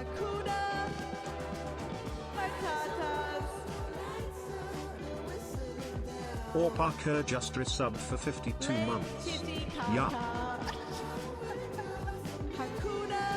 Hakuna Matatas. Or Parker just resubbed for 52 months. Kitty Yeah. Kaka. Hakuna.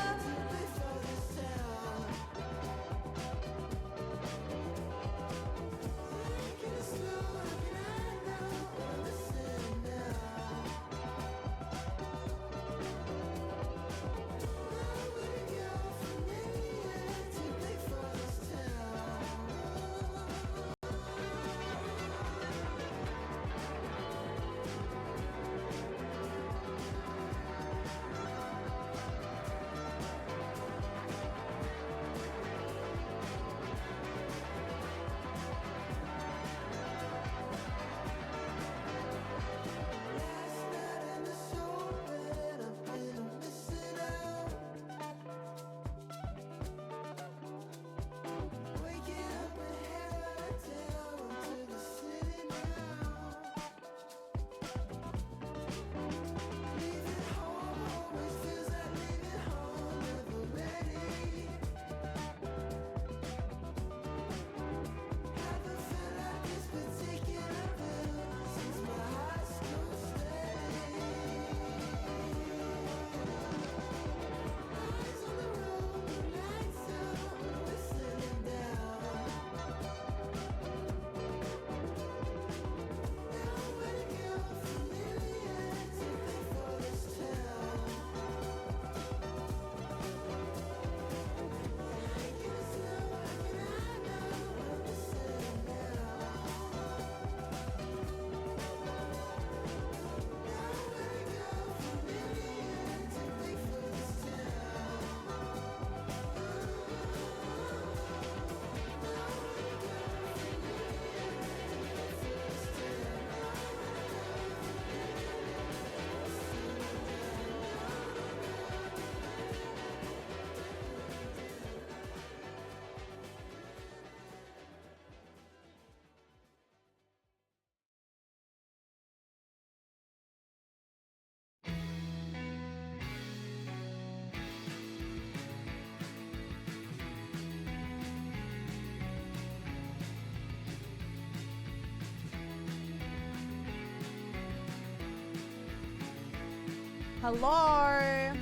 Hello.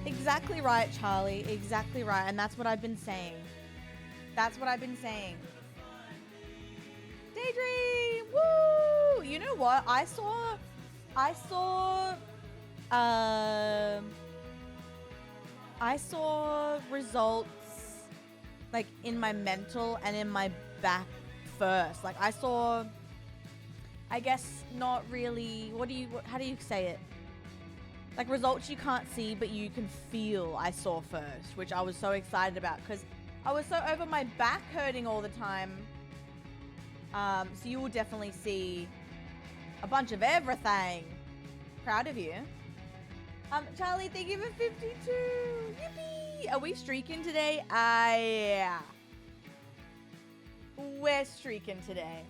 Exactly right, Charlie. Exactly right. And that's what I've been saying. That's what I've been saying. Daydream! Woo! You know what? I saw results like in my mental and in my back first. Like I saw, I guess not really, how do you say it? Like results you can't see, but you can feel I saw first, which I was so excited about because I was so over my back hurting all the time. So you will definitely see a bunch of everything. Proud of you. Charlie, thank you for 52. Yippee! Are we streaking today? Yeah. We're streaking today.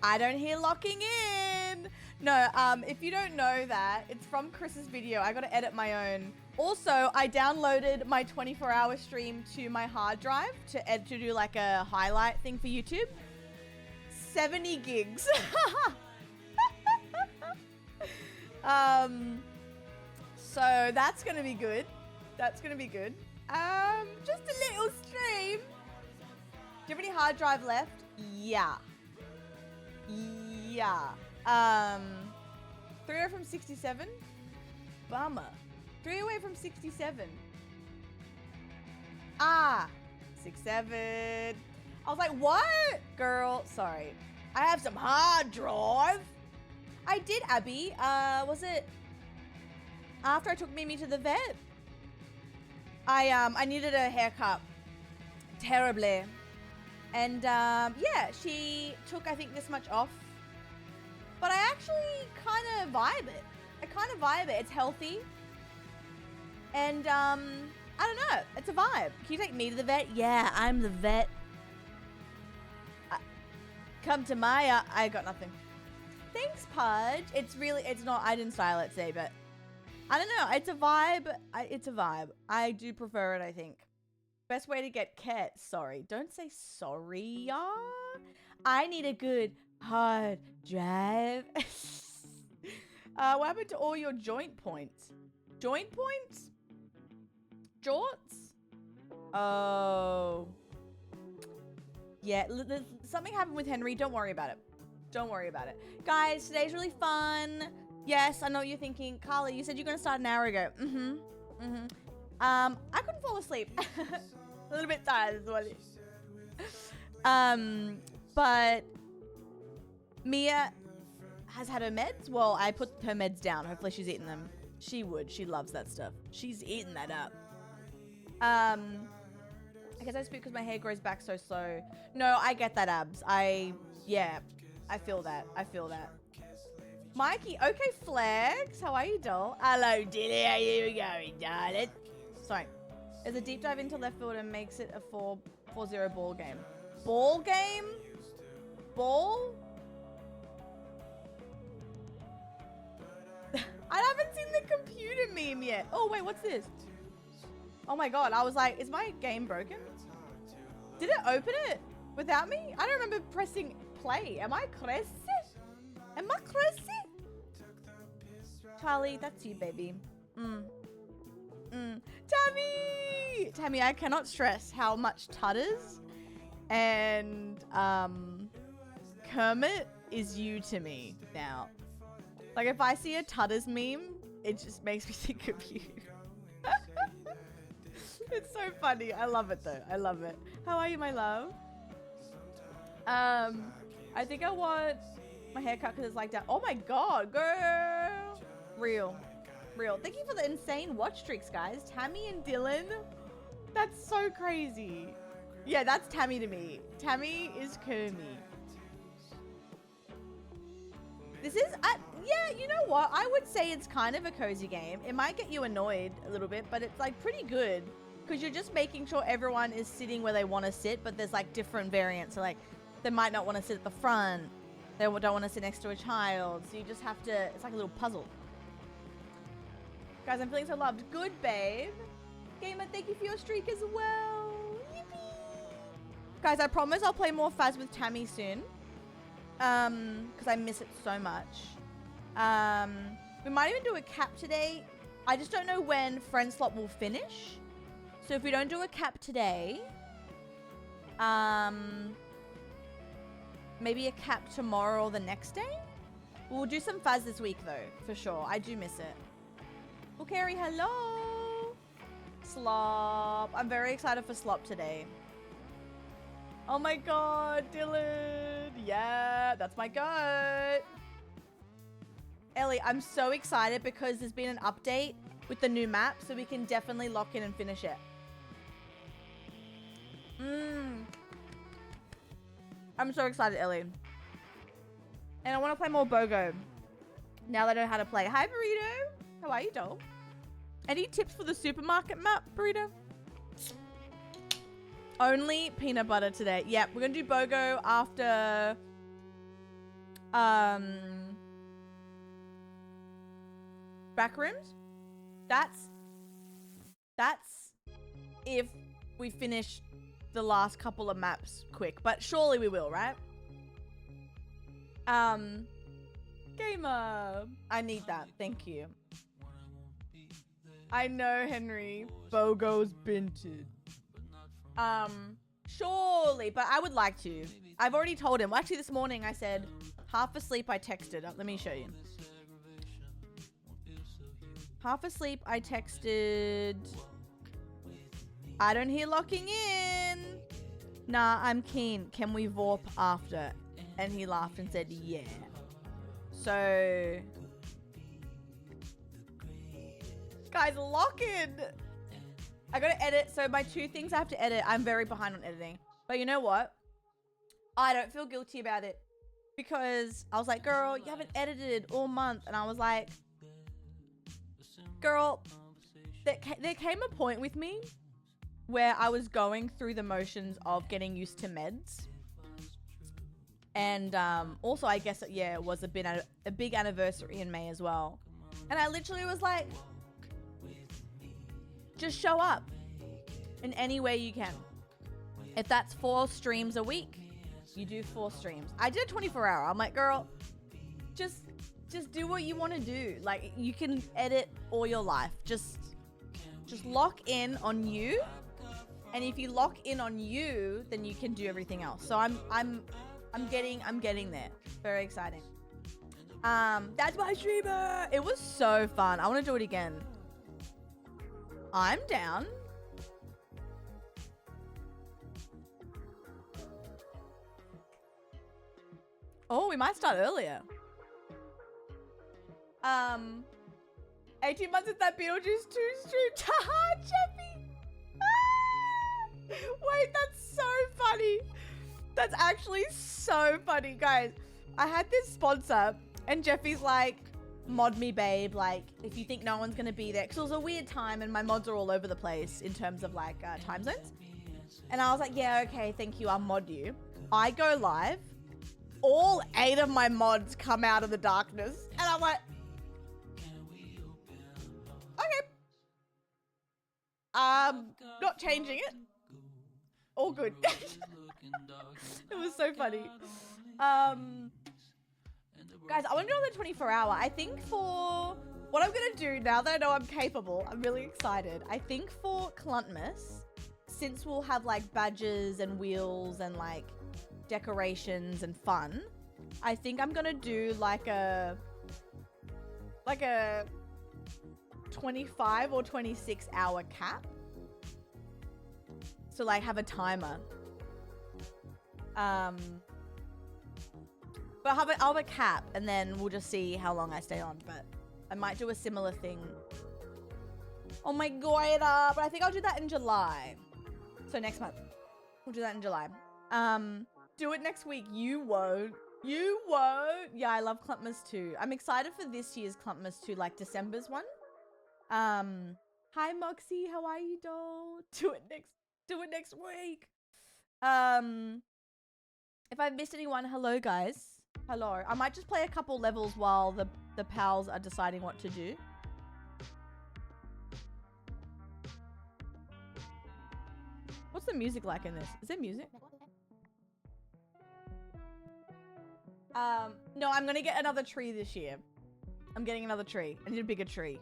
I don't hear locking in. No, if you don't know that, it's from Chris's video. I got to edit my own. Also, I downloaded my 24-hour stream to my hard drive to do like a highlight thing for YouTube. 70 gigs. So that's going to be good. That's going to be good. Just a little stream. Do you have any hard drive left? Yeah. Yeah. 3 away from 67. Bummer. 3 away from 67. 67. I was like, what? Girl, sorry. I have some hard drive. I did, Abby. Was it after I took Mimi to the vet? I needed a haircut terribly. And yeah, she took, I think, this much off. But I actually kind of vibe it. I kind of vibe it. It's healthy. And I don't know. It's a vibe. Can you take me to the vet? Yeah, I'm the vet. Come to my... I got nothing. Thanks, Pudge. It's not... I didn't style it today, but I don't know. It's a vibe. It's a vibe. I do prefer it, I think. Best way to get cat. Sorry. Don't say sorry, y'all. I need a good hard drive. What happened to all your joint points? Joint points? Jorts? Oh. Yeah, something happened with Henry. Don't worry about it. Don't worry about it. Guys, today's really fun. Yes, I know what you're thinking. Carla, you said you're going to start an hour ago. I couldn't fall asleep. A little bit tired as well. But Mia has had her meds. Well, I put her meds down. Hopefully she's eaten them. She would. She loves that stuff. She's eating that up. I guess I speak because my hair grows back so slow. No, I get that, Abs. Yeah, I feel that. I feel that. Mikey, okay, Flags. How are you, doll? Hello, Dilly. How you going, darling? Sorry. There's a deep dive into left field and makes it a 4-0 ball game. Ball game? Ball? I haven't seen the computer meme yet. Oh, wait, what's this? Oh my god, I was like, is my game broken? Did it open it without me? I don't remember pressing play. Am I crazy? Am I crazy? Charlie, that's you, baby. Tammy! Tammy, I cannot stress how much Tutters and Kermit is you to me now. Like, if I see a Tutters meme, it just makes me think of you. It's so funny. I love it, though. I love it. How are you, my love? I think I want my haircut because it's like that. Oh, my God, girl. Real. Thank you for the insane watch streaks, guys. Tammy and Dylan. That's so crazy. Yeah, that's Tammy to me. Tammy is Kermie. This is, yeah, you know what? I would say it's kind of a cozy game. It might get you annoyed a little bit, but it's like pretty good because you're just making sure everyone is sitting where they want to sit, but there's like different variants. So like they might not want to sit at the front. They don't want to sit next to a child. So you just have to, it's like a little puzzle. Guys, I'm feeling so loved. Good, babe. Gamer, thank you for your streak as well. Yippee. Guys, I promise I'll play more Faz with Tammy soon. Because I miss it so much. We might even do a cap today. I just don't know when friendslop will finish. So if we don't do a cap today, maybe a cap tomorrow or the next day. We'll do some Faz this week though, for sure. I do miss it. Well, Carrie, hello. Slop. I'm very excited for Slop today. Oh my god, Dylan. Yeah, that's my goat. Ellie, I'm so excited because there's been an update with the new map, so we can definitely lock in and finish it. I'm so excited, Ellie. And I want to play more Bogo. Now that I know how to play. Hi, Burrito. How are you, doll? Any tips for the supermarket map, Burrito? Only peanut butter today. Yep, we're gonna do Bogo after Backrooms. That's if we finish the last couple of maps quick, but surely we will, right? Gamer, I need that. Thank you. I know, Henry. Bogos Binted. Surely, but I would like to. I've already told him. Well, actually, this morning I said, half asleep, I texted. Let me show you. Half asleep, I texted, I don't hear locking in. Nah, I'm keen. Can we VoRP after? And he laughed and said, yeah. So, guys, lock in. I gotta edit. So my 2 things I have to edit. I'm very behind on editing. But you know what? I don't feel guilty about it. Because I was like, girl, you haven't edited all month. And I was like, girl, there came a point with me where I was going through the motions of getting used to meds. And also, I guess, yeah, it was a big anniversary in May as well. And I literally was like, just show up in any way you can. If that's 4 streams a week, you do 4 streams. I did a 24-hour. I'm like, girl, just do what you want to do. Like, you can edit all your life. Just lock in on you. And if you lock in on you, then you can do everything else. So I'm getting there. Very exciting. That's my streamer. It was so fun. I want to do it again. I'm down. Oh, we might start earlier. 18 months since that Beetlejuice 2 stream. Haha, Jeffy. Wait, that's so funny. That's actually so funny, guys. I had this sponsor, and Jeffy's like, mod me, babe. Like, if you think no one's gonna be there, because it was a weird time, and my mods are all over the place in terms of like time zones. And I was like, yeah, okay, thank you. I'll mod you. I go live. All 8 of my mods come out of the darkness, and I'm like, okay. Not changing it. All good. It was so funny. Guys, I want to do another 24-hour. I think for what I'm going to do now that I know I'm capable, I'm really excited. I think for Cluntmas, since we'll have like badges and wheels and like decorations and fun, I think I'm going to do like a 25 or 26 hour cap. So like have a timer. But I'll have a cap, and then we'll just see how long I stay on. But I might do a similar thing. Oh my god, but I think I'll do that in July. So next month. We'll do that in July. Do it next week. You won't. You won't. Yeah, I love Clumpmas too. I'm excited for this year's Clumpmas too, like December's one. Hi Moxie, how are you, doll? Do it next week. If I've missed anyone, hello guys. Hello. I might just play a couple levels while the pals are deciding what to do. What's the music like in this? Is there music? No, I'm gonna get another tree this year. I'm getting another tree. I need a bigger tree.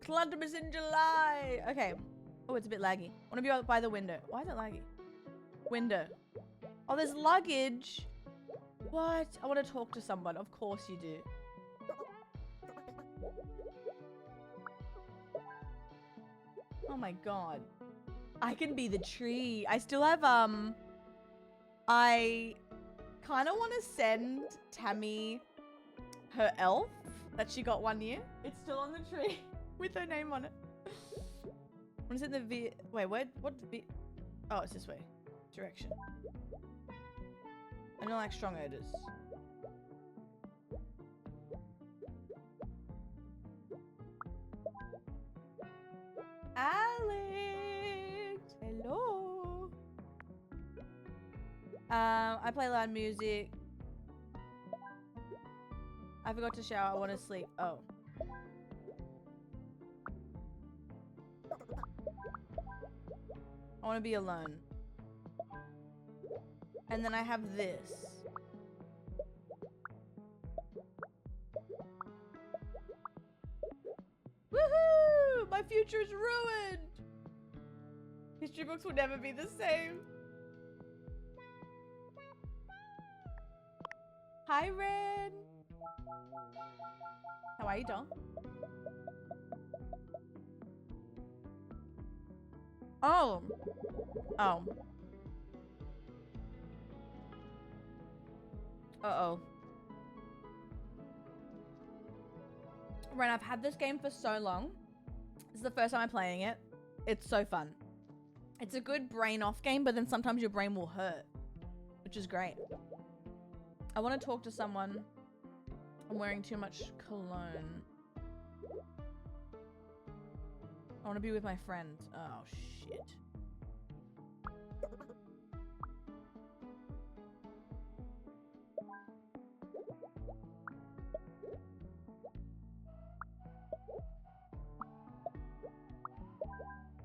Cluntum in July. Okay. Oh, it's a bit laggy. I want to be by the window. Why is it laggy? Window. Oh, there's luggage. What? I want to talk to someone. Of course you do. Oh my god. I can be the tree. I still have, I kind of want to send Tammy her elf that she got one year. It's still on the tree with her name on it. What is it? Wait, what? Oh, it's this way. Direction. I don't like strong odors. Alex! Hello! I play loud music. I forgot to shower. I want to sleep. Oh. I want to be alone. And then I have this. Woohoo! My future is ruined! History books will never be the same. Hi, Ren! How are you, doll? Oh. Oh. Uh-oh. Ren, I've had this game for so long. This is the first time I'm playing it. It's so fun. It's a good brain off game, but then sometimes your brain will hurt, which is great. I want to talk to someone. I'm wearing too much cologne. I want to be with my friend. Oh, shit.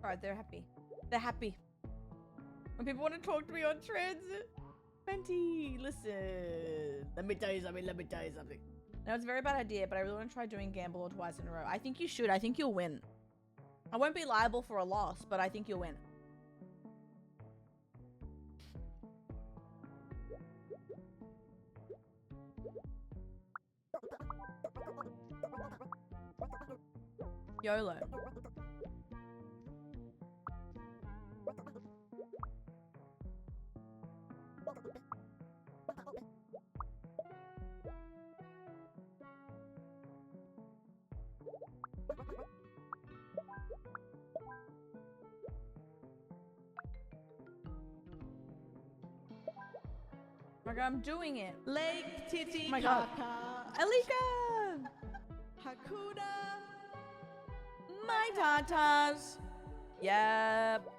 Alright, they're happy. They're happy. When people want to talk to me on transit. Fenty, listen. Let me tell you something. No, it's a very bad idea, but I really want to try doing gamble or twice in a row. I think you should. I think you'll win. I won't be liable for a loss, but I think you'll win. YOLO. Oh my god, I'm doing it. Lake Titi Oh my god. Kaka. Alika! Hakuna. My tatas. Yep.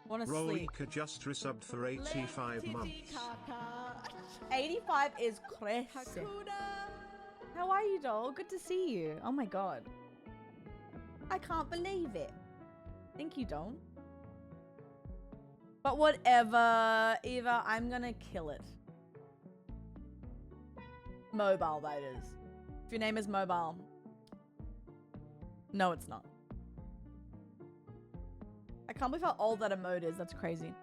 Wanna sleep. Rolika just resubbed for 85 Lake months. Titi Kaka. 85 is crazy. Hakuna. How are you, doll? Good to see you. Oh my god. I can't believe it. Thank you, doll. But whatever, Eva, I'm gonna kill it. Mobile, that is. If your name is Mobile. No, it's not. I can't believe how old that emote is. That's crazy.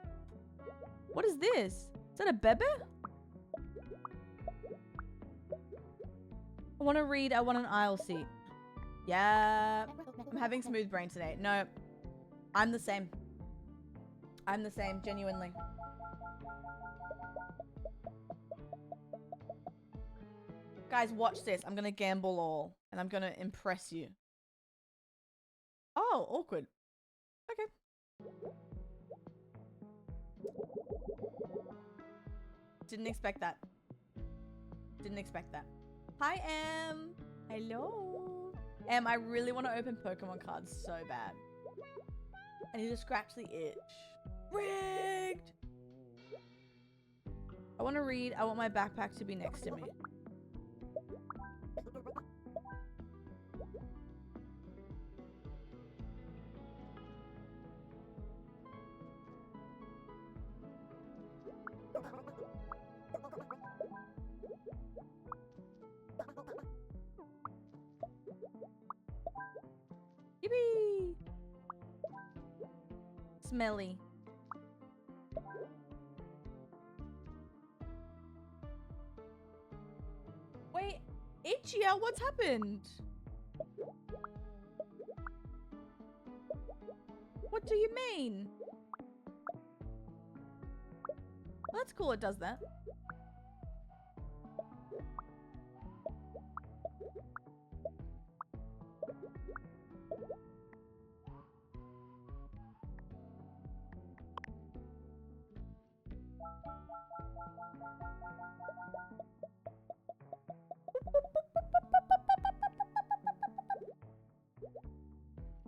What is this? Is that a bebe? I want to read. I want an aisle seat. Yeah. I'm having smooth brain today. No. I'm the same. I'm the same, genuinely. Guys, watch this. I'm gonna gamble all. And I'm gonna impress you. Oh, awkward. Okay. Didn't expect that. Didn't expect that. Hi, Em. Hello. Em, I really want to open Pokemon cards so bad. I need to scratch the itch. Rigged! I want to read. I want my backpack to be next to me. Yippee! Smelly. Wait, Ichia, what's happened? What do you mean? Well, that's cool, it does that.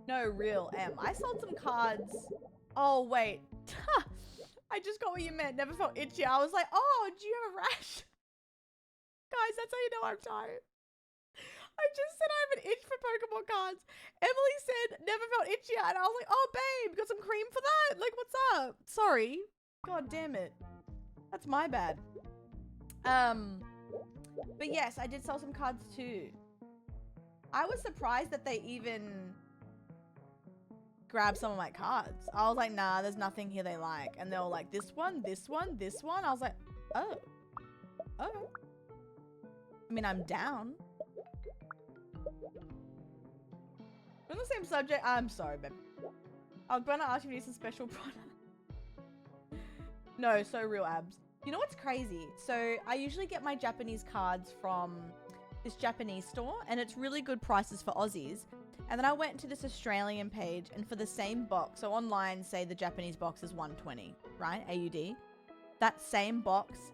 No, real M. I sold some cards. Oh, wait. I just got what you meant. Never felt itchy. I was like, oh, do you have a rash? Guys, that's how you know I'm tired. I just said I have an itch for Pokemon cards. Emily said, never felt itchy. And I was like, oh, babe, got some cream for that? Like, what's up? Sorry. God damn it. That's my bad. But yes, I did sell some cards too. I was surprised that they even grabbed some of my cards. I was like, nah, there's nothing here they like. And they were like, this one, this one, this one. I was like, oh. Okay. I mean, I'm down. On the same subject, I'm sorry, babe. I was gonna ask if you need some special product. No, so real abs. You know what's crazy? So I usually get my Japanese cards from this Japanese store and it's really good prices for Aussies. And then I went to this Australian page and for the same box, so online, say the Japanese box is 120, right? AUD. That same box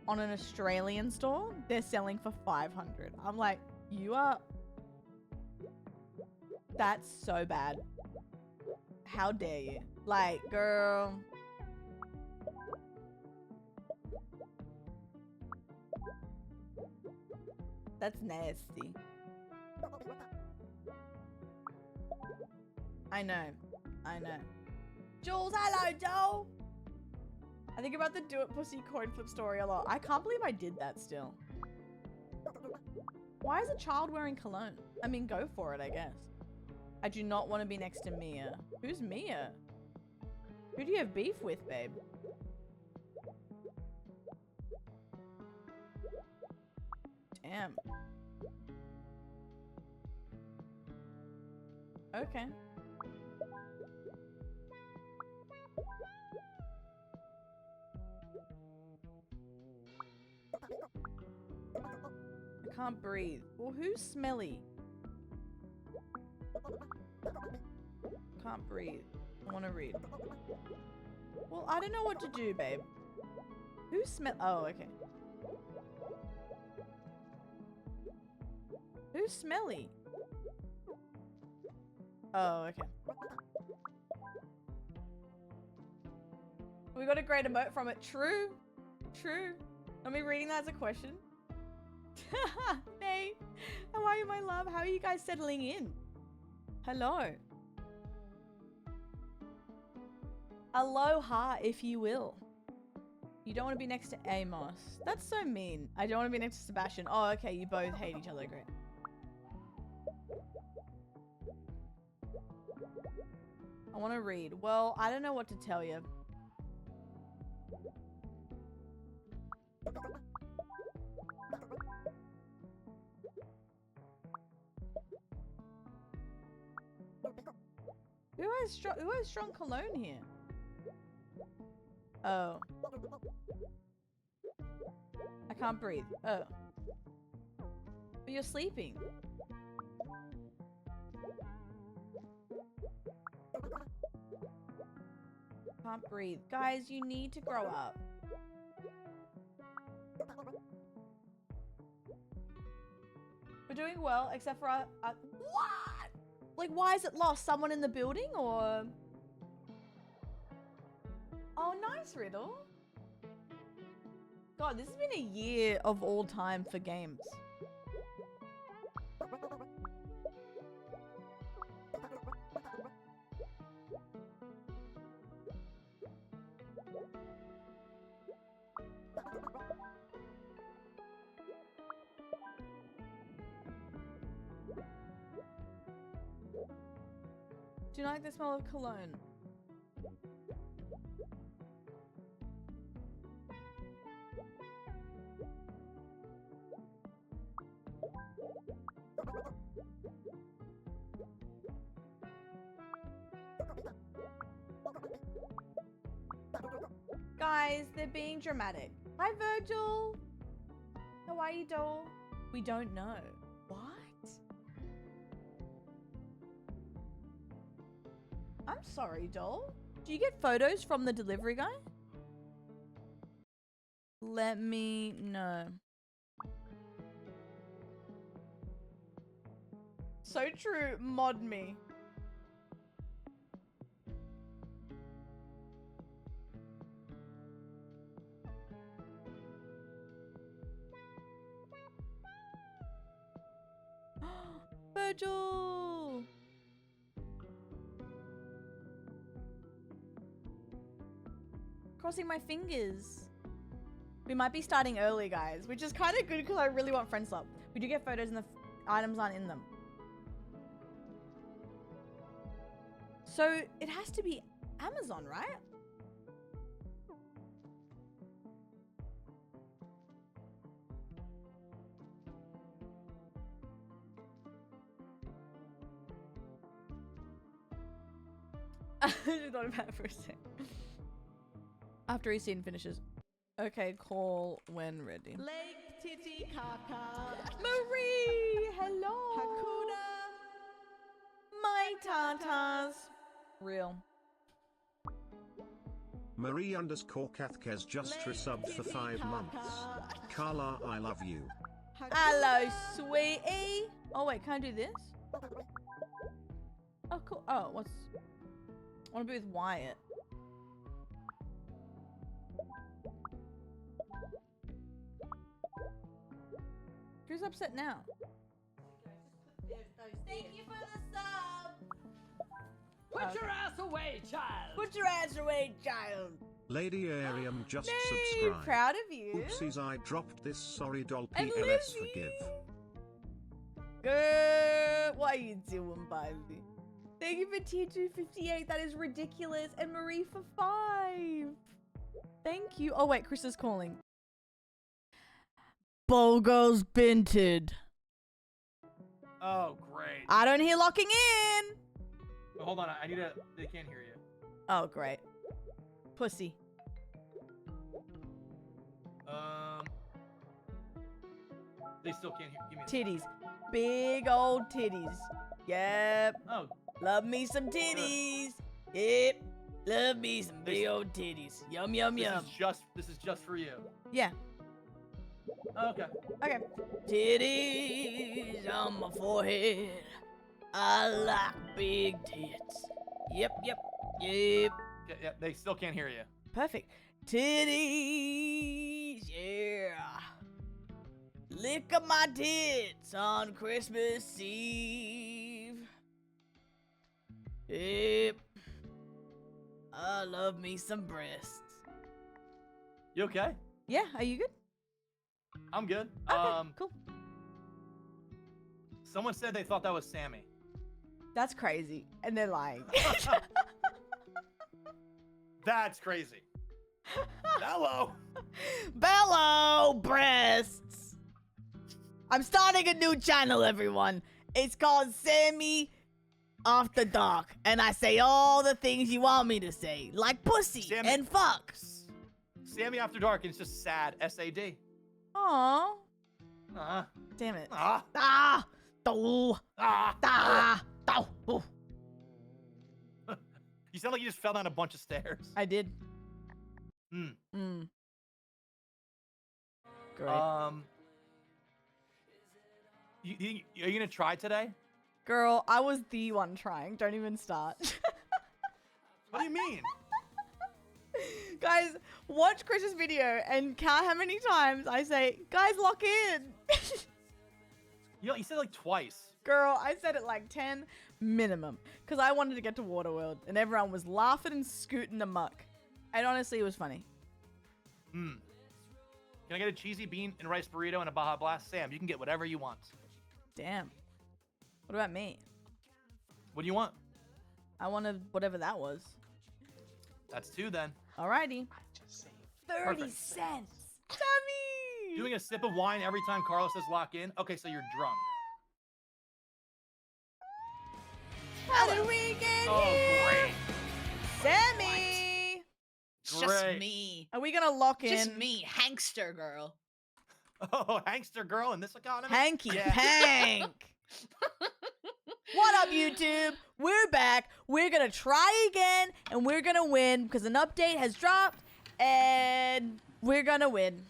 on an Australian store, they're selling for 500. I'm like, you are... That's so bad. How dare you? Like, girl... That's nasty. I know. I know. Jules, hello, doll. I think about the do it pussy coin flip story a lot. I can't believe I did that still. Why is a child wearing cologne? I mean, go for it, I guess. I do not want to be next to Mia. Who's Mia? Who do you have beef with, babe? Damn. Okay. I can't breathe. Well, who's smelly? Can't breathe. I want to read. Well, I don't know what to do, babe. Who's smell? Oh, okay. Who's smelly? Oh, okay. We got a great emote from it. True. True. Are we reading that as a question? Hey, how are you, my love? How are you guys settling in? Hello. Aloha, if you will. You don't want to be next to Amos. That's so mean. I don't want to be next to Sebastian. Oh, okay. You both hate each other. Great. I want to read. Well, I don't know what to tell you. Who has strong cologne here? Oh. I can't breathe. Oh. But you're sleeping. Can't breathe. Guys, you need to grow up. We're doing well, except for our what? Like, why is it lost? Someone in the building, or? Oh, nice riddle. God, this has been a year of all time for games. Do you like the smell of cologne? Guys, they're being dramatic. Hi, Virgil. How are you, doll? We don't know. What? I'm sorry, doll. Do you get photos from the delivery guy? Let me know. So true. Mod me. Virgil! Crossing my fingers. We might be starting early, guys, which is kind of good because I really want friendslop. We do get photos and the items aren't in them. So it has to be Amazon, right? I just thought about it for a sec. After each scene finishes. Okay, call when ready. Leg, titty, caca. Marie! Hello! Hakuna. My tatas. Real. Marie_Cathkes just resubbed for 5 months. Carla, I love you. Hello, sweetie. Oh, wait, can I do this? Oh, cool. Oh, what's... I want to be with Wyatt. Who's upset now? Thank you for the sub. Put your ass away! child. Put your hands away, child. Lady Ariam just Hey, subscribed. proud of you. Oopsies, I dropped this. Sorry, doll. And PLS Lizzie. forgive. Good. What are you doing, baby? Thank you for T258. That is ridiculous. And Marie for 5. Thank you. Oh, wait. Chris is calling. Bogos Binted. Oh, great. I don't hear locking in. But hold on, I need to. They can't hear you. Oh, great. Pussy. They still can't hear. Give me. Titties. Big old titties. Yep. Oh, Love me some titties. Yep. Love me some big old titties. Yum, yum, yum. this is just for you. Yeah. Oh, okay. Okay. Titties on my forehead. I like big tits. Yep, yep, yep. Yeah, they still can't hear you. Perfect. Titties, yeah. Lick up my tits on Christmas Eve. Yep. I love me some breasts. You okay? Yeah, are you good? I'm good. Okay, cool. Someone said they thought that was Sammy. That's crazy. And they're lying. That's crazy. Hello. Bellow breasts. I'm starting a new channel, everyone. It's called Sammy After Dark, and I say all the things you want me to say, like pussy Sammy- and fuck. Sammy After Dark, and it's just sad. SAD. Aww. Uh-huh. Damn it. Ah. Ah. Do. Ah. Da. Do. Ooh. You sound like you just fell down a bunch of stairs. I did. Hmm. Great. Are you gonna try today? Girl, I was the one trying. Don't even start. What do you mean? Guys, watch Chris's video and count how many times I say, guys, lock in. You said like twice. Girl, I said it like 10 minimum. Because I wanted to get to Waterworld and everyone was laughing and scooting amok. And honestly, it was funny. Can I get a cheesy bean and rice burrito and a Baja Blast? Sam, you can get whatever you want. Damn. What about me? What do you want? I wanted whatever that was. That's 2 then. Alrighty. 30 Perfect. cents. Sammy! Doing a sip of wine every time Carla says lock in? Okay, so you're drunk. How did we get Oh, here? great. Sammy! It's just Great. me. Are we gonna lock in? Just me, Hankster girl. Oh, Hankster girl in this economy? Hanky Yeah. Pank! What up, YouTube? We're back. We're gonna try again, and we're gonna win because an update has dropped, and we're gonna win.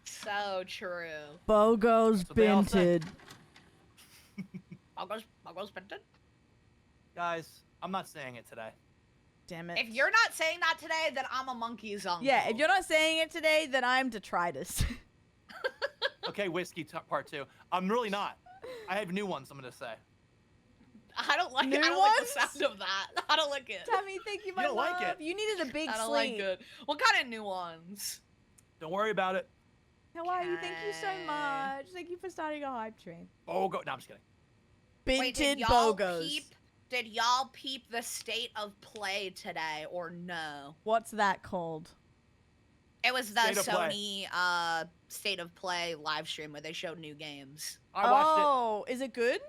So true. Bogos That's what they all say. Binted. Bogos Binted? Guys, I'm not saying it today. Damn it. If you're not saying that today, then I'm a monkey's uncle. Yeah, if you're not saying it today, then I'm detritus. Okay, whiskey part 2. I'm really not. I have new ones I'm going to say. I don't like New it. I don't like ones? the sound of that. I don't like it. Tammy, thank you, my You don't love. like it? You needed a big I don't sleep. like it. What kind of new ones? Don't worry about it. How are you? Thank you so Okay. much. Thank you for starting a hype train. Oh, go. No, I'm just kidding. Wait, Binted did y'all Bogos. Did y'all peep the state of play today or no? What's that called? It was the State of Sony state of play live stream where they showed new games. I watched Oh, is it good?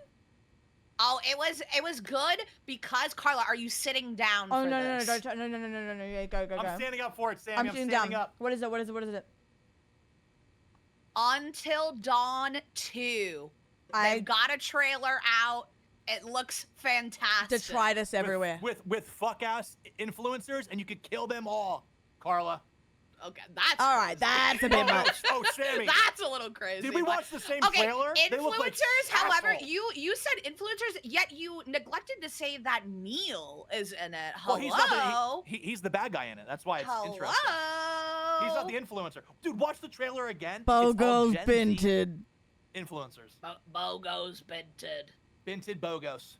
Oh, it was good because Carla, are you sitting down Oh for no, no, this? no, don't, no, yeah, go, it. go. I'm standing up for it, Sammy. I'm I'm sitting standing down. up. What is it? What is it? What is it? Until Dawn 2. I They've got a trailer out. It looks fantastic. detritus everywhere. With fuck-ass influencers, and you could kill them all, Carla. Okay, that's All right, crazy. that's a bit much. Oh, Sammy. That's a little crazy. Did we but- watch the same Okay, trailer? They look like influencers, however, assholes. you said influencers, yet you neglected to say that Neil is in it. Well, Hello? he's not he's the bad guy in it. That's why it's Hello? interesting. He's not the influencer. Dude, watch the trailer again. It's Bogos all Gen Z Binted. influencers. Bogos Binted. Binted Bogos.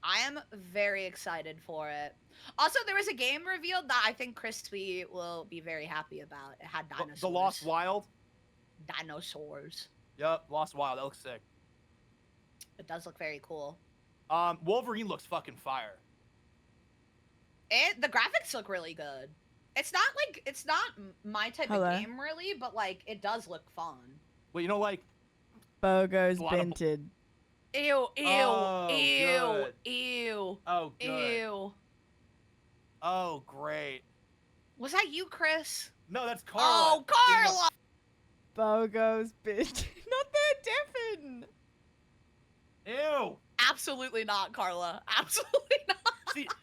I am very excited for it. Also, there was a game revealed that I think Crispy will be very happy about. It had dinosaurs. The Lost Wild. Dinosaurs. Yep, Lost Wild. That looks sick. It does look very cool. Wolverine looks fucking fire. The graphics look really good. It's not my type Hello? of game really, but like it does look fun. Well, you know, like Bogos a lot of- Binted. Ew, ew, Oh, ew, good. ew, oh good. ew. Oh great. Was that you, Chris? No, that's Carla. Oh, Carla! Bogos Binted. Not that Devin. Ew. Absolutely not, Carla. Absolutely not.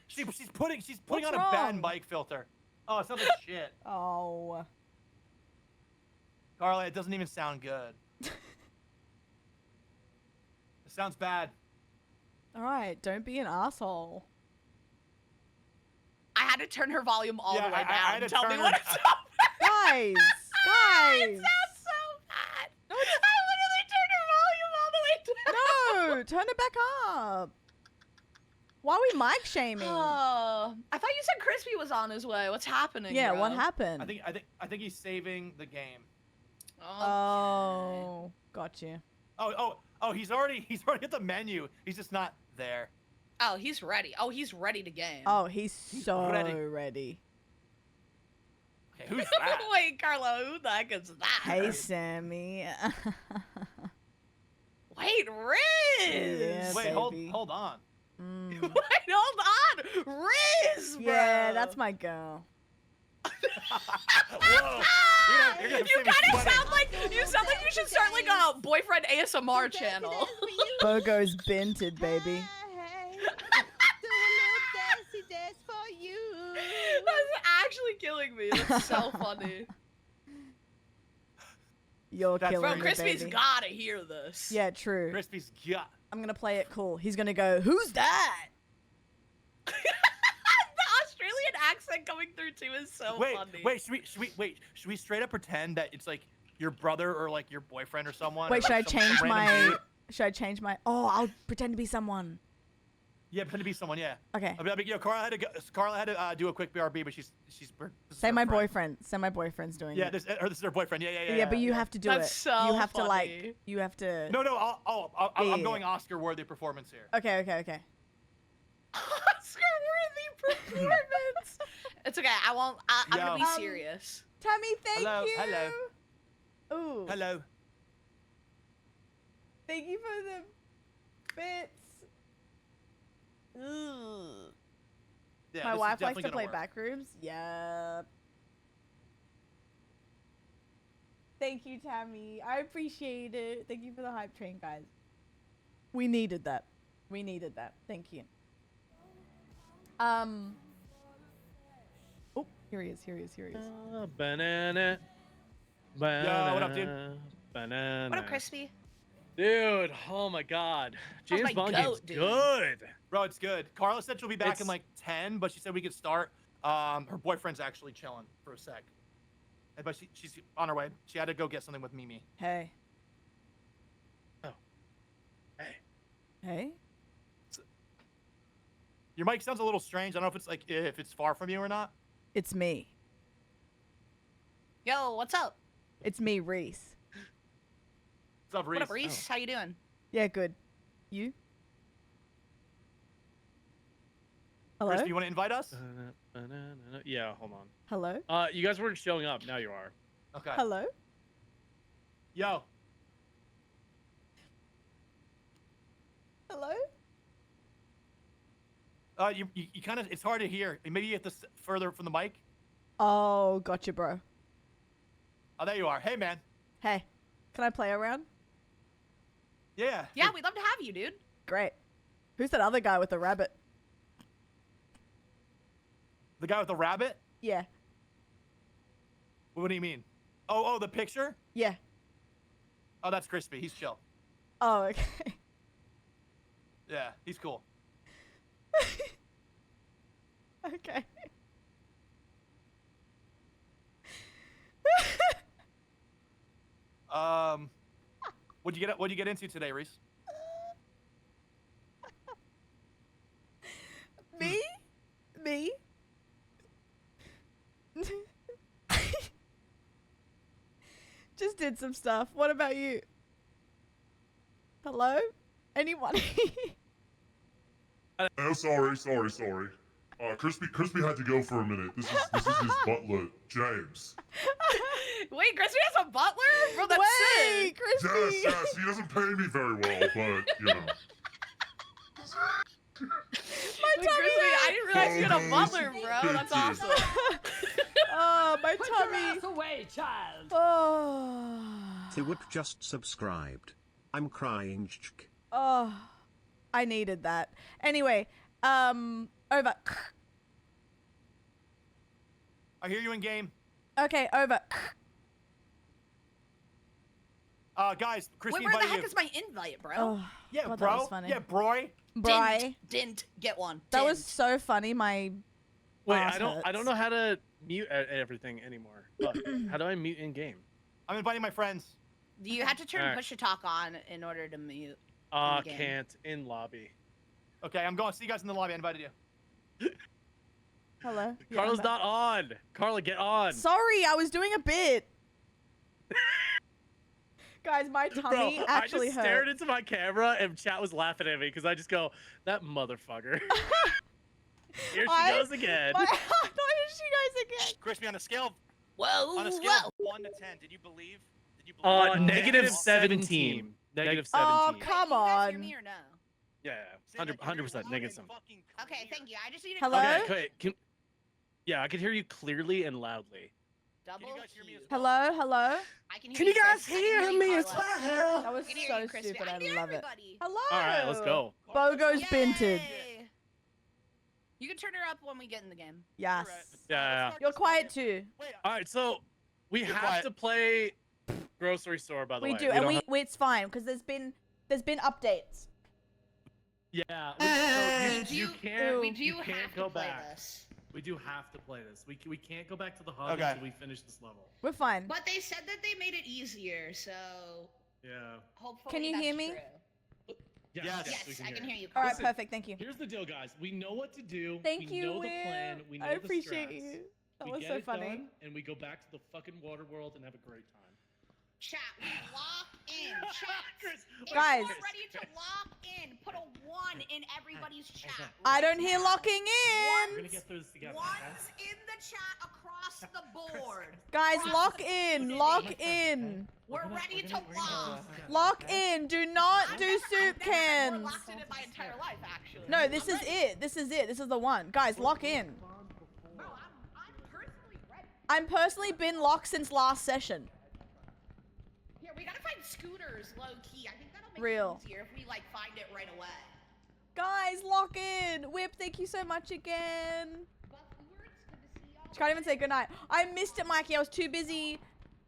She's putting What's on a bad wrong? mic filter. Oh, it sounds like shit. Oh. Carla, it doesn't even sound good. It sounds bad. All right, don't be an asshole. I had to turn her volume all Yeah, the way I down. had to Tell turn me her what down. it's Guys, It guys. sounds so bad. I literally turned her volume all the way down. No, turn it back up. Why are we mic shaming? Oh, I thought you said Crispy was on his way. What's happening? Yeah, bro? what happened? I think he's saving the game. Okay. Oh, got you. Oh, he's already at the menu. He's just not there. Oh, he's ready. Oh, he's ready to game. Oh, he's so ready. ready. Okay, who's that? Wait, Carlo, who the heck is that? Hey, Sammy. Wait, Riz. Yeah, Wait, baby. hold on. Mm. Wait, hold on, Riz, bro. Yeah, that's my girl. Whoa. You're gonna You see me kind of sweating. sound like you should start like a boyfriend ASMR channel. Bogos Binted, baby. That's actually killing me. That's so funny. You're That's killing Bro, me, Crispy's baby. gotta hear this. Yeah, true. Crispy's gut. I'm gonna play it cool. He's gonna go, "Who's that?" The Australian accent coming through too is so funny. Should we straight up pretend that it's like your brother or like your boyfriend or someone? Wait, or, should I like, some change random my? dude? Should I change my? Oh, I'll pretend to be someone. Yeah, pretend to be someone. Yeah. Okay. I mean, Carla had to do a quick BRB, but she's. This is Say her my friend. boyfriend. Say my boyfriend's doing Yeah, it. this is her boyfriend. Yeah. Yeah, but you have to do That's it. so you have to funny. like. You have to. No, I'm Yeah. going Oscar-worthy performance here. Okay. Oscar-worthy performance. It's okay. I won't. I'm gonna be Yo. serious. Tammy, thank Hello, you. hello. Ooh. Hello. Thank you for the bits. Ugh. Yeah, My this is wife likes definitely to gonna play work. Backrooms. Yep. Thank you, Tammy. I appreciate it. Thank you for the hype train, guys. We needed that. Thank you. Oh, here he is. Banana. Yo, what up, dude? Banana. What up, Crispy? Dude, oh my god. How's James my Bond goat game's doing? good. Bro, it's good. Carla said she'll be back in It's- like 10, but she said we could start. Her boyfriend's actually chilling for a sec. But she's on her way. She had to go get something with Mimi. Hey. Hey. Hey. Your mic sounds a little strange. I don't know if it's like if it's far from you or not. It's me. Yo, what's up? It's me, Reese. What's up, Reese? What up, Reese? How you doing? Yeah, good. You? Hello? Chris, do you want to invite us? Yeah, hold on. Hello? You guys weren't showing up. Now you are. Okay. Hello? Yo. Hello? You kind of, it's hard to hear. Maybe you have to further from the mic. Oh, gotcha, bro. Oh, there you are. Hey, man. Hey, can I play around? Yeah. Yeah, we'd love to have you, dude. Great. Who's that other guy with the rabbit? The guy with the rabbit? Yeah. What do you mean? Oh, the picture? Yeah. Oh, that's Crispy. He's chill. Oh, okay. Yeah, he's cool. Okay. What'd you get into today, Reese? did some stuff. What about you? Hello? Anyone? Oh, sorry. Crispy had to go for a minute. This is his butler, James. Wait, Crispy has a butler? Bro, that's Wait, sick. Crispy. Yes, he doesn't pay me very well, but you know. My Wait, tummy Crispy, I hurt. didn't realize you had a butler, bro. That's Binted. awesome. Oh, my Put your tummy. ass away, child. Oh. Thiwip just subscribed. I'm crying. Oh. I needed that. Anyway, over. I hear you in game. Okay, over. Guys, Crispy Wait, where the invited heck you. is my invite, bro? Oh, Yeah, God, that bro. was funny. Yeah, broy. Bri. Didn't get one. That was Didn't. so funny. My Wait, ass I don't hurts. know how to mute everything anymore. Fuck. How do I mute in game? I'm inviting my friends. You had to turn Alright. push to talk on in order to mute. In-game. Can't in lobby. Okay, I'm going. See you guys in the lobby. I invited you. Hello. Yeah, Carla's I'm back. not on. Carla, get on. Sorry, I was doing a bit. Guys, my tummy Bro, actually I just hurt. stared into my camera and chat was laughing at me because I just go, that motherfucker. Here she goes again. Why is she guys again? Crispy, on a scale of Whoa, 1 to 10, did you believe? Did you believe? Negative 17. Negative 17. Oh, Wait, come can you guys hear on. me or no? Yeah, Say that 100%, you're 100% loud negative and 7. fucking Okay, clear. thank you. I just need to Hello? Okay, yeah, I can hear you clearly and loudly. double Can you guys hear me as Q. well? Hello, hello. I can hear Can you guys Chris. I can hear you, me as Carla. well? That was I can hear so you, Crispy. stupid. I I can hear love it. everybody. Hello. All right, let's go. Bogos Binted. Yay. You can turn her up when we get in the game. Yes. Alright. Yeah. Let's start You're this quiet game. too. Wait, All right, so we You're have quiet. to play grocery store, by the We way. do, and don't have- it's fine because there's been updates. Yeah, We you do- can't. We do you have can't to go play back. this. We do have to play this. We can't go back to the hub Okay. until we finish this level. We're fine. But they said that they made it easier, so Yeah. hopefully Can you that's hear me? true. Yes. Yes, I can hear you. All right, Listen, perfect. Thank you. Here's the deal, guys. We know what to do. Thank we you, know Will. the plan. We know I the appreciate strats. you. That we was get so it funny. done, and we go back to the fucking water world and have a great time. Chat, we lock in. Chat. Chris, If Guys. you are ready to lock in, put a 1 in everybody's chat. I right don't hear now. locking We're in. gonna get through this together. Ones in the chat across the board. Guys, Across lock the in. community. Lock in. We're ready to lock. Lock in. Do not do soup I've cans. never locked in my entire life, actually. No, this I'm is ready. it. This is it. This is the one. Guys, lock in. Bro, I'm personally ready. I'm personally been locked since last session. Here, we gotta find scooters low key. I think that'll make Real. it easier if we like find it right away. Guys, lock in. Whip, thank you so much again. But Uber, it's good to see y'all. She can't even say goodnight. I missed it, Mikey. I was too busy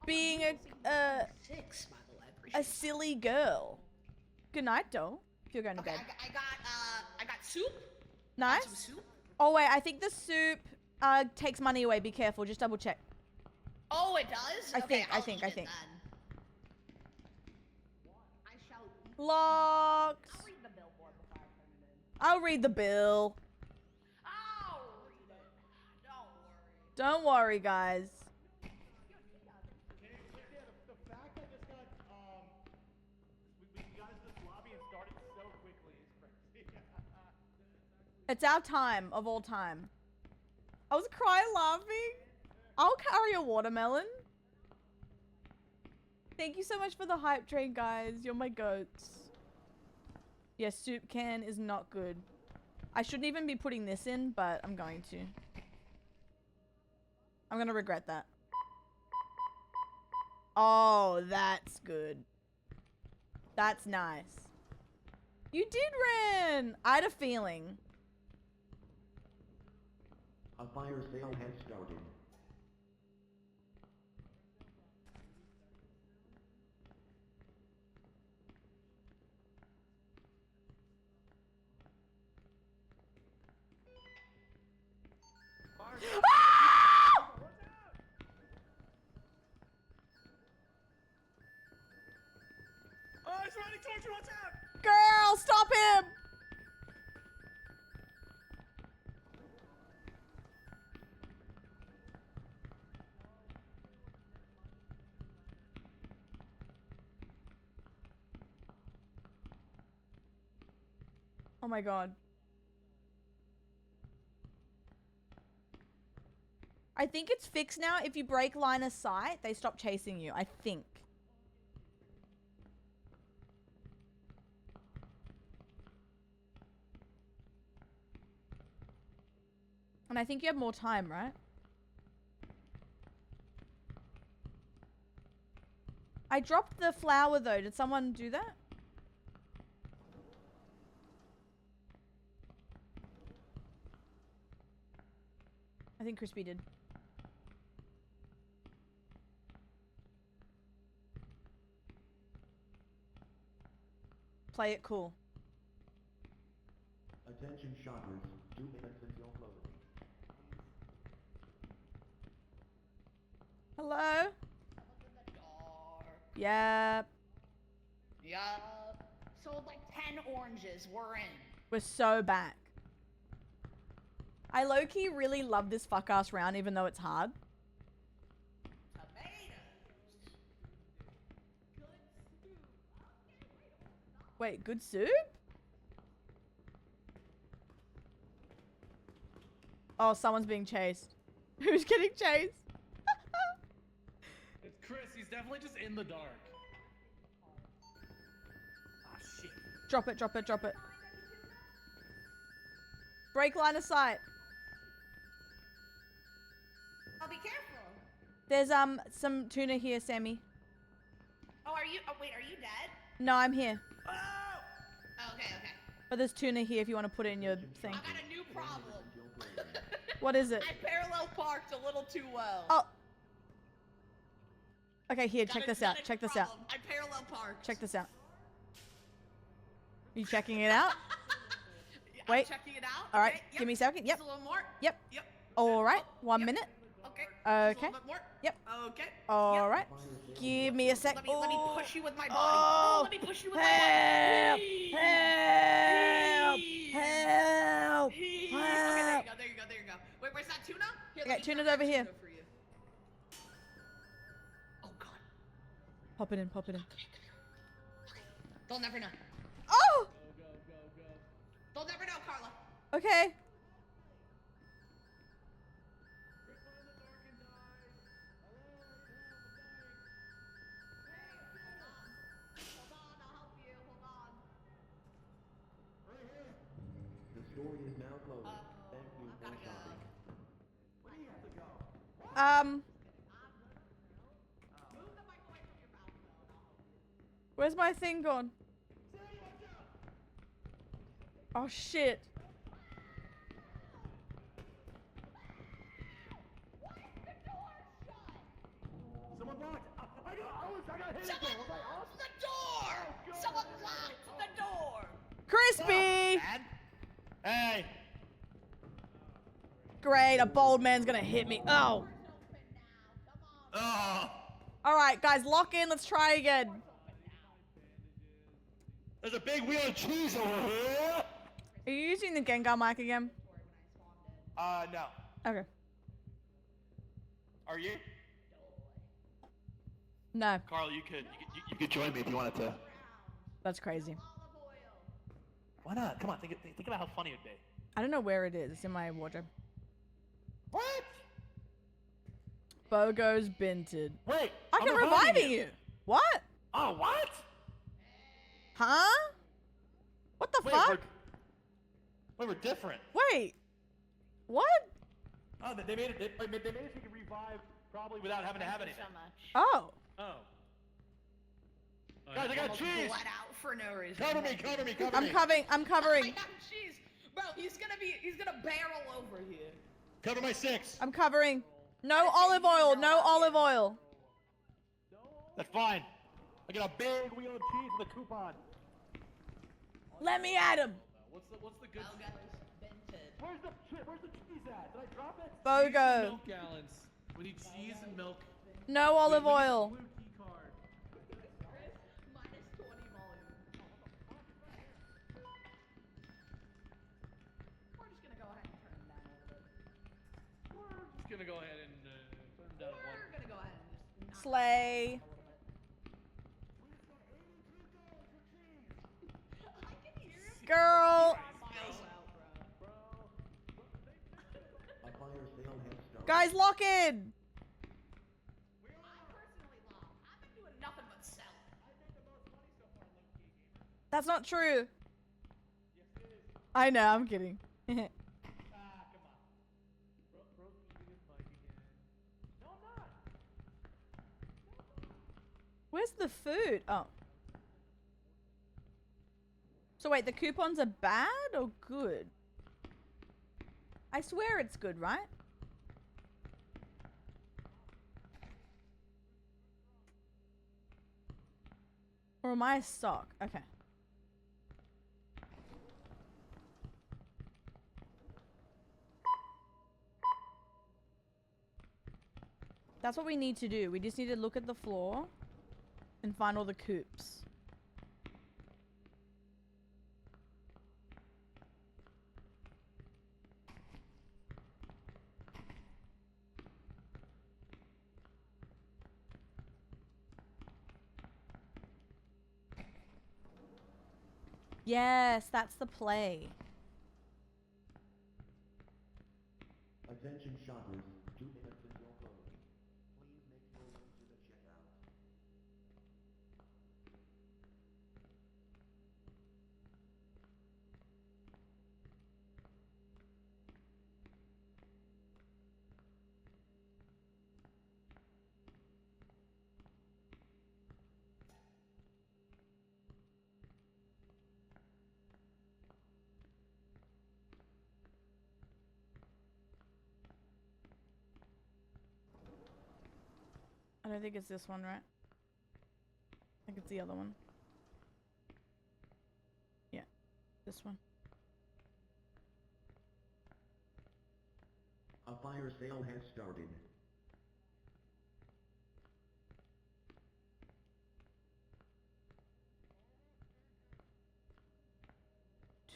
being a 6, by the way. Appreciate it. silly girl. Good night, though. If you're going to Okay, bed. I got soup. Some Nice. soup. Oh wait, I think the soup takes money away. Be careful. Just double check. Oh, it does. I Okay, think- I I'll think- eat I it think. then. I shall eat. Locks. I'll read the billboard before I turn it in. I'll read the bill. I'll read it. Don't worry. Don't worry, guys. The fact that this got, we got into this lobby and started so quickly is crazy. It's our time of all time. I was crying laughing. I'll carry a watermelon. Thank you so much for the hype train, guys. You're my goats. Yes, soup can is not good. I shouldn't even be putting this in, but I'm going to. I'm gonna regret that. Oh, that's good. That's nice. You did, Ren! I had a feeling. A fire sale has started. Oh, he's running towards you. Watch out! Girl, stop him! Oh my god. I think it's fixed now. If you break line of sight, they stop chasing you. I think. And I think you have more time, right? I dropped the flower though. Did someone do that? I think Crispy did. Play it cool. Attention shoppers, 2 minutes until closing. Hello? Someone's in the door. Yep. Yup. Sold like 10 oranges. We're in. We're so back. I low-key really love this fuck-ass round, even though it's hard. Tomatoes. Wait, good soup? Oh, someone's being chased. Who's getting chased? It's Chris. He's definitely just in the dark. Oh shit. Drop it, drop it, drop it. Break line of sight. Oh, be careful. There's some tuna here, Sammy. Oh, are you? Oh, wait, are you dead? No, I'm here. Oh, okay, okay. But there's tuna here if you want to put it in your thing. I got a new problem. What is it? I parallel parked a little too well. Oh. Okay, here, Got check a- this got out. a Check this problem. out. I parallel parked. Check this out. You checking it out? Yeah, Wait. I'm checking it out. All right, Okay, yep. give me a second. Yep. Just a little more. Yep. Yep. All right. 1 Yep. minute. Okay. Just a Okay. little bit more. Yep. Okay. All Yep. right. Give me a sec. Let me push you with my body. Oh, Let me push you with help! my body. Help! Please. Help! Please. Help! Okay, there you go. There you go. There you go. Wait, where's that tuna? Here, Okay, let me tuna's grab over that here. tuna for you. Oh God. Pop it in, pop it in. They'll never know. Oh! They'll never know, Carla. Okay. Hold on, I'll help you. Hold on. The store is now closed. Oh, Thank you I've for gotta go. shopping. Move the mic away from your mouth, though, and I'll help you. Where's my thing gone? Oh shit. Someone locked. I got hit Someone locked the door! Someone locked the door! Crispy! Hey. Great, a bold man's gonna hit me. Oh. Oh. Alright, guys, lock in. Let's try again. There's a big wheel of cheese over here. Are you using the Gengar mic again? No. Okay. Are you? No, Carl, you could join me if you wanted to. that's crazy. Why not? Come on, think about how funny it'd be. I don't know where it is. It's in my wardrobe. What? Bogos Binted. Wait. I I'm can revive you. What? Oh, what? Huh? What the Wait, fuck? we're different. Wait. What? Oh, they made it. They made it so you can revive probably without having to have anything. So much. Oh. Oh. Guys, I got cheese. Bled out for no reason. Cover me, cover me, cover I'm me. covering. I'm I covering. got cheese. Bro, he's gonna barrel over here. Cover my 6. I'm covering. No olive oil. No olive oil. That's fine. I got a big wheel of cheese with a coupon. Let me at him. What's the good? Bogos Binted. Where's the cheese at? Did I drop it? Bogo. Milk gallons. We need cheese and milk. No olive We need oil. blue key card. Minus 20 volume. We're just gonna go ahead and turn him down a little bit. We're just gonna go ahead and turn them down We're one. gonna go ahead and just knock Slay. it down a little bit. I can hear him. Girl. Guys, lock in. I personally love. I've been doing nothing but selling. That's not true. I know, I'm kidding. Come on. Bro's eating his mic again. No, I'm not. Where's the food? Oh. So wait, the coupons are bad or good? I swear it's good, right? Or am I a sock? Okay. That's what we need to do. We just need to look at the floor and find all the coops. Yes, that's the play. Attention shoppers, 2 minutes until closing. Please make your way to the checkout. I don't think it's this one, right? I think it's the other one. Yeah, this one. A fire sale has started.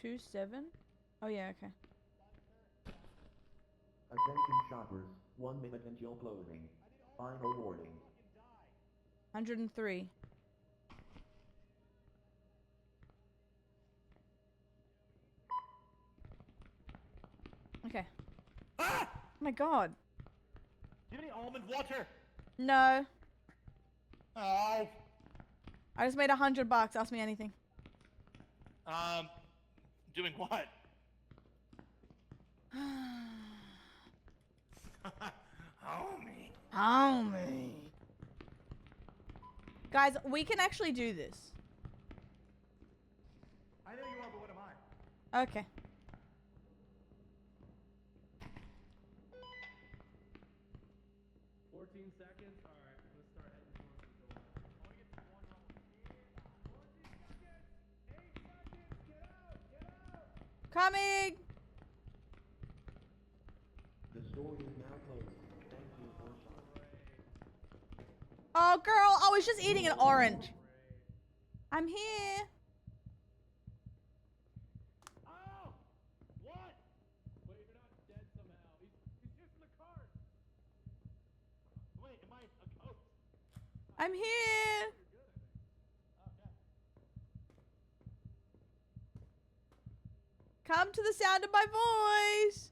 Two seven? Oh yeah, okay. Attention shoppers, 1 minute until closing. Final warning. 103. Okay. Ah! Oh my god. Do you have any almond water? No. Oh. I just made $100. Ask me anything. Doing what? Homie. Homie. Guys, we can actually do this. I know you are, but what am I? Okay. Seconds. All right, let's start heading towards the door. Coming! The store is now closed. Thank you for shopping. Oh, girl, I was just eating an orange. I'm here. Oh! What? Wait, you're not dead somehow. He's using the card. Wait, am I a ghost? I'm here. Come to the sound of my voice.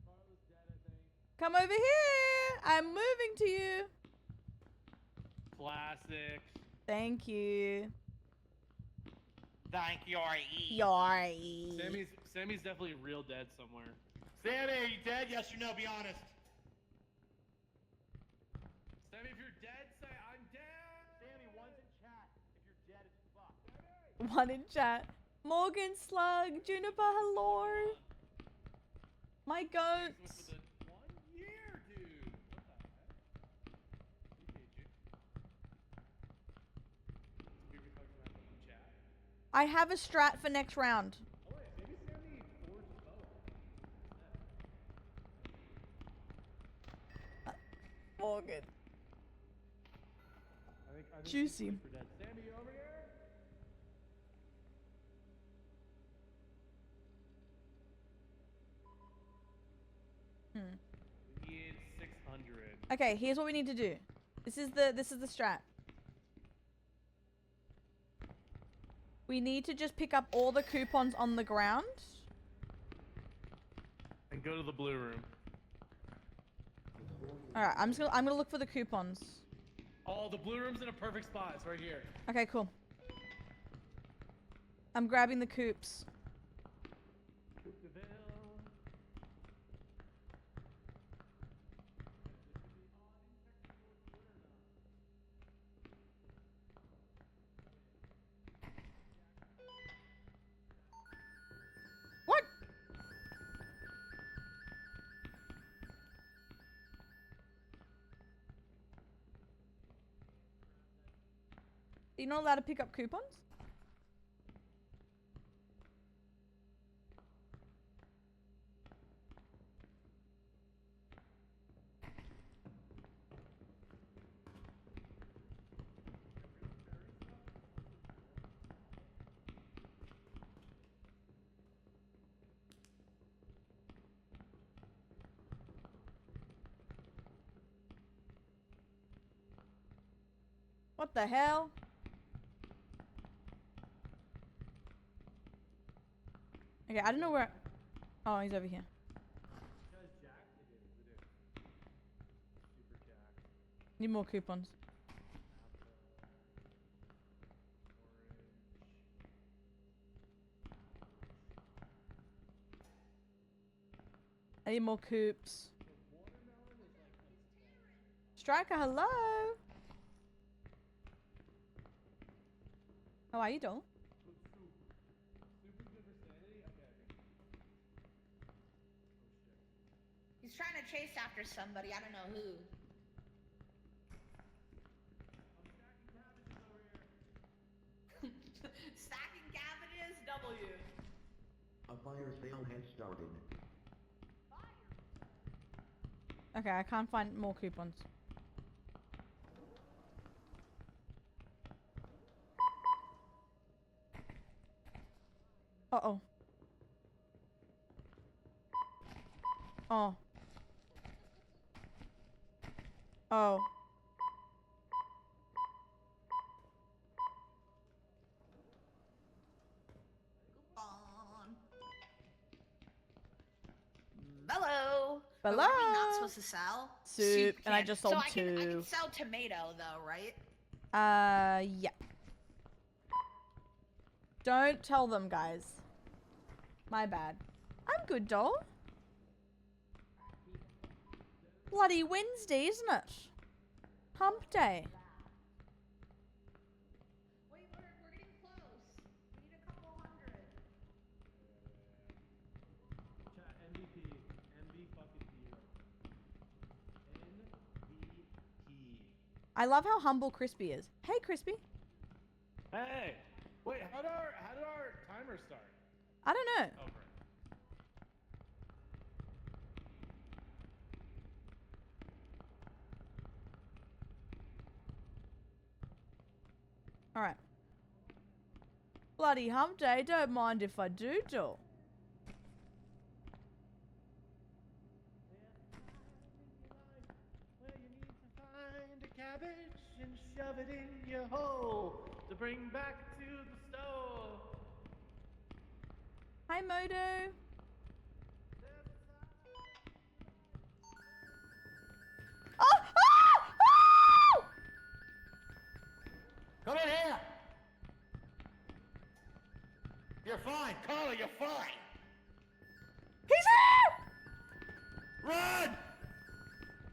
Carla's dead, I think. Come over here. I'm moving to you. Classic. Thank you. Thank you, Yari. Sammy's definitely real dead somewhere. Sammy, are you dead? Yes or no? Be honest. Sammy, if you're dead, say I'm dead. Sammy, one's in chat. If you're dead, it's fucked. One in chat. Morgan Slug, Juniper, hello. My goats. 1 year, dude. What the heck? Appreciate you. Maybe fucking wrap up in chat. I have a strat for next round. Oh wait, maybe Sammy forged his bow. Morgan. I think Juicy. he's super dead. Sammy, you over here? We need 600. Okay, here's what we need to do. This is the strat. We need to just pick up all the coupons on the ground. And go to the blue room. All right, I'm gonna look for the coupons. Oh, the blue room's in a perfect spot. It's right here. Okay, cool. I'm grabbing the coops. What? Are you not allowed to pick up coupons? What the hell? Okay, I don't know where. Oh, he's over here. Need more coupons. I need more coops. Striker, hello. How are you, doll? He's trying to chase after somebody. I don't know who. Stacking cabbages, W. A fire sale has started. Okay, I can't find more coupons. Uh-oh. Oh. Oh. Coupon. Bello. But Bello. what are we not supposed to sell? Soup, and I can. just sold so I can two. sell tomato though, right? Yeah. Don't tell them, guys. My bad. I'm good, doll. Bloody Wednesday, isn't it? Hump day. Wait, we're getting close. We need a couple hundred. Chat MVP. MV fucking MVP. I love how humble Crispy is. Hey, Crispy. Hey! Wait, how did our timer start? I don't know. Oh, right. All right. Bloody hump day. Don't mind if I do, doll. Where you need to find a cabbage and shove it in your hole to bring back to the stove. Hi, Modo. Oh! Ah! Ah! Come in here. You're fine, Carla. You're fine. He's here! Run!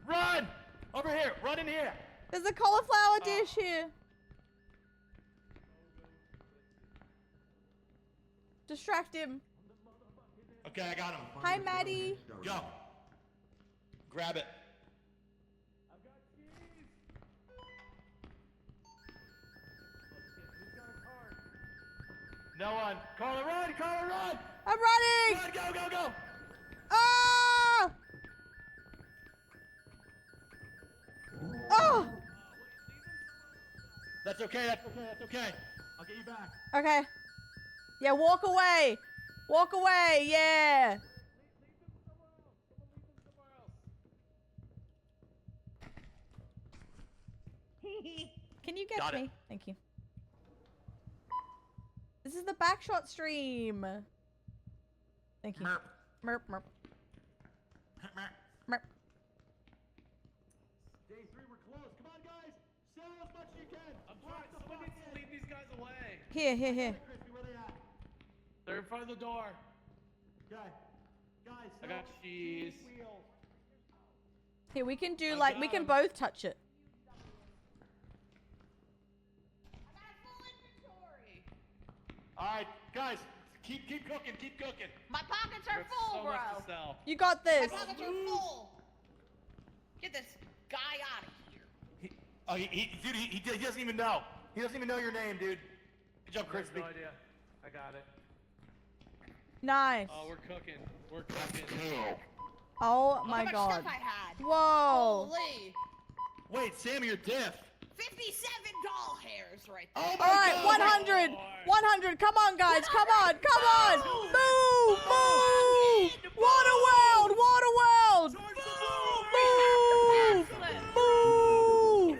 Run! Over here. Run in here. There's a cauliflower dish here. Distract him. Okay, I got him. Hi, Maddie. Go. Grab it. I've got keys. No one. Carla, run! Carla, run! I'm running. Run! Go! Go! Go! Ah! Oh! That's okay. That's okay. That's okay. I'll get you back. Okay. Yeah, walk away. Walk away. Yeah. Can you get Got it. me? Thank you. This is the backshot stream. Thank you. Merp. Merp, merp. Mer- Day 3, we're close. Come on, guys. Sell as much as you can. I'm trying. Someone needs to lead these guys away. Here. Crispy, where they at? They're in front of the door. Okay. Guys, I got sell cheese. 2 wheels. Here, we can do I like, got we can 'em. both touch it. I got a full inventory. All right, guys, keep cooking, keep cooking. My pockets are There's full, so bro. much to sell. You got My this. pockets are full. Get this guy out of here. He doesn't even know. He doesn't even know your name, dude. Good job, I have Crispy. no idea. I got it. Nice. Oh, we're cooking. We're cooking. Oh Look my how much god. stuff I had. Whoa. Holy. Wait, Sammy, you're deaf. 57 doll hairs right there. Oh All right, 100. 100. Come on, guys. Come on. Come on. Move. Move. Waterworld. Waterworld. Move. Move.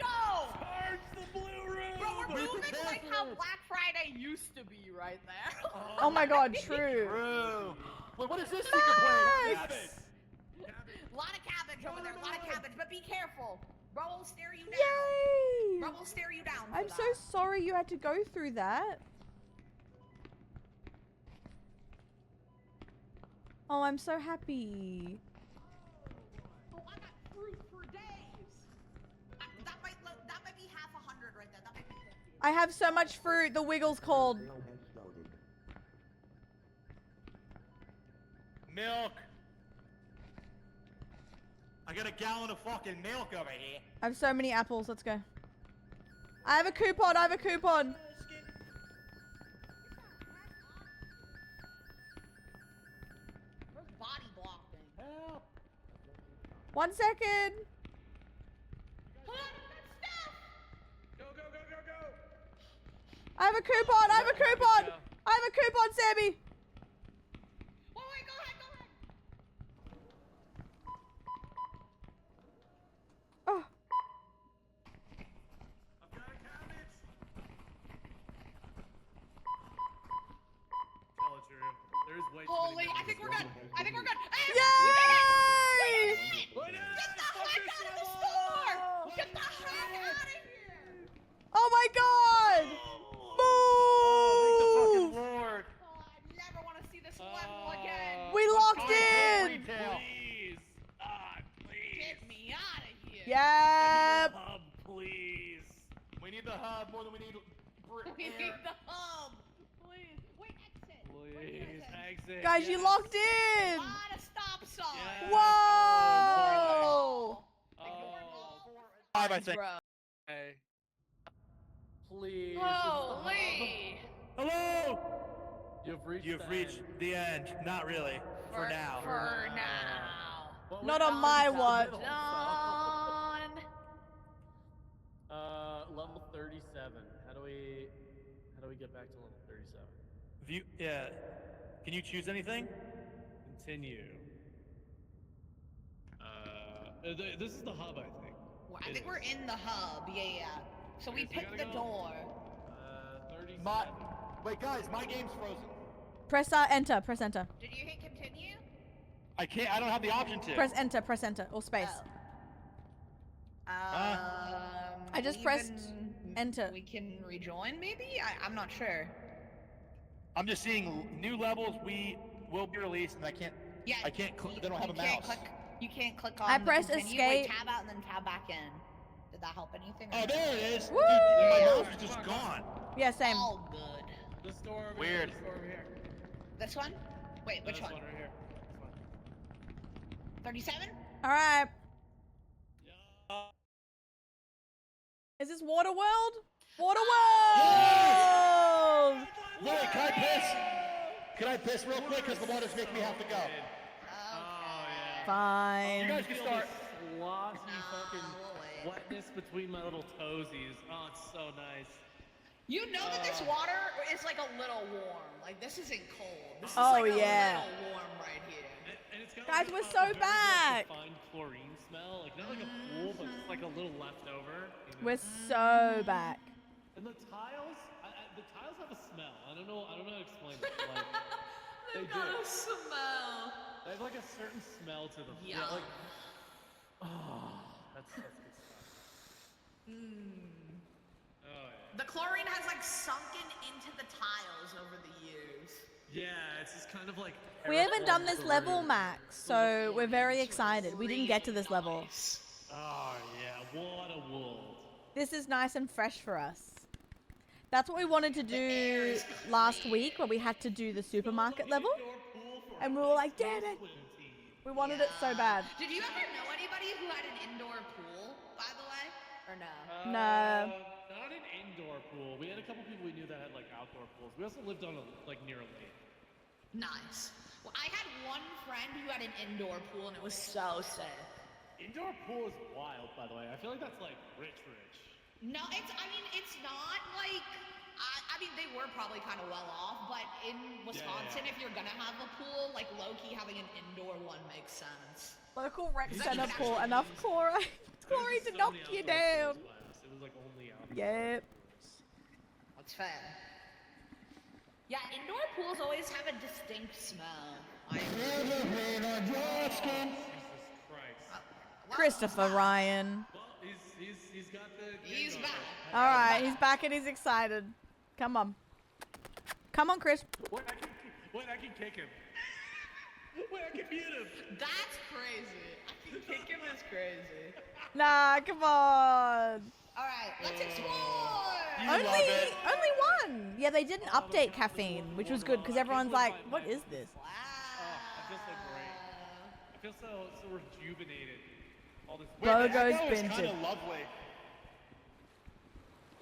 Go. Charge the blue room. Bro, we're moving like how Black Friday used to be right there. Oh my god, true. Bro. Wait, what is this secret plan? Nice. A lot of cabbage over there, a lot of cabbage, but be careful. Bro will stare you down. Yay. Bro will stare you down. for I'm so that. sorry you had to go through that. Oh, I'm so happy. Oh, I got fruit for days. That might be half 100 right there. That might be 50. I have so much fruit. The Wiggles called. Sale has started. Milk. I got a gallon of fucking milk over here. I have so many apples. Let's go. I have a coupon. I have a coupon. Where's body blocking? Help! 1 second. Hold on, I've got stuff. Go. I have a coupon. I have a coupon. I have a coupon, Sammy. Wait, go ahead. Oh. I've got a cabbage. Tell it, Drew. There's way too Holy, many I think we're good. minions. I think we're good. Hey, Yay! we did it! We did it! Get the Fuck heck this out of the level! store! Get the heck out of here! Oh my god. Thank Move. the fucking Lord. Oh, I never want to see this level again. We locked Retail. in. Please. Please. Get me out of here. Yep. Hub, please. We need the hub more than we need We need air. the hub. Please. Wait, exit. Where's the Please. exit? Exit. Guys, you yes. locked in. Lot of stop signs. Yes. Whoa. Ignore Oh. all. Five, I think. Bro. Hey. Please. Holy. Hello. You've reached the end. Not really. For now. Well, we Not on found my the top watch. middle, Done. so- level 37. How do we get back to level 37? Yeah. Can you choose anything? Continue. This is the hub, I think. I think we're in the hub. Yeah. So we Yes, we picked gotta the go. door. 37. Wait, guys, my game's frozen. Press enter. Press enter. Did you hit continue? I can't. I don't have the option to. Press enter. Press enter. Or space. I just we pressed can- enter. We can rejoin, maybe? I'm not sure. I'm just seeing new levels. We will be released, and I can't. Yeah. I can't. They don't have a you can't mouse. You can't click on. I the pressed continue. escape. Wait, tab out and then tab back in. Did that help anything? or Oh, no? there it is. Woo! Dude, my mouse is just gone. Yeah, same. All good. This door over Weird. here. This door over here. This one? Wait, No, which this one? right here. 37? All right. This one. Is this Waterworld? Waterworld! Wait, can I piss? Can I piss real quick? Because the water's making me have to go. Oh, yeah. You Fine. guys can start. Sloshy Nah, fucking we'll wait. wetness between my little toesies. Oh, it's so nice. You know that this water is like a little warm. Like this isn't cold. This is Oh, like yeah. a little warm right here. And it's got Guys, like we're a so very, back. Like, refined chlorine smell. Like not like a pool, but just like a little leftover. You know? We're so back. And the tiles, the tiles have a smell. I don't know how to explain it. Like, they do. smell. They have like a certain smell to them. Yeah. Like, oh, that's good stuff. Oh yeah. The chlorine has like sunken into the tiles over the years. Yeah, it's just kind of like. We haven't done this terraformed level, through. Max, so we're very excited. We didn't get to this level. Nice. Oh yeah, what a world. This is nice and fresh for us. That's what we wanted to do last week, where we had to do the supermarket level. And we were like, damn it. We wanted it so bad. Did you ever know anybody who had an indoor pool, by the way? Or no? No. Not an indoor pool. We had a couple people we knew that had like outdoor pools. We also lived on a near a lake. Nice. Well, I had one friend who had an indoor pool, and it was so sick. Indoor pool is wild, by the way. I feel like that's like rich. No, it's not like, I mean, they were probably kind of well off, but in Wisconsin, if you're gonna have a pool, like low-key having an indoor one makes sense. Local rec Is that center even pool, actually enough used? chlorine to So knock many you outdoor down. pools by us. It was like only outdoor. Yep. That's fair. Yeah, indoor pools always have a distinct smell. Jesus Christ. Christopher Ryan. Well, he's got the. He's back. All right, he's back and he's excited. Come on. Come on, Chris. Wait, I can kick him. Wait, I can beat him. That's crazy. I can kick him is crazy. Nah, come on. All right, let's explore. Only one. Yeah, they didn't update caffeine, which was good because everyone's like, what is this? Wow. I feel so great. I feel so rejuvenated. All this. Bogos Echo is kind Binted. of lovely.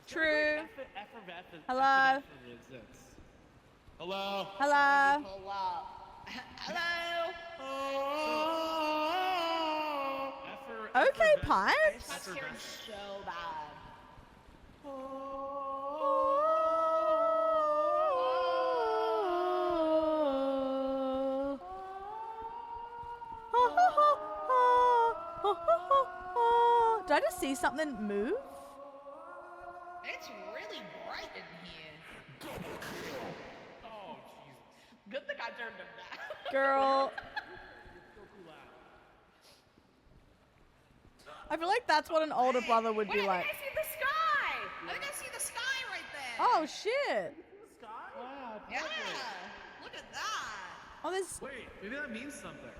True. Effervescence. Hello. Hello. Hello. Pull up. Hello. Okay, pipes. Got scared so bad. Did I just see something move? It's really bright in here. Oh Jesus. Good thing I turned him down. Girl. I feel like that's what an older brother would be Wait, like. I see the sky. I think I see the sky right there. Oh shit. Wow. Yeah. Look at that. Oh, there's. Wait, maybe that means something.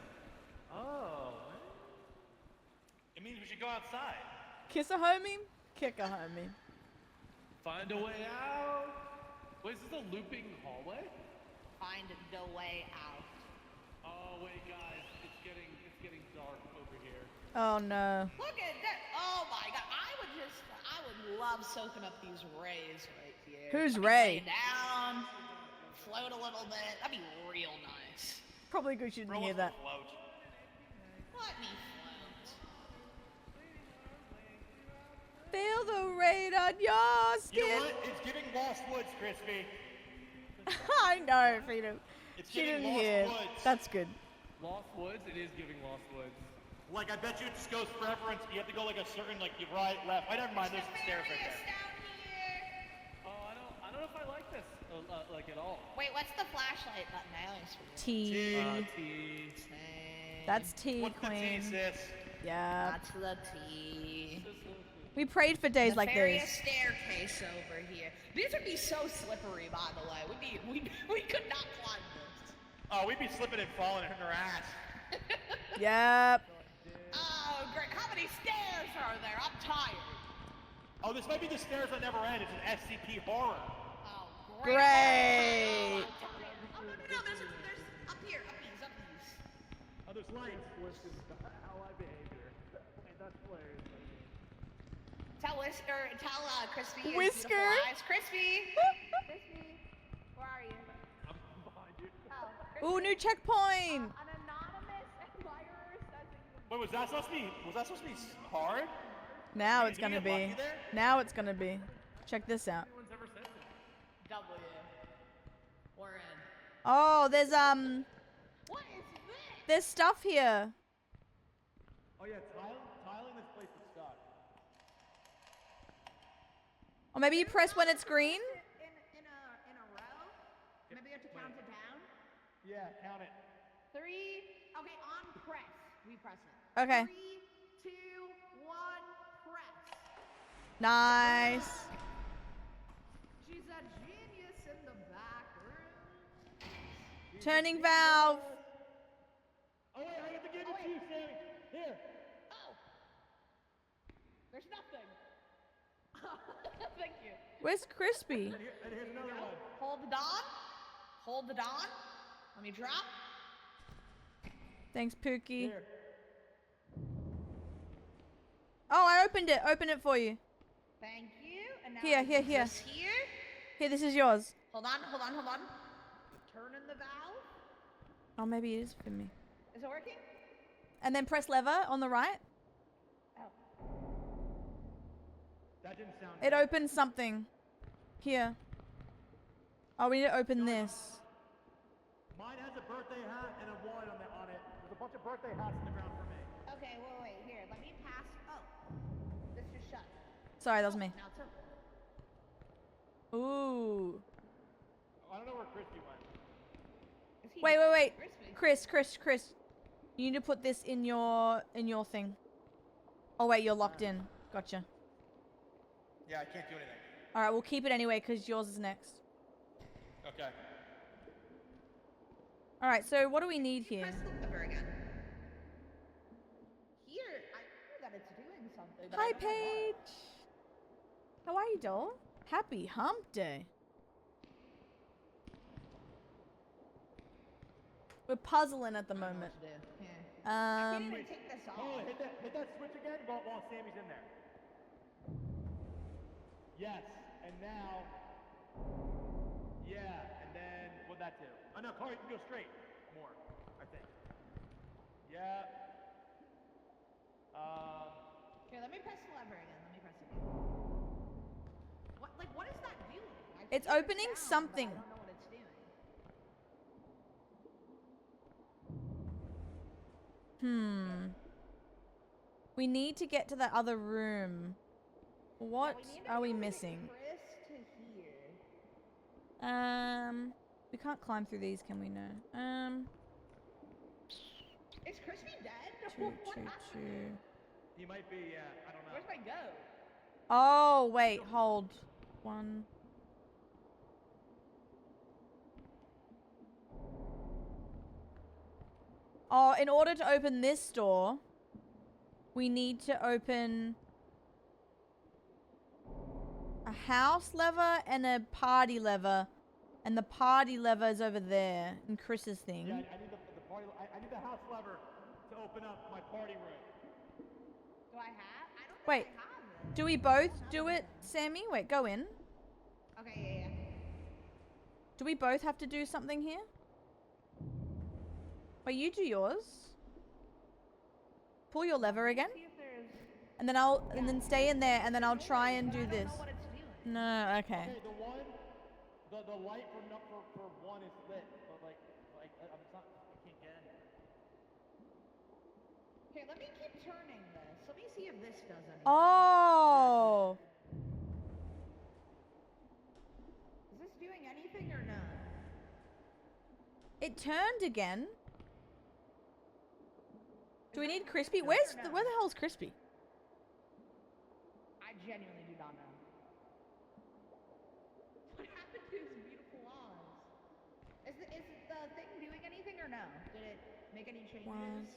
Oh. It means we should go outside. Kiss a homie, kick a homie. Find a way out. Wait, is this a looping hallway? Find the way out. Oh wait, guys, it's getting dark over here. Oh no. Look at that. Oh my god. I would love soaking up these rays right here. Who's I'd Ray? Lay down, float a little bit. That'd be real nice. Probably good you didn't hear that. Float. Let me float. Feel the rain on your You skin. know what? It's giving Lost Woods, Crispy. I know, Freedom. It's She giving didn't Lost hear. Woods. That's good. Lost Woods? It is giving Lost Woods. Like, I bet you it just goes forever and you have to go like a certain, like, you right, left. I never mind, there's some stairs right Nefarious there. down here. Oh, I don't know if I like this, like at all. Wait, what's the flashlight button? I always forget. T. T. That's T, What's the T, Queen. sis? Yeah. That's the T. We prayed for days like Nefarious this. staircase over here. These would be so slippery, by the way. We could not climb this. Oh, we'd be slipping and falling in her ass. Yep. Oh, great. How many stairs are there? I'm tired. Oh, this might be the stairs that never end. It's an SCP horror. Oh, Great. Oh, no, there's up here, up these. Oh, there's lights. Ally behavior. And that's hilarious. Tell Crispy. his Whisker. beautiful eyes. Crispy. Crispy, where are you? I'm behind you. Oh, Ooh, new checkpoint. An anonymous admirer says that you. Wait, was that supposed to be hard? Now Did it's we gonna get be. lucky there? Now it's gonna be. Check this out. No one's ever said that. W. We're in. Oh, there's What is this? there's stuff here. Oh yeah, tiling this place is stuck. Or maybe you press when it's green. In a row? Maybe you have to count it down? Yeah, count it. 3, Okay, on press. We press it. Okay. 3, 2, 1, press. Nice. She's a genius in the back room. Turning valve. Oh wait, I have to give it to you, Sammy. Here. Oh. There's nothing. Thank you. Where's Crispy? And here's another one. Hold the Don. Hold the Don. Let me drop. Thanks, Pookie. Here. Oh, I opened it. Open it for you. Thank you. And now Here, I here, put here. this here. Here, this is yours. Hold on. Turn in the valve. Oh, maybe it is for me. Is it working? And then press lever on the right. Oh. That didn't sound It good. opens something. Here. Oh, we need to open this. Mine has a birthday hat and a wallet on it. There's a bunch of birthday hats in the ground for me. Okay, wait. Here, let me pass. Oh. This just shut. Sorry, that was me. Now it's open. Ooh. I don't know where Crispy went. Is he Wait. crispy? Chris. You need to put this in your thing. Oh wait, you're locked in. Gotcha. Yeah, I can't do anything. All right, we'll keep it anyway because yours is next. Okay. All right, so what do we need here? Press the lever again. Here, I know that it's doing something. But Hi, I don't know what. Paige. How are you, doll? Happy Hump Day. We're puzzling at the I don't know moment. what to do. Here. I can't Um, even take this off. Oh, hit that switch again while Sammy's in there. Yes, and now. Yeah, and then what'd that do? Oh no, Carla, you can go straight. More, I think. Yeah. Here, let me press the lever again. What is that doing? I It's hear opening sound, but something. I don't know what it's doing. We need to get to the other room. What Yeah, need to are be we able to get missing? Chris to here. We can't climb through these, can we? No. Is Crispy dead? Two. he might be. Yeah, I don't know. Where's my go? Oh, wait, hold. One. Oh, in order to open this door, we need to open a house lever and a party lever. And the party lever is over there in Chris's thing. Yeah, I need the party. I need the house lever to open up my party room. Do I have? I don't think Wait, I have it. do we both do it, Sammy? Wait, go in. Okay, yeah. Do we both have to do something here? Wait, you do yours. Pull your lever again. See if there's... And then stay in there, and then I'll try and do I this. don't know what it's doing. No, okay. Okay, the light for one is lit, but like I'm not. I can't get in. Okay, let me keep turning this. Let me see if this does anything. Oh! Is this doing anything or no? It turned again. Do we need Crispy? no, Where no. the hell's Crispy? I genuinely do not know. What happened to his beautiful eyes? Is the thing doing anything or no? Did it make any changes? One.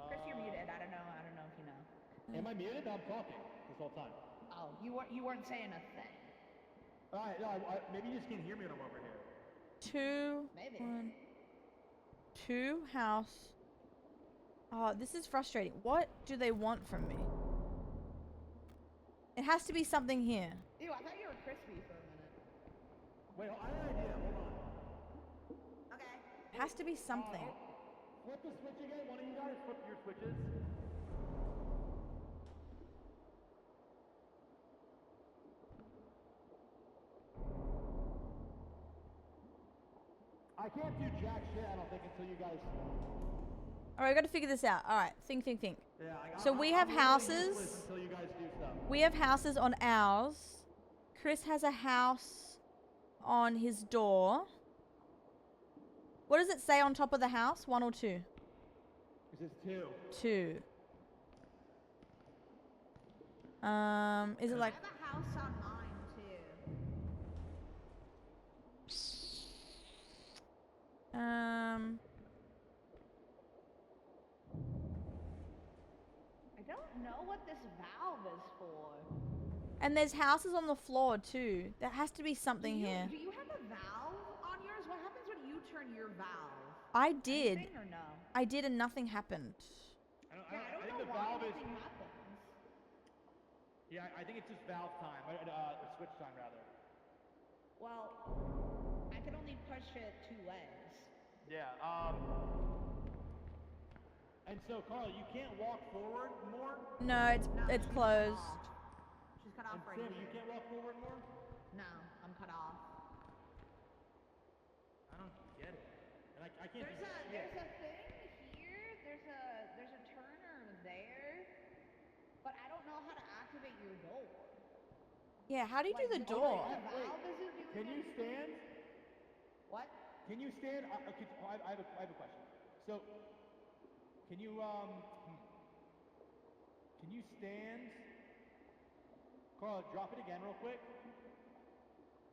Chris, you're muted. I don't know if you know. Am I muted? I'm talking this whole time. Oh, you weren't saying a thing. All right, no, maybe you just can't hear me when I'm over here. 2, Maybe. 1, 2 house. Oh, this is frustrating. What do they want from me? It has to be something here. Ew, I thought you were crispy for a minute. Wait, I have an idea. Hold on. Okay. It has to be something. Flip the switch again. One of you guys flip your switches. I can't do jack shit, I don't think, until you guys. All right, I got to figure this out. All right, think. Yeah, So we have I'm really houses. useless until you guys do stuff. We have houses on ours. Chris has a house on his door. What does it say on top of the house? 1 or 2? It says 2. 2. Is it like... I have a house on mine too. I don't know what this valve is for. And there's houses on the floor too. There has to be something here. Do you have a valve on yours? What happens when you turn your valve? I did. Anything or no? I did and nothing happened. I don't know why nothing happens. Yeah, I think it's just valve time. Switch time, rather. Well, I can only push it 2 ways. Yeah, and so, Carla, you can't walk forward more? No, it's closed. She's cut off And right Sam, here. you can't walk forward more? No, I'm cut off. I don't get it. And I can't There's a thing here. There's a turner there, but I don't know how to activate your door. Yeah, how do you do the Like, door? The valve isn't doing Can you stand? What? Can you stand? I have a question. So, can you stand? Carla, drop it again real quick.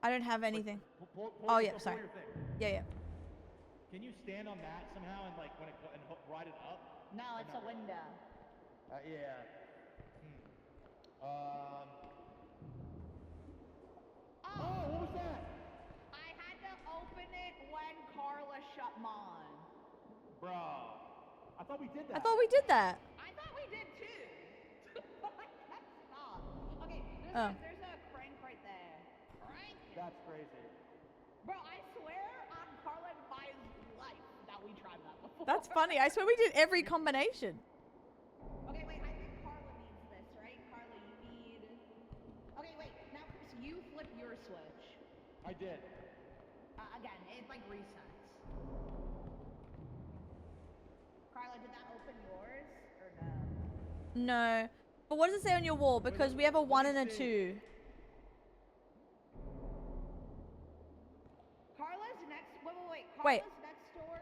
I don't have anything. Pull Oh, your- yeah, pull sorry. your thing. Yeah. Can you stand on that somehow and like ride it up? No, it's a window. Yeah. Oh, what was that? I had to open it when Carla shut mine. Bro, I thought we did that. I thought we did that. I thought we did too. Stop. Okay, Oh. there's a crank right there. Right? That's crazy. Bro, I swear on Carla and my life that we tried that before. That's funny. I swear we did every combination. Okay, wait, I think Carla needs this, right? Carla, you need... Okay, wait, now Chris, you flip your switch. I did. Again, it like resets. Carla, did that open yours or no? No. But what does it say on your wall? Because we have a 1 and a 2. Carla's next... Wait. Wait. Carla's next door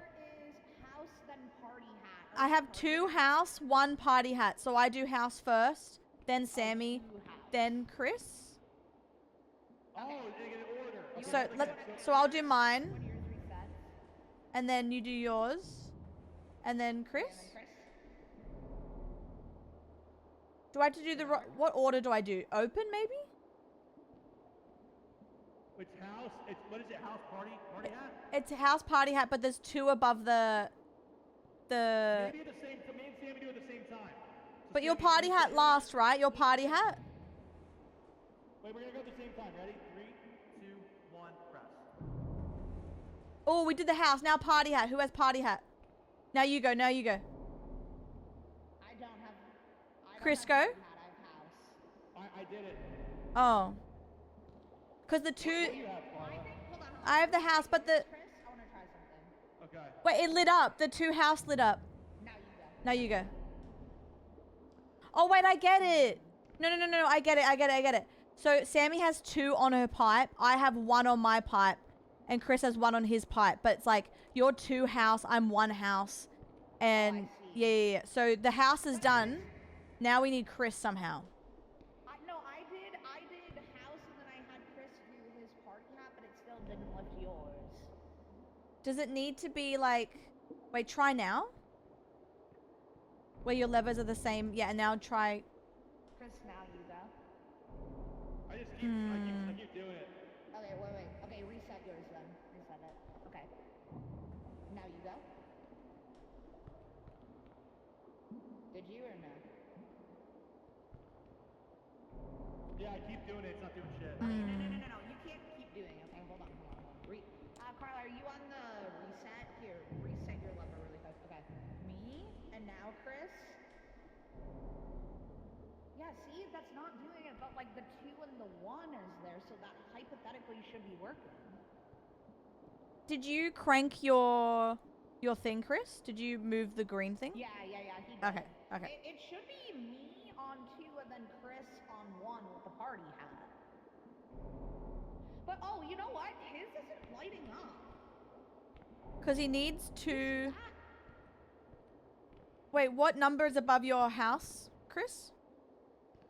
is house, then party hat. or I have party 2 hat. house, 1 party hat. So I do house first, then Sammy, 2 house. then Chris. Oh, they get an order. Okay, So okay, so I'll do mine, When yours resets. and then you do yours, and then Chris. And then Chris. Do I have to do the what order do I do? Open maybe? It's house. What is it? House party hat. It's a house party hat, but there's 2 above the. Maybe at the same. Me and Sammy do it at the same time. So But your Sammy, party hat last, right? Your party hat. Wait, we're gonna go at the same time. Ready? 3, 2, 1, press. Oh, we did the house. Now party hat. Who has party hat? Now you go. Now you go. I don't have... Chris, go. I have house. I did it. Oh. Because the 2. What do you have, Carla? Hold on. I have the house, but the. Chris, I want to try something. Okay. Wait, it lit up. The 2 house lit up. Now you go. Now you go. Oh, wait, I get it. No. I get it. So Sammy has 2 on her pipe. I have 1 on my pipe. And Chris has 1 on his pipe. But it's like, you're 2 house, I'm 1 house. And see. yeah. So the house is done. Now we need Chris somehow. No, I did house and then I had Chris do his party hat, but it still didn't lift yours. Does it need to be like... Wait, try now? Where your levers are the same. Yeah, and now try... Chris, now you go. I just keep. I keep doing it. Okay, wait. Okay, reset yours then. Reset it. Okay. Now you go. Did you or no? Yeah, I keep doing it. It's not doing shit. No. You can't keep doing it. Okay, hold on. Carla, are you on the reset? Here, reset your lever really fast. Okay. Me, and now Chris. Yeah, see, that's not doing it, but like the 2 and the 1 is there, so that hypothetically should be working. Did you crank your thing, Chris? Did you move the green thing? Yeah, he did. Okay. It should be me on 2 and then Chris on 1 with the party hat. But oh, you know what? His isn't lighting up. Because he needs to... Wait, what number is above your house, Chris?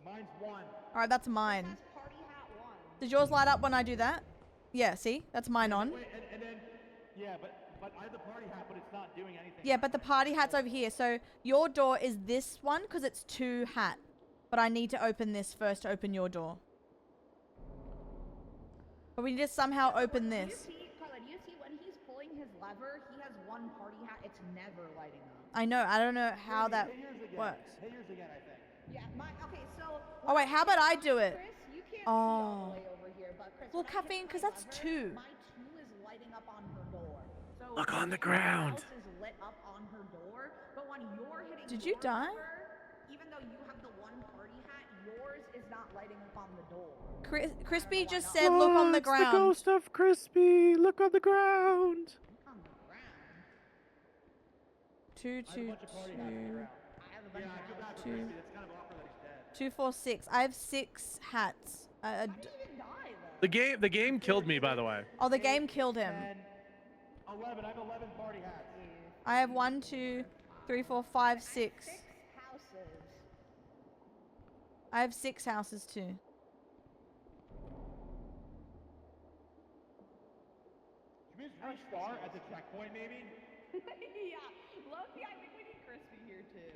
Mine's 1. Alright, that's mine. It says party hat 1. Does yours light up when I do that? Yeah, see? That's mine on. Wait, and then, yeah, but I have the party hat, but it's not doing anything. Yeah, but the party hat's over here. So your door is this one because it's 2 hat. But I need to open this first to open your door. But we need to somehow open Do you this. see, Carla, do you see when he's pulling his lever, he has one party hat, it's never lighting up. I know. I don't know how that Hit yours again. works. Hit yours again, I think. Yeah, okay, so... Oh, wait, how about I do it? Chris, you can't see Oh. all the way over here, but Chris, Well, when I hit caffeine, my 'cause that's lever, 2. My 2 is lighting up on her door. So Look on the everything ground. else is lit up on her door, but when you're hitting Did you your die? lever, even though you have the one party hat, yours is not lighting up on the door. Crispy just said, look on the ground. The ghost of Crispy. Look on the ground. Look on the ground. 2, I have a 2, bunch of party hats on the 2, ground. I have a bunch Yeah, I of feel bad hats. for 2. Christy. That's kind of awkward that he's dead. 2, 4, 6. I have 6 hats. How did you even die, though? The game killed me, by the way. Oh, the game killed him. 10, 11. I have 11 party hats. I have 1, 2, 3, 4, 5, 6. 6 houses. I have 6 houses too. Should we just restart at the checkpoint, maybe? Yeah, Loki, I think we need Crispy here too.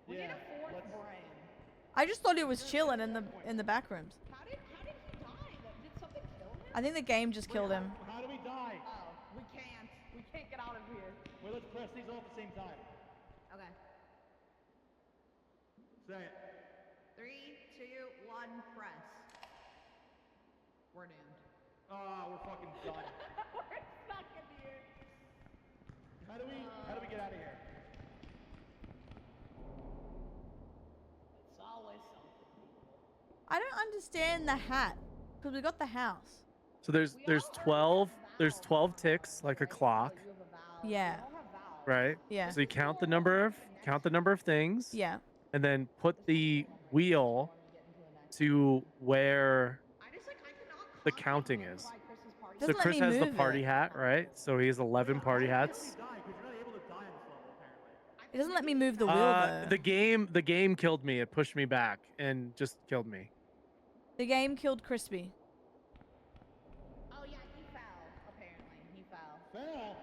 We need Yeah, a 4th let's- brain. I just thought it was chilling in the back rooms. How did he die? Did something kill him? I think the game just killed him. How do we die? Oh, we can't. We can't get out of here. Wait, let's press these all at the same time. Okay. Say it. 3, 2, 1, press. We're doomed. Oh, we're fucking done. We're stuck in here. How do we get out of here? It's always something. I don't understand the hat because we got the house. So there's 12 ticks like a clock, You have a valve. Yeah. We all have valves. right? Yeah. So you count the number of things. Yeah. And then put the wheel to where I just, like, I cannot the counting is. buy Chris's party. So Doesn't let Chris me has the move party it. hat, right? So he has 11 party hats. Die, because you're not able to die in this level, apparently. It doesn't let me move the wheel though. The game killed me. It pushed me back and just killed me. The game killed Crispy. Oh yeah, he fell. Apparently, he fell. Fail.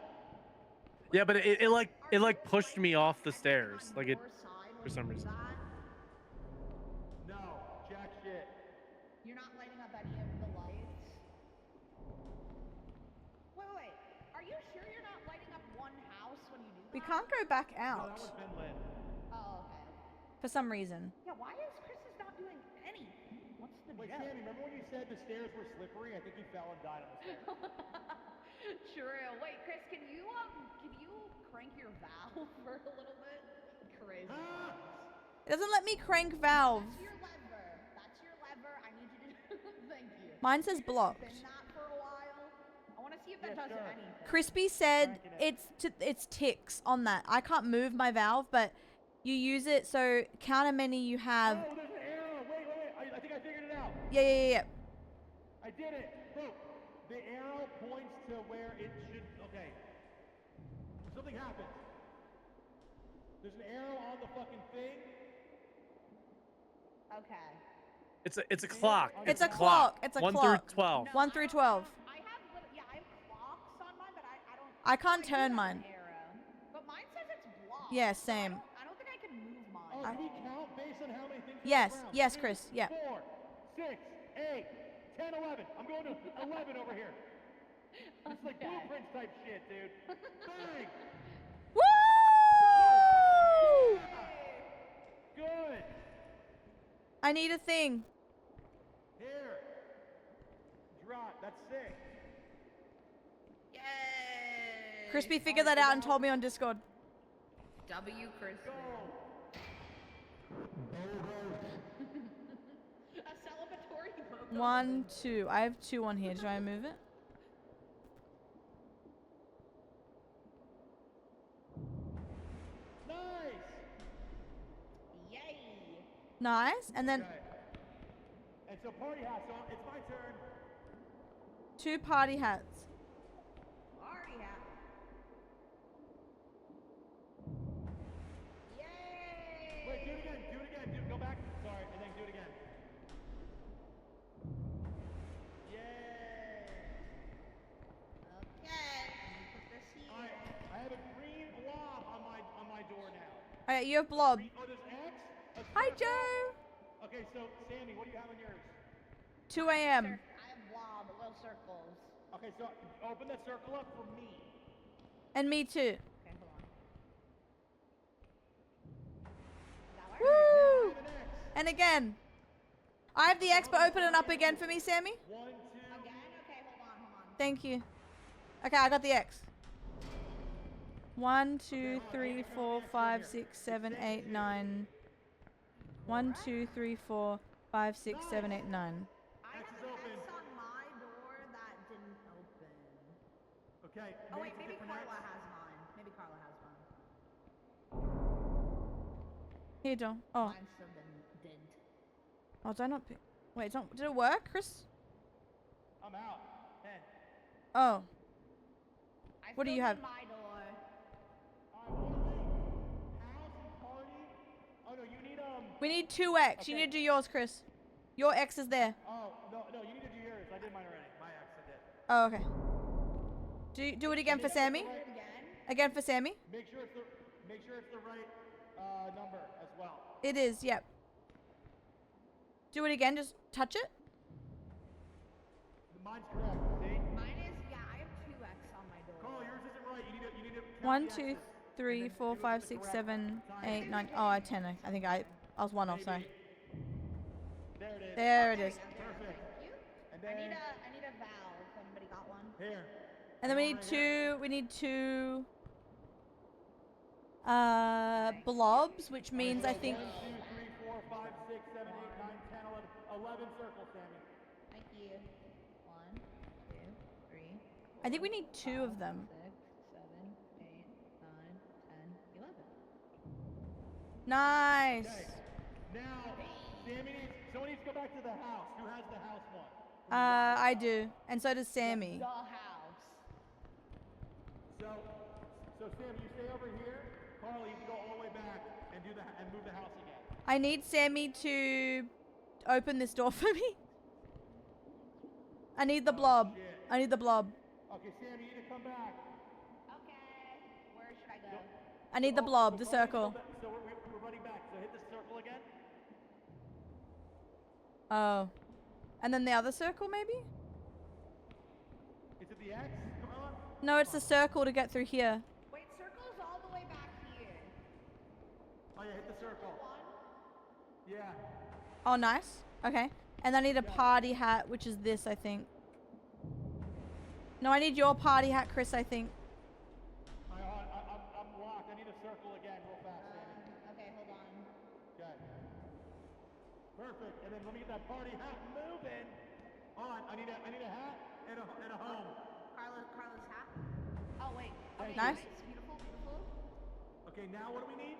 Yeah, but it like pushed me off the stairs. Like it. Your side for when some you do reason. that, No, jack shit. You're not lighting up any of the lights. Wait. Are you sure you're not lighting up one house when you do that? We can't go back No, out that one's been lit. Oh, okay. for some reason. Yeah, why is Chris not doing anything? What's the Wait, joke? Sammy, remember when you said the stairs were slippery? I think you fell and died on the stairs. True. Wait, Chris, can you crank your valve for a little bit? Crazy. It doesn't let me crank valve. That's your lever. That's your lever. I need you to thank you. Mine says blocked. Spin that for a while. I want to see if that does anything. Crispy said it's ticks on that. I can't move my valve, but you use it so count how many you have. Oh, there's an arrow. Wait. I think I figured it out. Yeah. I did it. Look, the arrow points to where it should. Okay. Something happened. There's an arrow on the fucking thing. Okay. It's a clock. It's a clock. It's a 1 clock. through 12. 1 through 12. I have clocks on mine, but I don't. I can't do turn have mine. an arrow. But mine says it's blocked. Yeah, so same. I don't think I can move Oh, mine. can we count based on how many things? are Yes, on the ground? yes, Chris, yeah. 4, 6, 8, 10, 11. I'm going to 11 over here. It's like Okay. blueprints type shit, dude. Bang! Woo! Good. I need a thing. Here. Drop. That's 6. Yay! Crispy figured that out and told me on Discord. W Chris. Go. A celebratory Bogo. 1, 2. I have 2 on here. Do I move it? Nice. Yay! Nice. And then Okay. And so party hat. So it's my turn. 2 party hats. Party hat. you have blob. Oh, there's X? A Hi, circle? Joe. Okay, so Sammy, what do you have on yours? 2 a.m. I have blob, little circles. Okay, so open that circle up for me. And me too. Okay, hold on. That Woo! I have an X. And again. I have the X, but open it up again for me, Sammy. 1, 2. Again? Okay, hold on. Thank you. Okay, I got the X. 1, 2, 3, 4, 5, 6, 7, 8, 9. 1, 2, 3, 4, 5, 6, 7, 8, 9. I X have is an open. X on my door that didn't open. Okay. Oh wait, it's a maybe different Carla X. has mine. Maybe Carla has mine. Here, John. Oh. Mine still didn't. Oh, did I not pick? Wait, it's not, did it work, Chris? I'm out. 10. Oh. I What do you filled have? in my door. House and party. Oh no, you need We need 2X. You need to do yours, Chris. Your X is there. Oh no, you need to do yours. I did mine already. My X I did. Oh, okay. Do it again for Sammy. Again? Again for Sammy. Make sure it's the right number as well. It is. Yep. Do it again. Just touch it. Mine's correct. See? Mine is, yeah, I have 2X on my door. Carl, yours isn't right. You need to count 1, the 2, X's. 3, 4, 5, 6, 7, 8, 9. Oh, I had 10. I think I was 1 off. Sorry. There it is. There it is. Perfect. Thank you. And I then need a valve. Anybody got one? here. And then we need two. We need 2 blobs, which means I think 1, 2, 3, 4, 5, 6, 7, 8, 9, 10, 11 circles, Sammy. Thank you. 1, 2, 3. I think we need 2 of them. 6, 7, 8, 9, 10, 11. Nice. Okay. Now, someone needs to go back to the house. Who has the house one? I do, and so does Sammy. The house. So Sam, you stay over here. Carla, you can go all the way back and move the house again. I need Sammy to open this door for me. I need the blob. shit. I need the blob. Okay, Sam, you need to come back. Okay. Where should I go? I need the blob, the circle. So we're running back. So hit the circle again. Oh. And then the other circle, maybe? Is it the X? Carla? No, it's the circle to get through here. Wait, circle's all the way back here. Oh yeah, hit the circle. Yeah. Oh, nice. Okay. And I need a party hat, which is this, I think. No, I need your party hat, Chris, I think. I'm locked. I need a circle again, real fast, Sammy. Okay, hold on. Okay. Perfect. And then let me get that party hat moving. On. I need a hat and a home. Carla's hat. Oh wait. Okay, Nice. Beautiful, beautiful. Okay, now what do we need?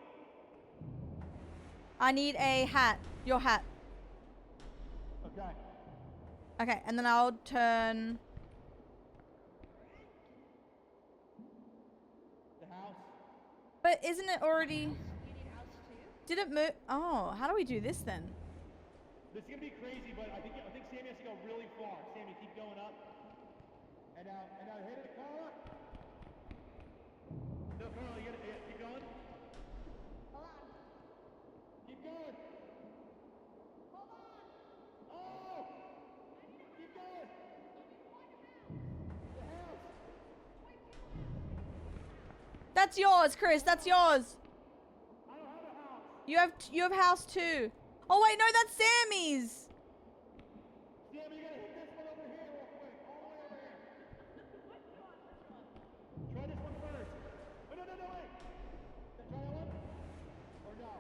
I need a hat. Your hat. Okay. Okay, and then I'll turn... The house. But isn't it already... You need house too? Did it move? Oh, how do we do this then? This is gonna be crazy, but I think Sammy has to go really far. Sammy, keep going up. And now hit it, Carla. No, Carla, you gotta keep going. Hold on. Keep going. Hold on. Oh! Keep going. The house. That's yours, Chris. That's yours. I don't have a house. You have house too. Oh wait, no, that's Sammy's. Sammy, you gotta hit this one over here real quick. All the way over here. Try this one first. Oh, no, wait. Try that one? Or no?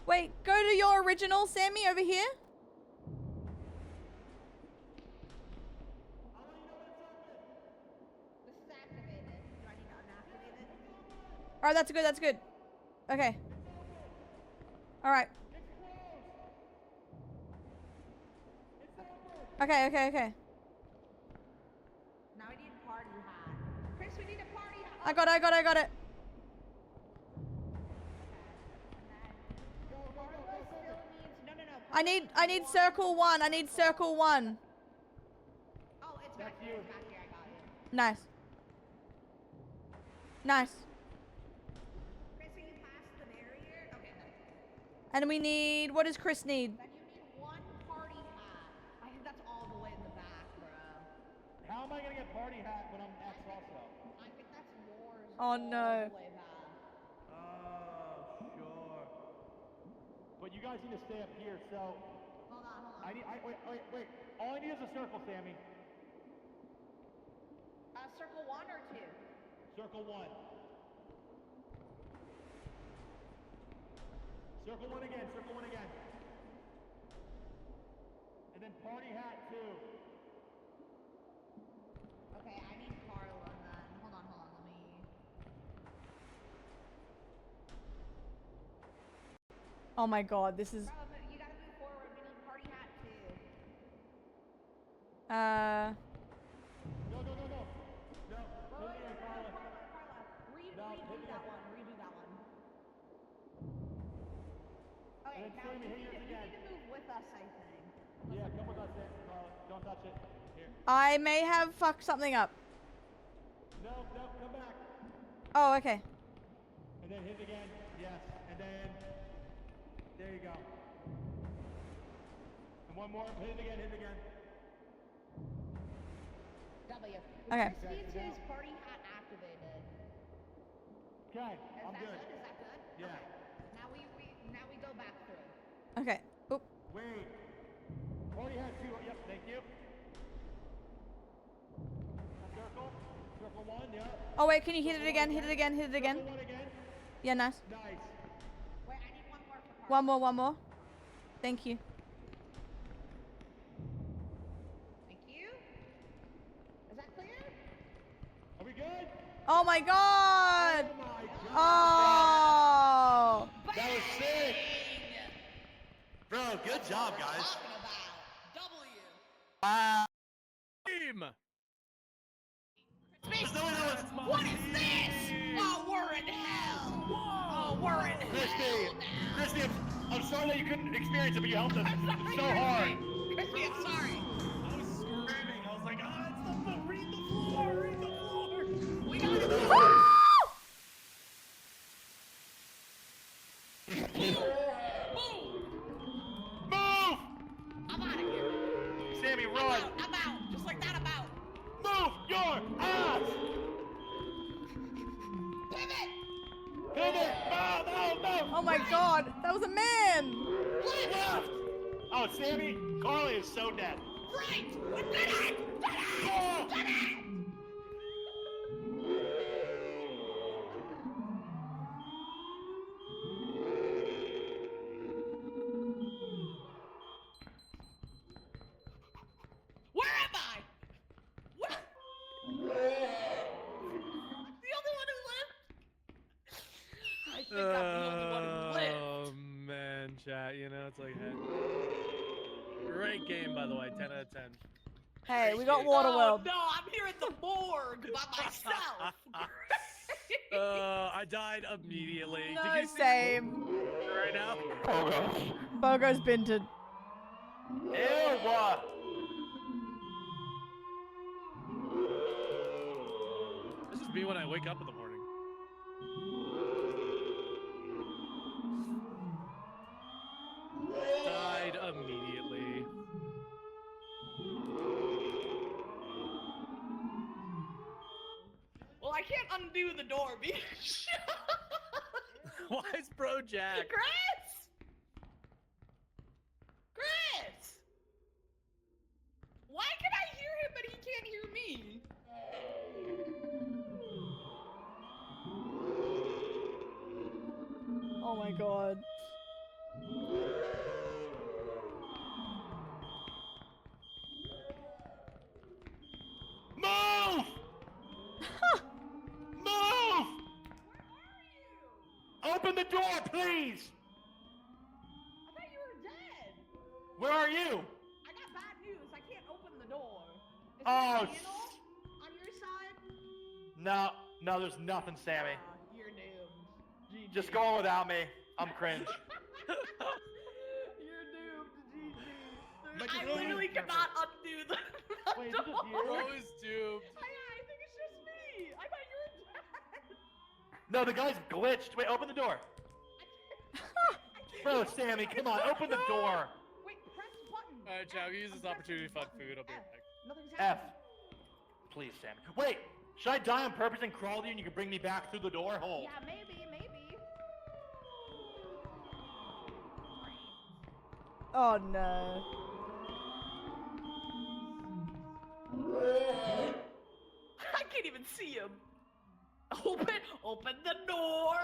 Wait, go to your original, Sammy, over here. I'll let you know when it's open. This is activated. Do I need to unactivate it? All right, that's good. That's good. Okay. All right. Okay. Now we need a party hat. Chris, we need a party hat. I got it. And then Carla still needs. No. I need circle 1. I need circle 1. Oh, it's back here. It's back here. I got it. Nice. Nice. Chris, are you past the barrier? And we need, what does Chris need? Then you need one party hat. I think that's all the way in the back, bro. How am I gonna get party hat when I'm X also? I think that's yours. Oh, all no. the way back. Oh, sure. But you guys need to stay up here, so Hold on. wait. All I need is a circle, Sammy. Circle 1 or 2? Circle 1. Circle 1 again, circle 1 again. And then party hat 2. Okay, I need Carla then. Hold on, let me... Oh my god, this is... Carla, you gotta move forward. We need party hat 2. Go. No, Carla. No, Redo that one. Okay, And then now Sammy, you hit yours need again. to move with us, I think. Yeah, come with us, Carla. Don't touch it. Here. I may have fucked something up. No, come back. Oh, okay. And then hit it again. Yes. And then there you go. And one more. Hit it again. W. Okay. Chris needs his party hat activated. Okay, Is I'm that good. good? Is that good? Yeah. Okay. Now we go back through. Okay. Oop. Wait. Party hat 2. Yep, thank you. Circle. Circle 1, yep. Oh wait, can you hit it again? Circle 1 Circle 1 again. Yeah, nice. Nice. Wait, I need one more for Carla. One more. Thank you. Thank you. Is that clear? Are we good? Oh my god! Oh my god. Oh! That was sick. Bro, good job, guys. Talking about W. Team. What is this? Oh, we're in hell. Oh, we're in hell now. Christy, I'm sorry that you couldn't experience it, but you helped us so hard. Christy, I'm sorry. I was screaming. I was like, it's the read the floor. We gotta do Move! I'm out of here. Sammy, I'm run! out. Just like that, I'm out. Move your ass! Pivot. Pivot! No! Oh my god, that was a man! Left! Oh, Sammy, Carly is so dead. Right. We did it. Oh! Where am I? Where? The only one who lived? I think I'm the only one who lived. Oh man, chat. You know, it's like, hey. Great game, by the way. 10 out of 10. Hey, we got Waterworld. No, I'm here at the morgue by myself. I died immediately. No, Did you see same. right now? Bogos Binted. Ew! This is me when I wake up in the morning. Died immediately. Well, I can't undo the door because... Why is Bro Jack? Chris! Chris! Why can I hear him but he can't hear me? Oh my god. Move! Move! Open the door, please! I thought you were dead. Where are you? I got bad news. I can't open the door. Is Oh, there a panel on your side? No, there's nothing, Sammy. You're doomed. GG. Just go on without me. I'm cringe. You're doomed. GG. Make I it literally easy. cannot undo the Wait, is door. it just you? Bro is doomed. I think it's just me. I thought you were dead. No, the guy's glitched. Wait, open the door. Bro, Sammy, come on, open the door. Wait, press button. Alright, Chow, use this I'm opportunity to pressing find food. I'll be F. right back. Nothing's F. happening. Please, Sammy. Wait, should I die on purpose and crawl to you and you can bring me back through the door? Hold. Yeah, maybe. Oh no. I can't even see him. Open the door.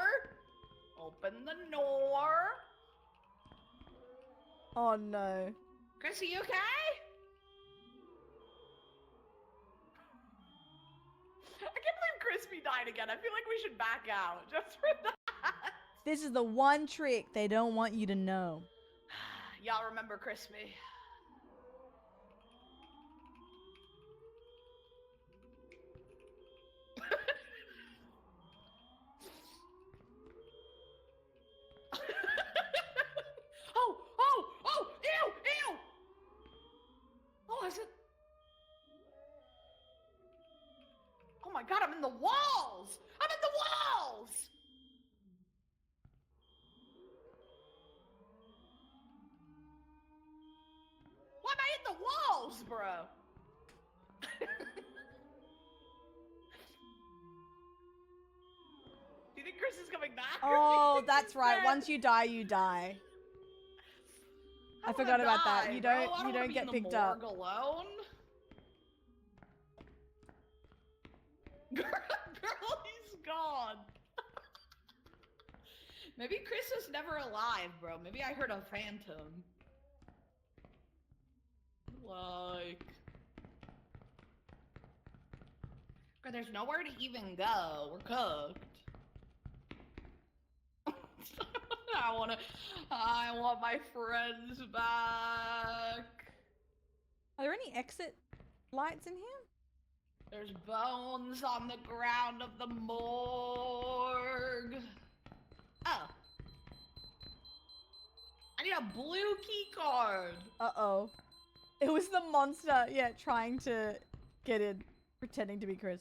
Open the door. Oh no. Chris, are you okay? I can't believe Crispy died again. I feel like we should back out just for that. This is the one trick they don't want you to know. Y'all remember Crispy? Oh, ew! Oh, is it? Oh my god, I'm in the walls! I'm in the walls! Why am I in the walls, bro? Do you think Chris is coming back? or do you Oh, think that's he's right. dead? Once you die, you die. I don't forgot wanna about that. die, You bro. don't- I you wanna don't be get in the picked up. morgue alone. Girl, he's gone. Maybe Chris was never alive, bro. Maybe I heard a phantom. Like... God, there's nowhere to even go. We're cooked. I want my friends back. Are there any exit lights in here? There's bones on the ground of the morgue. Oh. I need a blue key card. Uh-oh. It was the monster, yeah, trying to get in, pretending to be Chris.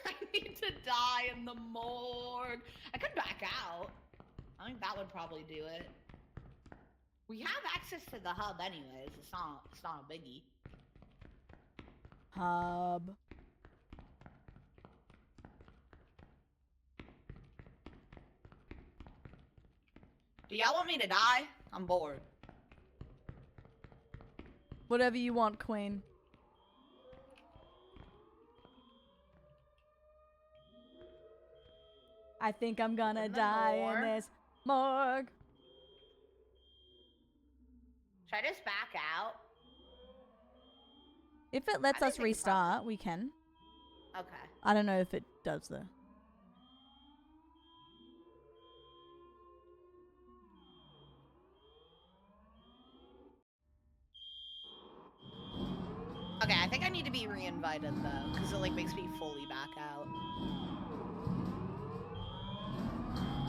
I need to die in the morgue. I could back out. I think that would probably do it. We have access to the hub anyways. It's not a biggie. Hub. Do y'all want me to die? I'm bored. Whatever you want, Queen. I think I'm gonna Open the die door. in this morgue. Should I just back out? If it lets I us think we can probably- restart, we can. Okay. I don't know if it does though. Okay, I think I need to be re-invited though, because it like makes me fully back out.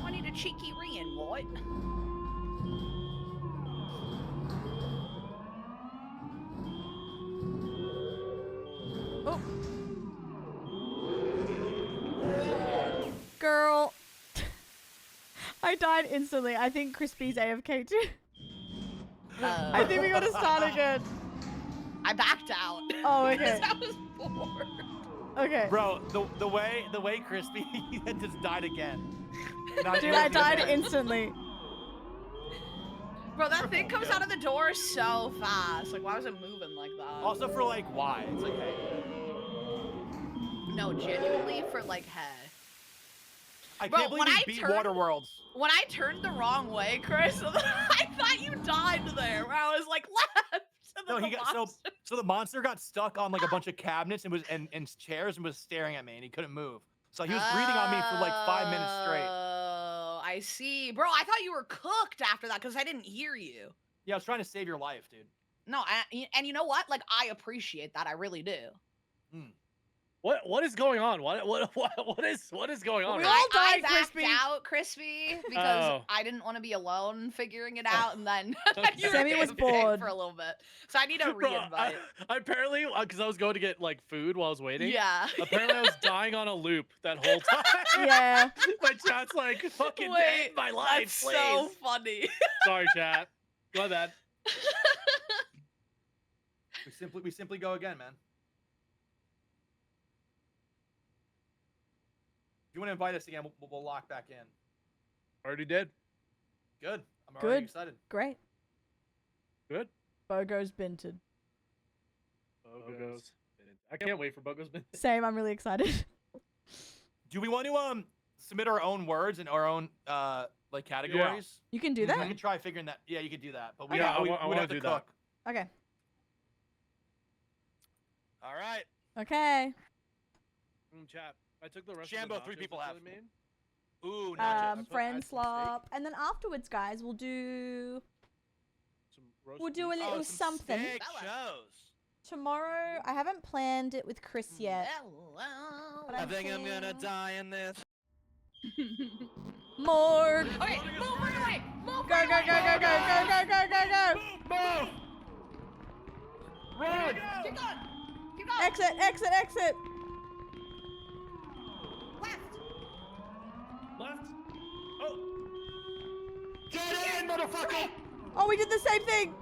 I need a cheeky re-invite. Oh. Girl. I died instantly. I think Crispy's AFK too. I think we gotta start again. I backed out. Oh, okay. Because I was bored. Okay. Bro, the way Crispy had just died again. Not Dude, even I the died other- instantly. Bro, that thing comes out of the door so fast. Like, why was it moving like that? Also for like why? It's like hey. No, genuinely for like, hey. I Bro, can't believe when you I beat turned- Waterworlds. When I turned the wrong way, Chris, I thought you died there. Where I was like, left. And No, then he the got so monster- so the monster got stuck on like a bunch of cabinets and was and chairs and was staring at me and he couldn't move. So he was breathing on me for like 5 minutes straight. Oh, I see. Bro, I thought you were cooked after that because I didn't hear you. Yeah, I was trying to save your life, dude. No, and you know what? Like, I appreciate that. I really do. Mm. What is going on? What is going on? We right all I died, backed Crispy. out, Crispy, because Oh. I didn't want to be alone figuring it out, and then you Sammy was came bored. for a little bit. So I need a Bro, reinvite. I apparently, because I was going to get like food while I was waiting. Yeah. Apparently, I was dying on a loop that whole time. Yeah. My chat's like, fucking Wait, end my life, that's please. so funny. Sorry, chat. My bad. We simply go again, man. If you want to invite us again, we'll lock back in. Already did. Good. I'm already Good. excited. Great. Good. Bogos Binted. Bogos. I can't wait for Bogos Binted. Same. I'm really excited. Do we want to submit our own words and our own like categories? You can do We that. can try figuring that. Yeah, you can do that. But we Yeah, we I would wanna have to do that. cook. Okay. All right. Okay. Chat. I took the rest Shambo, of the 3 nachos people that have. Lily made. Ooh, nachos. I put Friend some steak, slop, and then afterwards, guys, we'll do some roast a beef. little something. Steak shows. Tomorrow. I haven't planned it with Chris yet. But I I'm think I'm gonna seeing- die in this. Morgue. Okay, move right away. Move Go, right go, away. go, go, go, go, go, go, go, go. Move! Run! Keep going. Keep going. Exit, exit, exit. Left. Left. Oh. Get in, motherfucker! Oh, we did the same thing.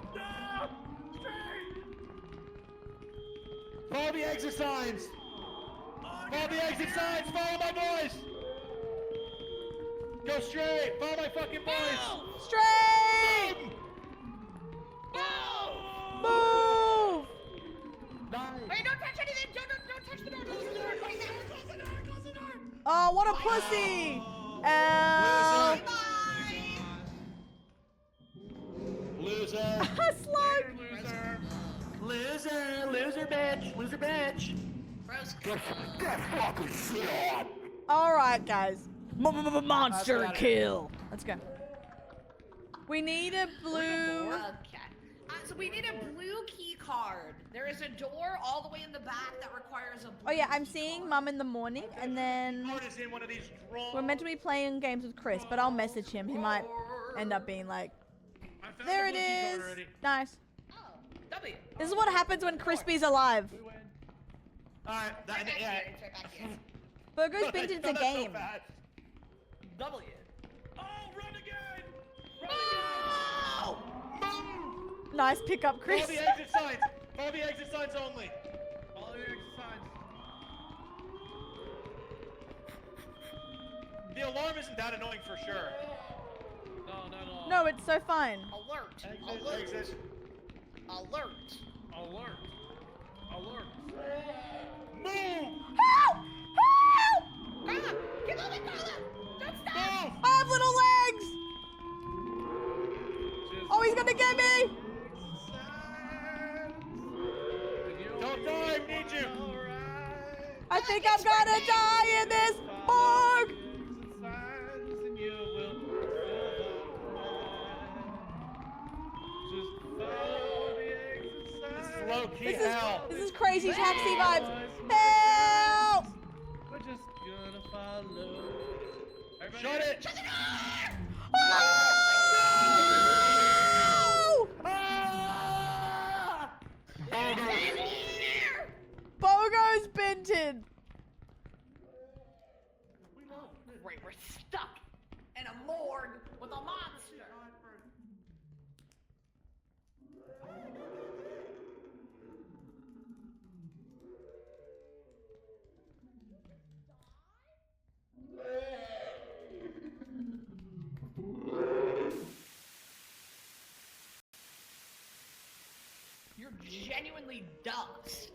Follow the exit signs. Follow the exit signs. Follow my voice. Go straight. Follow my fucking voice. Straight. Move. Nice. Wait, don't touch anything. Don't touch the door. Don't touch the door. Close the door. Close the door. Close the door. Oh, what a pussy. Loser. Slug. Loser bitch. Bros. All right, guys. Monster got it. kill. Let's go. We need a blue. Okay. So we need a blue key card. There is a door all the way in the back that requires a blue Oh yeah, I'm key seeing card. Mum in the morning, and then Card is in one of these drawers. we're meant to be playing games with Chris, but I'll message him. He might end up being like, there it is. Nice. Oh, W. This is what happens when Crispy's alive. Alright, Right back here. It's right back here. Bogos Binted is a game. W. Oh, run again. Oh! Nice pickup, Follow Chris. the exit signs. Follow the exit signs only. Follow the exit signs. The alarm isn't that annoying for sure. No, not at all. No, it's so fine. Alert. Exit, Alert. exit. Alert. Alert. Alert. Move! Help! Help! Carla! Keep moving, Carla! Don't stop! Move! I have little legs. Oh, he's gonna get me. Don't die, we need you. I think I'm gonna die in this morgue. This is low key hell. This is crazy taxi vibes. Help! We're just gonna follow. Everybody Shut it. Shut the door! Oh! Bogos Binted. Right, we're stuck in a morgue with a monster. You're genuinely dust.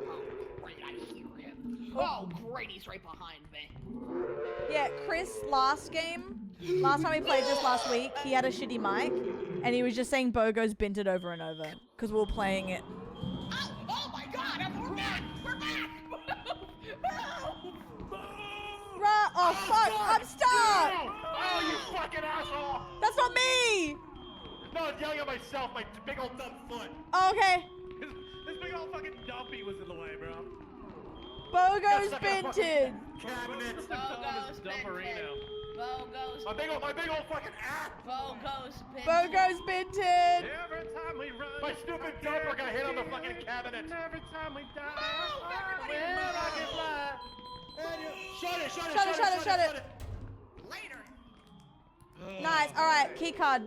Oh, great, I hear him. Oh, great, he's right behind me. Yeah, Chris, last time we played this last week, he had a shitty mic, and he was just saying Bogos Binted over and over, because we were playing it. Oh my god, we're back! We're back! Right, oh fuck, I'm stuck! Oh, you fucking asshole! That's not me! No, I'm yelling at myself, my big old dumb foot. Oh, okay. This big old fucking dumb Bogos Binted. Cabinet. Bogos Dumperino. Bogos. My big old fucking ass. Bogos Binted. Bogos Binted. Every time we run. My stupid dumper got hit on the fucking cabinet. Every time we die. Move, everybody When I move. can fly. Shut it. Later. Nice. All right, key card.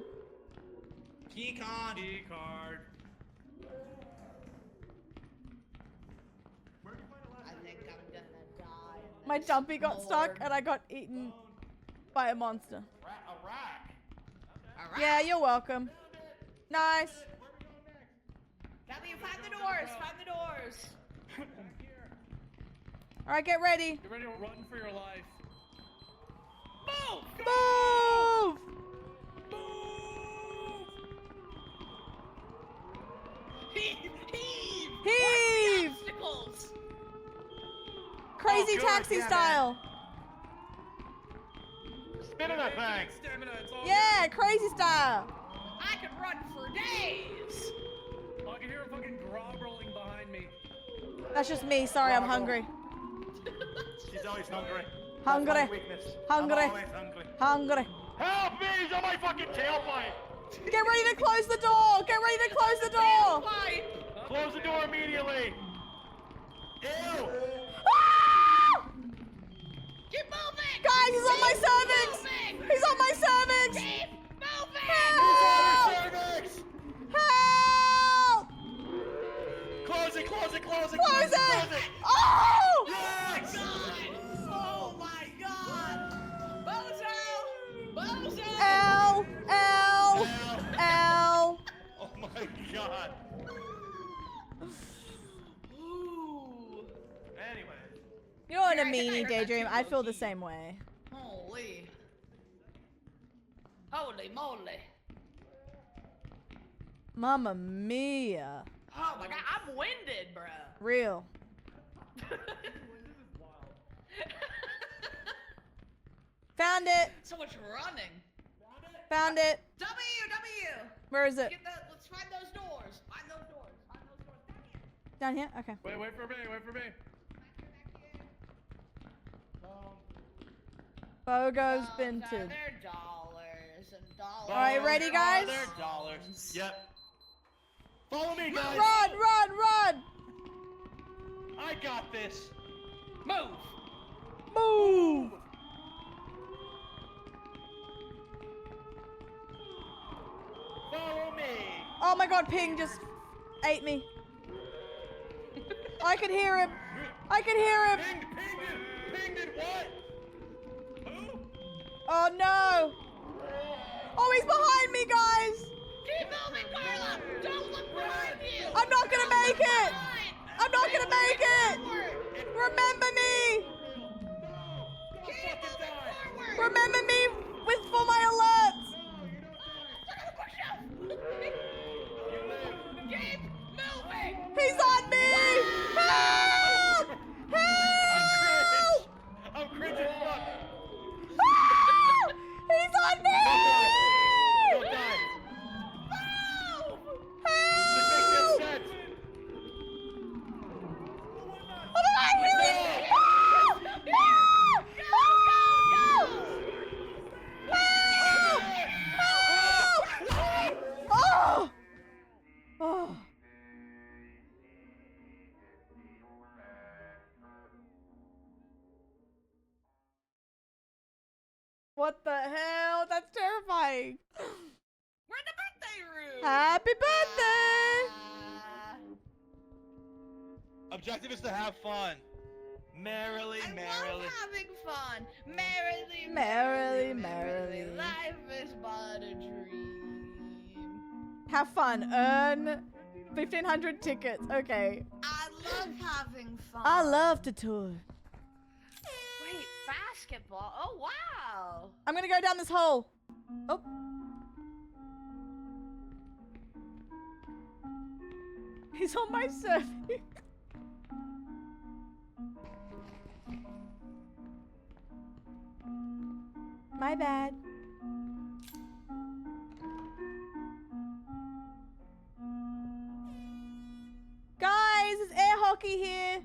Key card. Key card. I think I'm gonna die. in My this dumpy got stuck morgue. and I got eaten by a monster. A rack. Alright. Yeah, you're welcome. Nice. W, find the doors. Find the doors. All right, get ready. Get ready to run for your life. Move! Heave! Heave! Obstacles. Crazy good, taxi yeah, style. Spin in that thing. Stamina, it's all Yeah, crazy style. I could run for days. good. I can hear a fucking groveling behind me. That's just me. Sorry, I'm hungry. She's always hungry. Hungry. That's my weakness. Hungry. I'm always hungry. Hungry. Help me! He's on my fucking tailpipe. Get ready to close the door. Get ready to close the door. Why? Close the door immediately. Ew. Ah! Keep moving. Guys, he's on my Keep cervix. moving. He's on my cervix. Keep moving. Help! Cervix. Help! Close it. Close it! Oh! Yes. Oh my God! Bozo! Bozo! L, L, L. Oh my god. Ooh. Anyway. You're in Yeah, a I think I meanie, heard that Daydream. too, I'd feel the low-key. same way. Holy. Holy moly. Mamma mia. Oh my God, I'm winded, bruh. Real. Found it. So much running. Found it. W. Where is it? Let's find those doors. Find those doors. Down here? Okay. Wait for me. Bogos Oh, Binted. they're dollars and dollars. All right, ready, guys? $100. Yep. Follow me, guys. Run, run, run! I got this. Move. Move! Follow me. Oh my god, Ping just ate me. I could hear him. I could hear him. Pinged what? Who? Oh no. Oh, he's behind me, guys. Keep moving, Carla. Don't look behind you. I'm not gonna make it. Run. I'm not gonna make it. Forward. Remember me. Keep moving forward. Remember me for my alerts. Keep moving. He's on me. Help! Help! I'm cringe as fuck. Ah! He's on me. Don't die. This makes Help! no sense. Oh my god, really? Ah! Help! Help! Oh! Oh. What the hell? That's terrifying. We're in the birthday room. Happy birthday! Objective is to have fun. Merrily, I merrily. love having fun. Merrily, Merrily, merrily. Life is but a dream. Have fun. Earn 1,500 tickets. Okay. I love having fun. I love to tour. Wait, basketball. Oh wow. I'm gonna go down this hole. Oh. He's on my surfing. My bad. Guys, it's air hockey here.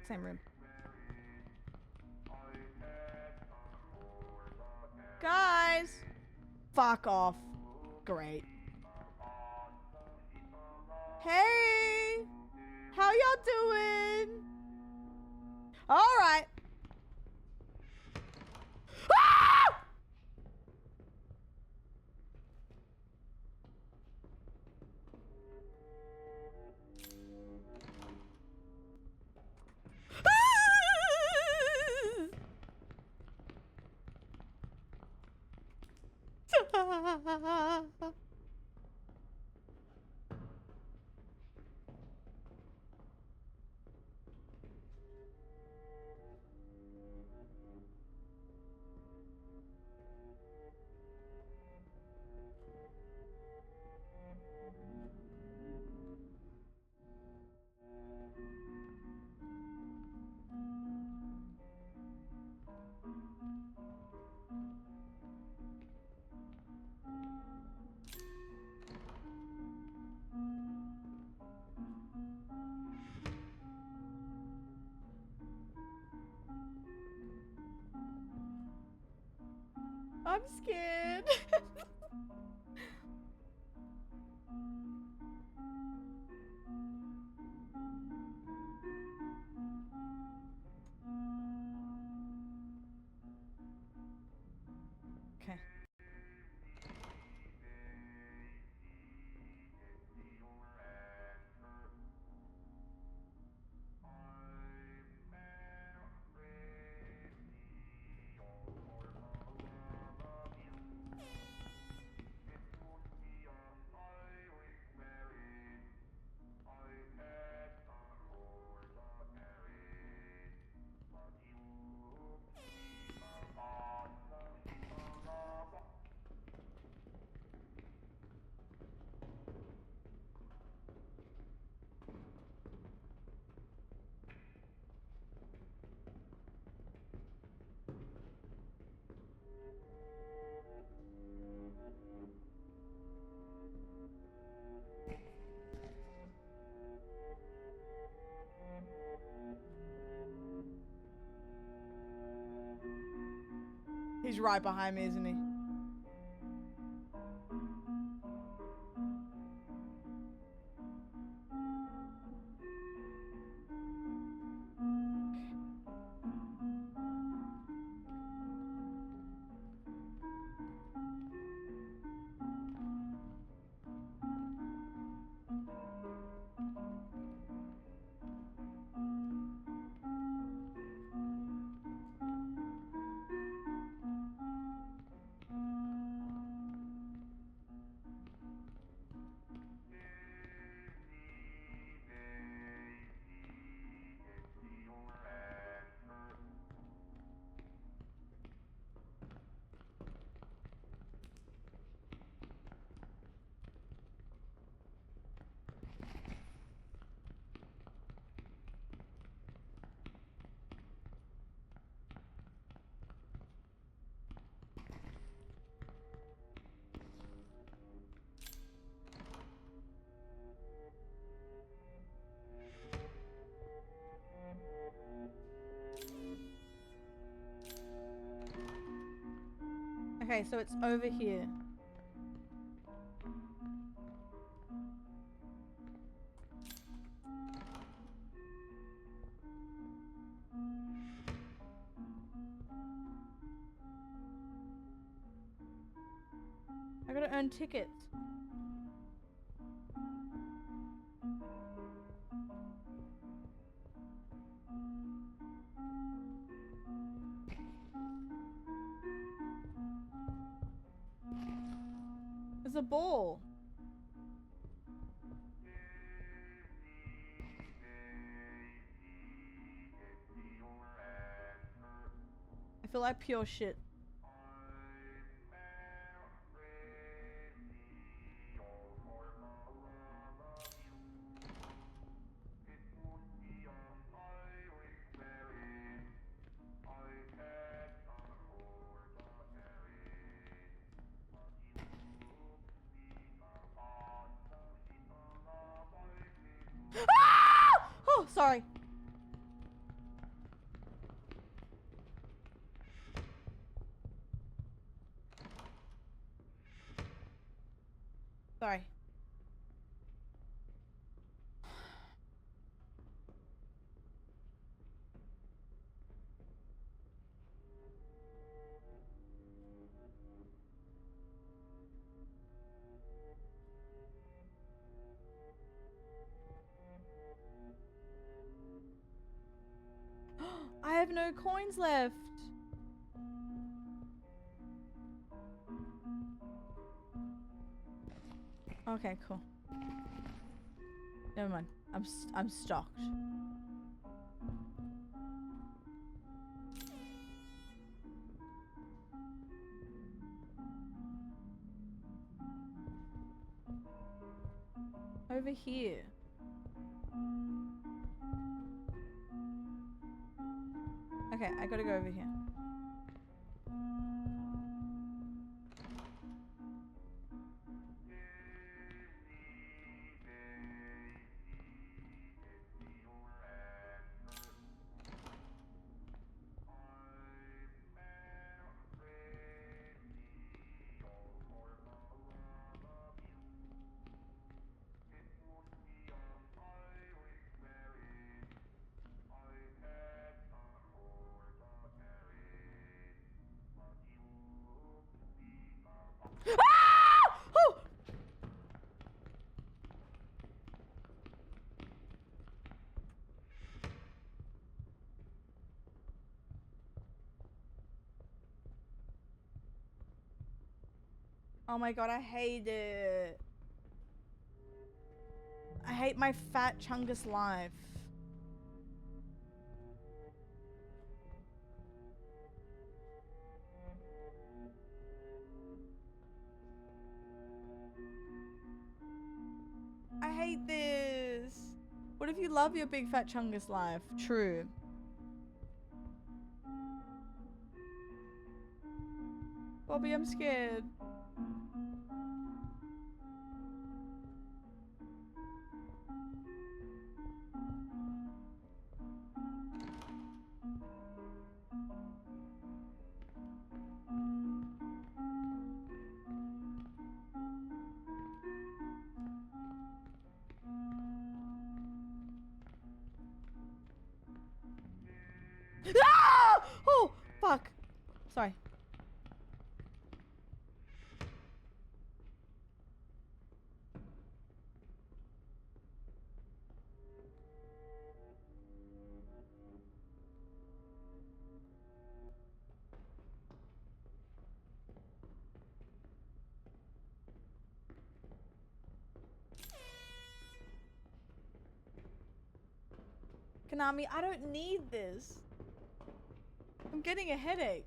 same room. Guys! Fuck off. Great. Hey! How y'all doing? Alright. Ah! I'm scared. Okay. He's right behind me, isn't he? Okay, so it's over here. I gotta earn tickets. There's a ball. I feel like pure shit. Ah! Oh, sorry. Sorry. I have no coins left. Okay, cool. Never mind. I'm stocked. Over here. Okay, I gotta go over here. Ah! Oh! Oh my god, I hate it. I hate my fat chungus life. I hate this. What if you love your big fat chungus life? True. Bobby, I'm scared. Ah! Oh, fuck. Sorry. Konami, I don't need this. I'm getting a headache.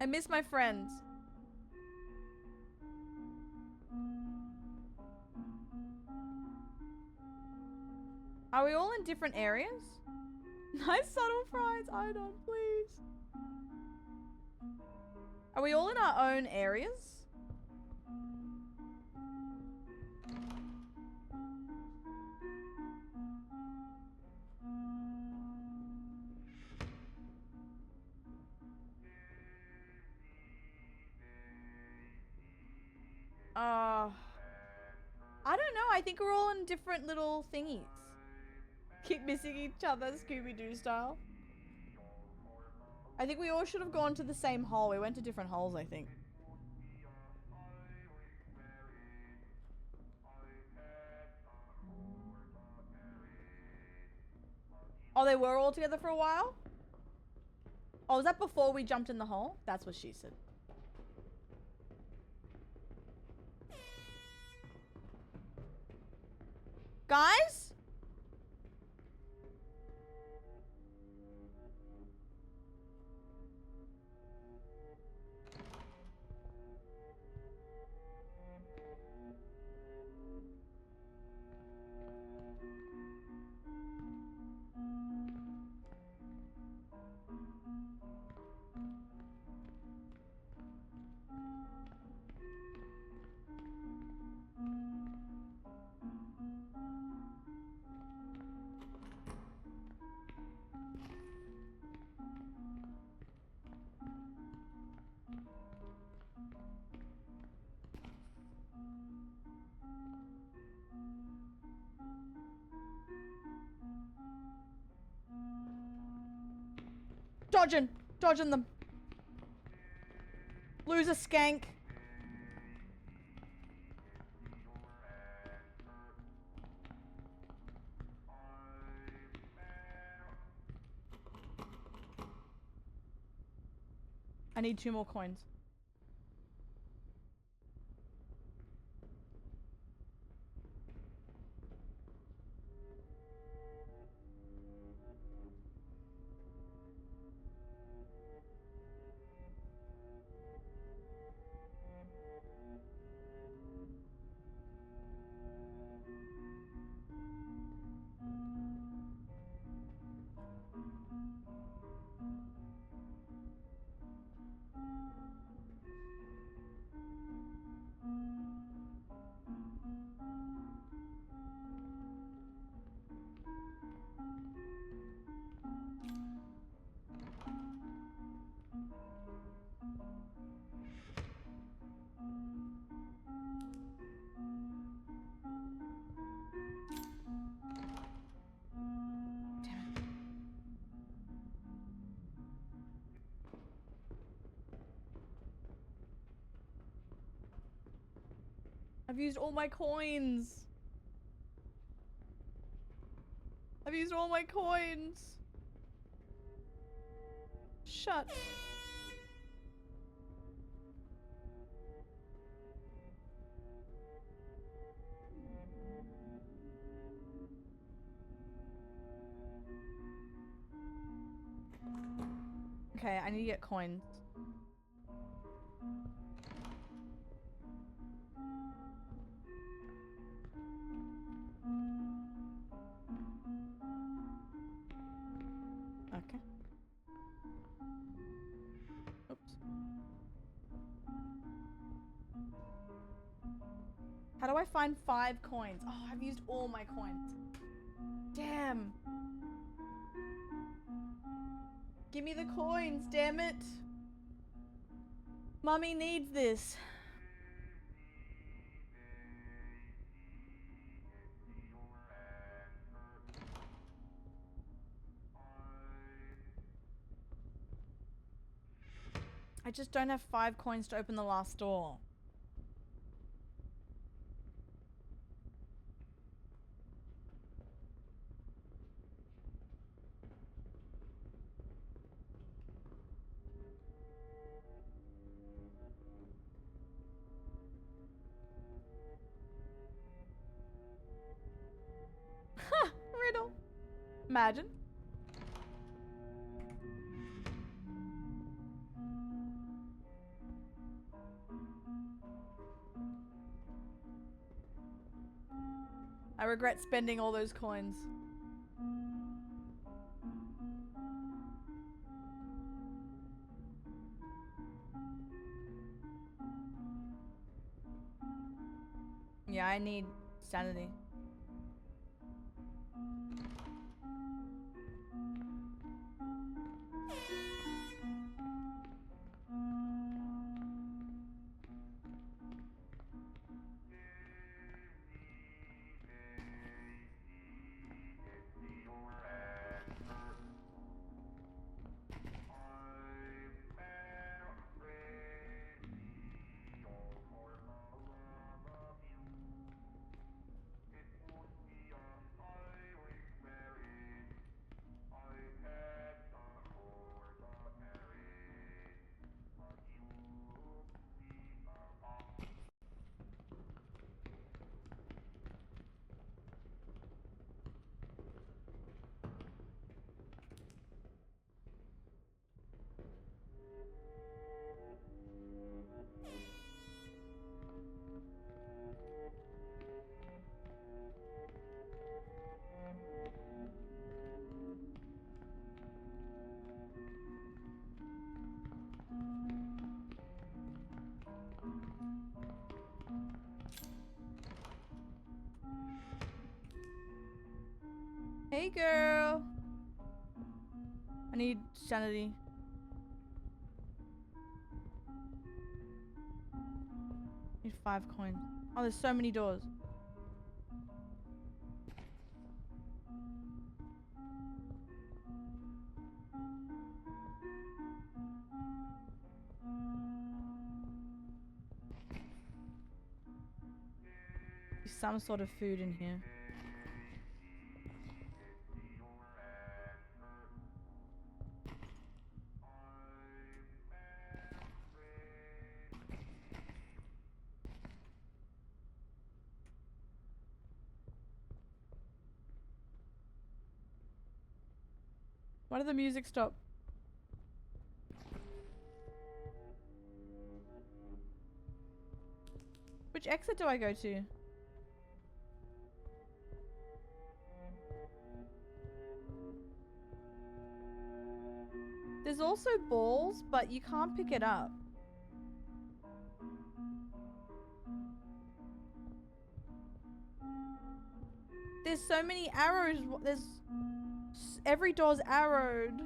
I miss my friends. Are we all in different areas? Nice subtle fries, Idon, please. Are we all in our own areas? I don't know. I think we're all in different little thingies. Keep missing each other, Scooby-Doo style. I think we all should have gone to the same hole. We went to different holes, I think. Oh, they were all together for a while? Oh, was that before we jumped in the hole? That's what she said. Guys? Dodging. Dodging them. Lose a skank. I need 2 more coins. I've used all my coins. I've used all my coins. Shut. Okay, I need to get coins. Okay. Oops. How do I find 5 coins? Oh, I've used all my coins. Damn. Give me the coins, damn it. Mummy needs this. I just don't have 5 coins to open the last door. Ha! Riddle. Imagine. I regret spending all those coins. Yeah, I need sanity. Hey girl. I need sanity. Need 5 coins. Oh, there's so many doors. some sort of food in here. Why did the music stop? Which exit do I go to? There's also balls, but you can't pick it up. There's so many arrows. Every door's arrowed.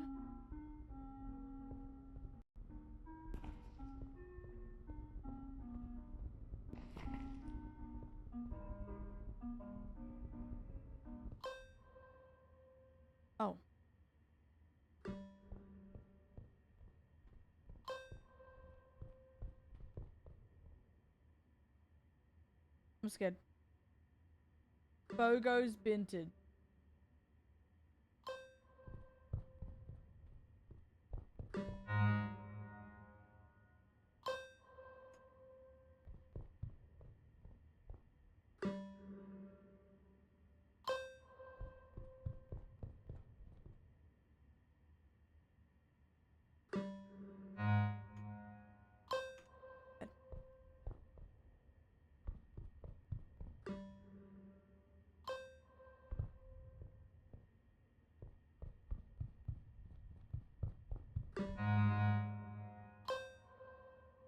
Oh. I'm scared. Bogos Binted.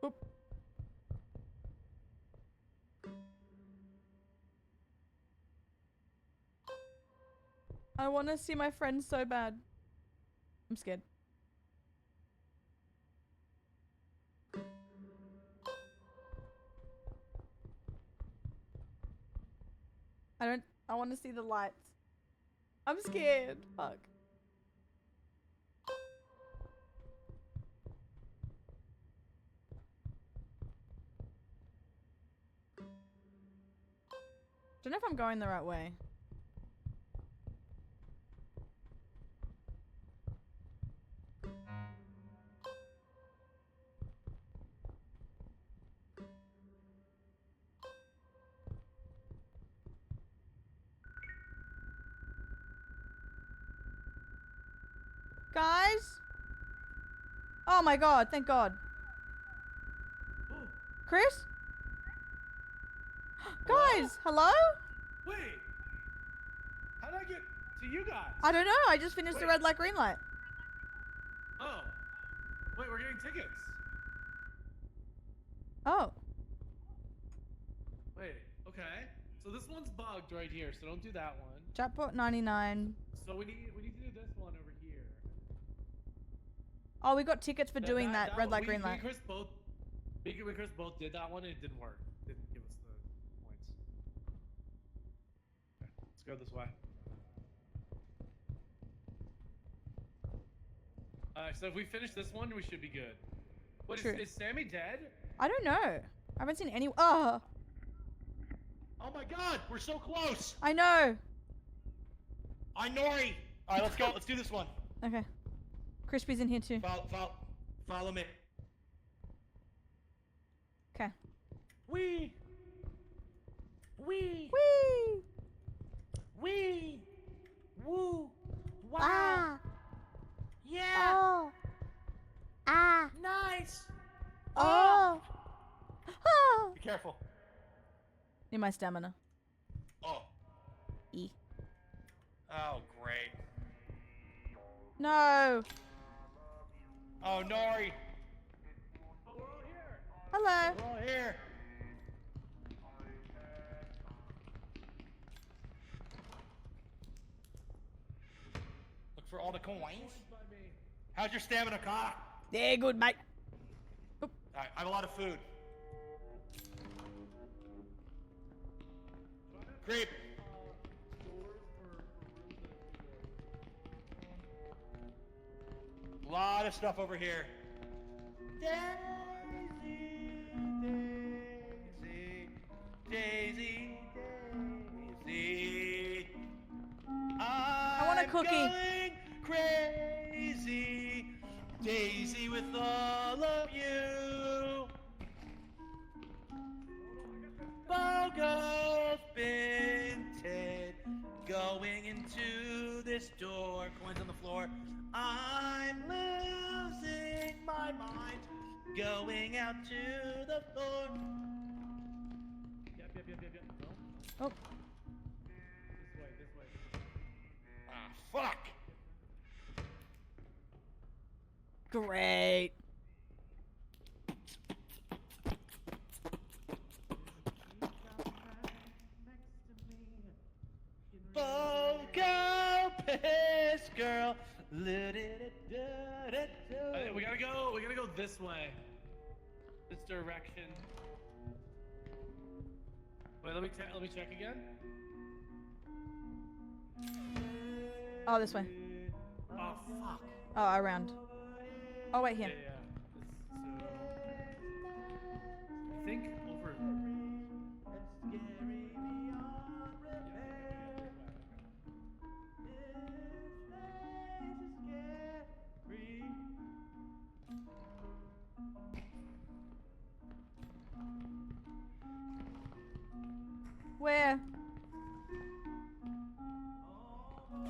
Oop. I want to see my friends so bad. I'm scared. I want to see the lights. I'm scared. Fuck. Don't know if I'm going the right way. Guys? Oh my god, thank god. Chris? Guys, hello? Wait! How did I get to you guys? I don't know, I just finished the red light, green light. Oh. Wait, we're getting tickets. Oh. Wait, okay. So this one's bugged right here, so don't do that one. Chatbot 99. So we need to do this one over here. Oh, we got tickets for doing that red light, green light. Me and Chris both did that one and it didn't work. Didn't give us the points. Okay, let's go this way. So if we finish this one, we should be good. What is Sammy dead? I don't know. I haven't seen any. Oh. Oh my god, we're so close. I know. I Nori. All right, let's go. Let's do this one. Okay. Crispy's in here too. Follow me. Okay. Wee. Whee! Woo. Wow. Ah! Yeah. Oh! Ah! Nice. Oh! Oh! Be careful. Need my stamina. Oh. E. Oh, great. No! Oh, Nori. Hello! We're all here. Look for all the coins. How's your stamina, Carla? Yeah, good, mate. All right, I have a lot of food. Creep. A lot of stuff over here. Daisy, Daisy, Daisy, talkie. Going crazy, Daisy with all of you. Bogos Binted, going into this door. Coins on the floor. I'm losing my mind. Going out to the floor. Yep. No. Oh, This way. Ah, fuck. great. Bogo piss girl. We gotta go this way. This direction. Wait, let me check again. Oh, this way. Oh fuck. Oh, around. Oh, wait, here. Yeah. I think over. Where? Oh,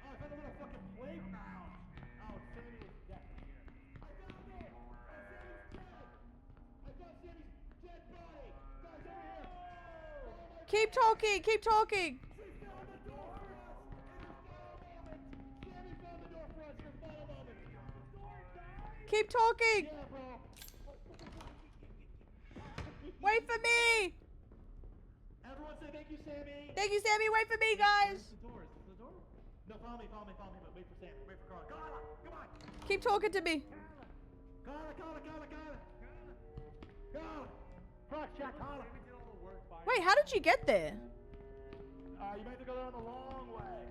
I found a little fucking playground. Oh, Sammy is definitely here. I found it! Oh, Sammy's dead! I found Sammy's dead body! Guys, over here! Follow my Keep talking. Keep talking. She found the door for us! In her final moment! Sammy found the door for us in her final moment! Keep talking. Yeah, bro! Wait for me. Everyone say thank you, Sammy! Thank you, Sammy. Wait for me, guys. The door. Is this the door? No, follow me, but wait for Sammy. Wait for Carla. Carla, come on! Keep talking to me. Carla! Go! Cross check, Carla! Wait, how did you get there? You might have to go down the long way.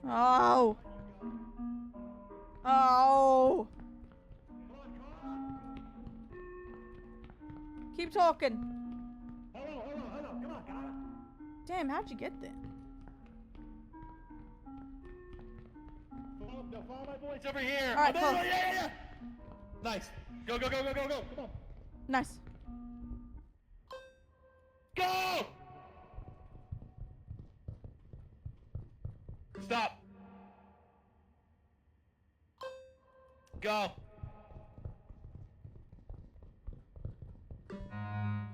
Oh. Oh. Come on, Carla! Keep talking. Hello! Come on, Carla! Damn, how'd you get there? Follow my voice. It's over here. All right, Oh, close. yeah. Nice. Go. Come on. Nice. Go! Stop. Go.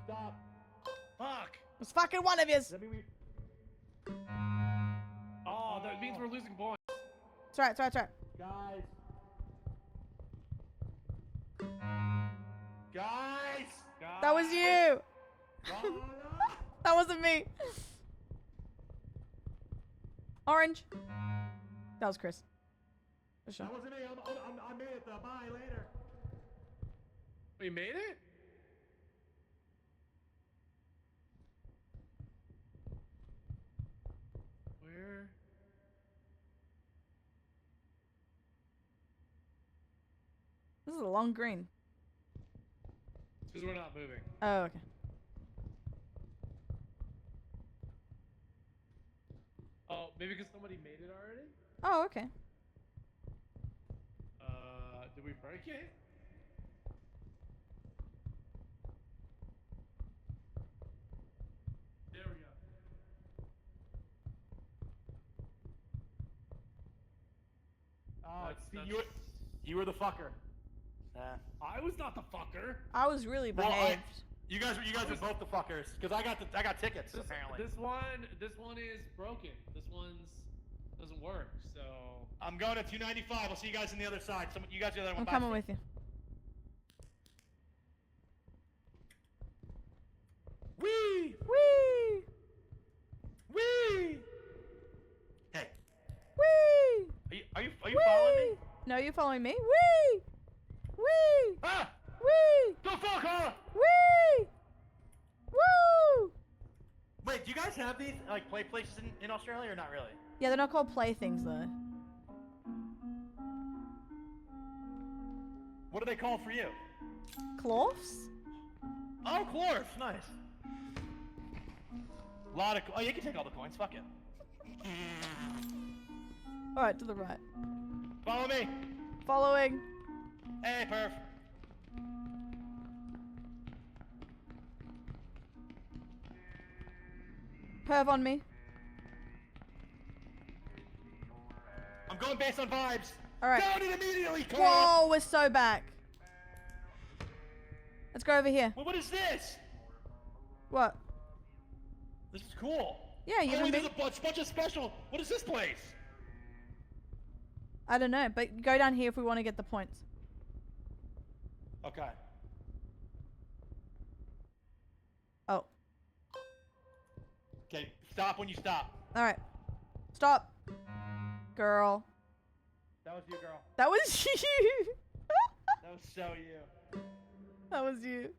Stop. Fuck. It's fucking one of yous. Let me read. Oh, that means we're losing points. It's right. Guys. That was you. Carla! That wasn't me. Orange. That was Chris. For sure. That wasn't me. I made it. Bye later. We made it? Where? This is a long green. Because we're not moving. Oh, okay. Oh, maybe because somebody made it already? Oh, okay. Did we break it? There we go. See, That's- You were the fucker. I was not the fucker. I was really Well, behaved. You guys are both the fuckers because I got tickets apparently. This one is broken. This one's doesn't work. So I'm going to 295. I'll see you guys on the other side. You guys are the other one. I'm Bye. coming with you. Wee! Whee! Wee! Hey, Whee! are you following me? No, you following me? Whee! Whee! Ah! Whee! Don't fall, Carla! Whee! Woo! Wait, do you guys have these like play places in Australia or not really? Yeah, they're not called playthings though. What are they called for you? Cloths? Oh, Chlorf, nice. Lot of. Oh, you can take all the coins. Fuck it. All right, to the right. Follow me. Following. Hey, perf. Perv on me. I'm going based on vibes. All right. Down it immediately, Carla. Whoa, we're so back. Let's go over here. Well, what is this? What? This is cool. Yeah, you oh, don't wait, there's think? a bunch of special. What is this place? I don't know, but go down here if we want to get the points. Okay. Oh. Okay, stop when you stop. All right. Stop. Girl. That was you, girl. That was you. That was so you. That was you.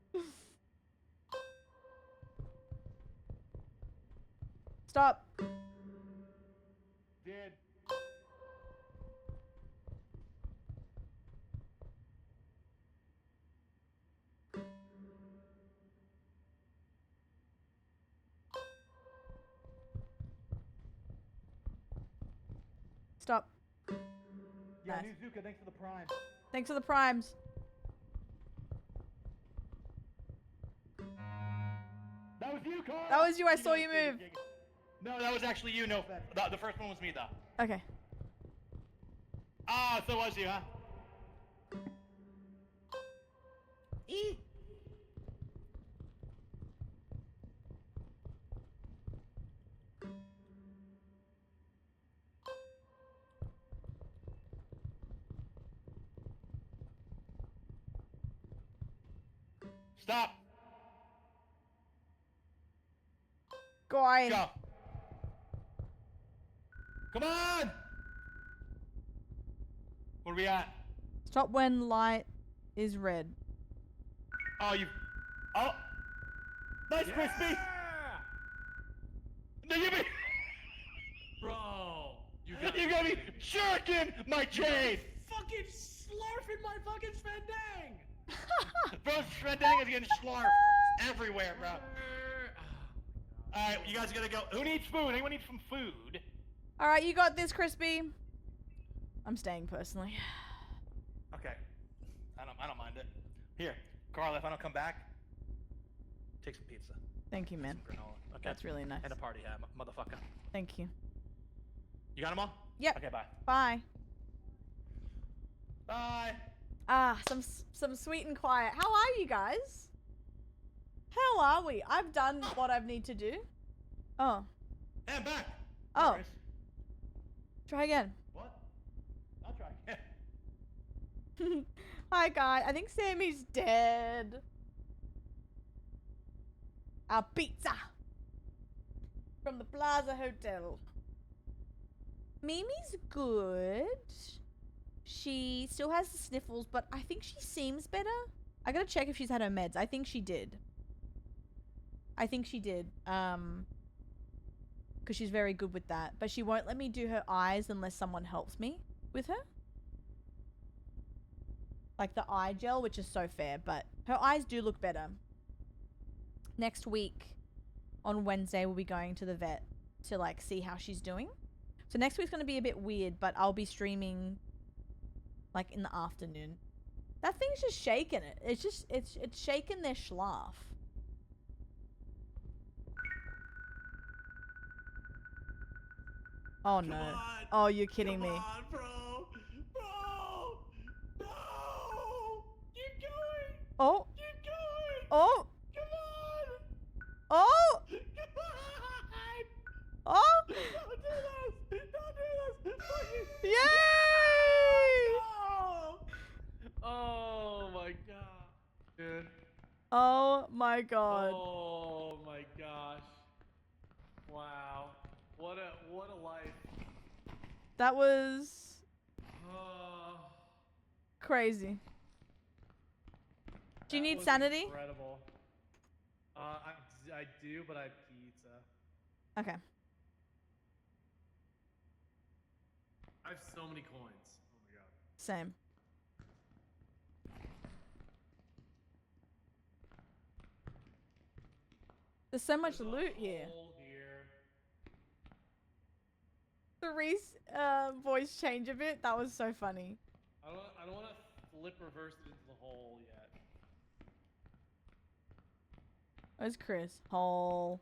Stop. Did. Stop. Yeah, Nice. new Zuka, thanks for the prime. Thanks for the primes. That was you, Carl. That was you. I saw you move. No, that was actually you. No, the first one was me, though. Okay. Ah, so was you, huh? E. Stop. Going. Go. Come on. Where are we at? Stop when light is red. Oh, you. Oh. Nice, crispy. No, you mean. Bro, You got me jerking my chain. fucking slurping my fucking spendang. Bro, Shredang is getting slurped everywhere, bro. Alright, you guys gotta go. Who needs food? Anyone need some food? All right, you got this, Crispy. I'm staying personally. Okay. I don't mind it. Here, Carla, if I don't come back, take some pizza. Thank you, man. Some granola. Okay. That's really nice. And a party hat, motherfucker. Thank you. You got them all? Yep. Okay, bye. Bye. Bye. Ah, some sweet and quiet. How are you guys? How are we? I've done what I need to do. Oh. Hey, I'm back. Oh. No worries. Try again. What? I'll try again. Hi, guys. I think Sammy's dead. Our pizza from the Plaza Hotel. Mimi's good. She still has the sniffles, but I think she seems better. I gotta check if she's had her meds. I think she did. Because she's very good with that. But she won't let me do her eyes unless someone helps me with her. Like the eye gel, which is so fair, but her eyes do look better. Next week, on Wednesday, we'll be going to the vet to like see how she's doing. So next week's gonna be a bit weird, but I'll be streaming like in the afternoon. That thing's just shaking it. It's shaking their schlaf. Oh no. on. Oh, you're kidding me. Come on, bro. Bro. No. Keep going. Oh. Keep going. Oh. Come on. Oh. Come on. Oh. Don't do this. Don't do this. Fucking. Yay! Oh. Oh my god. Dude. Oh my god. Oh my gosh. Wow. What a life. That was Oh, crazy. Do you that need was sanity? Incredible. I do, but I have pizza. Okay. I have so many coins. Oh my god. There's so much loot here. The Reese voice change a bit. That was so funny. I don't want to flip reverse it into the hole yet. Where's Chris? Hole.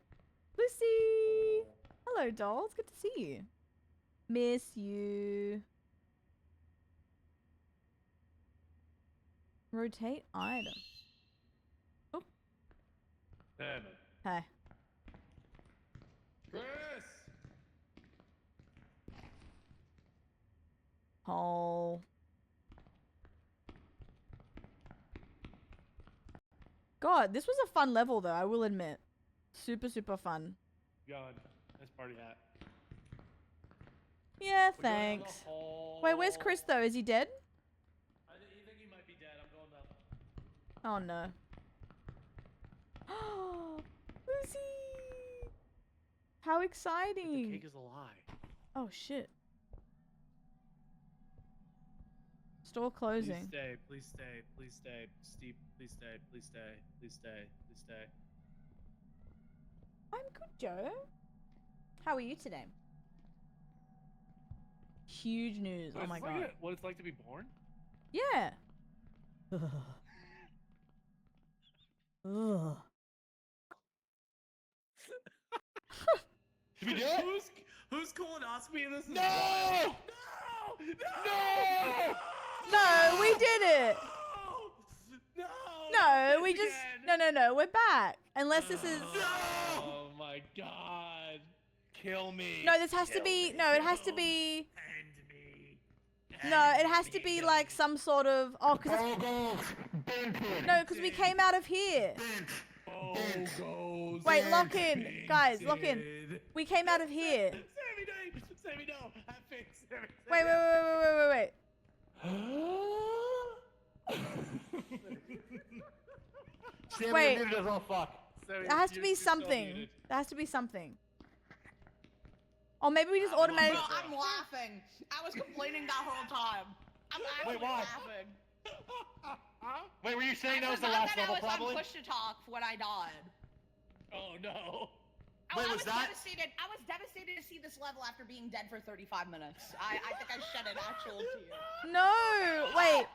Lucy! Hello, dolls. Good to see you. Miss you. Rotate item. Oh. Damn it. Hey. Chris! Hole. God, this was a fun level though, I will admit. Super, super fun. God, nice party hat. Yeah, We're going down the thanks. hole. Wait, where's Chris though? Is he dead? I think he might be dead. I'm going down. Oh no. Lucy! How The exciting! cake is a lie. Oh shit. Store closing. Please stay, please stay, please stay. Steve, please stay, please stay, please stay, please stay. I'm good, Joe. How are you today? Huge news. Oh my god. What it's like to be born? Yeah. Ugh. Ugh. Did we do it? Who's colonoscopy in this? No! No! No! No, we did it. No! No, do we this just again. no, we're back. Unless this is Oh my god. Kill me. no, this has to Kill be me. no, it has to be End me. no, it has to be like some sort of oh, cause no, because we came out of here. Bogos Wait, lock in, guys, lock in. Binted. We came out of here. Sammy, no. Have faith, Sammy. Wait. Sammy, Wait. you muted us. Oh fuck. Sammy, There has to you're be still something. muted. There has to be something. Or maybe we just automatically. Bro, I'm laughing. I was complaining that whole time. I'm actually Wait, why? laughing. Wait, were you saying I that was the forgot last that level, I was probably? on push to talk when I died. Oh no. Wait, I was that- devastated. I was devastated to see this level after being dead for 35 minutes. I think I shed an actual tear. No, wait.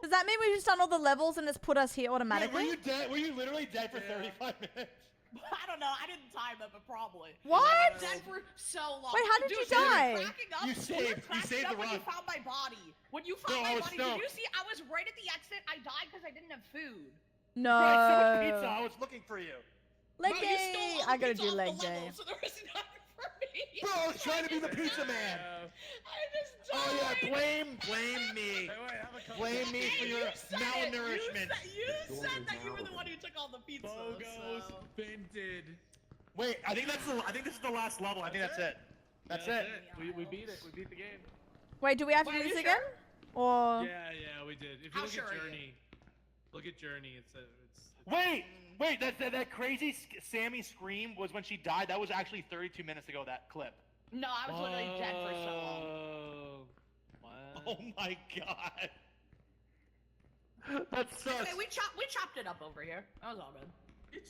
Does that mean we've just done all the levels and it's put us here Wait, automatically? were you dead? Were you literally dead for 35 minutes? I don't know. I didn't time it, but probably. What? I was dead for so long. Wait, how did you Dude, were die? cracking up. You were saved- you cracking saved up the when run. you found my body. When you No, found I my was body, stoked. did you see? I was right at the exit. I died because I didn't have food. No. Right, so much pizza. I was looking for you. Leg Bro, you stole day. all I the gotta pizza do off leg the level, day. so there was nothing for me. Bro, I was trying to be the pizza man. I just died. Oh yeah, blame me. Have a couple. Blame me for your You said it. malnourishment. You said that you were the one who took all the pizza. Bogos so. Binted. Wait, I think this is the last level. I think that's it. That's Yeah, it. We beat it. We beat the game. Wait, do we have to Wait, do are this you again? Or Yeah, we did. If you How look sure at are you? Journey, look at Journey. It's Wait, that crazy Sammy scream was when she died. That was actually 32 minutes ago, that clip. No, I was literally dead for so long. What? Oh my god. That sucks. Anyway, we chopped it up over here. That was all good.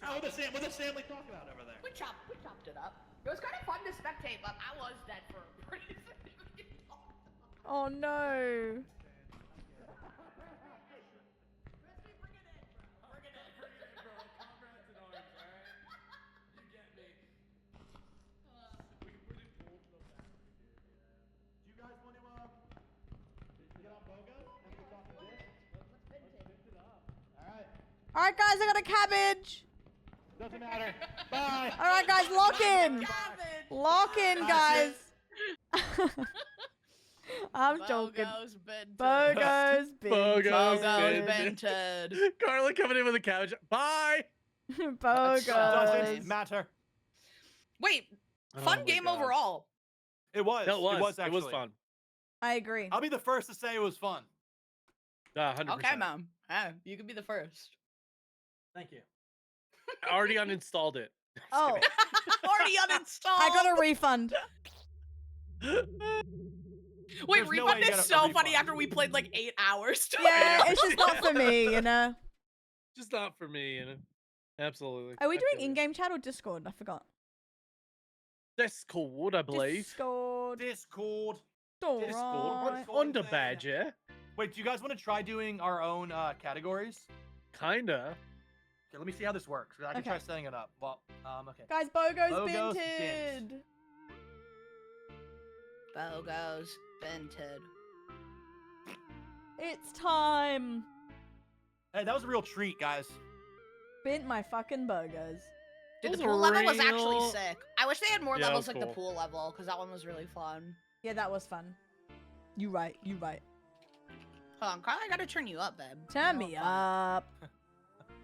Oh, what does Sam like talking about over there? We chopped it up. It was kind of fun to spectate, but I was dead for a pretty significant time. oh no. Do you guys want to get on Bogos and we're talking dick? Alright. All right, guys, I got a cabbage. Doesn't matter. Bye. All right, guys, lock in. Cabbage. Lock in, guys. I'm joking. Bogos Binted. Bogos Bogos Binted. Binted. Carla coming in with a couch. Bye. Bogos. Doesn't matter. Wait, Oh fun my game God. overall. It was. No, it was. actually. It was fun. I agree. I'll be the first to say it was fun. 100%. Okay, ma'am. Hey, you can be the first. Thank you. I already uninstalled it. Oh, Already uninstalled. I got a refund. Wait, There's no way refund you is got a so funny refund. after we played like 8 hours. Yeah, it's just not for me, you know. Just not for me, you know. Absolutely. Are we I doing feel you. in-game chat or Discord? I forgot. Discord, I believe. Discord. Discord. Alright. On the badger. Wait, do you guys want to try doing our own categories? Kinda. Okay, let me see how this works. I can Okay. try setting it up. Well, okay. Guys, Bogos Bogos Binted. Bogos Binted. It's time. Hey, that was a real treat, guys. Bint my fucking Bogos. Dude, the Those pool are level was actually real- sick. I wish they had more Yeah, levels that like was the cool. pool level, because that one was really fun. Yeah, that was fun. You right. Hold on, Carla, I gotta turn you up, babe. Turn You're me fun. up. Yeah,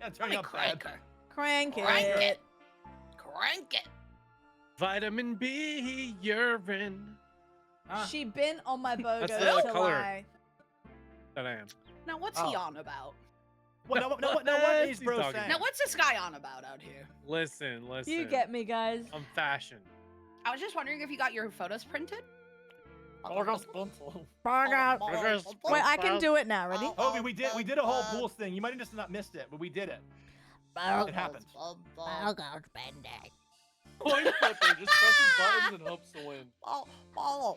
Let turn me it up, crank babe. her. Crank Crank it. it. Crank it. Vitamin B urine. She been on my Bogos the till color. I... That I am. Now, what's he Oh. on about? What, no, what is He's bro talking saying? Now, what's this guy on about out here? Listen. You get me, guys. I'm fashion. I was just wondering if you got your photos printed. Bogos. Oh, Wait, I can do it now. Ready? Ovi, we did a whole pools thing. You might have just not missed it, but we did it. It happened. Bogos Binted. Point flipper. Just press his buttons and hopes to win. Why All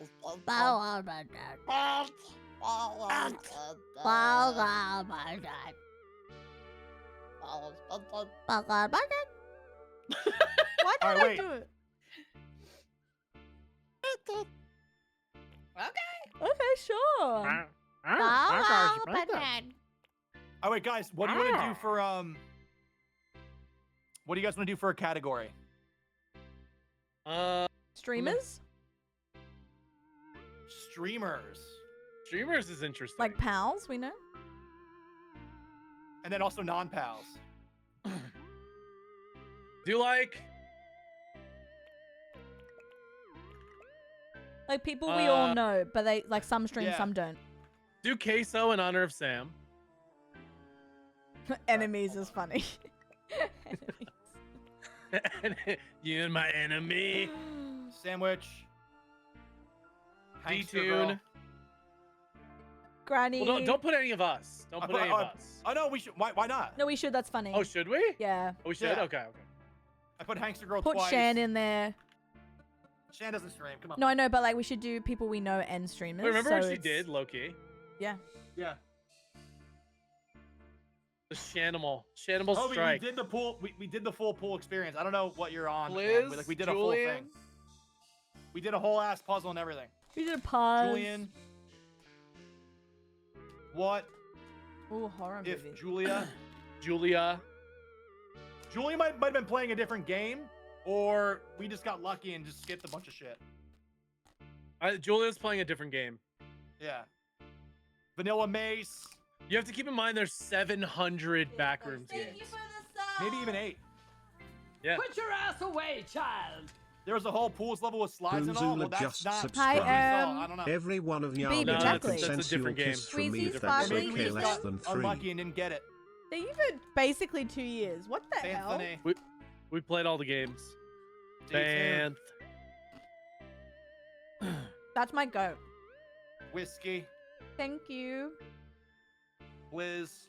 did right, I wait. do it? Okay. Okay, sure. All right, guys, what do you want to do for What do you guys want to do for a category? Streamers? Streamers, Streamers is interesting. Like pals, we know? and then also non-pals. Do you like? Like people we all Uh, know, but they like some stream, yeah. some don't. Do queso in honor of Sam. Enemies is funny. You and my enemy. Sandwich. Hankster D-tune. girl. Granny. Well, don't put any of us. Don't I put put- any of oh, us. Oh no, we should. Why not? No, we should. That's funny. Oh, should we? Yeah. Oh, we should? Yeah. Okay. I put Hankster girl Put twice. Shan in there. Shan doesn't stream. Come on. No, I know, but like we should do people we know and streamers. Wait, remember so what she it's- did, Loki? Yeah. Yeah. The Shanimal. Shanimal Oh, we strike. did the pool. We did the full pool experience. I don't know what you're on. man, Liz, but, like we did a Julian? full thing. We did a whole ass puzzle and everything. We did a pause. Julian. What Ooh, horror if movie. Julia? Julia. Julia might have been playing a different game, or we just got lucky and just skipped a bunch of shit. Julia's playing a different game. Yeah. Vanilla Mace. You have to keep in mind there's 700 Backrooms games. Maybe even 8. Yeah. Put your ass away, child. There was a whole pools level with slides and all. Boozula Well, that's just not subscribed. what we saw. Hi, I don't know. Every one of y'all Baby, get a exactly. That's a consensual different game. kiss from me Squeezy, if that's Or maybe we okay just less got than 3. unlucky and didn't get it. Thank you for basically 2 years. What the hell? Anthony. We played all the games. D2, Banth. That's my goat. Whiskey. Thank you. Liz.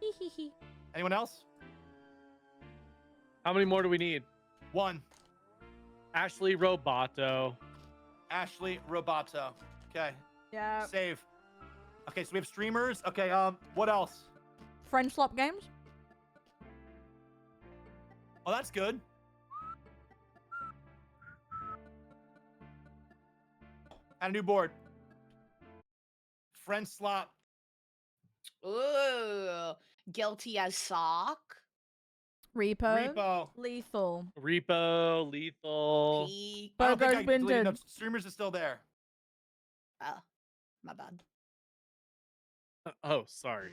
Hee hee hee. Anyone else? How many more do we need? 1. Ashley Roboto. Ashley Roboto. Okay. Yeah. Save. Okay, so we have streamers. Okay, what else? Friendslop games. Oh, that's good. Add a new board. Friendslop. Ooh. Guilty as sock. Repo. Repo. Lethal. Repo, Lethal. Peak. I don't think Bogos I deleted Binted. them. Streamers is still there. Oh, my bad. Oh, sorry.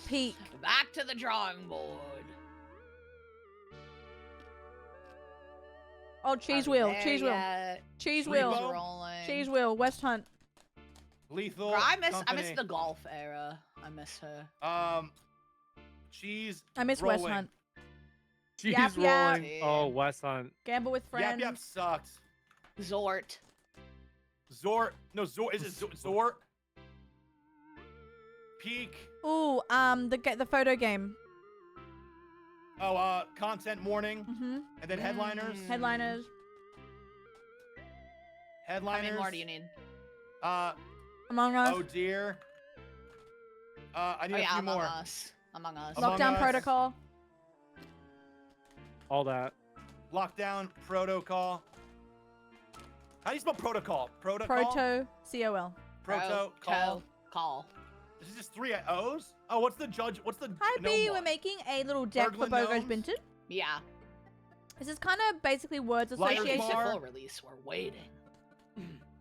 Peak. Back to the drawing board. Oh, cheese Aren't wheel. there Cheese wheel. yet. Cheese Repo. wheel. Rolling. Cheese wheel. West Hunt. Lethal. Bro, I miss Company. the golf era. I miss her. Cheese. I miss rolling. West Hunt. She's Yap, yap. rolling. Oh, West Hunt. Gamble with friends. Yap Yap sucked. Zort. Zort. No, Zort. Is it Zort? Peak. Ooh, the photo game. Oh, content morning, Mm-hmm. and then headliners. Headliners. How Headliners. many more do you need? Among Us. Oh dear. I need Oh a yeah, few Among more. Us. Among Us. Among Lockdown Us. Protocol. All that. Lockdown protocol. How do you spell protocol? Protocol. Proto. COL. Protocol. Call. This is just 3 O's. Oh, what's the judge? What's the? Hi gnome B, we're one? making a little deck for Burglar Bogos Gnomes? Binted. Yeah. This is kind of basically words Liar's association. Bar. Full release. We're waiting.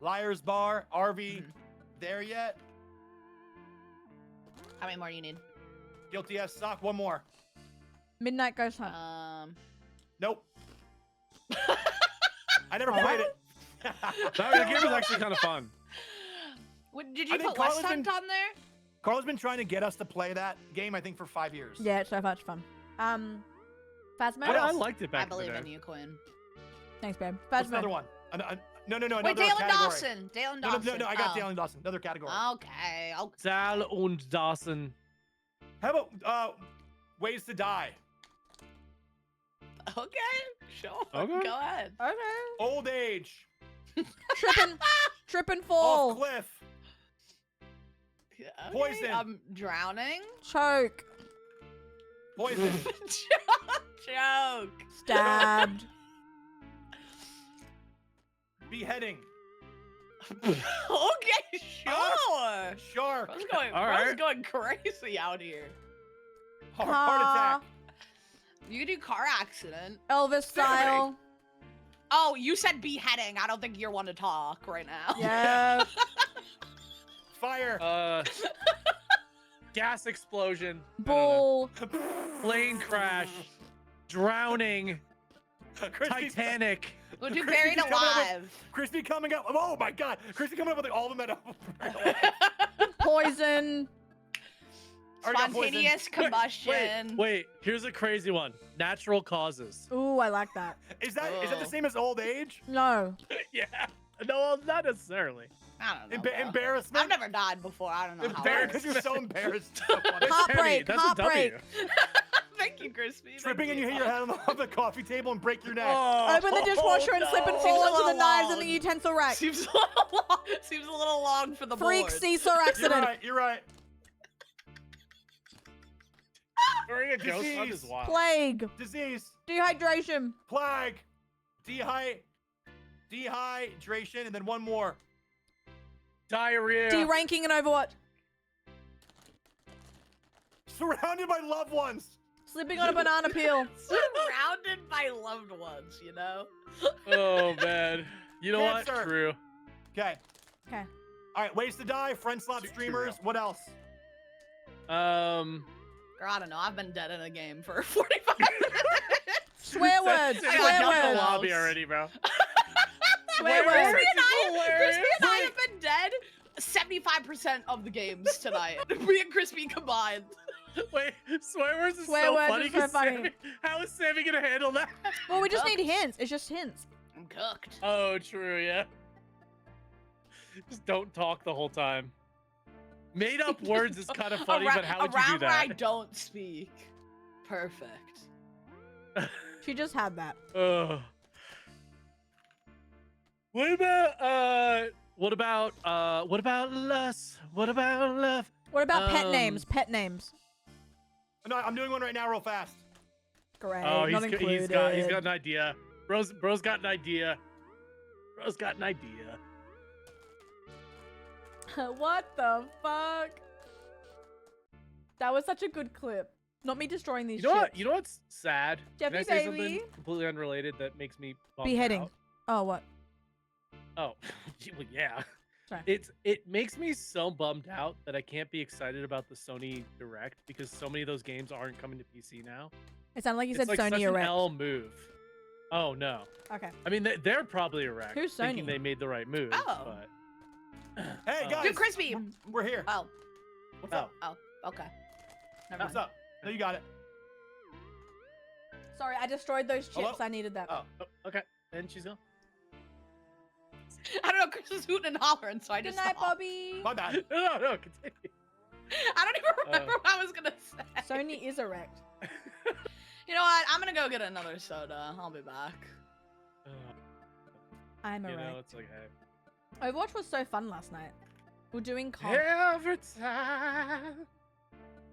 Liar's Bar. RV. Mhm. There yet? How many more do you need? Guilty as sock. One more. Midnight Ghost Hunt. Nope. I never Alright. played it. The game was actually kind of fun. Did I you think put West Carla's Hunt on there? Carla's been trying to get us to play that game, I think, for 5 years. Yeah, it's so much fun. Phasmo. What I else? liked it I back in the believe day. in you, Quinn. Thanks, babe. What's Phasmo. another one? No, another Wait, Dale and category. Dawson. Dale and No, Dawson. no, I got Oh. Dale and Dawson. Another category. Okay. Dal und Dawson. How about ways to die? Okay. Sure. Okay. Go ahead. Okay. Old age. Trip and fall. Off cliff. Okay, Poison. I'm drowning. Choke. Poison. Joke. Stabbed. Beheading. Okay, sure. Shark. Bro's going, All bro's right. going crazy out here. Heart Car. attack. You could do car accident. Elvis style. Oh, you said beheading. I don't think you're one to talk right now. Yeah. Fire. Gas explosion. Bull. Plane crash. Drowning. Crispy- Titanic. We'll do Crispy buried coming up with- alive. Crispy coming up. Oh my God. Crispy coming up with like, all of them at Poison. Already got poison. Spontaneous combustion. Wait, here's a crazy one. Natural causes. Ooh, I like that. Is that the Oh. same as old age? No. Yeah. No, well, not necessarily. I don't know. bro. Embarrassment? I've never died before. I don't know how. Embarrassed it because you're works. so embarrassed. So funny. Heartbreak. That's a Heartbreak. W. Thank you, Crispy. Tripping Thank and you hit your head on the coffee table and break your neck. Oh, Open the dishwasher and slip and no. fall Seems a into the little knives in long. the utensil rack. Seems a little long. Seems a little long for the Freak board. seesaw You're accident. right. You're right. Wearing a ghost hunt is Disease. wild. Plague. Disease. Dehydration. Plague. Dehydration. And then one more. Diarrhea. De-ranking in Overwatch. Surrounded by loved ones. Slipping on a banana peel. Surrounded by loved ones, you know? Oh man. You know Cancer. what? True. Okay. Okay. All right. Ways to die. Friendslop streamers. What else? Girl, I don't know. I've been dead in a game for 45 minutes. Swear words. It's Swear like out the words. lobby already, bro. Swear Crispy words. and I have been dead 75% of the games tonight. Me and Crispy combined. Wait, swear words is Swear so words funny. is so 'cause funny. Sammy, how is Sammy gonna handle that? Well, we just need hints. It's just hints. I'm cooked. Oh, true, yeah. Just don't talk the whole time. Made up words is kind of funny, but how would you do around where I that? don't speak. Perfect. She just had that. Ugh. What about lust? What about love? What about pet names? Pet names. No, I'm doing one right now, real fast. Great. Oh, not he's included. got an idea. Bro's got an idea. Bro's got an idea. What the fuck? That was such a good clip. Not me destroying these You know what? ships. You know what's sad? Can I Jeffy say baby. something completely unrelated that makes me bummed Beheading. out? Oh, what? Oh, well, yeah. Sorry. It makes me so bummed out that I can't be excited about the Sony Direct because so many of those games aren't coming to PC now. It sounded like you It's said like such Sony an erect. L move. Oh no. Okay. I mean, they're probably erect, Who's thinking Sony? they made the right move. Oh. But Hey, Oh. guys. Dude, Crispy. We're here. Oh. What's Oh. up? Oh. Okay. Never What's mind. up? No, you got it. Sorry, I destroyed those chips. Hello? I needed that. Oh. okay, and she's gone. I don't know. Chris was hooting and hollering, so I Good just night, stopped. Bobby. My bad. No, continue. I don't even remember what I was gonna say. Sony is erect. You know what? I'm gonna go get another soda. I'll be back. I'm You alright. know, it's like, hey. Overwatch was so fun last night. We're doing comp. Every time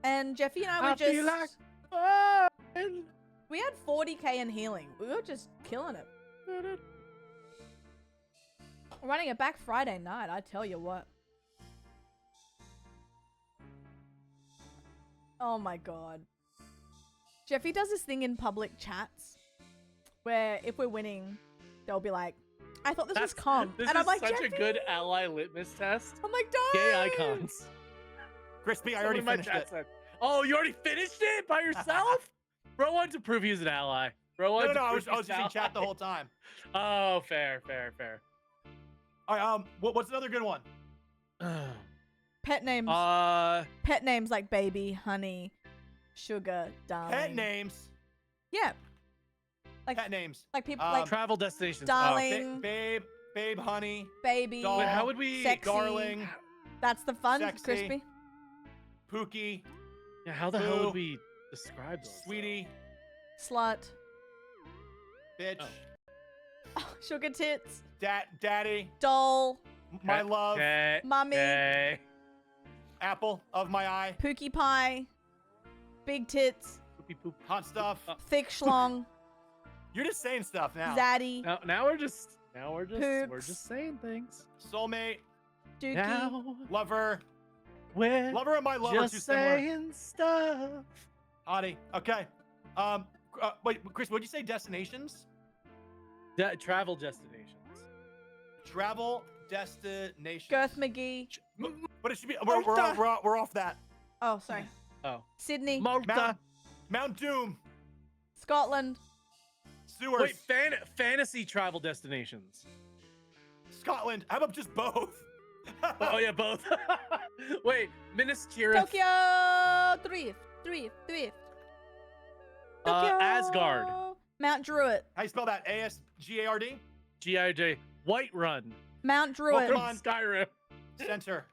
And Jeffy and I were I just... feel like fun. We had 40k in healing. We were just killing it. Running it back Friday night, I tell you what. Oh my god. Jeffy does this thing in public chats where if we're winning, they'll be like, I thought this was calm. This And is I'm like, such Jeffy! a good ally litmus test. I'm like, Gay don't! icons. Crispy, I Someone already in my finished chat it. said, oh, you already finished it by yourself? Bro wanted to prove he's an ally. Bro No, wanted no, to I prove was he's just an in chat the ally. whole time. Oh, fair, fair, fair. All right, what's another good one? Pet names. Pet names like baby, honey, sugar, darling. Pet names. Yeah. Like Pet names. Like people Um, like Travel destinations. darling, Babe, honey, baby, doll, Wait, how would we... sexy. darling, That's the fun, Sexy. Crispy. Pookie, Yeah, how the hell Boo. would we describe those? sweetie, Slut. bitch, Sugar tits. daddy, Doll. my love, Okay. Mummy. Okay. apple of my eye, Pookie pie. Big tits. Poopy poop. hot stuff. Thick schlong. You're just saying stuff now. Zaddy. Now we're just Poops. saying things. Soulmate, Dookie. Now lover, we're lover and my lover too just similar. saying stuff. Hottie. Okay. Wait, Chris, what'd you say? Destinations? Travel destinations. Travel destinations. Girth McGee. But it should be. We're off that. Oh, sorry. Oh. Sydney. Malta. Mount Doom. Scotland. Sewers. Wait, fantasy travel destinations. Scotland. How about just both? Oh yeah, both. Wait, Minas Tirith. Tokyo. Thrift. Tokyo. Asgard. Mount Druitt. How you spell that? ASGARD? GIJ. Whiterun. Mount Druitt. Welcome on. Skyrim. Center.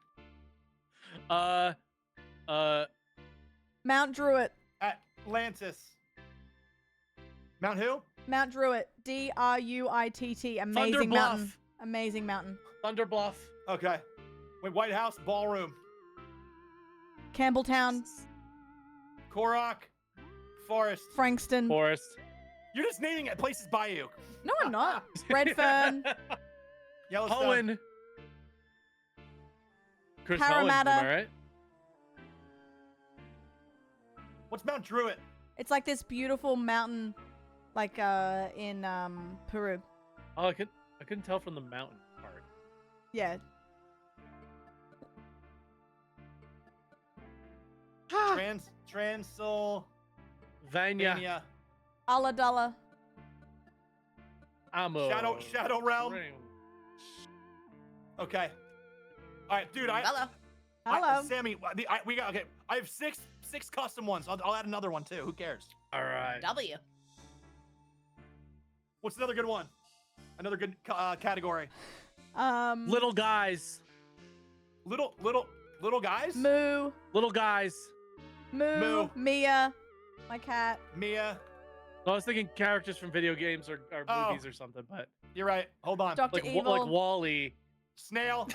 Mount Druitt. Atlantis. Mount who? Mount Druitt. Druitt. Amazing Thunder mountain. Bluff. Amazing mountain. Thunder Bluff. Okay. Wait, White House. Ballroom. Campbelltown. Korok. Forest. Frankston. Forest. You're just naming places by you. No, I'm not. Redfern. Yellowstone. Hoenn. Chris Hoenn, Parramatta. am I right? What's Mount Druitt? It's like this beautiful mountain, like in Peru. Oh, I couldn't tell from the mountain part. Yeah. Vanya. Vania. Ulladulla. Ammo. Shadow Realm. Okay. All right, dude. Hello. Sammy, we got. Okay, I have six custom ones. I'll add another one too. Who cares? All right. W. What's another good one? Another good category. Little guys. Little guys. Moo. Little guys. Moo. Mia. My cat. Mia. I was thinking characters from video games or Oh. movies or something, but You're right. Hold on. Dr. like Evil. like Wally. Snail.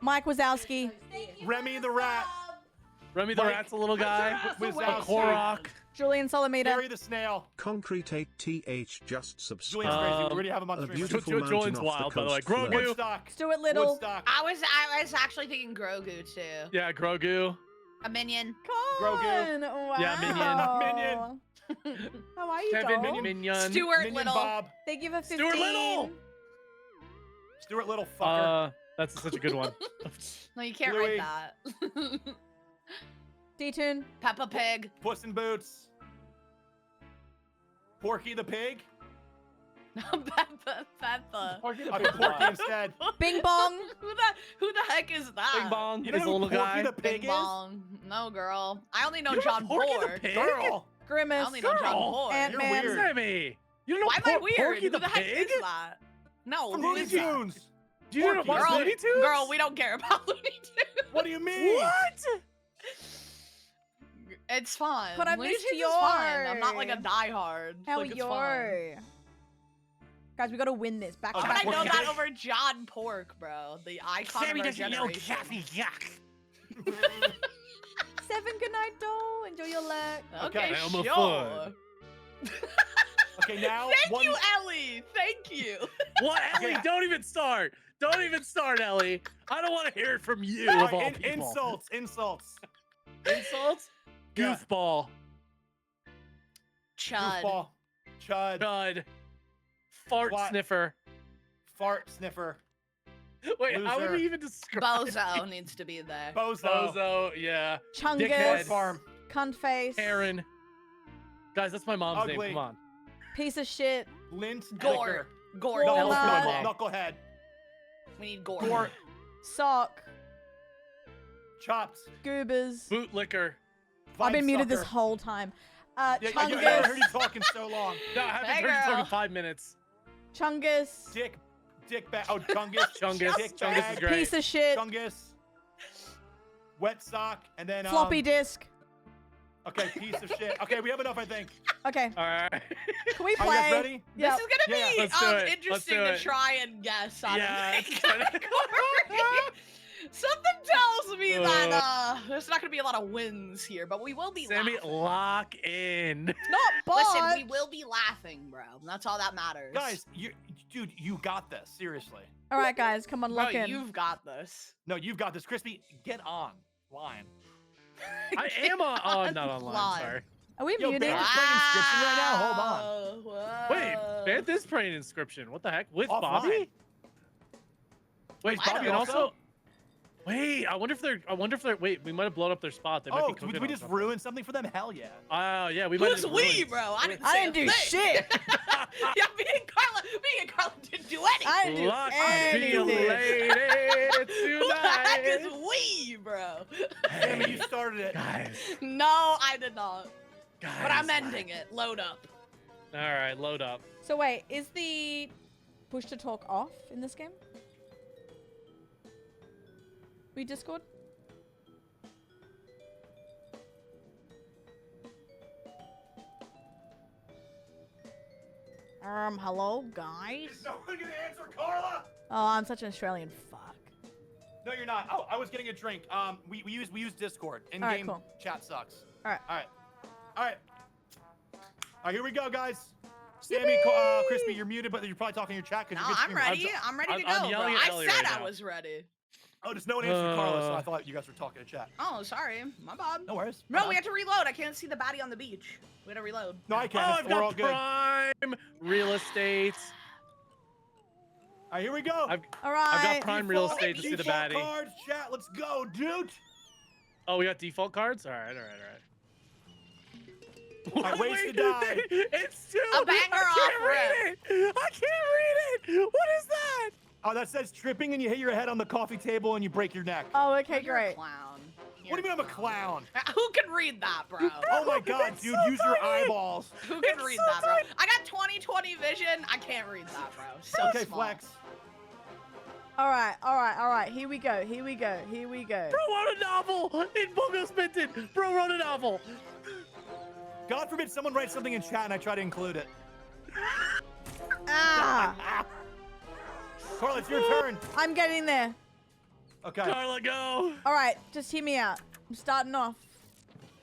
Mike Wazowski. Remy the Rat. Remy the Mike Rat's a little guy. Wazowski. Korok. Julian Solomita. Gary the Snail. Concrete 8th just subscribed. Julian's crazy. We already have him on A stream. beautiful Jo- mountain Join's off wild, the by the way. coast Grogu. floor. Woodstock. Stuart Little. Woodstock. I was actually thinking Grogu too. Yeah, Grogu. A minion. Colin. Wow. Yeah, Minion. How are you, Kevin doll? Minion. Stuart Minion Little. Bob. Thank you for 15. Stuart Little. Stuart Little fucker. That's such a good one. No, you can't Louis. write that. D-Tune. Peppa Pig. Puss in Boots. Porky the Pig. Peppa. Porky I put Porky instead. Bing Bong. Who the heck is that? Bing Bong You know is a who little Porky guy. the Pig Bing is? Bong. No, girl. I only know You don't know John Porky the Ford. Pig? Girl. Grimace. I only know John Girl. Ford. Ant-Man. You're weird. Sammy. You don't know Why am I weird? Porky Who the the heck Pig? is that? No, From who Looney is that? Tunes. Do you know Porky. about Girl, Looney Tunes? girl, we don't care about Looney Tunes. What do you mean? What? It's fun. But I Looney missed Tunes is fun. I'm not like a yours. diehard. Hell like, it's yo. fun. Guys, we gotta win this. Back Oh, How to would I back. know that over John Pork, bro? The icon of our generation. Yuck. 7, good night, doll. Enjoy your lurk. Okay, Elmer sure. Fudd. Okay, now Thank you, Ellie. Thank you. What, Ellie? Yeah. Don't even start. Don't even start, Ellie. I don't want to hear it from you. All Of all right, people. insults. Insults. Yeah. Goofball. Chud. Goofball. Chud. Chud. Fart Twat. sniffer. Fart sniffer. Wait, how would Loser. we even describe Bozo needs to be there. Bozo. Bozo? Yeah. Chungus. Dickhead. Farm. Cunt face. Aaron. Guys, that's my mom's Ugly. name. Come on. Piece of shit. Lint. Gore. Liquor. Gore. Gore. No, Elma. knucklehead. We need gore. Gore. Sock. Chops. Goobers. Bootlicker. I've been muted this Vine whole time. Yeah, I Chungus. never heard you talking so long. No, I haven't Hey, heard you talk in girl. 5 minutes. Chungus. Dick bag. Oh, Chungus. Chungus. Dick Chungus bag. is great. Piece of shit. Chungus. Wet sock. And then Floppy disk. Okay, piece of shit. Okay, we have enough, I think. Okay. All right. Can we Are play? you guys ready? Yeah. This is gonna Yeah, be let's do it. Let's interesting do to it. try and guess on Yeah, a it's kinda- category. Something tells me that there's not gonna be a lot of wins here, but we will be Sammy, laughing. lock in. Not bot. Listen, we will be laughing, bro. That's all that matters. Guys, dude, you got this. Seriously. All right, guys, come on, bro, lock in. you've got this. No, you've got this. Crispy, get on line. I am on. Oh, not online. Line. Sorry. Are we Yo, muted? Bear- playing Inscription right now? Hold Whoa. Wait, Bant is playing Inscription. What the heck? With Offline? Bobby? Wait, I Bobby don't and know. also. Wait, I wonder if they're. Wait, we might have blown up their spot. They might Oh, be cooking did we on just something. ruin something for them? Hell yeah. Yeah, we might Who's have we, ruined- bro? I didn't, I say didn't a do thing. shit. Yeah, me and Carla didn't do anything. I didn't do Luck be anything. lady Who the heck is tonight. we, bro? Sammy, you started it. Guys, No, I did not. But I'm ending it. Load up. All right, load up. So wait, is the push to talk off in this game? We Discord? Hello, guys? No one gonna answer, Carla. Oh, I'm such an Australian fuck. No, you're not. Oh, I was getting a drink. We use Discord. In-game Alright, cool. chat sucks. Alright. All right. Here we go, guys. Sammy, Crispy, you're muted, but you're probably talking in your chat No, because I'm ready. I'm ready to I'm go, bro. yelling at I Ellie said right I now. was ready. Oh, just no one answered Carla, so I thought you guys were talking in chat. Oh, sorry. My bad. No worries. No, we have to reload. I can't see the baddie on the beach. We had to reload. No, I Oh, can't. I've We're all got good. prime real estate. All right, here we go. All I've right. got prime real estate to see the Default baddie. cards, chat. Let's go, dude. Oh, we got default cards? All right. I wasted Wait, die. It's two. A banger I off can't read it. I can't read it. What is that? Oh, that says tripping and you hit your head on the coffee table and you break your neck. Oh, okay, You're a great. clown. What do you mean I'm a clown? Who can read that, bro? Oh my god, It's dude, so use your tiny. eyeballs. Who can It's read so that, bro? tiny. I got 20/20 vision. I can't read that, bro. So Okay, small. flex. All right. Here we go. Bro wrote a novel in Bogos Binted. Bro wrote a novel. God forbid someone writes something in chat and I try to include it. Ah, Carla, it's your turn. I'm getting there. Okay. Carla, go. All right, just hear me out. I'm starting off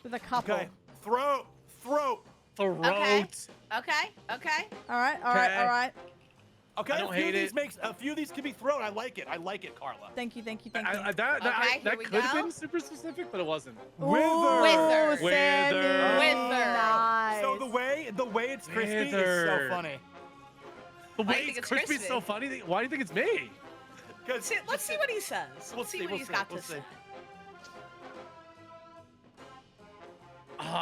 with a couple. Okay. Throat. Throat. Okay. Okay. All right. Okay. I don't a few hate of these it. a few of these could be throat. I like it, Carla. Thank you. That here we could have go. been super specific, but it wasn't. Wither. Wither. Sammy. Wither. Nice. So the way it's crispy is so Wither. funny. The Why do way you think it's it's crispy is so crispy? funny. Why do you think it's me? Because Let's see what he says. We'll Let's see see, what we'll he's see, got we'll to see. say.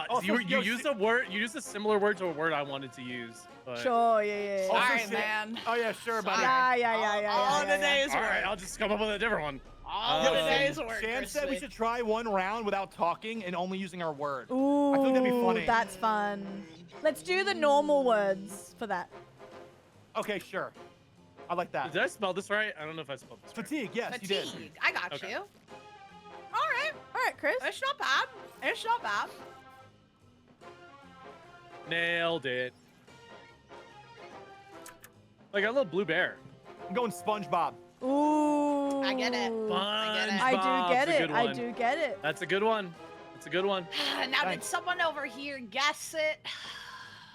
Also, You yo, used a word. You used a similar word to a word I wanted to use. But... Sure. Yeah. Also, Sorry, shit- man. Oh yeah, sure, buddy. Sorry. Yeah. All in a day's All right, work. I'll just come up with a different one. All Yo, in a Oh. day's work. Shan said we Crispy. should try one round without talking and only using our word. Ooh, I feel like that'd be funny. that's fun. Let's do the normal words for that. Okay, sure. I like that. Did I spell this right? I don't know if I spelled this right. Fatigue, yes, you did. Fatigue. I got Okay. you. All right. All right, Chris. It's not bad. It's not bad. Nailed it. Like a little blue bear. I'm going SpongeBob. Ooh. I get it. I do get it. I do get it. That's a good one. That's a good one. Now, did someone over here guess it?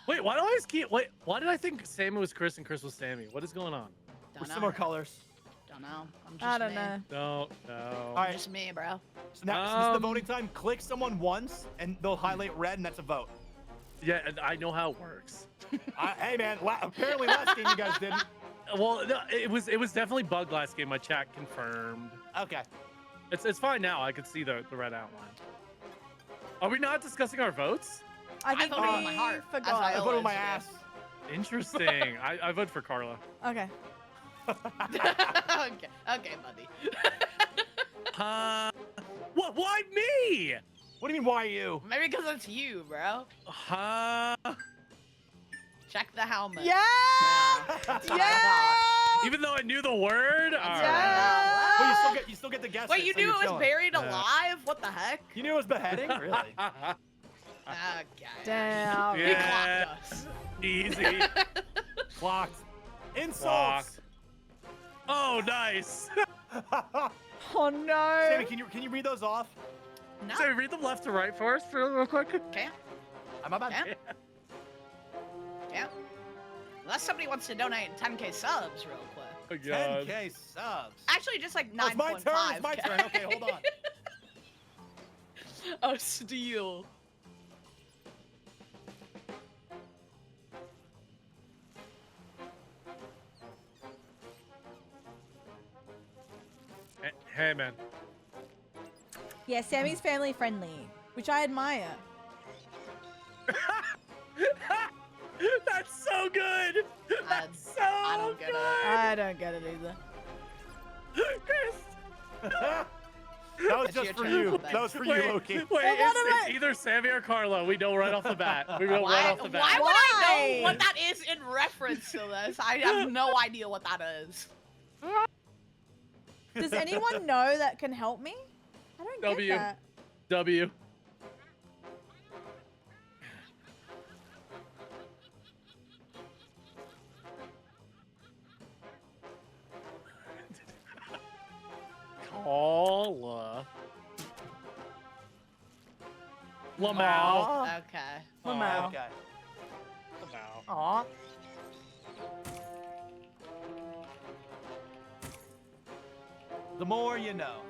Wait, why do I always keep? Wait, why did I think Sammy was Chris and Chris was Sammy? What is going on? We're similar colors. Don't know. I'm just I don't me. know. No. All right. Just me, bro. So now, since it's the voting time, click someone once, and they'll highlight red, and that's a vote. Yeah, and I know how it works. Hey, man. Apparently last game you guys didn't. Well, no, it was definitely bugged last game. My chat confirmed. Okay. It's fine now. I could see the red outline. Are we not discussing our votes? I think voted with my heart, as forgot. I voted with my always do. ass. Interesting. I vote for Carla. Okay. okay, buddy. What? Why me? What do you mean, why you? Maybe because it's you, bro. Check the helmet. Yeah. That's what I Yeah. Even though I knew the word. All right. Yeah. Well, you still get to guess. Wait, it, you so knew you're it was chilling. buried alive? What the heck? You knew it was beheading? Really? Okay. Damn. He Yeah. clocked us. Easy. Clocked. Insults. Clocked. Oh, nice. Oh no. Sammy, can you read those off? No. So read them left to right for us, real quick. Can't. My bad. Can't. Can't. Unless somebody wants to donate 10k subs real quick. Oh, God. 10k subs. Actually, just like Oh, it's 9.5. my turn. It's my turn. Okay, hold on. Oh, steal. Hey, man. Yeah, Sammy's family friendly, which I admire. That's so good. That's so I don't get it. I don't get it either. Chris. That was That's just your for turn, you. Loki. That was for you, Wait, Loki. wait, Well, what it's am I- either Sammy or Carla. We know right off the bat. We know right off the bat. Why would I know Why? what that is in reference to this? I have no idea what that is. Does anyone know that can help me? I don't W. get that. W. Carla. Lamau. Okay. Lamau. Okay. Lamau. Aw. The more you know.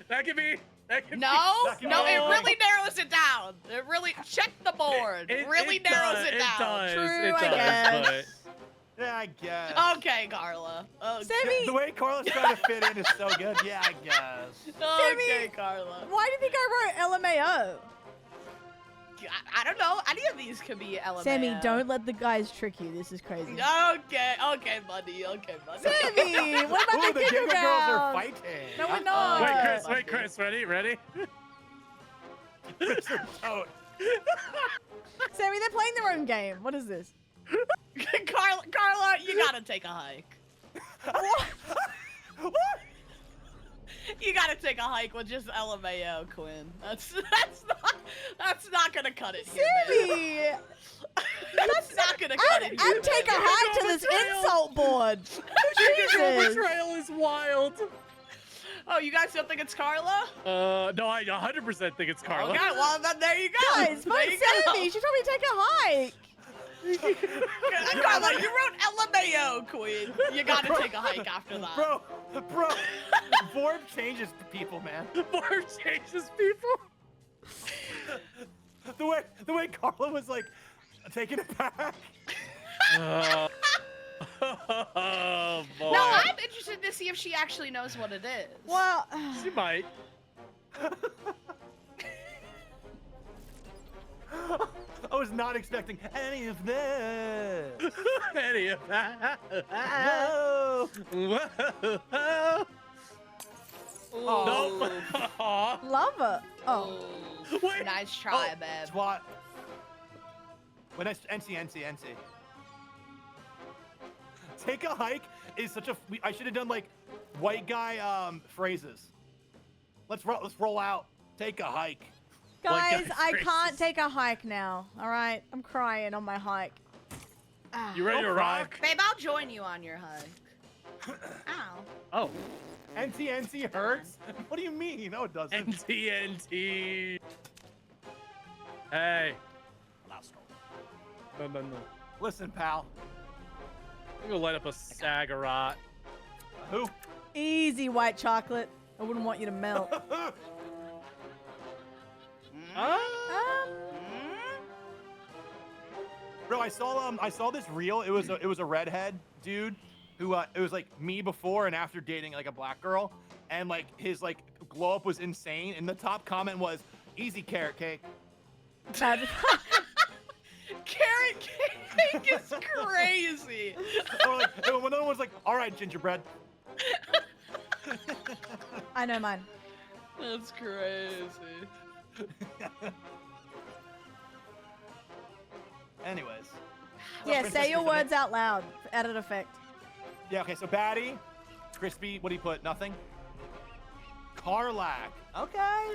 That could be. That could No, be. no, it really narrows it down. It really check the board. It really narrows it down. does. True, it I does, guess. Yeah, I guess. Okay, Carla. Okay. Sammy, The way Carla's trying to fit in is so good. Yeah, I guess. Okay, Sammy. Carla. why do you think I wrote LMAO? I don't know. Any of these could be LMAO. Sammy, don't let the guys trick you. This is crazy. Okay, buddy. Okay, buddy. Sammy, what Ooh, about the the Giggle Giggle Girls are Girls? fighting. No, we're Uh-oh. not. Wait, Chris. Ready? Mr. Toad. Sammy, they're playing their own game. What is this? Carla, you gotta take a hike. What? You gotta take a hike with just LMAO, Quinn. That's not gonna cut it here, man. Sammy! That's not gonna cut it here. And take a hike to this betrayal. insult board. Jesus. Betrayal is wild. Oh, you guys don't think it's Carla? No, I 100% think it's Carla. Okay, well then there you go. Guys, there find you Sammy. She told me to take a hike. go. Carla, you wrote LMAO, Queen. You gotta take a hike after that. Bro, Vorb changes people, man. More changes people. The way Carla was like taking it back. Oh boy. No, I'm interested to see if she actually knows what it is. Well, She might. I was not expecting any of this. Any of that. Whoa. Whoa. Nope. Aw. love it. Oh. Wait. Nice try, babe. Swat. When NC. Take a hike is such a. I should have done like white guy phrases. Let's roll out. Take a hike. Guys, I can't take a hike now. All right, I'm crying on my hike. You ready to rock? Babe, I'll join you on your hike. Ow. Oh. NT hurts? What do you mean? No, it doesn't. NT. Hey. No. Listen, pal. I'm gonna light up a Sagarot. Who? Easy, white chocolate. I wouldn't want you to melt. Bro, I saw this reel. It was a redhead dude who it was like me before and after dating like a black girl, and like his like glow up was insane. And the top comment was, "Easy carrot cake." Carrot cake is crazy. Or like, when another one's like, "All right, gingerbread." I know mine. That's crazy. Anyways. Yeah, say your words out loud. Added effect. Yeah, okay, so baddie, crispy, what do you put? Nothing? Carla. Okay.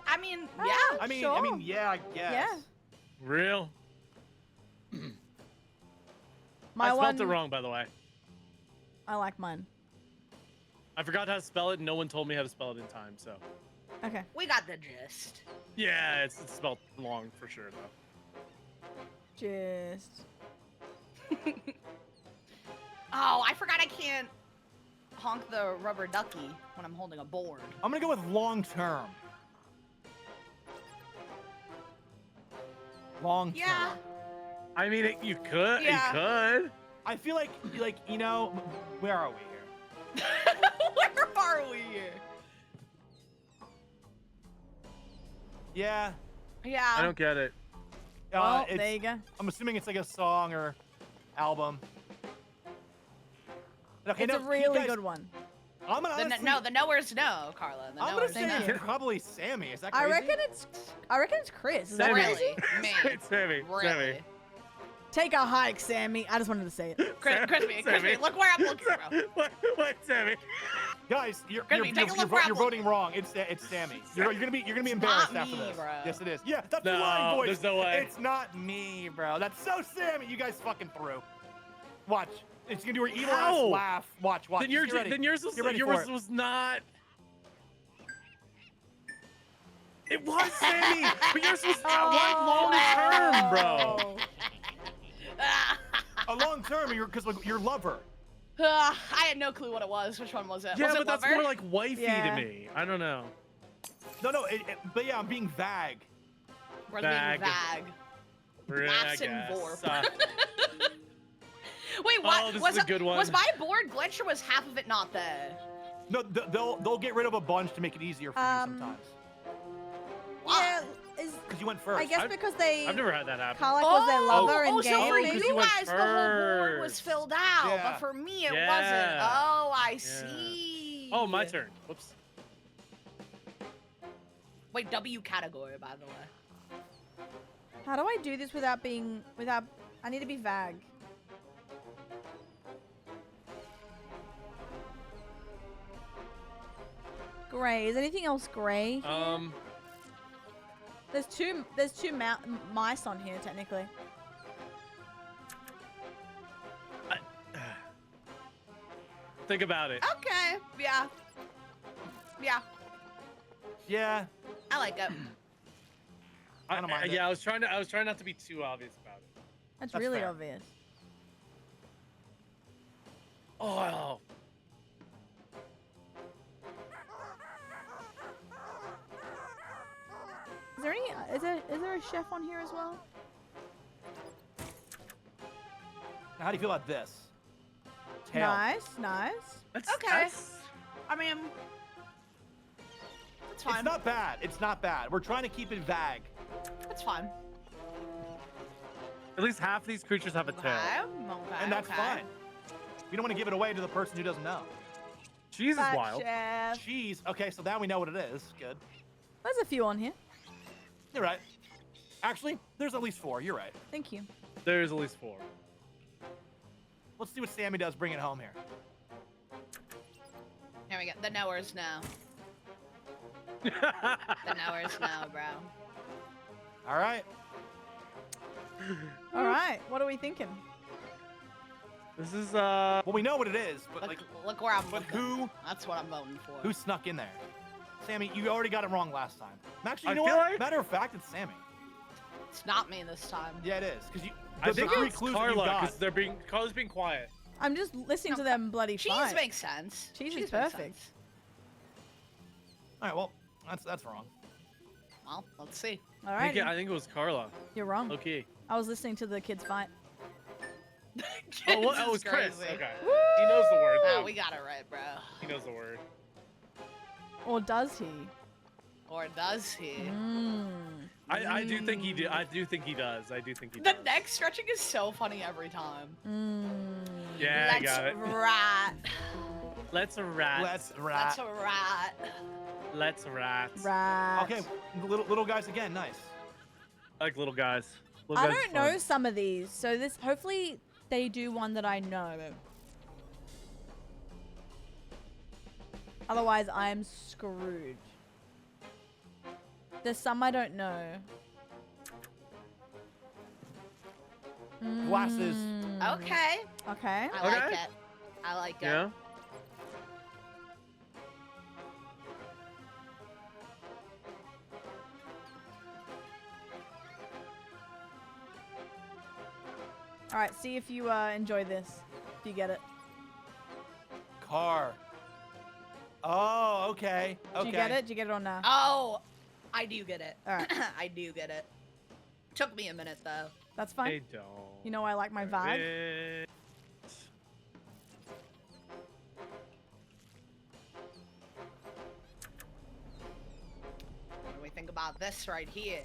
I mean, yeah. I mean, sure. yeah, I guess. Yeah. Real? My I spelled one. it wrong, by the way. I like mine. I forgot how to spell it, and no one told me how to spell it in time, so. Okay. We got the gist. Yeah, it's spelled long for sure, though. Just. Oh, I forgot I can't honk the rubber ducky when I'm holding a board. I'm gonna go with long term. Long term. Yeah. I mean, you could. Yeah. You could. I feel like, you know, where are we here? Where are we here? Yeah. Yeah. I don't get it. Well, there you go. I'm assuming it's like a song or album. Okay, It's a really good one. I'm gonna honestly, the knowers know, Carla. The I'm gonna knowers say know. it's probably Sammy. Is that I crazy? reckon it's Chris. Is that Sammy. crazy? Really? Me. It's Sammy. Really? Sammy. Take a hike, Sammy. I just wanted to say it. Crispy, look where I'm looking, bro. What, Sammy? Guys, you're Crispy, take a look where I'm voting wrong. It's Sammy. You're gonna be embarrassed not after me, this. bro. Yes, it is. Yeah, that's No, the line, boys. there's no way. It's not me, bro. That's so Sammy. You guys fucking threw. Watch. It's gonna do her evil ass How? laugh. Watch. Then Get ready. yours was Get ready for it. not. It was Sammy, but yours was one long term, bro. A long term, because your lover. I had no clue what it was. Which one was it? Yeah, was but it that's Lover? more like wifey Yeah. to me. I don't know. No, but yeah, I'm being vague. We're Bag. being vague. Laughs and vorp. Wait, what? Oh, this was is a good one. Was my board glitched or was half of it not there? No, they'll get rid of a bunch to make it easier for you sometimes. Yeah, Because you went first. I guess because they. I've never had that happen. Carla was their lover oh, and so for game. because you you went guys, the whole board was first. filled out, Yeah. but for me, it Yeah. wasn't. Oh, I Yeah. see. Oh, my turn. Whoops. Wait, W category, by the way. How do I do this without being I need to be vague. Gray. Is anything else gray? There's two mice on here technically. Think about it. Okay. Yeah. Yeah. Yeah. I like it. I don't mind it. Yeah, I was trying not to be too obvious about it. That's That's really fair. obvious. Oh. Is there a chef on here as well? Now, how do you feel about this? Tail. Nice. Okay. I mean, it's fine. It's not bad. It's not bad. We're trying to keep it vague. It's fine. At least half these creatures have a tail. Okay. And that's okay. fine. We don't want to give it away to the person who doesn't know. Cheese is Fat wild. chef. Cheese. Okay, so now we know what it is. Good. There's a few on here. You're right. Actually, there's at least 4. You're right. Thank you. There's at least 4. Let's see what Sammy does. Bring it home here. Here we go. The knowers know. The knowers know, bro. All right. All right. What are we thinking? This is Well, we know what it is, but Look where I'm but looking. who That's what I'm voting for. who snuck in there? Sammy, you already got it wrong last time. Actually, I you know feel what? like- Matter of fact, it's Sammy. It's not me this time. Yeah, it is, because you. I The think three it's clues that you Carla got. because Carla's being quiet. I'm just listening to them bloody Cheese fight. makes sense. Cheese is makes perfect. sense. All right, well, that's wrong. Well, let's see. All I right. think it was Carla. You're wrong. Okay. I was listening to the kids fight. Oh, what? This That is was Chris. crazy. Okay. He knows the word. Oh, though. we got it right, bro. He knows the word. Or does he? Or does he? I do think he I do think he does. I do think he The does. neck stretching is so funny every time. Yeah, I Let's got it. rat. Let's rat. Let's That's a rat. Let's rat. Right. Okay, little guys again. Nice. I like little guys. I Little guys don't are know fun. some of these, so this hopefully they do one that I know. Otherwise, I'm screwed. There's some I don't know. Glasses. Okay. Okay. I like Okay. it. I like it. Yeah. All right. See if you enjoy this. If you get it. Car. Oh, okay. Did you get it? Did you get it or no? Oh, I do get it. All right. I do get it. Took me a minute though. That's fine. They don't. You know I like my vibe. Eh, What do we think about this right here?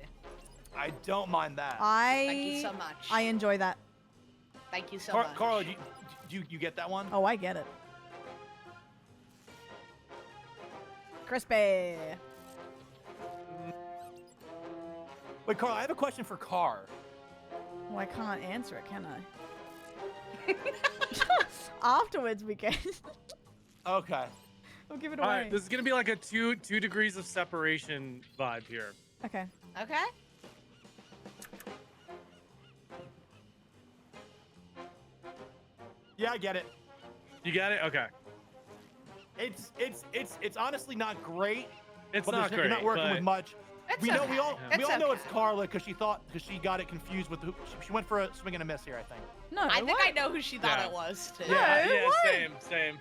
I don't mind that. Thank you so much. I enjoy that. Thank you so much. Carla, do you get that one? Oh, I get it. Crispy. Wait, Carla, I have a question for Car. Well, I can't answer it, can I? Afterwards, we can. Okay. We'll give it All away. right, this is gonna be like a two degrees of separation vibe here. Okay. Okay. Yeah, I get it. You got it? Okay. It's honestly not great. It's but not you're great. not working but with much. It's We all okay. know It's it's Carla because she got it confused with who she went for a swing and a miss here, I think. No, I think what? I know who she thought Yeah. it was too. Yeah. yeah, what? same.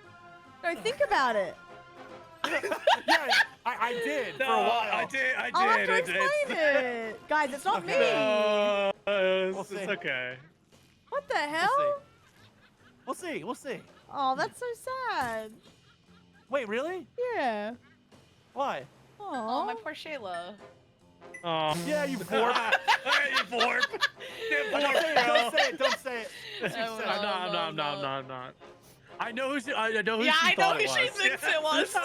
No, think about it. Yeah, I did No, for a while. I did. I'll have to I explain did. it. Guys, it's not Okay. me. It's see. okay. What the hell? We'll see. Oh, that's so sad. Wait, really? Yeah. Why? Oh, Oh, my poor Shayla. Oh. Yeah, you vorp. You vorp. You Don't say it. Don't say it. Don't say it. That's what you Oh, said. I'm not. I know who she. I know who Yeah, she I know thought who it she was. thinks it was.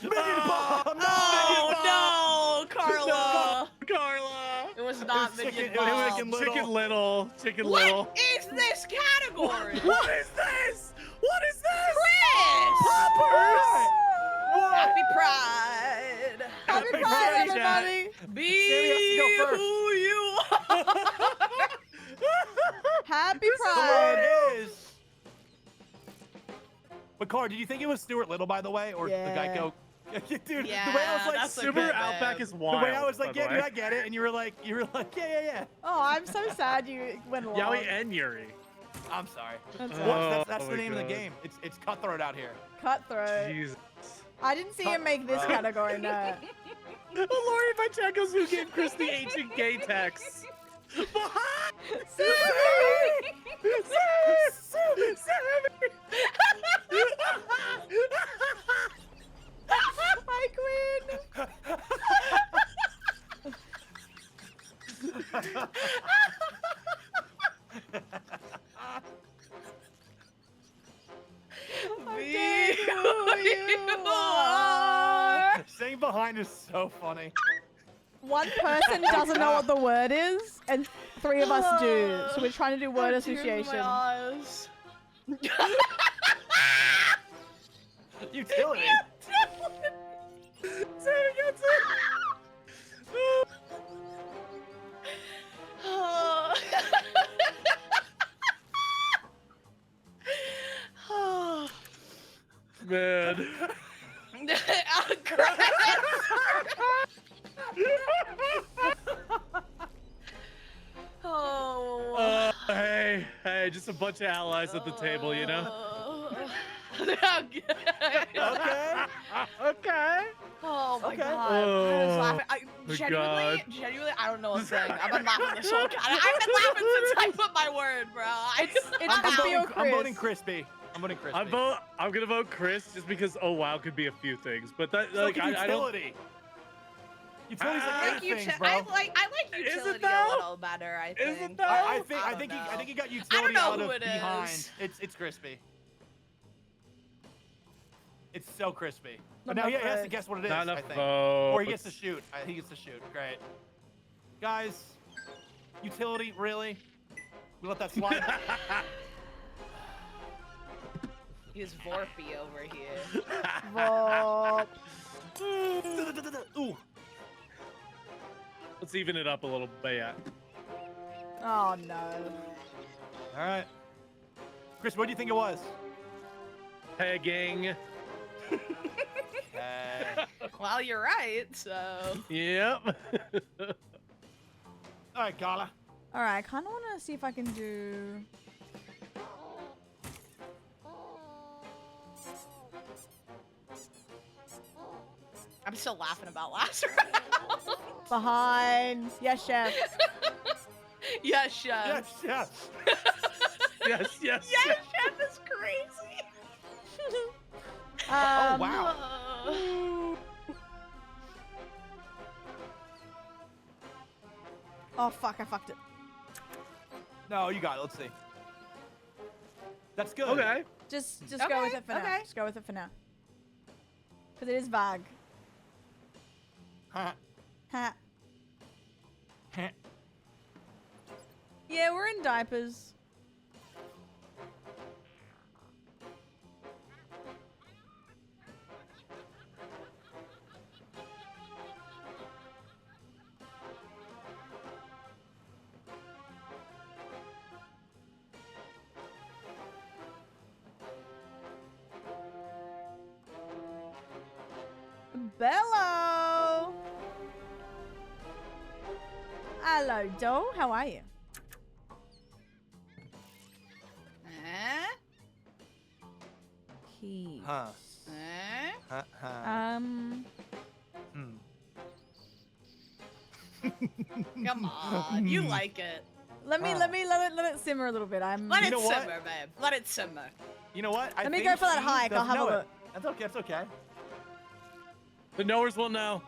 Minion bomb. No. Oh no, Carla. Carla. It was not It was Minion chicken- it was Bomb. Chicken Little. Chicken Little. What is this category? What is this? What is this? Chris! Poppers. What? Happy Pride. Happy Pride, Pride, Chat. everybody. Be Sammy has to go first. who you are. Happy The way Pride. it is. But Car, did you think it was Stuart Little, by the way, or Yeah. the Geico? Dude, Yeah, the way I was like, that's a Super good Outback man. is the wild. way I was like, by the yeah, dude, way. I get it, and you were like, yeah. Oh, I'm so sad you went along. Yowie and Yuri. I'm sorry. That's Oh, all. That's my the name of the God. game. It's cutthroat out here. Cutthroat. Jesus. I didn't see him make this Cutthroat. category, no. Lori Pacheco's who gave Chris the ancient gay texts. Hi, Queen. Be who you are. Staying behind is so funny. One person doesn't know what the word is, and 3 of us do. So we're trying to do word Tears in my association. eyes. Utility. Sammy gets it. Man. Oh. Hey, just a bunch of allies at the table, you know? Okay. Okay. Oh my Okay. god. I was laughing. my Genuinely, I don't know what's saying. I've been laughing this whole time. I've been laughing since I put my word, bro. I'm voting Crispy. I'm voting Crispy. I'm gonna vote Chris just because oh wow could be a few things, but that So like can I don't. utility. Utility's I like like, eight things, bro. I like utility a though? little better. I think. Is it though? I think know. he got I don't utility know out who of it behind. is. It's Crispy. It's so crispy. But Not now he enough has to votes. guess what it is, Not I enough think. votes. Or he gets to shoot. He gets to shoot. Great. Guys, utility, really? We let that slide? He's Vorpy over here. Vorp. Ooh. Let's even it up a little bit. Yeah. Oh no. All right. Chris, what do you think it was? Pegging. Well, you're right. So. Yep. All right, Carla. All right, I kind of want to see if I can do. I'm still laughing about last round. Behind. Yes, chef. Yes, chef. Yes, yes. yes. Yes, chef is crazy. Oh, wow. Oh fuck! I fucked it. No, you got it. Let's see. That's good. Okay. Just go with it for now. Okay. Just go with it for now. Because it is vague. Huh. Ha. Huh. Yeah, we're in diapers. Bello! Hello, doll. How are you? Keys. Huh. Huh. Come on, you like it. Let it simmer a little bit. Let You it know what? simmer, babe. Let it simmer. You know what? Let me go for that hike. I'll have a look. That's okay. That's okay. The knowers will know.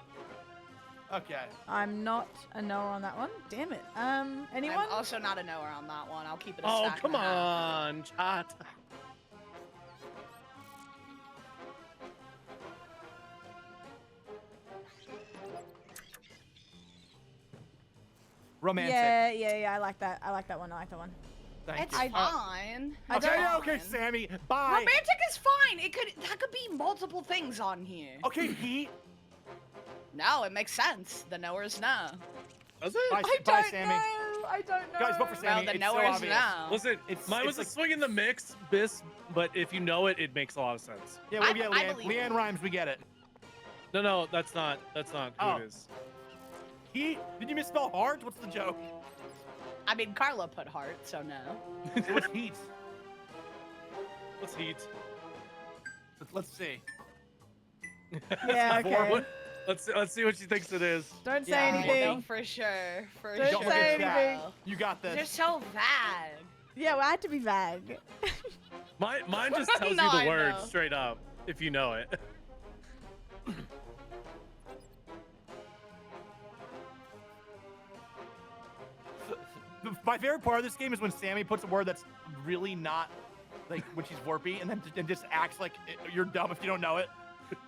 Okay. I'm not a knower on that one. Damn it. Anyone? I'm also not a knower on that one. I'll keep it a Oh, stack come and a half. on, chat. Romantic. Yeah. I like that. I like that one. Thank It's you. fine. I Okay, don't- yeah, okay, Sammy. Bye. Romantic is fine. That could be multiple things on here. Okay, heat. No, it makes sense. The knowers know. Does it? Bye, I bye don't Sammy. know. I don't know. Guys, vote for Sammy. Well, the It's so knowers obvious. know. Listen, It's- mine was it's a like- swing in the mix, but if you know it, it makes a lot of sense. Yeah, well, yeah, I Leanne, believe Leanne you. Rhymes, we get it. No, that's not who Oh. it is. Heat? Did you misspell heart? What's the joke? I mean, Carla put heart, so no. What's heat? What's heat? Let's see. Yeah, okay. Let's see what she thinks it is. Don't say Yeah, anything. No, for sure. For Don't sure. say look at anything. No. You got They're this. so vague. Yeah, well, I had to be vague. Mine just tells No, you I the word know. straight up if you know it. My favorite part of this game is when Sammy puts a word that's really not, like, when she's warpy, and then just acts like you're dumb if you don't know it.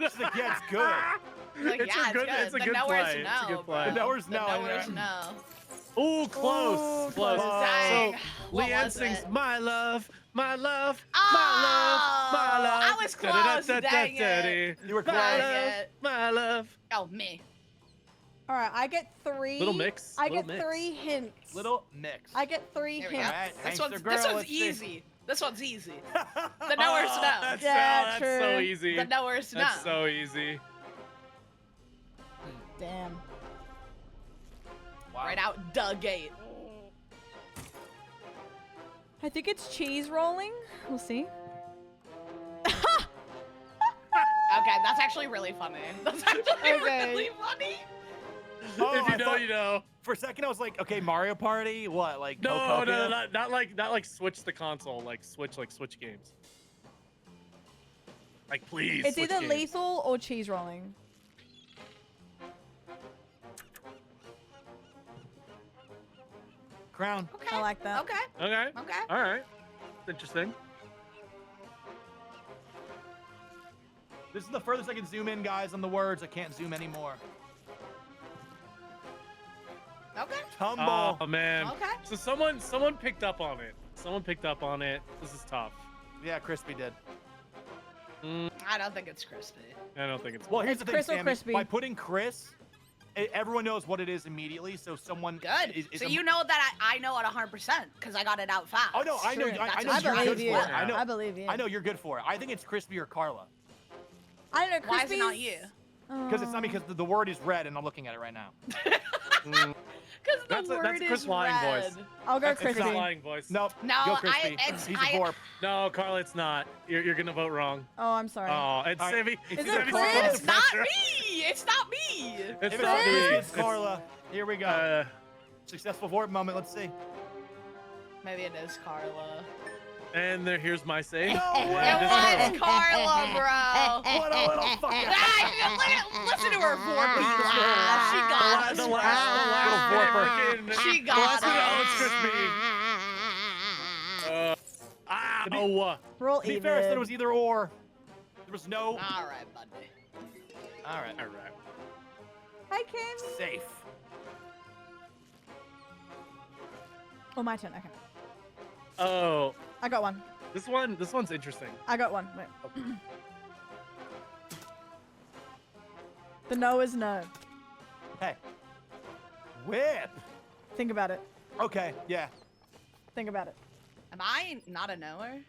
She's like, yeah, it's good. Like, It's a yeah, good- it's it's a good. good the knowers play. know. It's a good play. Bro. The knowers know, The knowers yeah. know. Ooh, close. Close. Dang. So, What Leanne was sings it? My Love, My Love, Oh, My Love. I was close. Dang it. You were My close. Dang love, it. my love. Oh, me. All right, I get 3. Little mix, I little get mix. 3 hints. Little mix. I get 3 Here we hints. go. Alright, This Hangster one's, girl, this one's let's see. easy. This one's easy. The knowers Oh, know. That's, Yeah, that's so true. easy. The knowers know. That's so easy. Damn. Wow. Right out the gate. I think it's cheese rolling. We'll see. Okay, that's actually really funny. That's actually Okay. really funny. Oh, If you I know, thought- you know. For a second, I was like, okay, Mario Party? What, like No, Copia? no, not like switch the console, like switch games. Like please. It's switch either games. lethal or cheese rolling. Crown. Okay. I like that. Okay. Okay. Okay. All right. Interesting. This is the furthest I can zoom in, guys, on the words. I can't zoom anymore. Okay. Tumble. Oh man. Okay. So someone picked up on it. Someone picked up on it. This is tough. Yeah, Crispy did. I don't think it's crispy. I don't think it's. Well, here's It's the thing, Chris or Sammy. Crispy? By putting Chris, everyone knows what it is immediately. So someone Good. is So a- you know that I know it 100% because I got it out fast. Oh no, I know. True. I know That's you're I good believe you. for it. I know. I believe you. I know you're good for it. I think it's Crispy or Carla. I don't know. Why is it not Crispy's- you? Because it's not because the word is red, and I'm looking at it right now. Because That's the word Chris is lying red. voice. I'll go That's It's crispy. Chris lying voice. Nope. No, Go Crispy. it's- He's I- a vorp. No, Carla, it's not. You're gonna vote wrong. Oh, I'm sorry. Oh, and All right. Sammy. Is it Sammy's Chris? under It's not pressure. me. It's not me. It's If it's not not me. Crispy, it's Carla. Here we go. Uh, Successful vorp moment. Let's see. Maybe it is Carla. and here's my say. No It way! was Carla, bro. What a little fucking. Listen to her vorpy laugh. She got us, The bro. last vorper. freaking- She the got last one, oh, us. it's crispy. Ow. We're all To be even. fair, I said it was either or. There was no. All right, buddy. All right. All right. Hi, Cammy. Safe. Oh, my turn. Okay. Oh, I got one. this one's interesting. I got one. Wait. The no is no. Hey. Whip. Think about it. Okay. Yeah. Think about it. Am I not a knower?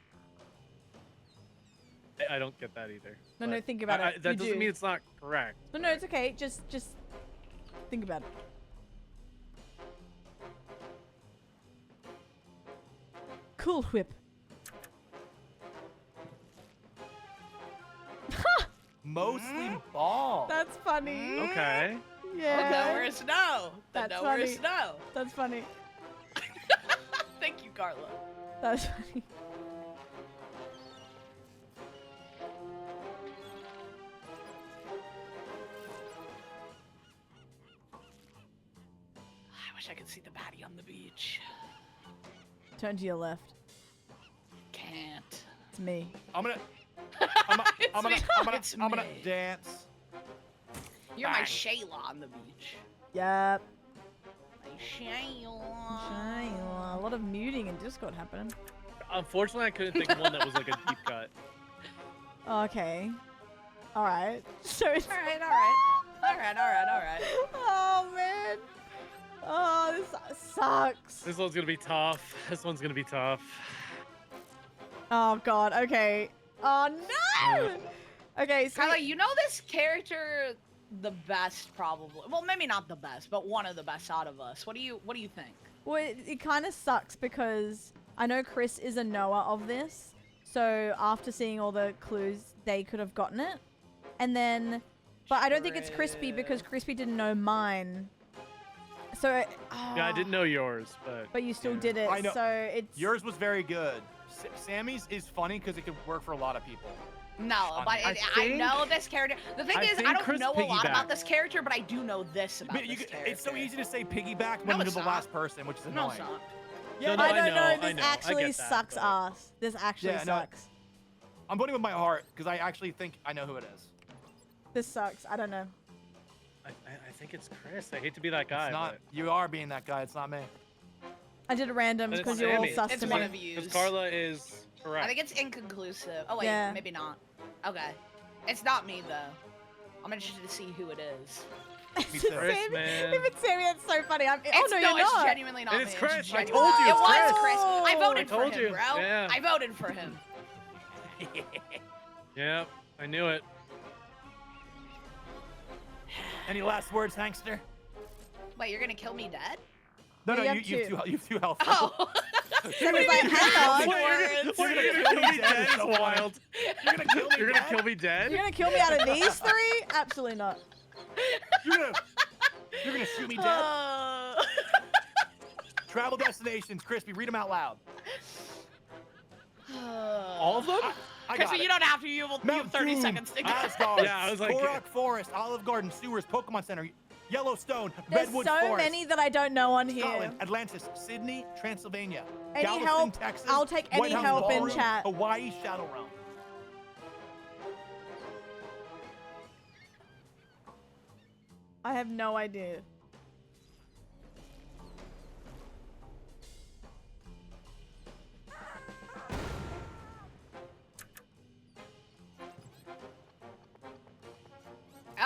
I don't get that either. No, no, but think about it. That You doesn't do. mean it's not correct. No, no, it's okay. Just think about it. Cool Whip. Mostly ball. That's funny. Okay. The Yeah. knower is no. The That's knower is funny. no. That's funny. Thank you, Carla. That's funny. I wish I could see the baddie on the beach. Turn to your left. Can't. It's me. I'm gonna It's me. dance. You're my Bang. Shayla on the beach. Yep. My Shayla. Shine. A lot of muting in Discord happening. Unfortunately, I couldn't think of one that was like a deep cut. Okay. All right. So it's. All right, all right. All right, all right, all right. Oh man. Oh, this sucks. This one's gonna be tough. This one's gonna be tough. Oh god. Okay. Oh no. Okay. So Carla, you know this character the best, probably. Well, maybe not the best, but one of the best out of us. What do you think? well, it kind of sucks because I know Chris is a knower of this. So after seeing all the clues, they could have gotten it. And then, but I don't think it's Crispy because Crispy didn't know mine. So. Yeah, I didn't know yours, but. But you still yeah. did it. I know. So it's. Yours was very good. Sammy's is funny because it could work for a lot of people. No, but I I know think- this character. The thing I is, think I don't Chris know a lot piggybacked. about this character, but I do know this about But this character. it's so easy to say piggyback No, when you're it's the not. last person, which is No, annoying. it's not. Yeah, No, I I don't know, know. I This know, I actually get that, sucks but- ass. This actually Yeah, no. sucks. I'm voting with my heart because I actually think I know who it is. This sucks. I don't know. I think it's Chris. I hate to be that guy. It's not. You are being that guy. It's not me. I did a random But it's because you're all Sammy. sus It's to one me. of you. Because Carla is correct. I think it's inconclusive. Oh wait, Yeah. maybe not. Okay. It's not me though. I'm interested to see who it is. Me Is too. it Chris, Sammy? man. If it's Sammy, that's so funny. Oh It's, no, no, you're it's not. genuinely not It's me. Chris. It's I genuinely- told you, It it's was Chris. Chris. I voted for told him, you. bro. Yeah. I voted for him. Yep, I knew it. Any last words, Hankster? Wait, you're gonna kill me dead? No, Yeah, no, you you have have two health. Oh. Sammy's like, hang on. Wait, you're gonna kill me dead? It's wild. You're gonna kill me You're gonna dead? kill me dead? You're gonna kill me out of these three? Absolutely not. You're gonna shoot me dead? Travel destinations, Crispy. Read them out loud. All of them? I got Crispy, it. you don't have to. You have Mount 30 Doom, seconds to guess. Asgard, Yeah, I was like- Korok Forest, Olive Garden, Sewers, Pokemon Center, Yellowstone, There's Redwood so Forest, many that I don't know on here. Scotland, Atlantis, Sydney, Transylvania, Any Galveston, help? Texas, I'll take White any House help in Ballroom, chat. Hawaii, Shadow Realm. I have no idea.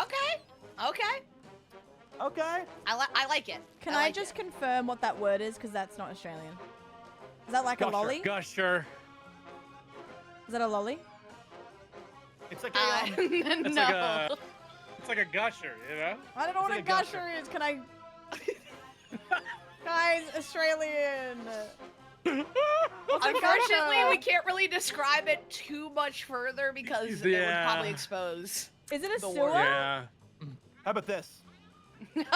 Okay. Okay. Okay. I like it. Can I I like just it. confirm what that word is? Because that's not Australian. Is that like Gusher. a lolly? Gusher. Is that a lolly? It's like a, It's no. like a, it's like a gusher, you know? I don't know what a like a gusher. gusher is. Can I? Guys, Australian. Unfortunately, we can't really describe it too much further because it would Yeah. probably expose. Is it a The sewer? word. Yeah. how about this? Okay.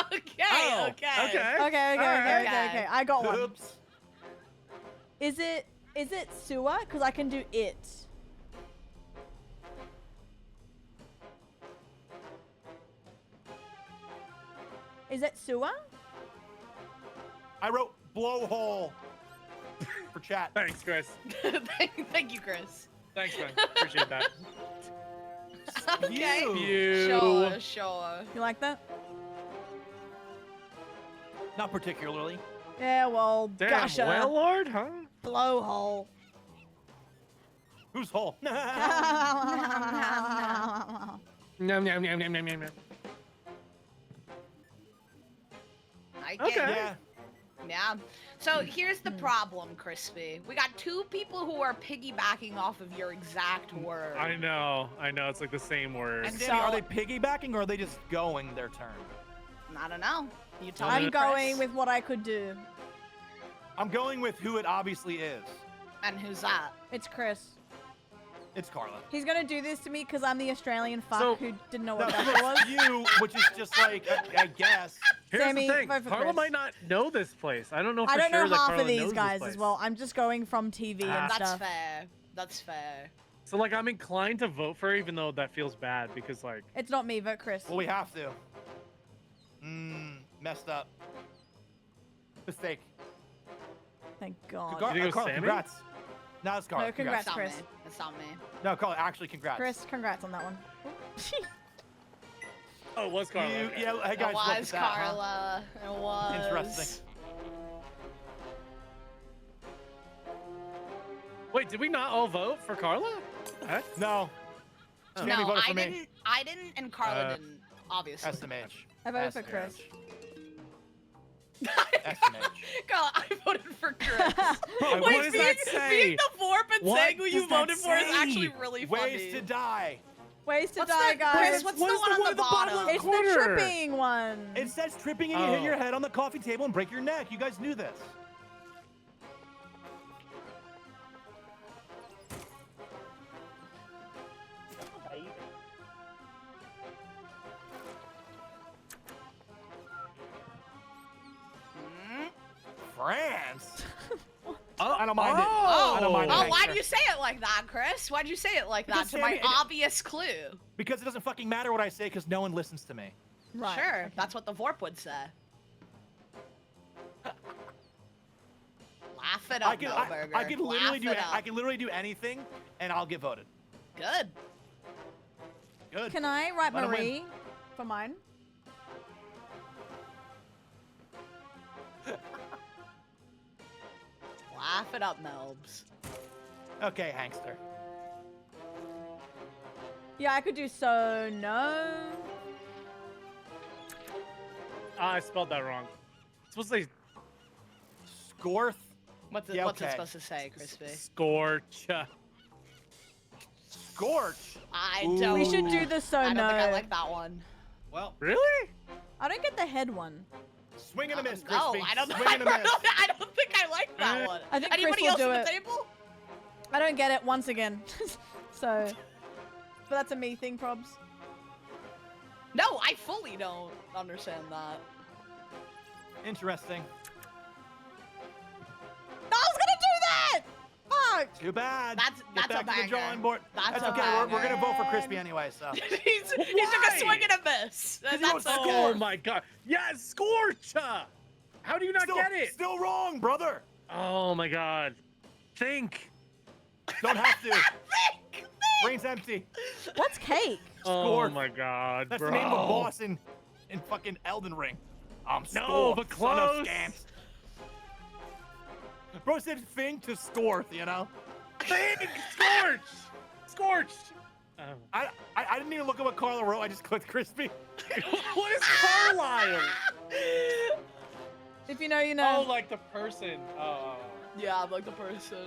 Oh, okay. okay. Okay, okay, All okay, right. okay, okay. I got one. Oops. Is it sewer? Because I can do it. Is it sewer? I wrote blowhole for chat. Thanks, Chris. Thank you, Chris. Thanks, man. Appreciate that. Okay. You. Sure, sure. You like that? Not particularly. Yeah, well, Damn, gusher. well, Lord, huh? Blowhole. Whose hole? Nom, nom, nom, nom, nom, nom, nom. I Okay. get it. Yeah. Yeah. So here's the problem, Crispy. We got two people who are piggybacking off of your exact word. I know. It's like the same word. And So- Danny, are they piggybacking or are they just going their turn? I don't know. You tell I'm me, going Chris. with what I could do. I'm going with who it obviously is. And who's that? It's Chris. It's Carla. He's gonna do this to me because I'm the Australian fuck So- who didn't know No, what that was. you, which is just like, I guess. Here's Sammy, the thing. vote for Carla Chris. might not know this place. I don't know for I don't sure know that half Carla of these knows this guys place. as well. I'm just going from TV and That's stuff. fair. That's fair. So like I'm inclined to vote for her, even though that feels bad because like It's not me, vote Chris. Well, we have to. Messed up. Mistake. Thank God. You think it was Carla, Sammy? congrats. No, it's Carla. No, congrats. It's not Chris. me. It's not me. No, Carla, actually, congrats. Chris, congrats on that one. oh, it was Carla. You, okay. yeah, hey guys, It look at was that, huh? Carla. It was. Interesting. Wait, did we not all vote for Carla? What? No. No, Sammy voted I for me. didn't. I didn't, and Carla didn't. Obviously. SMH. I voted for Chris. SMH. Carla, I voted for Chris. Bro, what does that say? Being the Vorp and What saying who you does that voted for is say? actually really funny. Ways to die. Ways to What's die, the- guys. Chris, what's What the is one the on one the at the bottom bottom? of It's corner? the tripping one. It says tripping and you hit Oh. your head on the coffee table and break your neck. You guys knew this. France? I don't mind it. I don't mind it. Oh, Hank, why'd sir. you say it like that, Chris? Why'd you say it like that Because to my Sammy- obvious clue? Because it doesn't fucking matter what I say because no one listens to me. Right. Sure, okay. that's what the Vorp would say. Laugh it up, I can, no I, burger. I can literally do. Laugh it I up. can literally do anything, and I'll get voted. Good. Good. Can I write Let him win. Marie for mine? it up, Melbs. Okay, Hankster. Yeah, I could do so no. I spelled that wrong. It's supposed to say Scorth. What's it, Yeah, what's it okay. supposed to say, Crispy? scorch. Scorch. I Ooh. don't. We should do the so I don't no. think I like that one. Well, Really? I don't get the head one. swing and a miss, No, Crispy. I don't. Swing and a miss. I don't think I like that one. I think Chris Anybody will else do at it. the table? I don't get it once again. So, but that's a me thing, probs. No, I fully don't understand that. Interesting. I was gonna do that. Fuck. Too bad. That's Get a back to the banger. drawing board. That's a okay. We're gonna vote for banger. Crispy anyway. So. He took a swing and a miss. you That's don't okay. Oh my god. Yes, scorch. How do you not Still, get it? Still wrong, brother. Oh my god. Think. Don't have to. Brain's empty. What's cake? Oh Scorch. my god, That's bro. the name of a boss in fucking Elden Ring. No, Scorth, but son of close. scamps. Bro said thing to Scorth, you know? Think. Scorch. Scorch. I didn't even look at what Carla wrote. I just clicked Crispy. What is Carlisle? If you know, you know. Oh, like the person. Oh. Yeah, I'm like the person.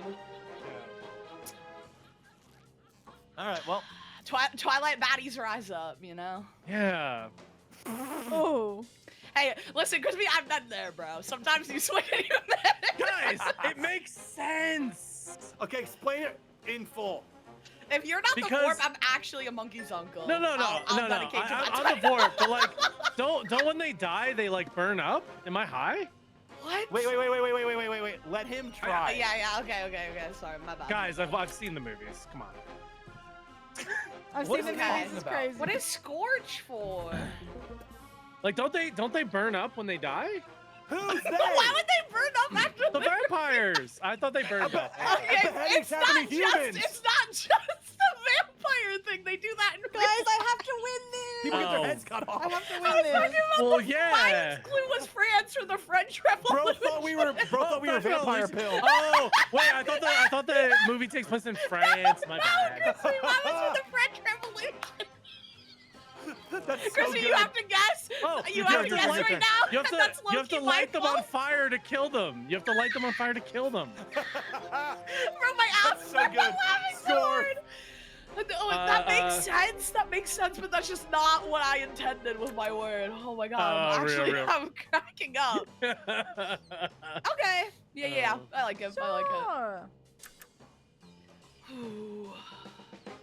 All right, well. Twilight baddies rise up, you know? Yeah. Oh. Hey, listen, Crispy, I've been there, bro. Sometimes you swing and you miss. Guys, it makes sense. Okay, explain it in full. If you're not the Because- warp, I'm actually a monkey's uncle. No. I'll dedicate to that I'm the board, but like, don't when they die, they like burn up? Am I high? What? Wait. Let him try. Yeah, okay. Sorry, my bad. Guys, I've seen the movies. Come on. I've What seen is the he movies. talking It's about? crazy. What is Scorch for? Like, don't they burn up when they die? Who's But that? why would they burn up after The vampires. I thought they burned up. Okay, What the heck is it's happening not to just humans? it's not just the vampire thing. They do that in Guys, I have to win this. People get their Oh. heads cut off. I have to I win was this. talking about Well, the yeah. violence clueless France for the French Bro Revolution. thought we were vampire pills. Oh, wait, I thought the movie takes place in France. My No, bad. Crispy, why was for the French Revolution? That's so Crispy, good. you have to guess. Oh, you have to do guess everything. right now. You have That's to low-key light my them on fault. fire to kill them. You have to light them on fire to kill them. Bro, my ass That's so I'm good. laughing so Score. hard. Oh, that makes sense. That makes sense, but that's just not what I intended with my word. Oh my god, Real. I'm cracking up. Okay. Yeah. I like it. I like Sure.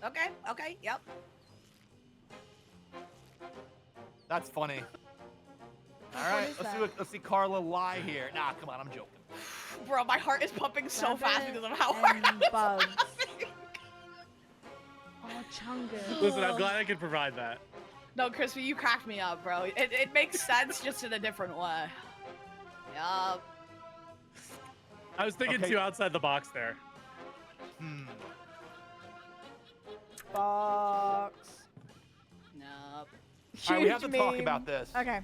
it. Okay. Yep. That's funny. All What right, is let's that? see Carla lie here. Nah, come on, I'm joking. Bro, my heart is pumping so fast Rabbit because of how hard and I was bugs. laughing. Oh, Chungus. Listen, I'm glad I could provide that. No, Crispy, you cracked me up, bro. It makes sense just in a different way. Yup. I was thinking Okay. too outside the box there. Box. Nope. All right, we have to Huge talk meme. about this. Okay.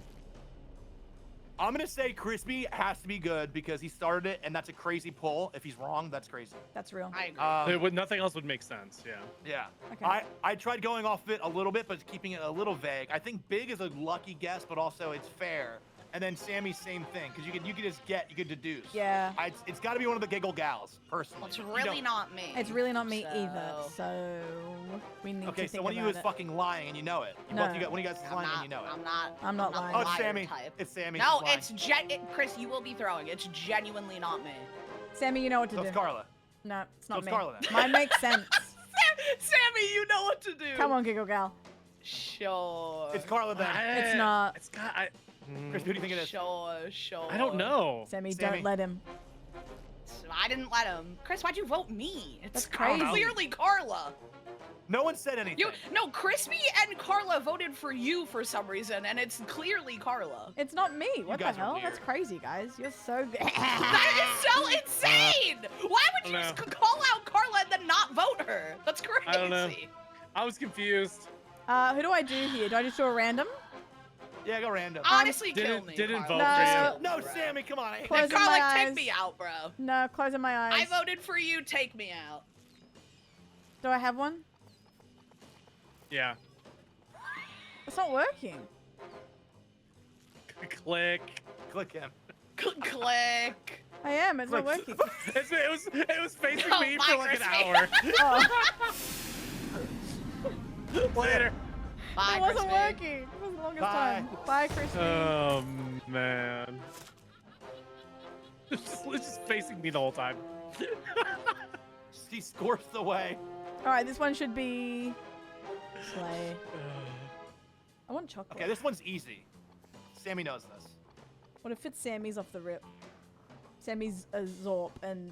I'm gonna say Crispy has to be good because he started it, and that's a crazy pull. If he's wrong, that's crazy. That's real. I agree. Nothing else would make sense. Yeah. Yeah. Okay. I tried going off it a little bit, but keeping it a little vague. I think big is a lucky guess, but also it's fair. And then Sammy's same thing, because you could deduce. Yeah. It's got to be one of the giggle gals, personally. It's You really don't- not me. It's really not me either, So- so we need Okay, to so think one of you about is it. fucking lying, and you know it. No. One of you guys is I'm lying, not, and you know it. I'm not the lying. Oh, it's liar Sammy. type. It's Sammy. No, who's lying. it's Chris, you will be throwing. It's genuinely not me. Sammy, you know what to So do. it's Carla. No, it's not it's me. Carla then. Mine makes sense. Sammy, you know what to do. Come on, Giggle Gal. Sure. It's Carla then. It's not. It's got. Chris, who do you think it is? Sure. I don't know. Sammy, Sammy. don't let him. I didn't let him. Chris, why'd you vote me? It's That's crazy. clearly Carla. No one said anything. No, Crispy and Carla voted for you for some reason, and it's clearly Carla. It's not me. What the guys are hell? weird. That's crazy, guys. You're so good. That is so insane! Why would you I just don't know. call out Carla and then not vote her? That's crazy. I don't know. I was confused. Who do I do here? Do I just do a random? Yeah, go random. Honestly, kill me. Didn't Carla. vote No. for you. No, Sammy, come on. I hate Close Then my Carla, eyes. take me out, bro. No, closing my eyes. I voted for you. Take me out. Do I have one? Yeah. It's not working. Click. Click him. Click. I am. It's not Click. working. It was facing No, me bye, for like an Crispy. hour. Oh, Later. Bye, it wasn't Crispy. working. It was the longest Bye. time. Bye, Crispy. Oh man. It's just facing me the whole time. He scores the way. All right, this one should be Slay. I want chocolate. Okay, this one's easy. Sammy knows this. What if it's Sammy's off the rip? Sammy's a Zorp, and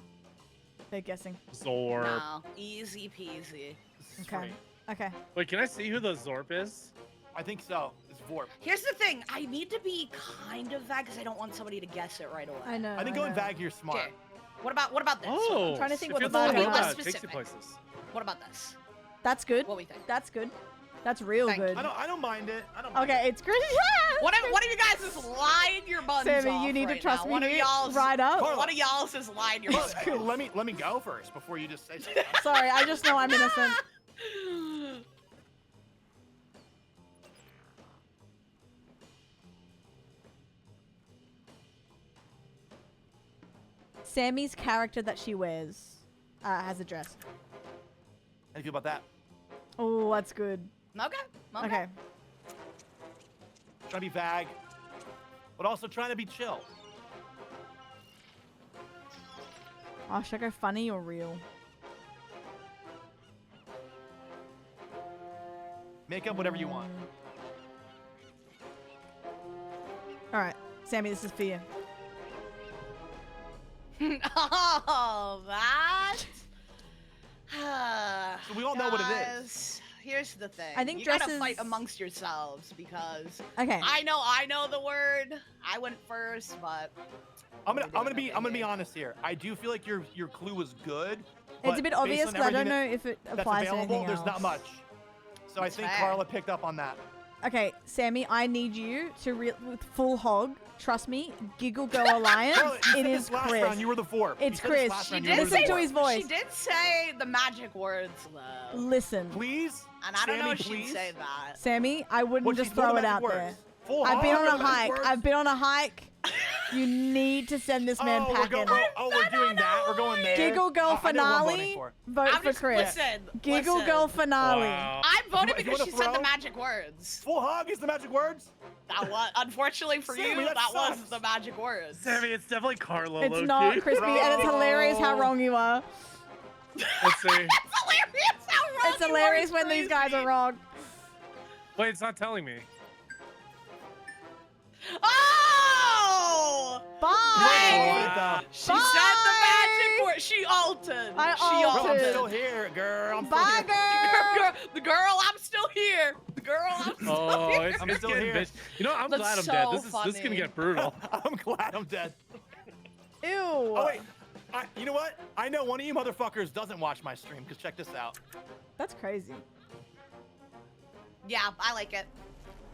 they're guessing. Zorp. No, easy peasy. This is Okay. great. Okay. Wait, can I see who the Zorp is? I think so. It's Vorp. Here's the thing. I need to be kind of vague because I don't want somebody to guess it right away. I know. I think going vague, you're smart. Okay. What about this? Oh, trying to think if what you're the little vibe robot is. takes you Specific. places. What about this? That's good. What we think? That's good. That's real Thank good. I don't mind it. I don't mind Okay, it. it's good. One of you guys is lying your buns Sammy, off you need to right trust now. me One of here. y'all's Right up. Carla. One of y'all's is lying your buns Well, off. let me go first before you just say something. Sorry, I just know I'm innocent. Sammy's character that she wears has a dress. How do you feel about that? Oh, that's good. Okay. Okay. Trying to be vague, but also trying to be chill. Oh, should I go funny or real? Make up whatever you want. All right, Sammy, this is for you. Oh, that. So we all know what it is. Guys, here's the thing. I think you gotta dresses- fight amongst yourselves because Okay. I know the word. I went first, but I'm gonna be honest here. I do feel like your clue was good. It's but a bit based obvious, on but I don't everything know if it that's applies to available. anything There's else. not much. So That's I think fair. Carla picked up on that. Okay, Sammy, I need you to with full hog. Trust me, Giggle Girl Alliance. Carla, you said It this is last Chris. round you were the Vorp. You It's said this Chris. last She round She you did were the Listen say to his Vorp. voice. She did say the magic words though, Listen, Please. and I don't know Sammy, if she'd please? say that. Sammy, I wouldn't What just she's- what throw are it the out magic there. words? Full I've been hog? on a What are the magic hike. words? I've been on a hike. You need to send this man Oh, packing. we're doing that. We're going there. Giggle Girl I know who I'm voting finale. for. Vote I'm for just Chris. listen. Girl finale. Wow. I'm voting You because wanna she said the throw? magic words. Full hog is the magic words. That was unfortunately for Sammy, you. that That was sucks. the magic words. Sammy, it's definitely Carla. It's low-key. not crispy, and it's hilarious how wrong you are. Let's see. It's hilarious how wrong It's you are, hilarious when these guys are crazy. wrong. Wait, it's not telling me. Oh! Bye. She said the magic word. She altered. I She Bro, I'm altered. still here, girl. I'm still Bye, here. girl. The girl, I'm still here. The girl, I'm still Oh, here. it's, I'm it's still getting here. bitch. You know, I'm That's glad I'm so dead. This is funny. gonna get brutal. I'm glad I'm dead. Ew. Oh wait, you know what? I know one of you motherfuckers doesn't watch my stream. Cause check this out. That's crazy. Yeah, I like it.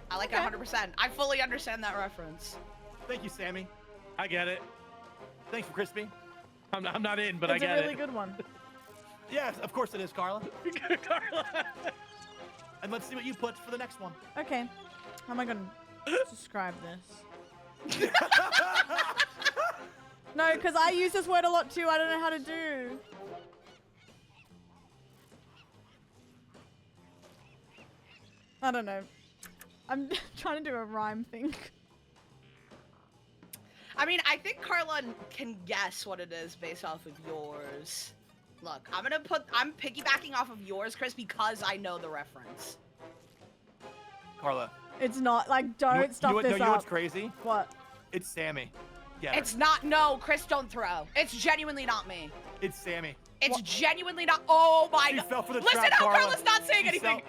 I like Okay. it 100%. I fully understand that reference. Thank you, Sammy. I get it. Thanks for crispy. I'm not in, but It's I a get really it. good one. Yes, of course it is, Carla. Carla. And let's see what you put for the next one. Okay. How am I gonna describe this? No, because I use this word a lot too. I don't know how to do. I don't know. I'm trying to do a rhyme thing. I mean, I think Carla can guess what it is based off of yours. Look, I'm piggybacking off of yours, Chris, because I know the reference. Carla. It's not like don't you know, stuff you know, this you know up. what's crazy? What? It's Sammy. Yeah. It's not. No, Chris, don't throw. It's genuinely not me. It's Sammy. It's genuinely not. Oh my She god. fell for the Listen trap, how Carla. Carla's not saying She anything.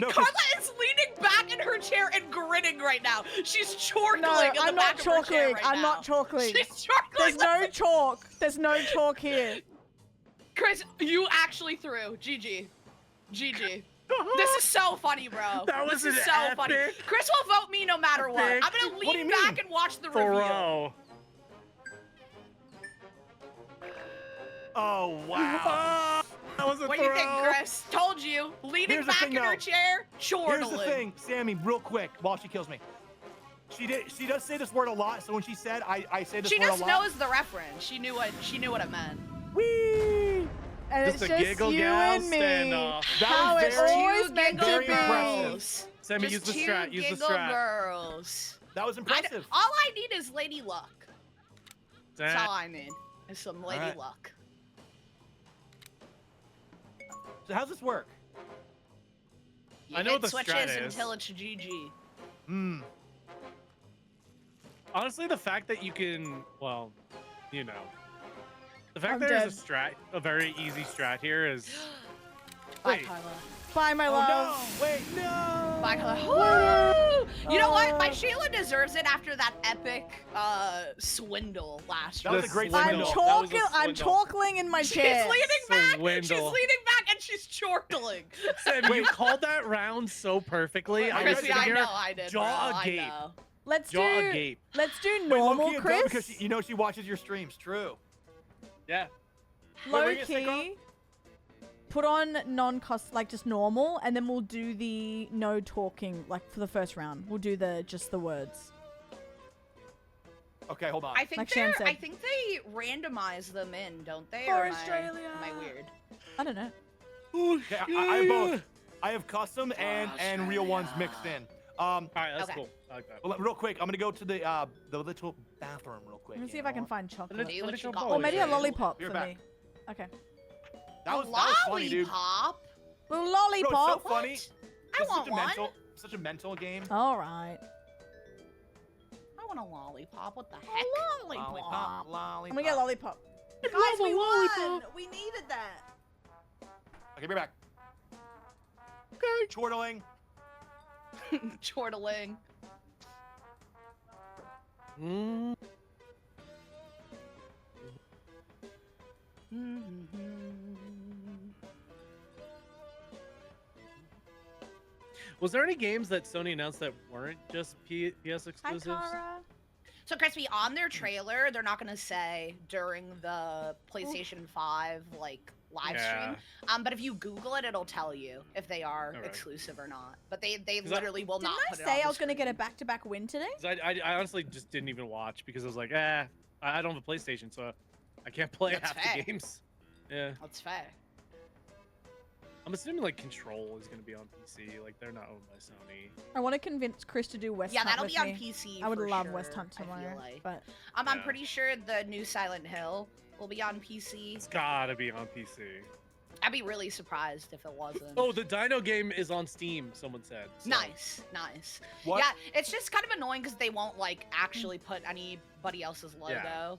No, Carla is leaning back in her chair and grinning right now. She's chortling No, in the I'm back not of her chair chalkling. right I'm now. not chalkling. She's chortling. There's no chalk. There's no chalk here. Chris, you actually threw. GG. GG. This is so funny, bro. That was this is an so funny. epic- Chris will vote me no matter what. I'm epic- gonna What do you lean back mean? and watch the reveal. Throw. Oh wow. That was a What do you think, throw. Chris? Told you. Leaning Here's the back thing, in her though. chair, chortling. Here's the thing, Sammy, real quick, while she kills me. She does say this word a lot, so when she said I say this She word a just lot. knows the reference. She knew what it meant. Whee! And Just it's a just giggle you gal and me. standoff. That How was it's very- always meant to very be. impressive. Sammy, use Just the two strat. Use the giggle strat. girls. That was impressive. All I need is lady luck. That's That- all I need. Is some lady Alright. luck. So how's this work? You I know hit what the switches strat is. until it's GG. Hmm. Honestly, the fact that you can, well, you know, the fact I'm that there's dead. a strat, a very easy strat here is. Bye, Wait. Carla. Bye, my Oh love. no! Wait, no! Bye, Carla. Woo! You know what? My Oh. Sheila deserves it after that epic swindle last That year. was a great swindle. I'm swindle. That was a talking. I'm swindle. talking in my She's chair. leaning back. Swindle. She's leaning back and she's chortling. Sam, you called that round so perfectly. I was Chrissy, I sitting know here, I did. jaw bro. agape. I know. Let's jaw do. agape. Let's do Wait, normal, low-key, Chris. because she watches your streams. True. Yeah. Low Wait, we're gonna key. Put on non-cost, like just normal, and then we'll do the no talking, like for the first round. We'll do just the words. Okay, hold on. I think Like Shan I said. think they randomize them in, don't they? For Or Australia. Am I weird? I don't know. Okay, I have both. I have custom and real ones mixed in. All right, that's Okay. cool. I like that. Well, real quick, I'm gonna go to the little bathroom real quick. Let me see you if I know can what? find chocolate. See what you got. Or maybe a yeah. lollipop Be for right me. Okay. That was funny, dude. Lollipop? Little Bro, lollipop. it's so funny. I It's want such a one. such a mental game. All right. I want a lollipop. What the heck? Lollipop, I'm lollipop. gonna get a lollipop. Guys, we won. We needed that. Okay, be back. Okay. Chortling. Chortling. Mm. Was there any games that Sony announced that weren't just PS Hi, exclusives? Cara. So, Crispy, on their trailer, they're not gonna say during the PlayStation 5 like live Yeah. stream. But if you Google it, it'll tell you if they are Alright. exclusive or not. But they 'Cause I- literally will Didn't not I put it say on I was gonna the get a screen. back-to-back win today? 'Cause I honestly just didn't even watch because I was like, I don't have a PlayStation, so I can't play That's half fair. the games. Yeah. That's fair. I'm assuming like Control is gonna be on PC. Like they're not owned by Sony. I want to convince Chris to do West Yeah, Hunt that'll with be on me. PC. I would for love sure, West Hunt I feel tomorrow, like. but I'm Yeah. pretty sure the new Silent Hill will be on PC. It's gotta be on PC. I'd be really surprised if it wasn't. Oh, the Dino game is on Steam. Someone said. So. Nice, nice. What? Yeah, it's just kind of annoying because they won't like actually put anybody else's logo. Yeah.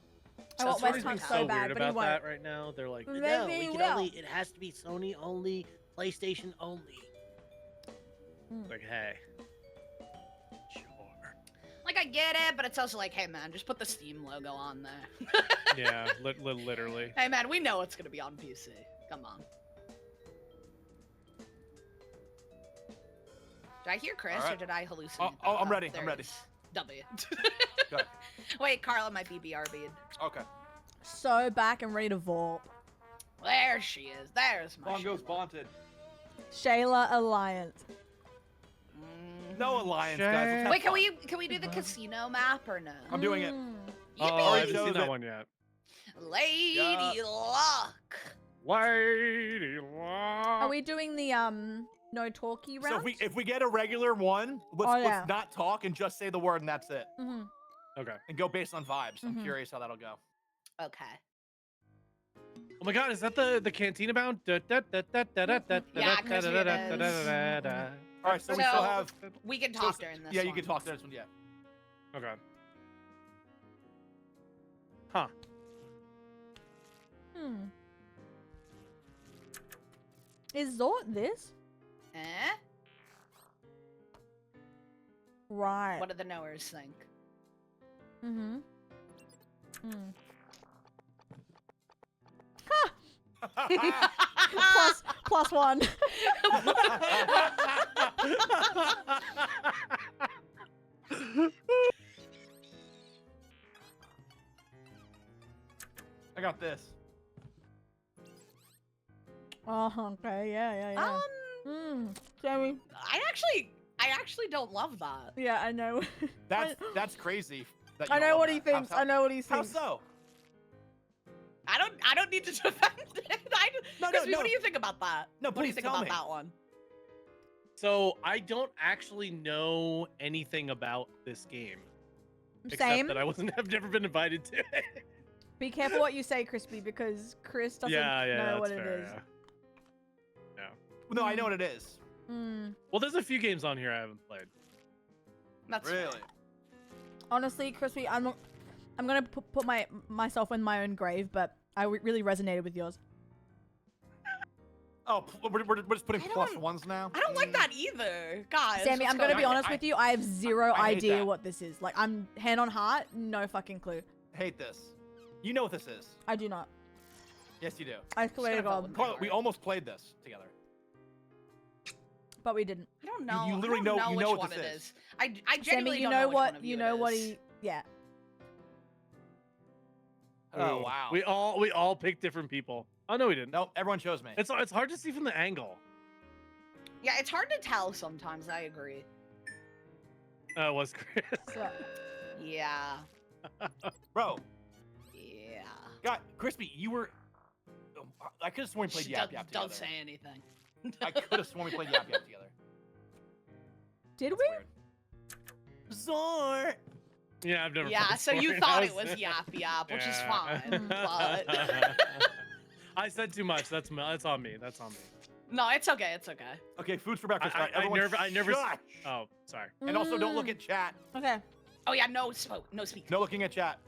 I want That's West really Hunt bad. so so bad, weird but he about won't. that right now. They're like, Maybe no, he we can will. only. It has to be Sony only, PlayStation only. Mm. Like, hey. Sure. Like I get it, but it's also like, hey man, just put the Steam logo on there. Yeah, literally. Hey man, we know it's gonna be on PC. Come on. Did I hear Chris or Alright. did I hallucinate? Oh, I'm that? ready, There I'm it ready. is. W. Go ahead. Wait, Carla might be BRB'd. Okay. So back and ready to vault. There she is. There's my Bongos Sheila. Binted. Shayla Alliance. Mhm. No alliance, guys. Let's have Wait, fun. can we do the casino map or no? I'm doing it. Mm. Oh, I Yippee! haven't seen shows that it. one yet. Lady Yeah. Luck. Lady Are we doing the no talkie So round? if we get a regular one, Oh, yeah. let's not talk and just say the word and that's it. Mhm. Okay. And go based on vibes. I'm Mhm. curious how that'll go. Okay. Oh my God, is that the Cantina bound? Yeah, Chris, it is. All right, so we So- still have. We can so- talk during this. Yeah, you one. can talk to this one. Yeah. Okay. Huh. Hmm. Is Zort this? Eh? Right. What do the knowers think? Mm-hmm. Hmm. plus one. I got this. Oh, okay, yeah. Sammy. I actually don't love that. Yeah, I know. That's crazy. That I you don't know love what that. he thinks. I know what he How thinks. so? I don't need to defend it. No, Crispy, what do you think about that? No, What do you please think tell about me. that one? So I don't actually know anything about this game. Same. Except that I've never been invited to it. Be careful what you say, Crispy, because Chris doesn't know what it is. Yeah. No, I know what it is. Well, there's a few games on here I haven't played. That's Really? fair. Honestly, Crispy, I'm gonna put myself in my own grave, but I really resonated with yours. Oh, we're just putting I plus don't- ones now. I don't like that either, guys. Sammy, what's I'm gonna going be on? honest with you. I have zero I hate idea that. what this is. Like, I'm hand on heart, no fucking clue. Hate this. You know what this is. I do not. Yes, you do. I swear to gonna God, Carla, we almost played this together. but we didn't. I don't know. you literally I don't know- you which know what one this it is. is. I genuinely Sammy, you don't know which one what? of You it know what is. he? Yeah. Oh Ooh. wow. We all picked different people. Oh no, we didn't. Nope, everyone chose me. It's hard to see from the angle. Yeah, it's hard to tell sometimes. I agree. It was Chris. So, Yeah. Bro, Yeah. God, Crispy, you were. I could have sworn we played Yap Don't- Yap together. Don't say anything. I could have sworn we played Yap Yap together. did That's we? weird. Zor. Yeah, I've never. Yeah, played so you Fortnite. thought I it was Yap Yap, which is Yeah. fine. But I said too much. That's on me. That's on me. no, it's okay. It's okay. Okay, food for breakfast. I- All right, I everyone never- shush. Oh, sorry. And also, don't look at chat. Okay. Oh yeah, no smoke, no speak. No looking at chat.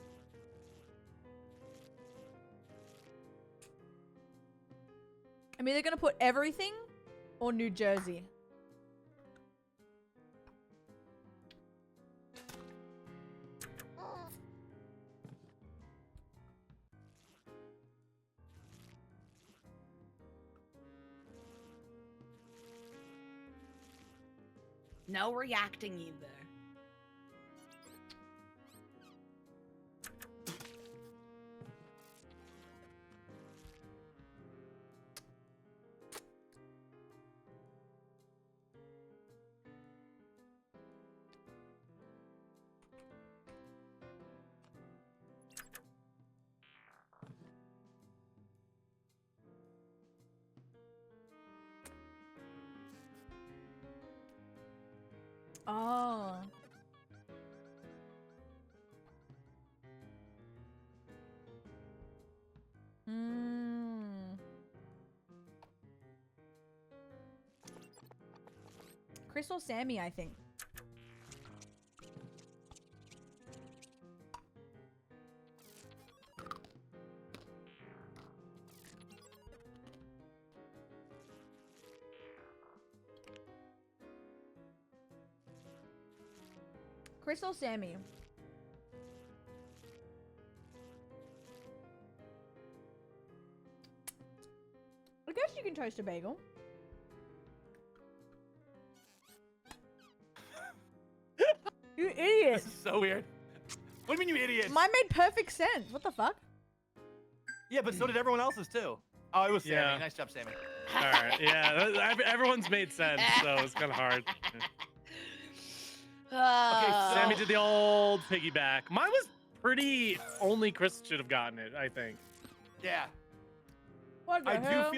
I'm either gonna put everything or New Jersey. No reacting either. Oh. Hmm. Chris or Sammy, I think. Chris or Sammy? I guess you can toast a bagel. You idiot. This is so weird. What do you mean, you idiot? Mine made perfect sense. What the fuck? Yeah, but so did everyone else's too. Oh, it was Sammy. Yeah. Nice job, Sammy. All right. Yeah, everyone's made sense, so it's kind of hard. Sammy did the old piggyback. Mine was pretty. Only Chris should have gotten it, I think. Yeah. What the I hell? do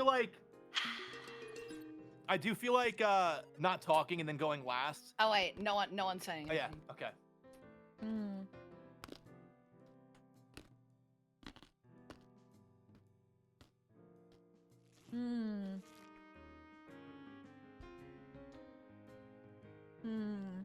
feel like not talking and then going last. Oh wait, no one's saying Oh yeah. anything. Okay. Hmm. Hmm. Hmm.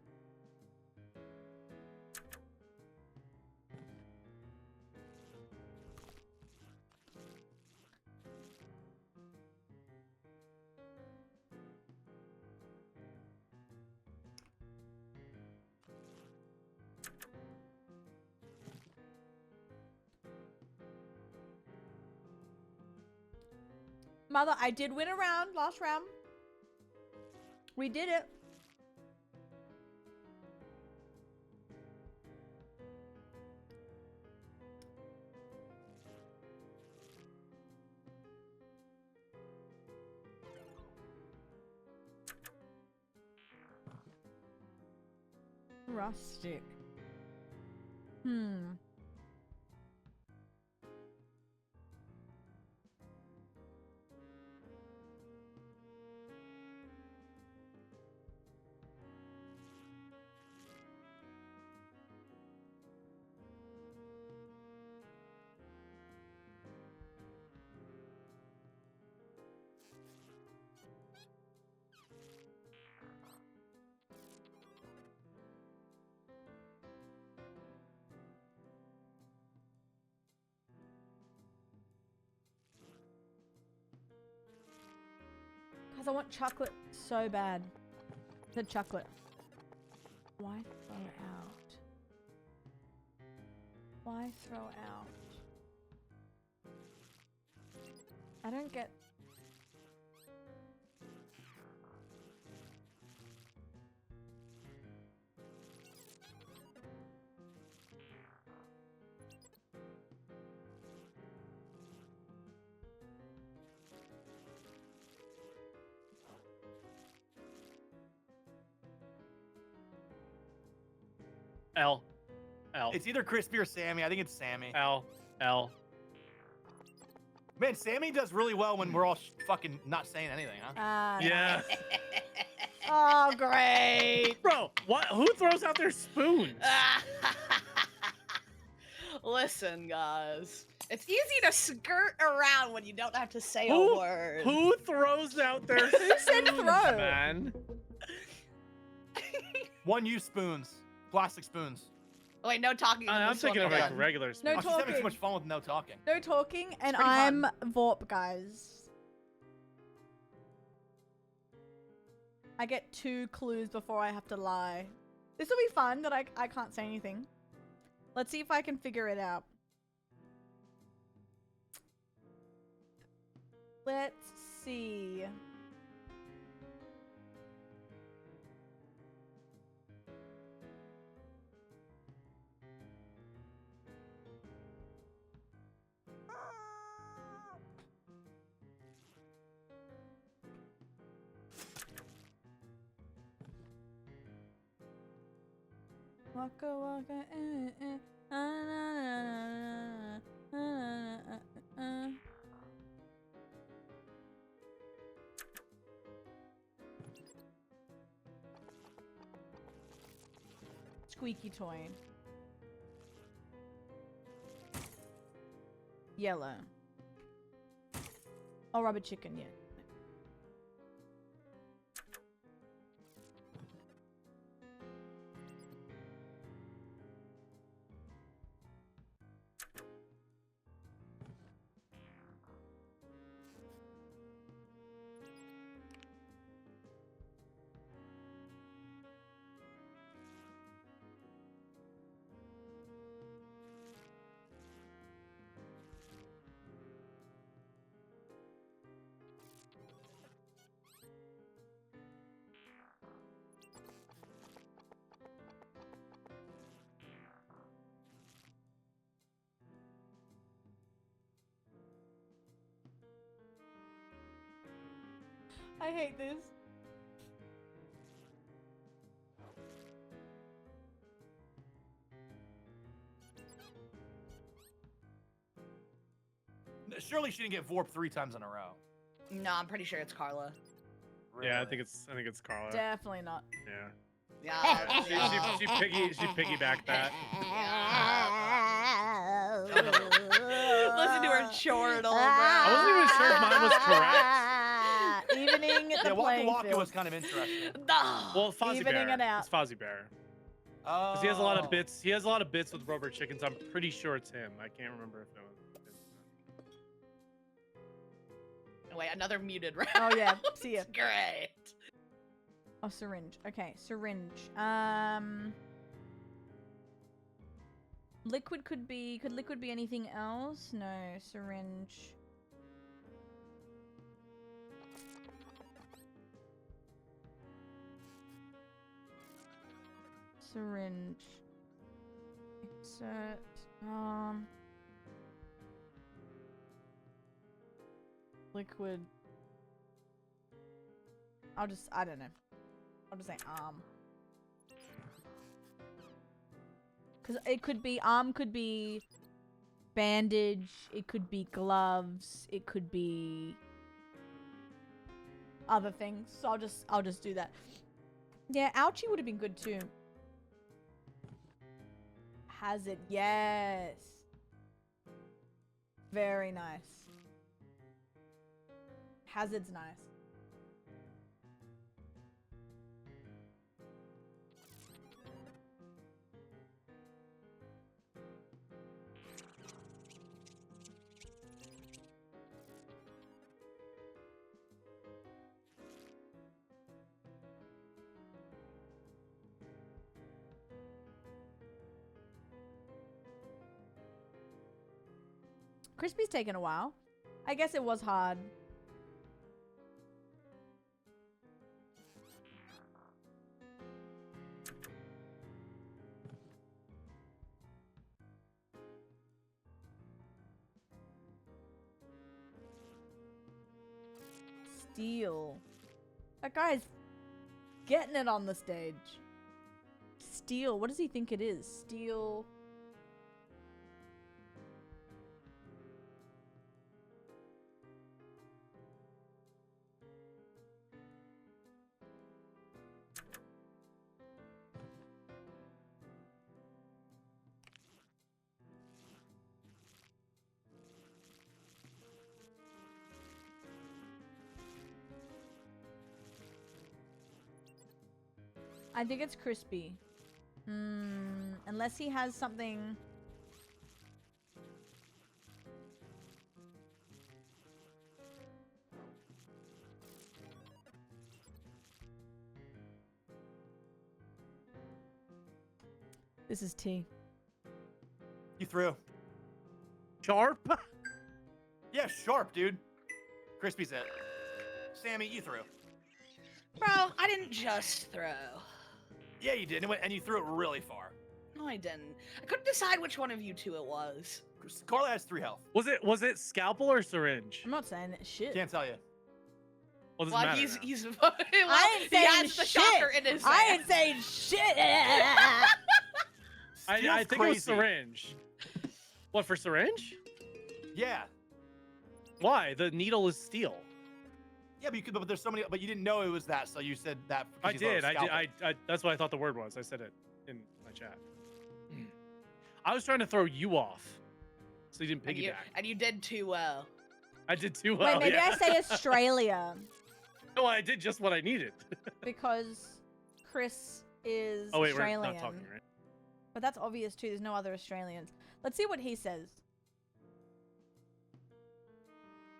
Mother, I did win a round last round. We did it. Rustic. Because I want chocolate so bad. The chocolate. Why throw out? Why throw out? I don't get... L. L. It's either Crispy or Sammy. I think it's Sammy. L. L. Man, Sammy does really well when we're all fucking not saying anything, huh? Yeah. Oh, great. Bro, what? Who throws out their spoons? Listen, guys. It's easy to skirt around when you don't have to say a word. Who throws out their spoons, Who said throw? man? One-use spoons. Plastic spoons. Oh, wait, no talking. I'm this one, thinking of okay. like regular spoons. No She's having talking. so much fun with no talking. No talking, and pretty I'm fun. Vorp, guys. I get 2 clues before I have to lie. This will be fun that I can't say anything. Let's see if I can figure it out. Let's see. Waka waka Squeaky toy. Yellow. Oh, rubber chicken, yeah. I hate this. Surely she didn't get Vorp 3 times in a row. No, I'm pretty sure it's Carla. Yeah, I Really? think it's Carla. Definitely not. Yeah. Yeah. She piggybacked that. Listen to her chortle, bro. I wasn't even sure if mine was correct. Evening the Yeah, Waka playing Waka field. was kind of interesting. No. Well, Fozzie Evening Bear. it out. It's Fozzie Bear. Oh. 'Cause he has a lot of bits. He has a lot of bits with rubber chickens. I'm pretty sure it's him. I can't remember if it was. Wait, another muted round. Oh yeah, see ya. Great. Oh, syringe. Okay, syringe. Liquid could liquid be anything else? No, syringe. syringe. Insert. Liquid. I don't know. I'll just say arm. Because it could be, arm could be bandage, it could be gloves, it could be other things. So I'll just do that. Yeah, ouchie would have been good too. Hazard, yes. Very nice. Hazard's nice. Crispy's taken a while. I guess it was hard. Steel. That guy's getting it on the stage. Steel. What does he think it is? Steel. I think it's crispy. Unless he has something. This is tea. You threw. Sharp? Yeah, sharp, dude. Crispy's it. Sammy, you threw. Bro, I didn't just throw. Yeah, you did. And you threw it really far. No, I didn't. I couldn't decide which one of you two it was. Carla has 3 health. Was it scalpel or syringe? I'm not saying shit. Can't tell you. Well, doesn't Well, matter he's now. well, I ain't he saying has the shit. shocker in his I hand. ain't saying shit. I think it was crazy. syringe. What, for syringe? Yeah. Why? The needle is steel. Yeah, but there's so many. But you didn't know it was that, so you said that. I because you did. thought it was scalpel. I that's what I thought the word was. I said it in my chat. I was trying to throw you off, so you didn't piggyback. And you did too well. I did too well. Wait, maybe yeah. I say Australia No, I did just what I needed. because Chris is Oh wait, Australian. we're not talking, right? But that's obvious too. There's no other Australians. Let's see what he says.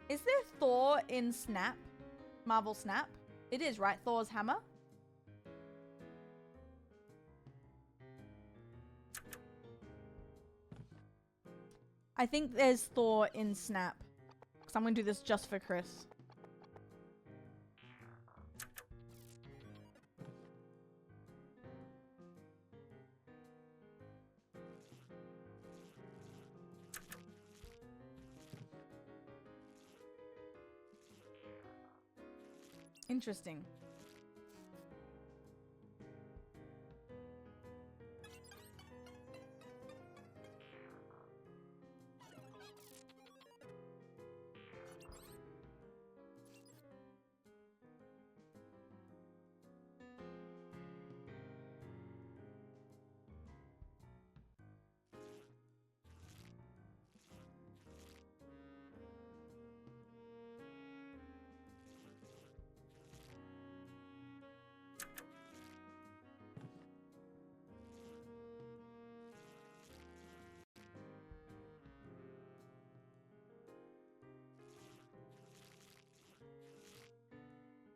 Is there Thor in Snap? Marvel Snap? It is, right? Thor's hammer? I think there's Thor in Snap. Because I'm going to do this just for Chris. Interesting.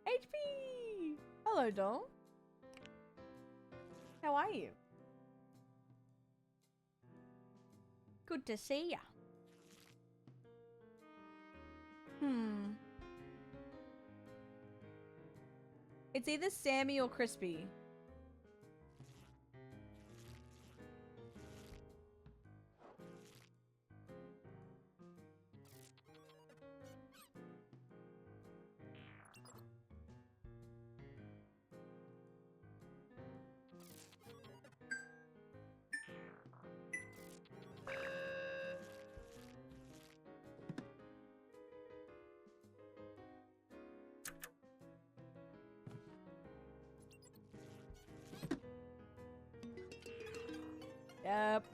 HP! Hello, doll. How are you? Good to see ya. It's either Sammy or Crispy. Yep.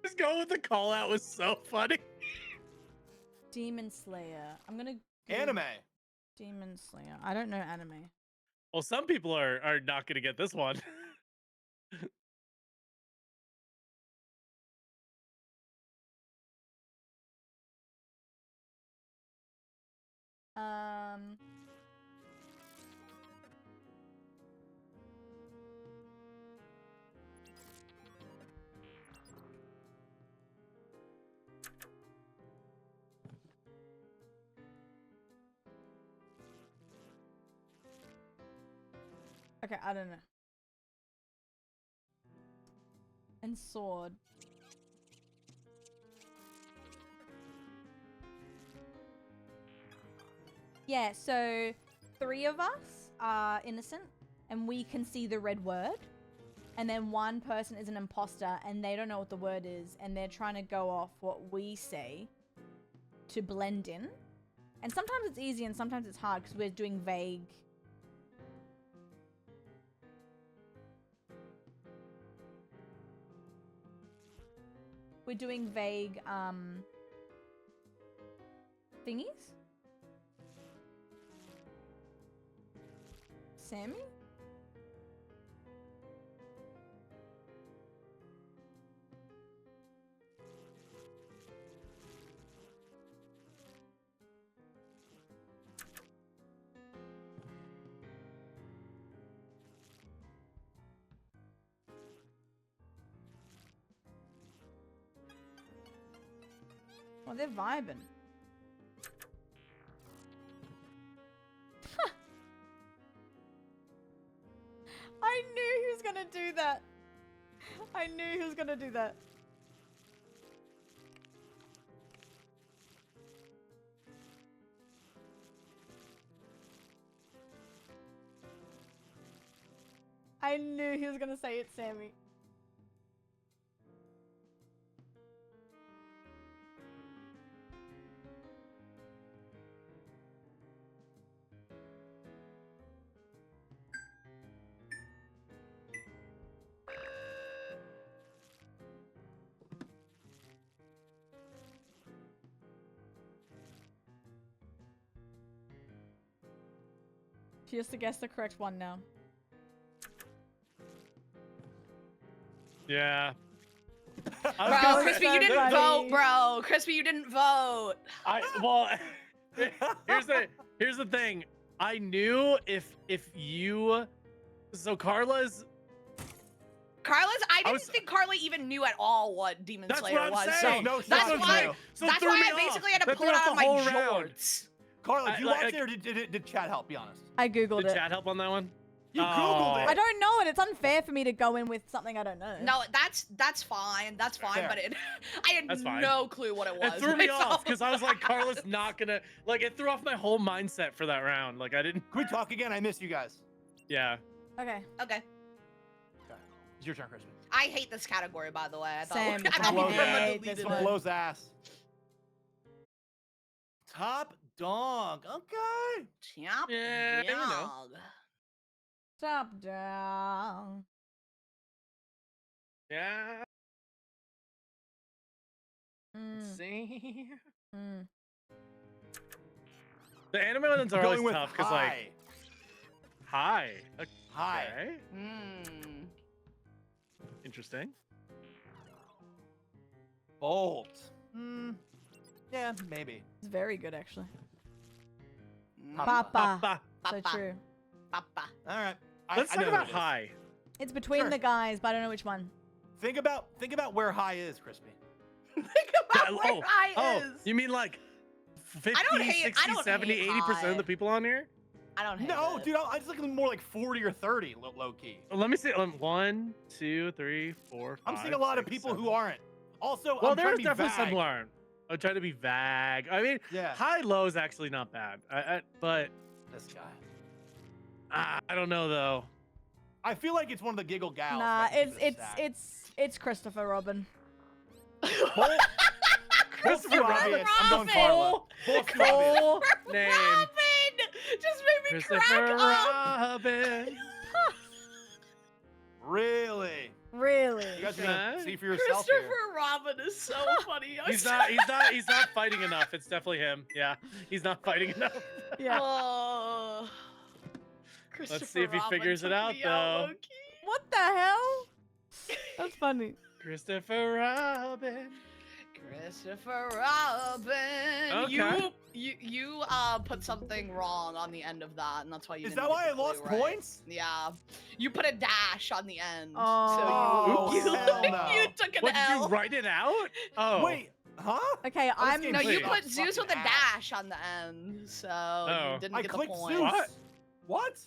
Just going with the call out was so funny. Demon Slayer. I'm gonna. Anime. Demon Slayer. I don't know anime. Well, some people are not gonna get this one. Um. Okay, I don't know. And sword. Yeah, so 3 of us are innocent and we can see the red word. And then one person is an imposter and they don't know what the word is and they're trying to go off what we say to blend in. And sometimes it's easy and sometimes it's hard because we're doing vague. We're doing vague thingies. Sammy? Well, they're vibing. I knew he was gonna do that. I knew he was gonna do that. I knew he was gonna say it's Sammy. She has to guess the correct one now. Yeah. Bro, Crispy, you didn't vote, bro. Crispy, you didn't vote. Well, here's the thing. I knew if you, so Carla's. I didn't think Carla even knew at all what Demon That's Slayer what I'm was. saying. So No, that's no, why. no. So That's threw why me I off. basically had to That pull threw it off out of the my whole round. jorts. Carla, did you watch like- it or did chat help? Be honest. I googled Did it. chat help on that one? You Googled it. I don't know it. It's unfair for me to go in with something I don't know. No, that's fine. That's fine. Fair. But I had That's fine. no clue what it was. It threw me myself. off because I was like, Carla's not gonna like. It threw off my whole mindset for that round. Like I didn't. Can we talk again? I miss you guys. Yeah. Okay. Okay. It's your turn, Crispin. I hate this category, by the way. I thought Same. I thought we Blows were gonna ass. hate delete this it. one. Blows ass. Top dog. Okay. Chop Yeah, you know. dog. Stop down. Yeah. Let's Mm, see. mm. The anime ones are always Going with tough because like hi. Hi. Okay. Mm. Interesting. Bolt. Yeah, maybe. It's very good, actually. Papa. Papa. So Papa. true. Papa. All right. Let's I talk know about who it is. hi. It's between Sure. the guys, but I don't know which one. Think about where high is, Crispy. Think about where I is. You mean like 50, don't hate- 60, I don't 70, hate 80% of high. the people on here? I don't hate No, it. dude, I was looking more like 40 or 30, low key. Let me see. 1, 2, 3, 4, 5. I'm seeing a lot of 6, people 7. who aren't. Also, Well, I'm trying there's to be definitely some vague. who aren't. I'm trying to be vague. I mean, Yeah. high low is actually not bad. But This guy. I don't know though. I feel like it's one of the giggle gals. Nah, but I think it's that. it's Christopher Robin. Bolt. Bolt's too Christopher obvious. I'm going Robin. Carla. Bolt's too obvious. Full name. Robin just made me Christopher crack up. Robin. Really? Really? You guys are gonna see for yourself Christopher here. Robin is so funny. He's not fighting enough. It's definitely him. Yeah, he's not fighting enough. Yeah. Oh. Let's see if he Robin figures it took out, me though. low-key. What the hell? That's funny. Christopher Robin. Christopher Robin. Okay. You put something wrong on the end of that, and that's why you. Is didn't that get why I the clue lost right. points? Yeah. You put a dash on the end. Oh. So you hell no. you took an What, did L. you write it out? Oh. Wait, huh? Okay, I'm. game No, you Wait. put Zeus with a Fucking ass. dash on the end, so Oh. you didn't I get the clicked point. Zeus. What? What?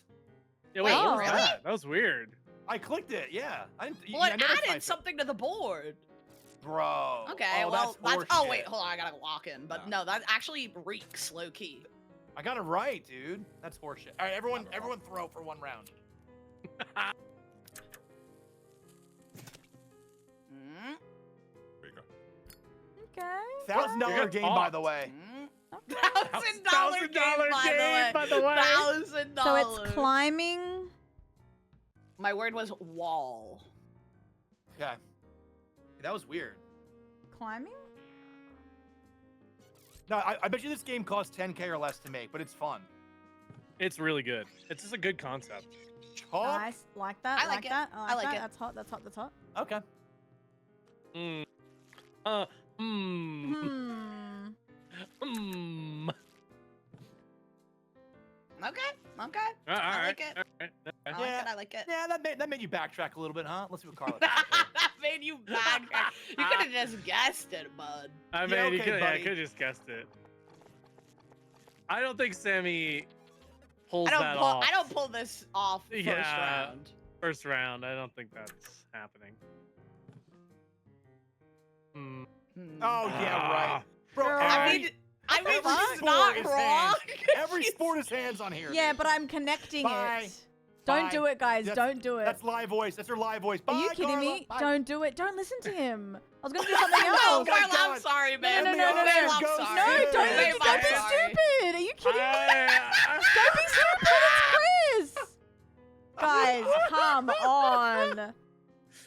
Yeah, wait, Oh. what was Really? that? That was weird. I clicked it. Yeah. I didn't. Well, I it never typed added it. something to the board. Bro. Okay, Oh, well, that's oh horseshit. wait, hold on, I gotta lock in. But no, that actually reeks low key. I got it right, dude. That's horseshit. All right, everyone throw for one round. Mm, There you go. Okay. $1,000 You're game, by the off. way. $1,000 game, by the way. $1,000. So it's climbing. My word was wall. Okay. That was weird. Climbing? No, I bet you this game costs 10K or less to make, but it's fun. It's really good. It's just a good concept. Chalk? Nice. Like that. I like it. that. I like that. it. That's hot. That's hot. That's hot. Okay. Mm. Hmm. Okay. All I like right, it. all right, I okay. like it. I like it. Yeah, that made you backtrack a little bit, huh? Let's see what Carla That made you backtrack. You could have just guessed it, bud. I mean, Yeah, you okay, could, buddy. I could have just guessed it. I don't think Sammy pulls I don't that pull. off. I don't pull this off first Yeah. round. First round, I don't think that's happening. Hmm. Oh, yeah, right. Bro, Girl. every, I mean, every she's sport not is wrong. hands. Every sport is hands on here. Yeah, dude. but I'm connecting Bye. it. Don't Bye. do it, guys. That's- Don't do it. That's live voice. That's her live voice. Bye, Are you kidding Carla. me? Bye. Don't do it. Don't listen to him. I was gonna do something No, else. my Carla, I'm God. sorry, man. no, And no, the no, audience I'm goes sorry. No, to- don't Babe, be I'm stupid. sorry. Are you kidding me? I- Don't be stupid. It's Chris. Guys, come on.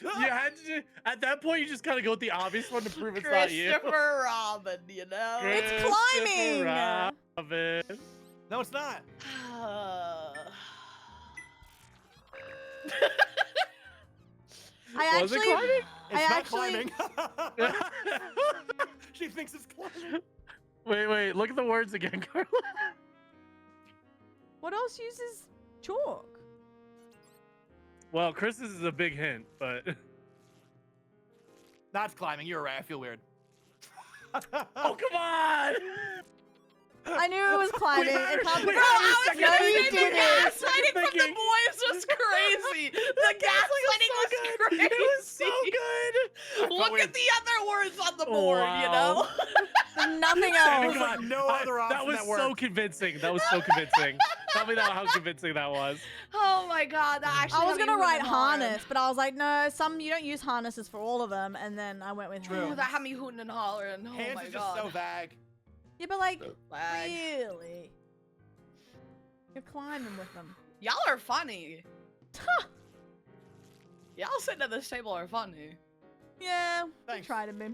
you had to, at that point, you just gotta go with the obvious one to prove it's not you. Christopher Robin, you know. It's climbing. Robin. No, it's not. I Was it actually, climbing? It's I not actually, climbing. She thinks it's climbing. Wait, look at the words again, Carla. what else uses chalk? Well, Chris's is a big hint, but That's climbing. You're right. I feel weird. oh come on! I knew it was climbing. It can't be wait, Bro, I was No, gonna you say the didn't. gaslighting from the Thinking- boys was crazy. The gaslighting was crazy. It was so good. Look at the other words on the board, you know? There's nothing Sammy, else. come on. no other That option was that so worked. convincing. That was so convincing. Tell me how convincing that was. Oh my god, that actually I was hit me gonna write really hard. harness, but I was like, no, you don't use harnesses for all of them, and then I went with True. Oh, hands. that had me hooting and hollering. Oh Hands my is god. just so vague. Yeah, but like, Lag. really, you're climbing with them. Y'all are funny. Y'all sitting at this table are funny. Yeah, Thanks. I tried to be.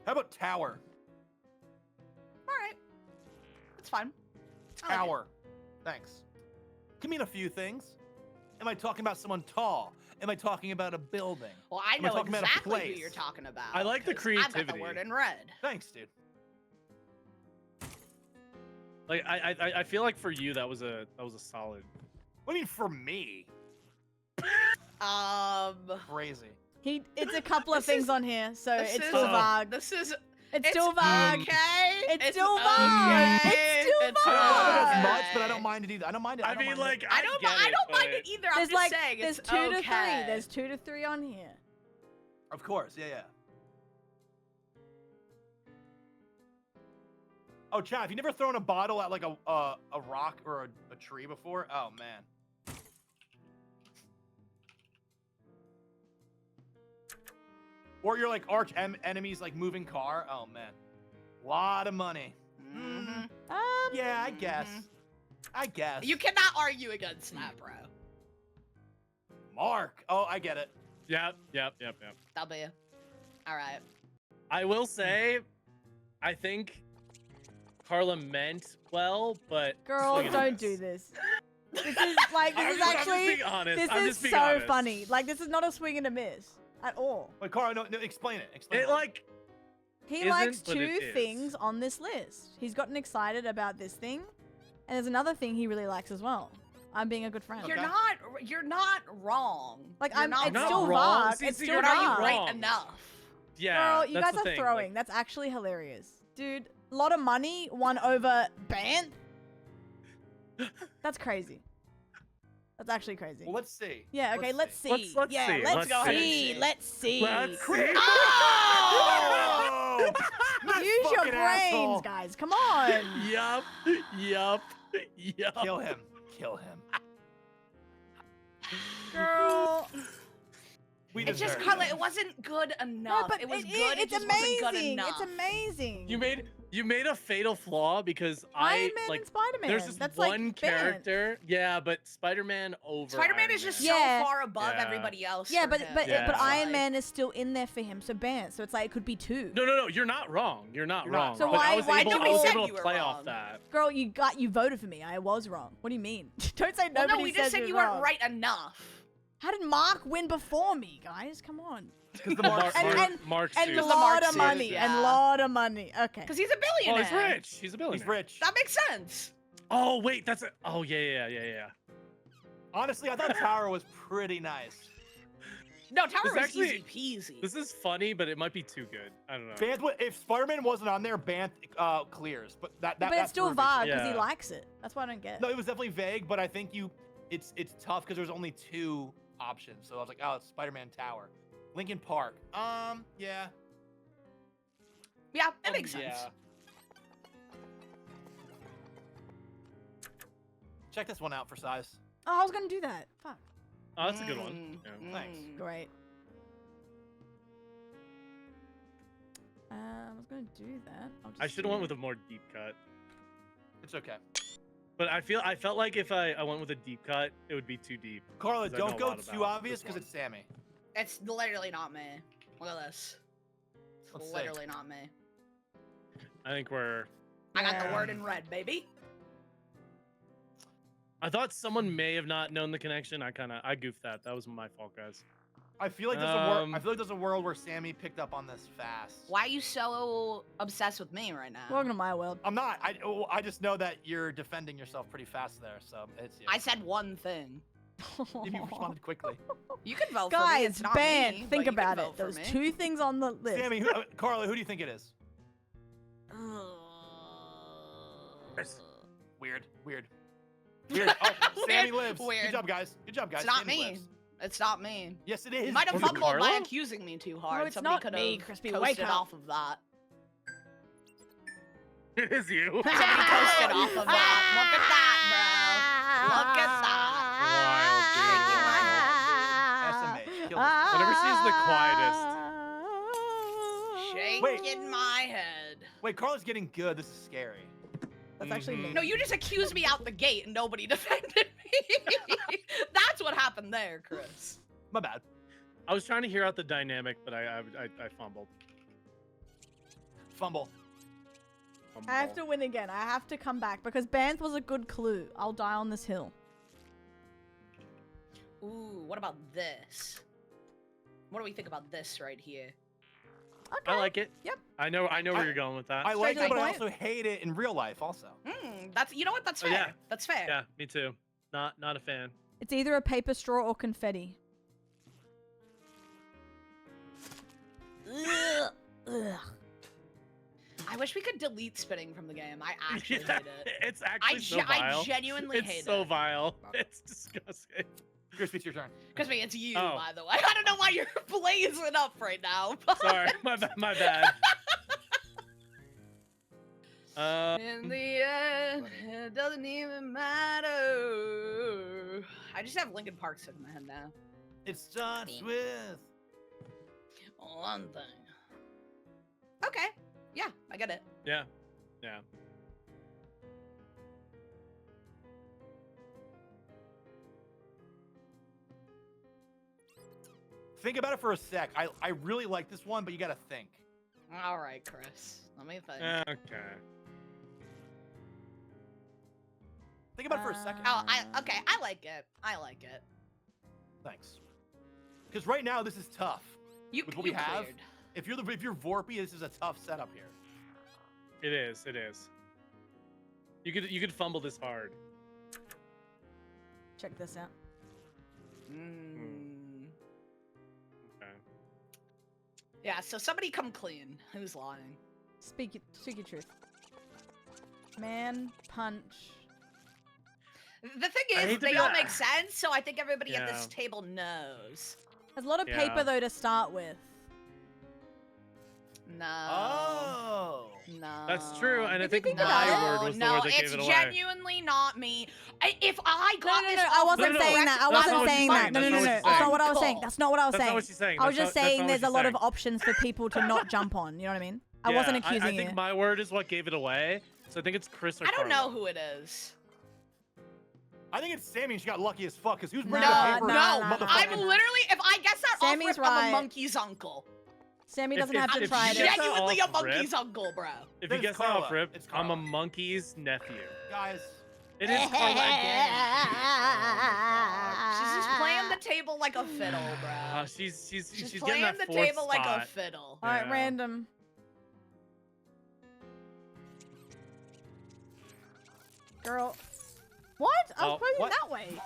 How about tower? Alright. It's fine. I like it. Tower. Thanks. Can mean a few things. Am I talking about someone tall? Am I talking about a building? Well, I Am I know talking about a exactly who place? you're talking about. I like the 'cause I've got creativity. the word in red. Thanks, dude. Like I feel like for you that was a solid. What do you mean for me? Crazy. It's a couple of This things is- on here, so this it's is- still vague. This is. It's still vague. Okay. It's still vague. okay. It's still It's I don't love it as vague. much, but I don't mind it either. I don't mind it. I don't mean, mind it. like I don't. get I don't mind but- it either. I'm There's just like saying. there's It's 2 to 3. okay. There's 2 to 3 on here. Of course, yeah. Oh, Chad, have you never thrown a bottle at like a rock or a tree before? Oh man. Or your like arch enemy's like moving car. Oh man, lot of money. Mhm. Yeah, I guess. Mhm. I guess. You cannot argue against that, bro. Mark. Oh, I get it. Yep. W. All right. I will say, I think Carla meant well, but Girl, swing and a don't miss. do this. This is like I'm this is just actually being honest. this I'm is just being so honest. funny. Like this is not a swing and a miss at all. Wait, Carl, no, explain it. Explain It it. like He Isn't, likes but it 2 is. things on this list. He's gotten excited about this thing, and there's another thing he really likes as well. I'm being a good friend. You're not wrong. Like, You're I'm- not it's not still wrong. vague. See, It's see, still you're But not are you vague. right wrong. enough? Yeah. Girl, you that's guys the are thing. throwing. That's actually hilarious. Dude, a lot of money won over Bant. That's crazy. That's actually crazy. Well, let's see. Yeah, okay, let's see. Let's yeah, see, let's let's go ahead and see. see. Let's see. Let's see. Oh! This Use your fucking brains, asshole. guys. Come on. Yup. Kill him. Kill him. Girl. We It's just, deserve Carla, it. it wasn't good No, enough. but It was it- good, it's it just wasn't good amazing. enough. It's amazing. You made a fatal flaw because Iron Man like and Spider-Man. there's this That's one like Bant. character. Yeah, but Spider-Man over. Spider-Man Iron is just Man. Yeah. so far above Yeah. everybody else. Yeah, for but him. but Iron Like, Man is still in there for him, so Bant. So it's like it could be 2. No. You're not wrong. You're not You're not wrong. So But why- I was why able, do I was we able say to you were play wrong? off that. Girl, you voted for me. I was wrong. What do you mean? Don't say Well, nobody no, we said just said was you wrong. weren't right enough. How did Mark win before me, guys? Come on. Because the Mark Mark And suit. a the Mark lot of suit, money. yeah. And a lot of money. Okay. Because he's a Well, billionaire. he's rich. He's a billionaire. He's rich. That makes sense. Oh wait, that's it. Oh yeah. Honestly, I thought Tower was pretty nice. No, Tower This was actually- easy peasy. This is funny, but it might be too good. I don't know. If Spider-Man wasn't on there, Banth clears. But but that's it's still proving- vague because he Yeah. likes it. That's what I don't get. No, it was definitely vague, but I think it's tough because there's only 2 options. So I was like, oh, it's Spider-Man Tower. Lincoln Park. Yeah. Yeah, it makes sense. Yeah. Check this one out for size. Oh, I was gonna do that. Fuck. Oh, that's a good one. Yeah. Thanks. Great. I was gonna do that. I'll just I should have went with a more deep cut. It's okay. But I felt like if I went with a deep cut, it would be too deep. Carla, 'Cause I know don't a go lot too about obvious this because one. it's Sammy. It's literally not me. Look at this. It's Let's see. literally not me. I think we're. I got the Yeah. word in red, baby. I thought someone may have not known the connection. I goofed that. That was my fault, guys. I feel like there's a world where Sammy picked up on this fast. Why are you so obsessed with me right now? Welcome to my world. I'm not. I just know that you're defending yourself pretty fast there, so it's you. I said one thing. If you responded quickly. You can vote for me. Guys, It's not Ban, me, but think you can about vote it. for Those me. 2 things on the list. Sammy, Carla, who do you think it is? Weird. Oh, Sammy lives. Weird. Good job, guys. Good job, guys. It's not Sammy me. lives. It's not me. Yes, it is. You might have Was it fumbled by Carla? accusing me too hard. No, it's Somebody not could me, have Crispy. coasted Wake up. off of that. It is you. Somebody coasted off of that. Look at that, bro. Look at that. SMH. Kill this. Whenever she's the quietest. Shaking my head. Wait, Carla's getting good. This is scary. That's actually me. No, you just accused me out the gate and nobody defended me. That's what happened there, Chris. My bad. I was trying to hear out the dynamic, but I fumbled. Fumble. I have to win again. I have to come back because Banth was a good clue. I'll die on this hill. Ooh, what about this? What do we think about this right here? Okay. I like it. Yep. I know where you're going with that. I like to it, the but I point. also hate it in real life. Also. That's, you know what? That's Oh, fair. yeah. That's fair. Yeah, me too. Not a fan. It's either a paper straw or confetti. Ugh. Ugh. I wish we could delete spinning from the game. I actually Yeah, hate it. it's actually so I vile. genuinely it's hate so it. vile. It's disgusting. Crispy, it's your turn. Crispy, it's you, Oh. by the way. I don't know why you're blazing up right now. But Sorry, my bad. in the end, it doesn't even matter. I just have Linkin Park stuck in my head now. It starts with. One thing. Okay. Yeah, I get it. Yeah. think about it for a sec. I really like this one, but you gotta think. All right, Chris. Let me think. Okay. Think about it for a second. Oh, okay. I like it. I like it. Thanks. Because right now this is tough. You, With what you we have, cleared. if you're Vorpy, this is a tough setup here. It is. It is. You could fumble this hard. Check this out. Okay. Yeah, so somebody come clean. Who's lying? Speak your truth. Man, punch. The thing I hate is, to they be all that- make sense, so I think everybody at this Yeah. table knows. There's a lot of Yeah. paper though to start with. No. Oh. No. That's true, and I If you think think my about it- word was the no, word that it's gave it away. genuinely not me. If I got No, this, I wasn't No, no, saying that. I that's not wasn't what she's saying saying. that. No, That's no, not no, what no. she's That's not saying. what I was saying. That's not what I was That's not saying. what she's saying. I was That's just not- that's saying not there's what a lot she's of options for people to not jump on. You know what I mean? I Yeah, wasn't accusing I you. think my word is what gave it away. So I think it's Chris or I don't Carla. know who it is. I think it's Sammy and she got lucky as fuck because who's No, bringing the paper? no, I'm motherfucking- literally, if I guess that Sammy's off rip, I'm right. a monkey's uncle. Sammy If- doesn't if- have to if try you it. get- Genuinely a off rip. monkey's uncle, bro. If Then you it's guess that off Carla. rip, It's I'm a Carla. monkey's nephew. Guys. It is Carla again. She's just playing the table like a fiddle, bro. She's getting playing that the fourth table like a spot. fiddle. All right, Yeah. random. Girl. What? I was Oh, pointing what? that way.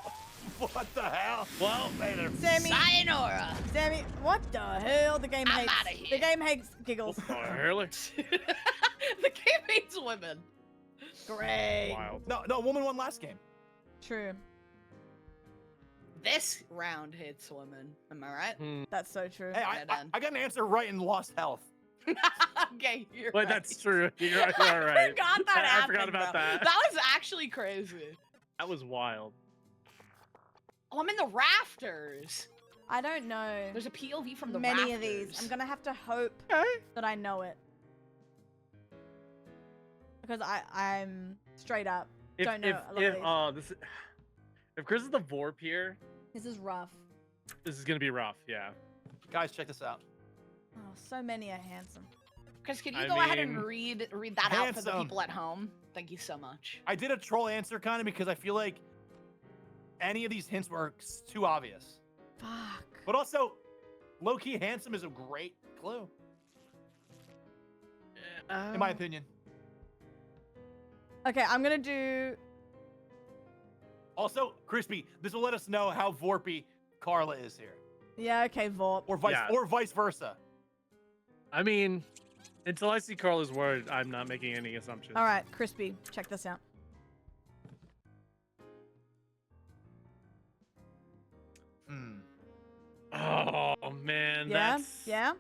What the hell? Well, Later. Sammy. Sayonara. Sammy. What the hell? The game I'm hates. outta The here. game hates giggles. really? The game hates women. Great. Wild. No, woman won last game. True. This round hits women. Am I right? Hmm. That's so true. Hey, Yeah, done. I got an answer right and lost health. Okay, you're But right. that's true. You're right. You're I right. forgot that I happened, forgot about bro. that. That was actually crazy. That was wild. Oh, I'm in the rafters. I don't know There's a POV from the many rafters. of these. I'm gonna have to hope that I know it. Because I'm straight up don't know a lot of these. If Chris is the Vorp here, This is rough. this is gonna be rough. Yeah. Guys, check this out. Oh, so many are handsome. Chris, can you I go ahead and mean, read that out for the handsome. people at home? Thank you so much. I did a troll answer kind of because I feel like any of these hints were too obvious. Fuck. But also, low-key handsome is a great clue, in my opinion. Okay, I'm gonna do. Also, Crispy, this will let us know how Vorpy Carla is here, Yeah, okay, Vorp. or vice versa. I mean, until I see Carla's word, I'm not making any assumptions. All right, Crispy, check this out. Oh man, Yeah, that's yeah,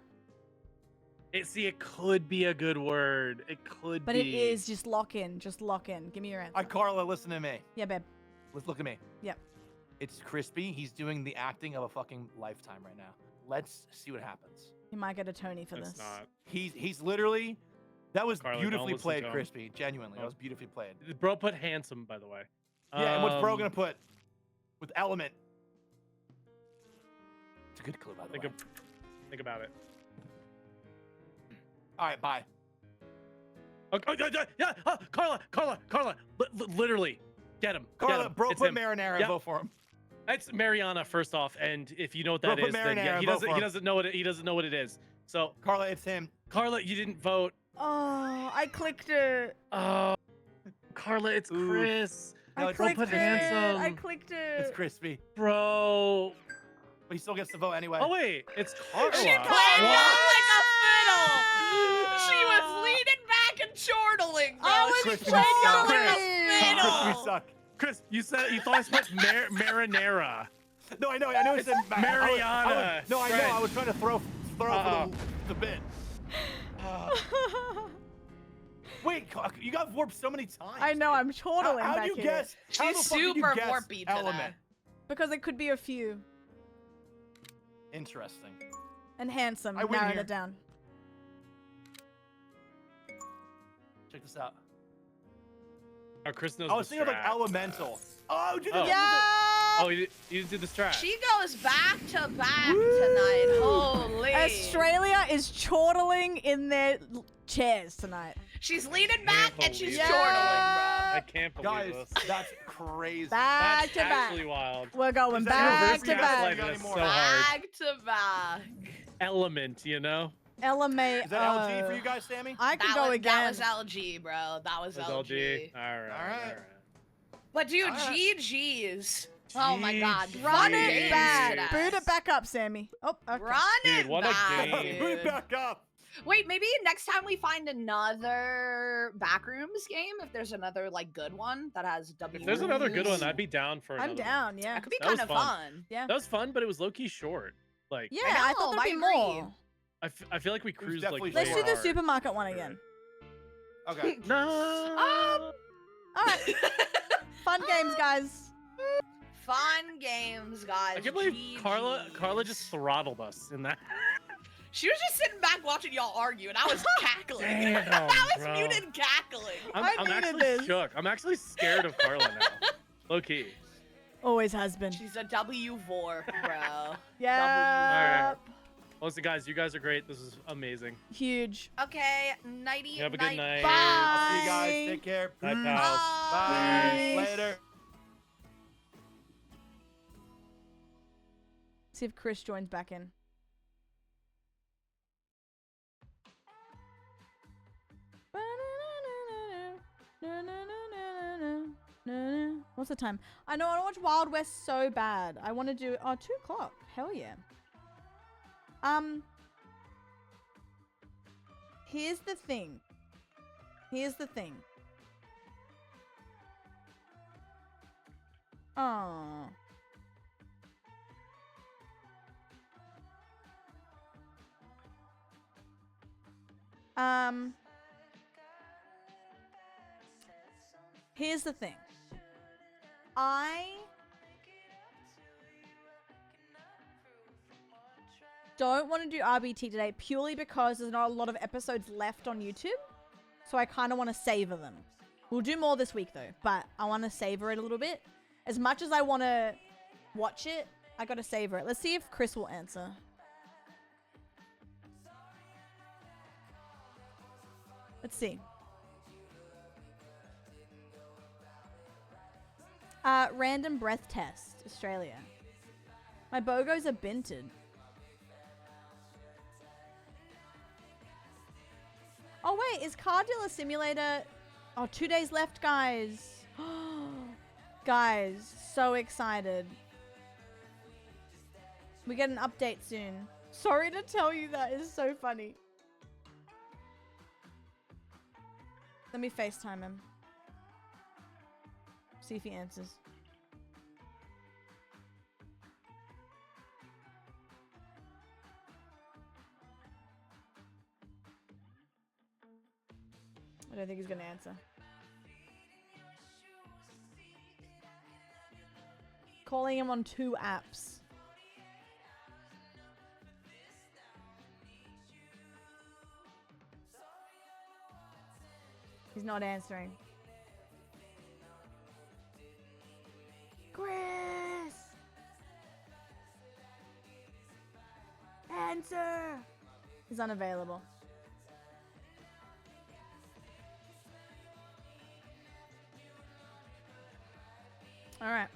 See, it could be a good word. It could but be. it is just lock in. Just lock in. Give me your answer. Carla, listen to me. Yeah, babe. Let's look at me. Yep. It's Crispy. He's doing the acting of a fucking lifetime right now. Let's see what happens. You might get a Tony for It's this. not. He's literally. That was Carla, don't beautifully listen played, to him. Crispy. Genuinely, Oh. that was beautifully played. Bro put handsome, by the way. Yeah, and what's Bro gonna put with element? It's a good clue, by the way. Think about it. All right, bye. Yeah, Carla. Literally, get him. Carla, get him. Bro It's put him. marinara. Yep. Vote for him. It's Mariana first off, and if you know what Bro, that put is, then yeah, marinara, he vote doesn't. for He him. doesn't know what he doesn't know what it is. So Carla, it's him. Carla, you didn't vote. Oh, I clicked it. Oh, Carla, it's Ooh. Chris. No, I it's clicked put it. handsome. I clicked It's it. Crispy, Bro. but he still gets to vote anyway. Oh wait, it's Carla. She played it like a fiddle. She was leaning back and chortling, bro. I was Crispy playing it sucks. like a Crispy fiddle. suck. Chris, you said you thought I said marinara. No, I know it said Mariana. No, I know. Right. I was trying to throw Uh-oh. for the bit. Wait, you got warped so many times. I know. I'm chortling How back do you here. guess? How She's the fuck did you super guess warpy today. element? Because it could be a few. Interesting. And handsome. I win Narrowed here. it down. Check this out. Oh, Chris knows. I was the thinking of like strat. elemental. Oh, dude, Oh. Yeah. Oh, you didn't do the strat. She goes back to back tonight. Holy. Australia is chortling in their chairs tonight. She's leaning back and she's believe it. chortling, I bro. can't believe Guys, this. that's crazy. Back That's to back. actually wild. We're going Is that back your to first back. gaslighting That's anymore? so hard. Back to back. Element, you know? LMA. Is that LG for you guys, Sammy? I could go again. That was LG, bro. That was That's LG. LG. All right. But dude, Alright. GG's. Oh my god. GG's. Run Fun it games back. today. Boot it back up, Sammy. Oh, okay. Run Dude, it what a back, game. Put it dude. back up. Wait, maybe next time we find another Backrooms game, if there's another like good one that has W. If there's another good one, I'd be down for another I'm one. down, yeah. That could be That kind was of fun. fun. Yeah. That was fun, but it was low-key short. Like, Yeah, I I thought know, there'd be I agree. more. I feel like we cruised like definitely Let's way do the hard. supermarket one again. Okay. No. All right. Fun games, guys. Fun games, guys. I can't believe GG's. Carla just throttled us in that. She was just sitting back watching y'all argue, and I was cackling. Damn, I was bro. muted cackling. I I'm needed actually this. shook. I'm actually scared of Carla now. Low key. Always has been. She's a W4, bro. Yeah. Well, listen, guys, you guys are great. This is amazing. Huge. Okay, nighty. Have a good night. Bye. I'll see you guys. Take care. Bye, Mm. pals. Bye. Bye. Later. See if Chris joins back in. What's the time? I know I want to watch Wild West so bad. I want to do 2 o'clock. Hell yeah. Here's the thing. Oh. Here's the thing. I don't want to do RBT today purely because there's not a lot of episodes left on YouTube. So I kind of want to savor them. We'll do more this week though, but I want to savor it a little bit. As much as I want to watch it, I got to savor it. Let's see if Chris will answer. Let's see. Random breath test, Australia. My Bogos are binted. Oh wait, is Car Dealer Simulator... Oh, 2 days left, guys. Guys, so excited. We get an update soon. Sorry to tell you that is so funny. Let me FaceTime him. See if he answers. I don't think he's gonna answer. Calling him on 2 apps. He's not answering. Chris! Answer! He's unavailable. Alright.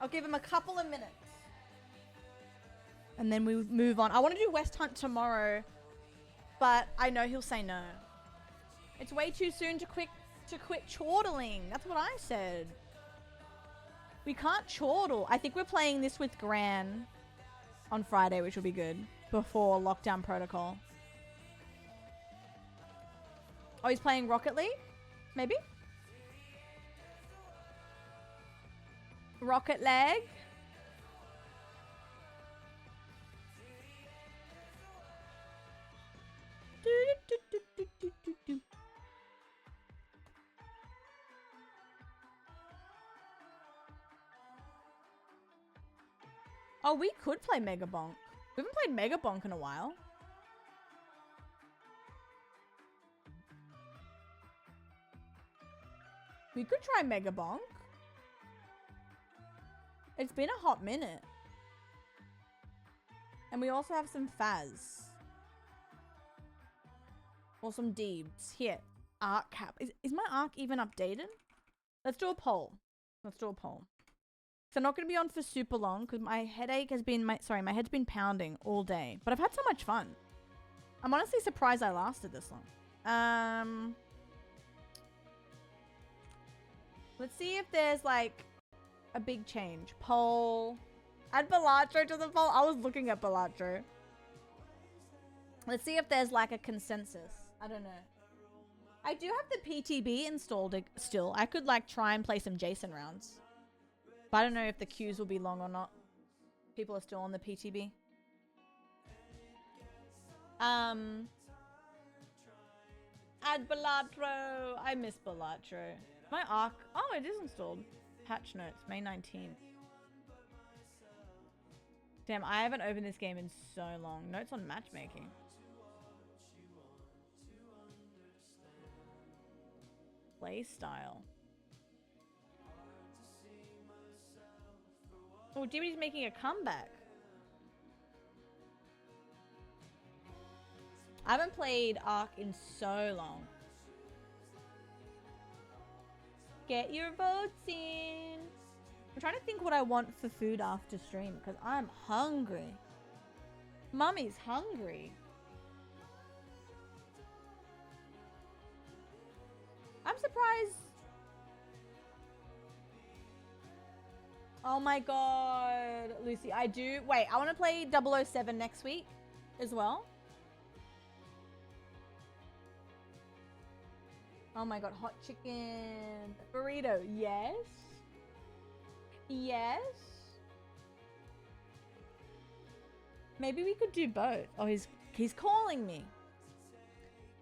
I'll give him a couple of minutes. And then we move on. I want to do West Hunt tomorrow, but I know he'll say no. It's way too soon to quit chortling. That's what I said. We can't chortle. I think we're playing this with Gran on Friday, which will be good before lockdown protocol. Oh, he's playing Rocket League? Maybe? Rocket Leg? Oh, we could play Mega Bonk. We haven't played Mega Bonk in a while. We could try Mega Bonk. It's been a hot minute. And we also have some Faz. Or some Deebs. Here. Arc cap. Is my arc even updated? Let's do a poll. Let's do a poll. So I'm not going to be on for super long because my headache has been, my head's been pounding all day. But I've had so much fun. I'm honestly surprised I lasted this long. Let's see if there's like a big change. Poll. Add Bellatrix to the poll. I was looking at Bellatrix. Let's see if there's like a consensus. I don't know. I do have the PTB installed still. I could like try and play some Jason rounds. But I don't know if the queues will be long or not. People are still on the PTB. Add Bellatro. I miss Bellatro. My arc. Oh, it is installed. Patch notes, May 19th. Damn, I haven't opened this game in so long. Notes on matchmaking. Play style. Oh, Jimmy's making a comeback. I haven't played Ark in so long. Get your votes in. I'm trying to think what I want for food after stream because I'm hungry. Mummy's hungry. I'm surprised. Oh my god, Lucy, I do. Wait, I want to play 007 next week as well. Oh my god, hot chicken. Burrito, yes. Yes. Maybe we could do both. Oh, he's calling me.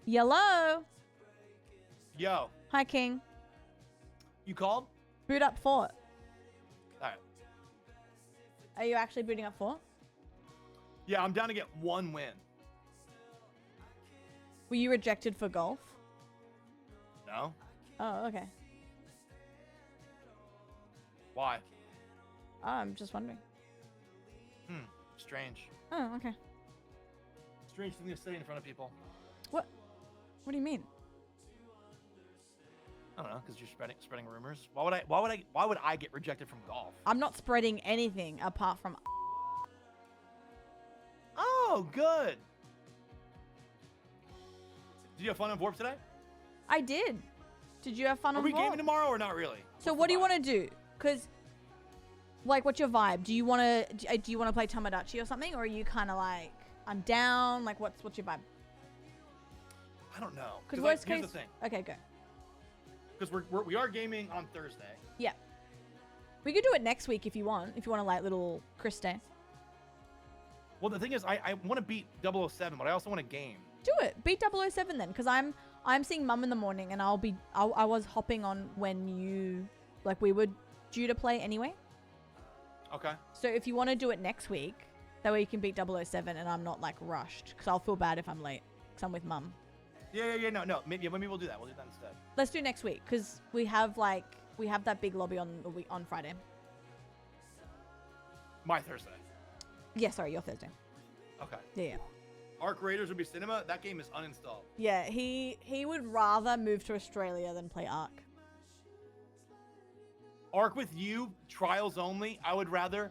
Hello. Yo. Hi, King. You called? Boot up Fort. Alright. Are you actually booting up Fort? Yeah, I'm down to get one win. Were you rejected for golf? No. Oh, okay. Why? Oh, I'm just wondering. Strange. Oh, okay. Strange thing to say in front of people. What? What do you mean? I don't know, because you're spreading rumors. Why would I get rejected from golf? I'm not spreading anything apart from. Oh, good. Did you have fun on Vorp today? I did. Did you have fun Are on we Vorp? gaming tomorrow or not really? So what do you want to do? Because, like, what's your vibe? Do you want to play Tomodachi or something, or are you kind of like, I'm down? Like, what's your vibe? I don't know. Because Like, worst case. here's the thing. Okay, go. Because we are gaming on Thursday. Yeah. We could do it next week if you want. If you want a like little Chris day. Well, the thing is, I want to beat 007, but I also want to game. Do it. Beat 007 then, because I'm seeing Mum in the morning, and I was hopping on when you, like, we were due to play anyway. Okay. So if you want to do it next week, that way you can beat 007 and I'm not like rushed, because I'll feel bad if I'm late, because I'm with Mum. Yeah, no. Maybe we'll do that. We'll do that instead. Let's do next week, because we have that big lobby on Friday. My Thursday. Yeah, sorry, your Thursday. Okay. Yeah. Arc Raiders would be cinema. That game is uninstalled. Yeah, he would rather move to Australia than play Ark. Arc with you, trials only. I would rather.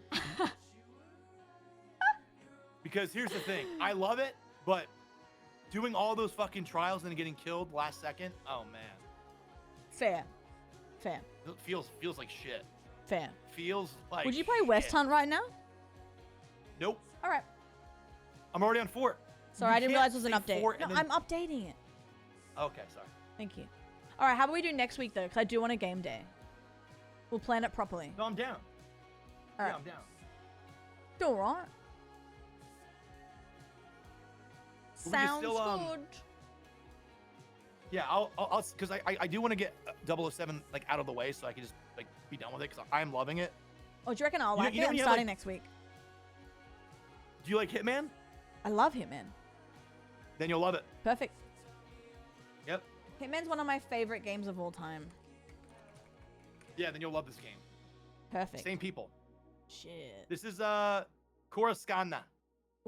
Because here's the thing. I love it, but doing all those fucking trials and then getting killed last second. Oh man. Fair. It feels like shit. Fair. Feels like. Would you play shit. West Hunt right now? Nope. All right. I'm already on Fort. Sorry, You I didn't can't realize it was an say update. Fort No, and then- I'm updating it. Okay, sorry. Thank you. All right, how about we do next week though? Because I do want a game day. We'll plan it properly. No, I'm down. All Yeah, right. I'm down. All right. But we can Sounds still, good. Yeah, I'll because I do want to get 007 like out of the way so I can just like be done with it because I'm loving it. Oh, do you reckon I'll You know- like you know it? when I'm you have, starting like- next week. Do you like Hitman? I love Hitman. Then you'll love it. Perfect. Yep. Hitman's one of my favorite games of all time. Yeah, then you'll love this game. Perfect. Same people. Shit. This is Coruscant.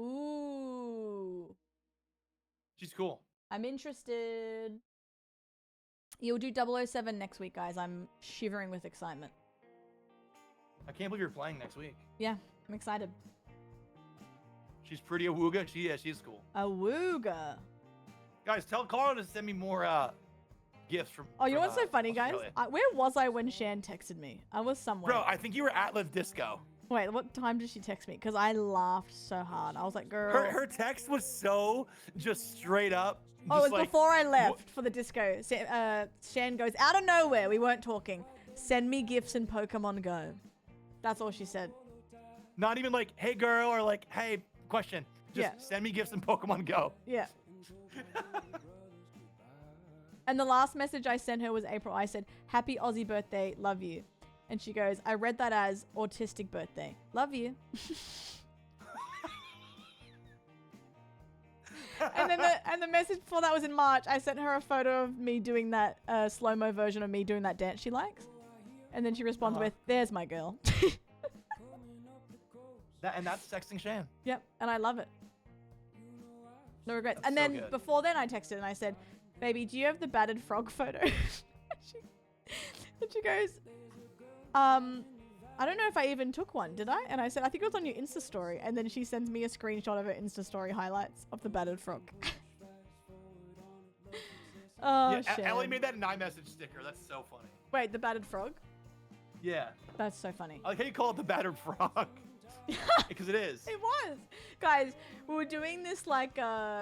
Ooh. She's cool. I'm interested. You'll do 007 next week, guys. I'm shivering with excitement. I can't believe you're playing next week. Yeah, I'm excited. She's pretty awooga. She's cool. Awooga. Guys, tell Carla to send me more gifts from. Oh, you know what's so funny, guys? Australia. Where was I when Shan texted me? I was somewhere. Bro, I think you were at Live Disco. Wait, what time did she text me? Because I laughed so hard. I was like, girl. Her text was so just straight up. Oh, it was just like, before I left for the disco. Shan goes, out of nowhere, we weren't talking. Send me gifts in Pokemon Go. That's all she said. Not even like, hey girl, or like, hey, question. Just Yeah. send me gifts in Pokemon Go. Yeah. And the last message I sent her was April. I said, happy Aussie birthday, love you. And she goes, I read that as autistic birthday. Love you. and the message before that was in March. I sent her a photo of me doing that slow-mo version of me doing that dance she likes. And then she responds with, there's my girl. And that's sexting Shan. Yep, and I love it. No regrets. That's And so then good. before then I texted and I said, baby, do you have the battered frog photo? and she goes, I don't know if I even took one, did I? And I said, I think it was on your Insta story. And then she sends me a screenshot of her Insta story highlights of the battered frog. Oh, yeah, shit. Ellie made that an iMessage sticker. That's so funny. Wait, the battered frog? Yeah. That's so funny. I like how you call it the battered frog. Because it is. It was. Guys, we were doing this like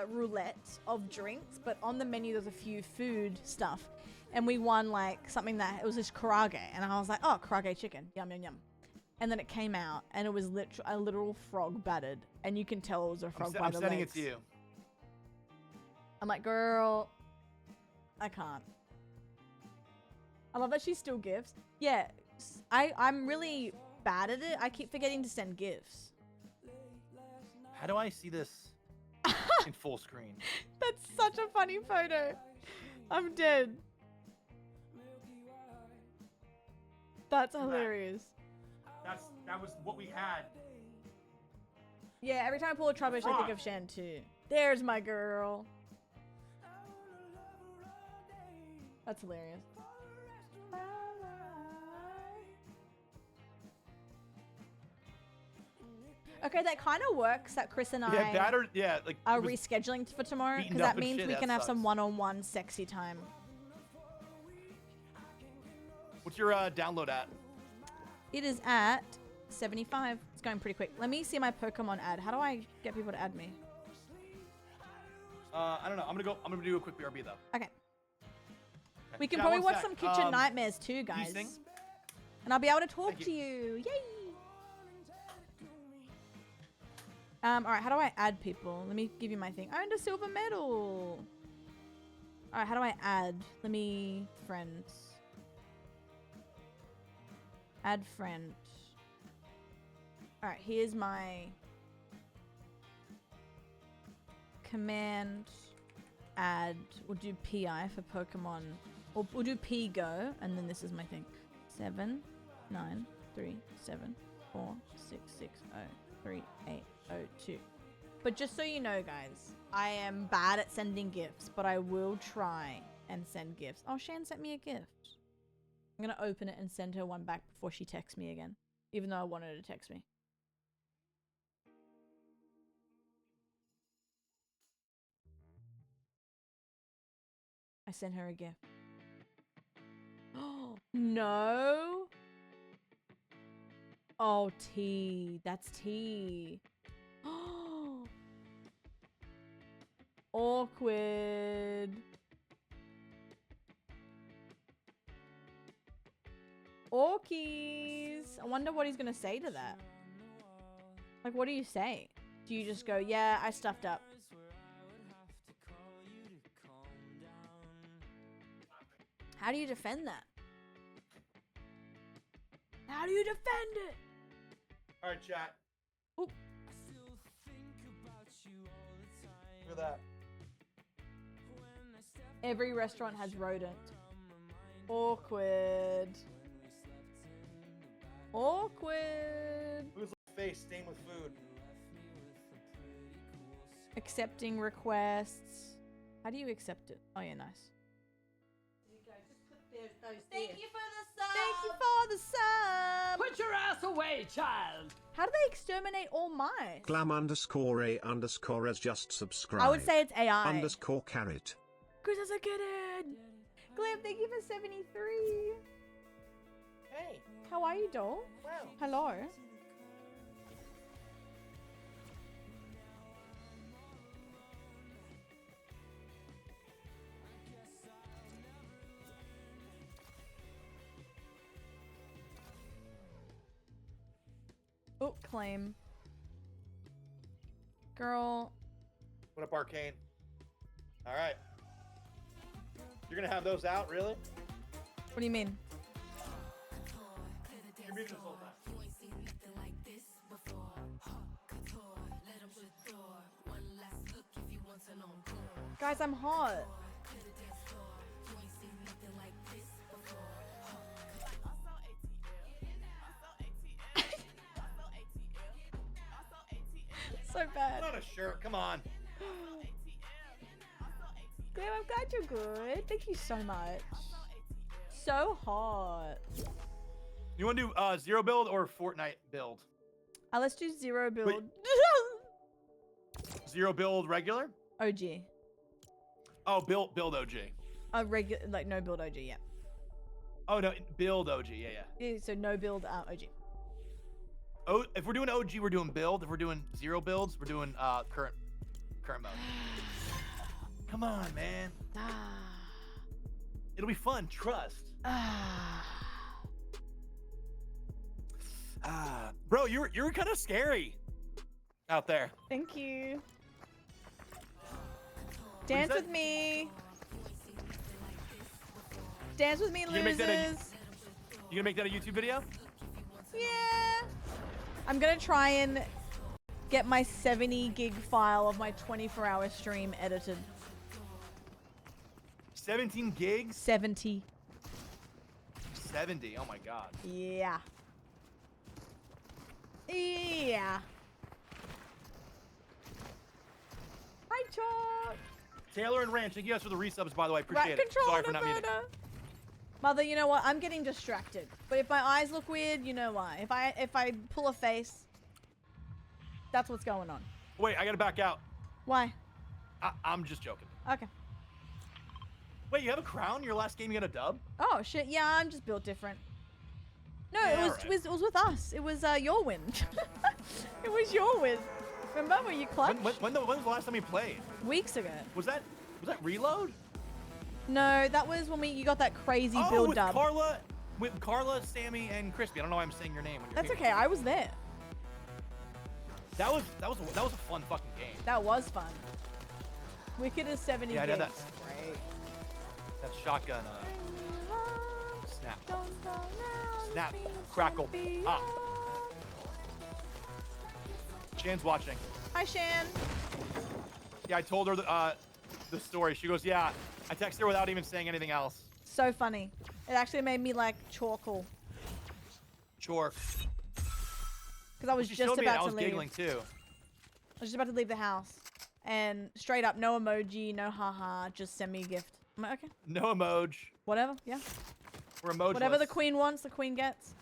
roulette of drinks, but on the menu there's a few food stuff. And we won like something that, it was this karage. And I was like, oh, karage chicken. Yum, yum, yum. And then it came out and it was a literal frog battered. And you can tell it was a frog by I'm the sending legs. it to you. I'm like, girl, I can't. I love that she still gives. Yeah, I'm really bad at it. I keep forgetting to send gifts. How do I see this in full screen? That's such a funny photo. I'm dead. That's hilarious. That was what we had. Yeah, every time I pull a Trubbish, I think of Shan too. There's my girl. That's hilarious. Okay, that kind of works that Chris and I like are it was rescheduling for tomorrow beaten because up that and means shit, we that can have some sucks. one-on-one sexy time. What's your download at? It is at 75. It's going pretty quick. Let me see my Pokemon ad. How do I get people to add me? I don't know. I'm gonna do a quick BRB though. Okay. We can Yeah, probably one watch sec. some Kitchen Nightmares too, guys. sing? And I'll be able to talk Thank to you. Yay! Alright, how do I add people? Let me give you my thing. I earned a silver medal! Alright, how do I add? Let me... friends. Add friend. Alright, here's my... command... add. We'll do PI for Pokemon. Or we'll do P go, and then this is my thing. 7, 9, 3, 7, 4, 6, 6, 0, 3, 8, 0, 2. But just so you know, guys, I am bad at sending gifts, but I will try and send gifts. Oh, Shan sent me a gift. I'm gonna open it and send her one back before she texts me again, even though I want her to text me. I sent her a gift. Oh, no. Oh, T. That's T. Oh. Awkward. Orkies. I wonder what he's going to say to that. Like, what do you say? Do you just go, yeah, I stuffed up? How do you defend that? How do you defend it? All right, chat. Oop. Look at that. Every restaurant has rodent. Awkward. Awkward. Who's face stained with food? Accepting requests. How do you accept it? Oh yeah, nice. Thank you for the sub. Thank you for the sub. Put your ass away, child. How do they exterminate all mice? Glam_A_ has just subscribed. I would say it's AI. _carrot. Chris, that's a good one. Glam, thank you for 73. Hey. How are you, doll? Wow. Hello. Oh, claim. Girl. What up, Arcane? All right. You're gonna have those out, really? What do you mean? You're muted this whole time. Guys, I'm hot. So bad. Not a shirt. Come on. Glam, I'm glad you're good. Thank you so much. So hot. You want to do zero build or Fortnite build? Let's do zero build. Zero build regular? OG. Oh, build OG. Regular, like no build OG, yeah. Oh no, build OG. Yeah, yeah. Yeah, so no build OG. Oh, if we're doing OG, we're doing build. If we're doing zero builds, we're doing current mode. Come on, man. It'll be fun. Trust. Bro, you're kind of scary out there. Thank you. Dance with me. Dance with me, You gonna make losers. You gonna make that a YouTube video? Yeah. I'm gonna try and get my 70 gig file of my 24-hour stream edited. 17 gigs? 70. 70. Oh my god. Yeah. Yeah. Hi, Chalk. Taylor and Ranch, thank you guys for the resubs, by the way. Appreciate Rat it. Sorry for controller not muting. murder. Mother, you know what? I'm getting distracted. But if my eyes look weird, you know why. If I pull a face, that's what's going on. Wait, I gotta back out. Why? I'm just joking. Okay. Wait, you have a crown? Your last game you got a dub? Oh shit! Yeah, I'm just built different. No, Yeah, it alright. was with us. It was your win. It was your win. Remember when you clutched? When was the last time you played? Weeks ago. Was that Reload? No, that was when you got that crazy build with dub. Carla, Sammy, and Crispy. I don't know why I'm saying your name. When you're That's here. okay. I was there. That was a fun fucking game. That was fun. Wicked is 70 Yeah, I know gigs. that. Great. That shotgun. Snap. Snap. Crackle. Ah. Shan's watching. Hi, Shan. Yeah, I told her the story. She goes, yeah. I texted her without even saying anything else. So funny. It actually made me like chorkle. Sure. Because I was She just showed me it. about I to was leave. giggling too. I was just about to leave the house. And straight up, no emoji, no haha, just send me a gift. I'm like, okay. No emoji. Whatever, yeah. We're emoji. Whatever the queen wants, the queen gets.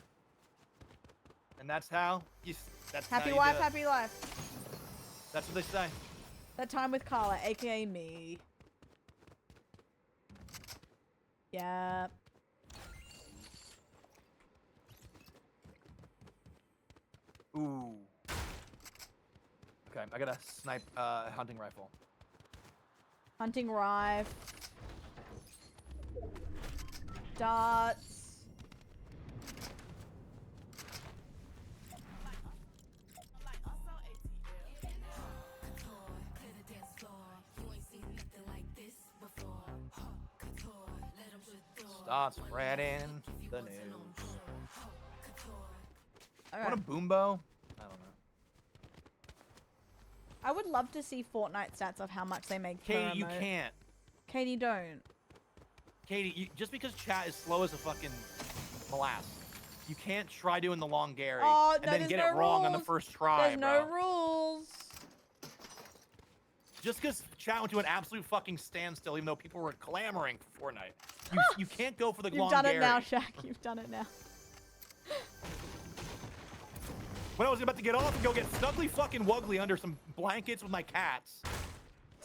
And that's how you. That's Happy how you wife, do it. happy life. That's what they say. That time with Carla, aka me. Yeah. Ooh. Okay, I got a snipe hunting rifle. Hunting rife. Darts. Start spreading the news. Okay. Want a boombo? I don't know. I would love to see Fortnite stats of how much they make per Katie, you emote. can't. Katie, don't. Katie, just because chat is slow as a fucking molasses, You can't try doing the long Gary Oh, and no, then there's get no it wrong on the rules. first try, There's bro. no rules. Just because chat went to an absolute fucking standstill, even though people were clamoring for Fortnite. You can't go for the You've long done Gary. it now, Shaq. You've done it now. When I was about to get off and go get snuggly fucking wuggly under some blankets with my cats.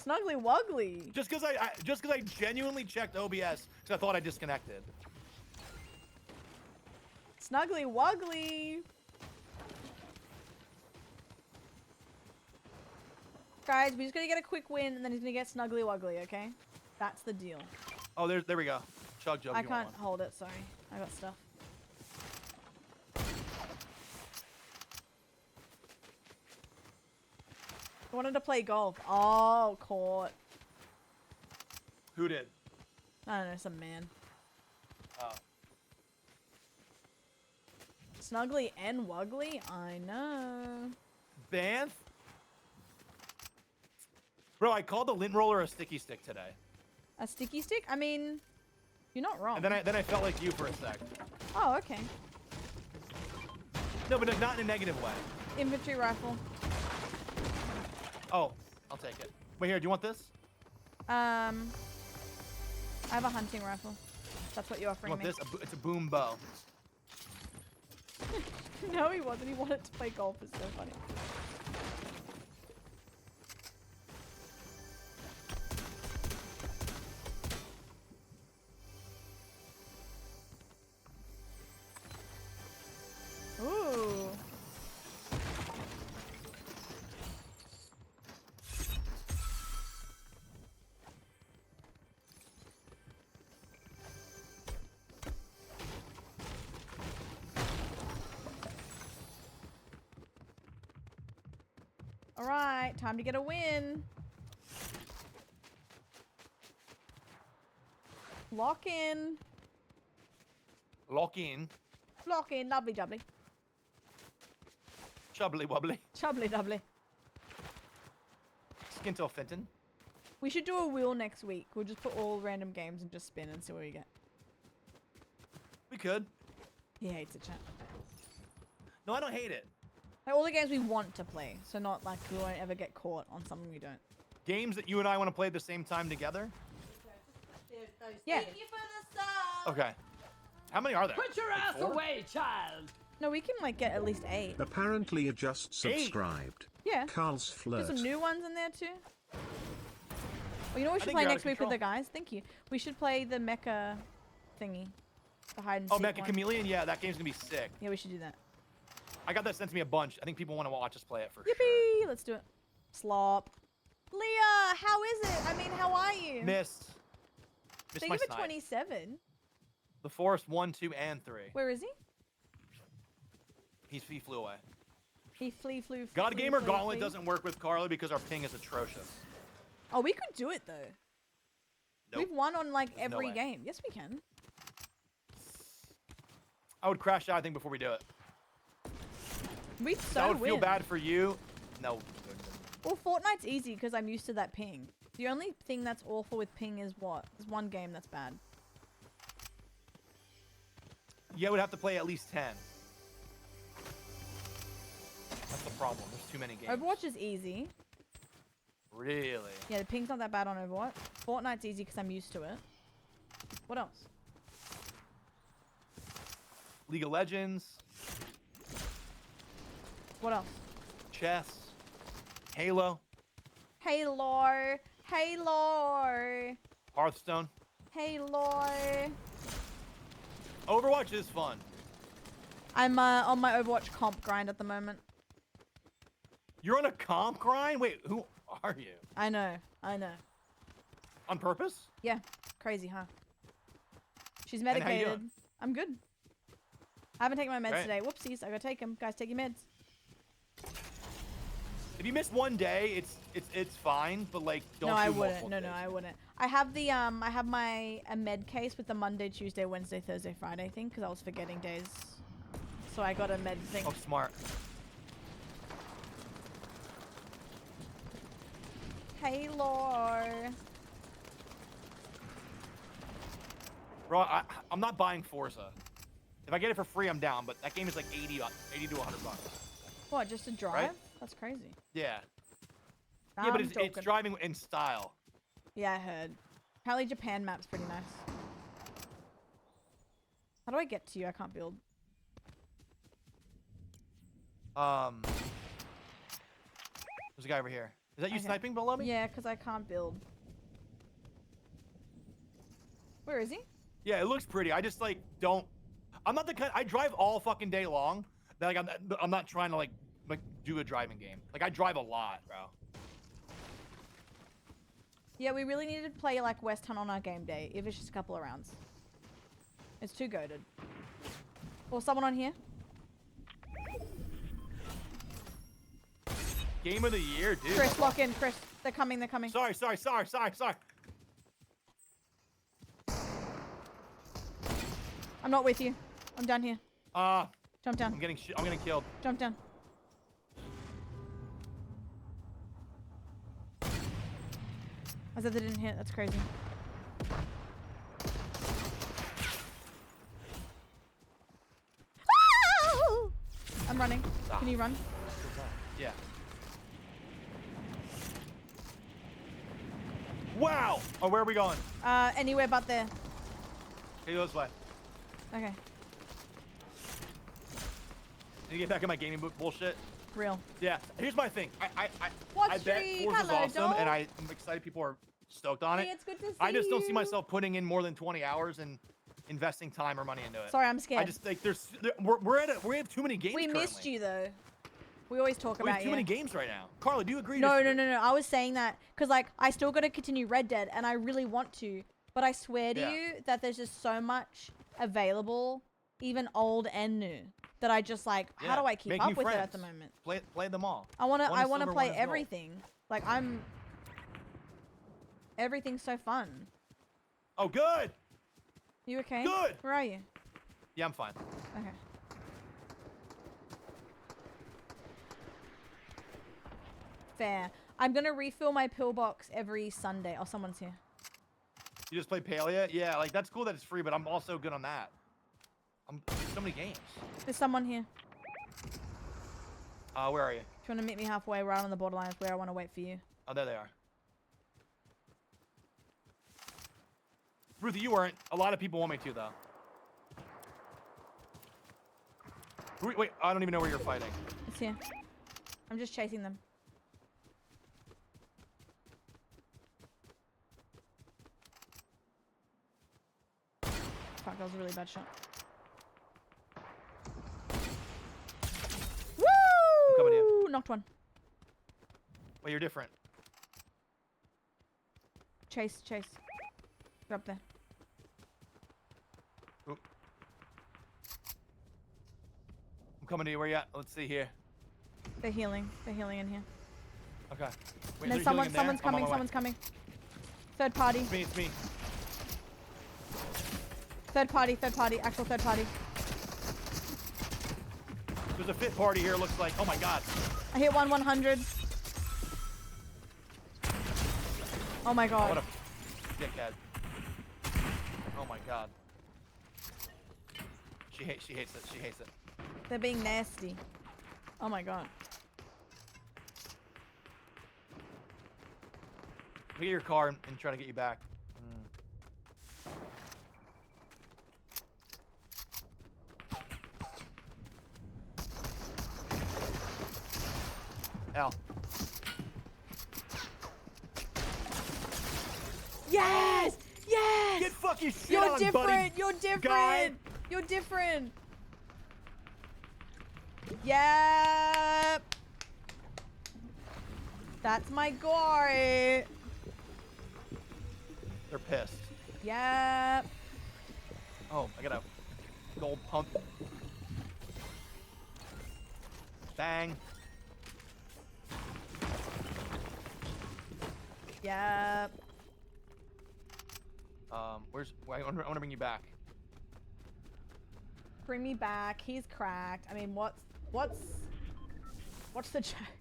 Snuggly Wuggly. Just because I genuinely checked OBS because I thought I disconnected. Snuggly Wuggly. Guys, we're just gonna get a quick win and then he's gonna get Snuggly Wuggly, okay? That's the deal. Oh, there we go. Chug jug. I you want can't one. hold it, sorry. I got stuff. I wanted to play golf. Oh, court. Who did? I don't know, some man. Oh. Snuggly and Wuggly? I know. Banff? Bro, I called the lint roller a sticky stick today. A sticky stick? I mean, you're not wrong. And then I felt like you for a sec. Oh, okay. No, but not in a negative way. Infantry rifle. Oh, I'll take it. Wait, here, do you want this? I have a hunting rifle. That's what you're You offering want me. this? It's a boom bow. No, he wasn't. He wanted to play golf. It's so funny. Ooh. All right, time to get a win. Lock in. Lock in. Lock in. Lovely jubbly. Chubbly wobbly. Chubbly doubly. Skintel Fenton. We should do a wheel next week. We'll just put all random games and just spin and see what we get. We could. He hates it, chat. No, I don't hate it. Like all the games we want to play, so not like we won't ever get caught on something we don't. Games that you and I want to play at the same time together? Yeah. Thank you for the sub. Okay. How many are there? Put your Like ass 4? away, child. No, we can like get at least 8. Apparently you just subscribed. Yeah. Carl's There's flirt. some new ones in there too. Well, you know what we I should think play you're out next of week with control. the guys? Thank you. We should play the mecha thingy. The hide and Oh, seek Mecha one. Chameleon? Yeah, that game's gonna be sick. Yeah, we should do that. I got that sent to me a bunch. I think people want to watch us play it for sure. Yippee! Let's do it. Slop. Leah, how is it? I mean, how are you? Missed. Missed Thank my you for snipe. 27. The Forest 1, 2, and 3. Where is he? He flew away. He flew. God flew, Gamer flew, Gauntlet flew. doesn't work with Carla because our ping is atrocious. Oh, we could do it though. Nope. We've won on like There's no every way. game. Yes, we can. I would crash out, I think, before we do it. We'd so I would win. feel bad for you. No. Well, Fortnite's easy because I'm used to that ping. The only thing that's awful with ping is what? There's one game that's bad. Yeah, we'd have to play at least 10. That's the problem. There's too many games. Overwatch is easy. Really? Yeah, the ping's not that bad on Overwatch. Fortnite's easy because I'm used to it. What else? League of Legends, What else? chess, Halo, Halo. Halo. Hearthstone. Halo. Overwatch is fun. I'm on my Overwatch comp grind at the moment. You're on a comp grind? Wait, who are you? I know. On purpose? Yeah. Crazy, huh? She's how you medicated. doing? I'm good. I haven't taken my meds Great. today. Whoopsies. I gotta take them. Guys, take your meds. If you miss one day, it's fine, but like don't No, do I multiple wouldn't. No, days. I wouldn't. I have the I have my a med case with the Monday, Tuesday, Wednesday, Thursday, Friday thing because I was forgetting days. So I got a med thing. Oh, smart. Halo. Bro, I'm not buying Forza. If I get it for free, I'm down. But that game is like 80 to 100 bucks. What, just to drive? Right? That's crazy. Yeah. Yeah, but it's driving in style. Yeah, I heard. Apparently Japan map's pretty nice. How do I get to you? I can't build. There's a guy over here. Is that you sniping below me? Yeah, because I can't build. Where is he? Yeah, it looks pretty. I just like don't. I'm not the kind. I drive all fucking day long. That like I'm not trying to like do a driving game. Like I drive a lot, bro. Yeah, we really need to play like West Hunt on our game day, if it's just a couple of rounds. It's too goated. Or someone on here. Game of the year, dude. Chris, lock in. Chris, they're coming. Sorry. I'm not with you. I'm down here. Jump down. I'm getting killed. Jump down. I said they didn't hit. That's crazy. Ah! I'm running. Can you run? Yeah. Wow! Oh, where are we going? Anywhere but there. Okay, go this way. Okay. Need to get back in my gaming book bullshit. Real. Yeah. Here's my thing. I Watch bet stream. Forza's Hello, awesome, dog. and I'm excited people are stoked on it. Hey, it's good to see I just don't see you. myself putting in more than 20 hours and investing time or money into it. Sorry, I'm scared. I just like we have too many games. We currently. missed you though. We always talk We about have too you. many games right now. Carla, do you agree? No. I was saying that because like I still got to continue Red Dead, and I really want to, but I swear to you that there's just so much available, even old and new, that I just like. How do I keep Make up new with it friends. at the moment? Play them all. I wanna One is silver, play one is gold. everything. Like everything's so fun. Oh, good. You okay? Good. Where are you? Yeah, I'm fine. Okay. Fair. I'm gonna refill my pillbox every Sunday. Oh, someone's here. You just play Palea? Yeah, like that's cool that it's free, but I'm also good on that. So many games. There's someone here. Where are you? Do you want to meet me halfway? Right on the borderline where I want to wait for you. Oh, there they are. Ruthie, you weren't. A lot of people want me to, though. Wait, I don't even know where you're fighting. It's here. I'm just chasing them. Fuck, that was a really bad shot. Woo! I'm coming to you. Knocked one. Well, you're different. Chase. Get up there. Oop. I'm coming to you. Where you at? Let's see here. They're healing in here. Okay. Wait, And then they're healing in there? someone's I'm on my way. someone's coming. Third party. It's me. Third party. Actual third party. There's a fit party here, looks like. Oh my god. I hit 100. Oh my god. What a dickhead. Oh my god. She hates it. They're being nasty. Oh my god. Get your car and try to get you back. Al. Yes! Yes! Get fucking shit You're on, different! buddy. You're different! Guy. You're different! Yep! That's my guy! They're pissed. Yep! Oh, I got a gold pump. Bang. Yep. I want to bring you back. Bring me back. He's cracked. I mean, what's the check?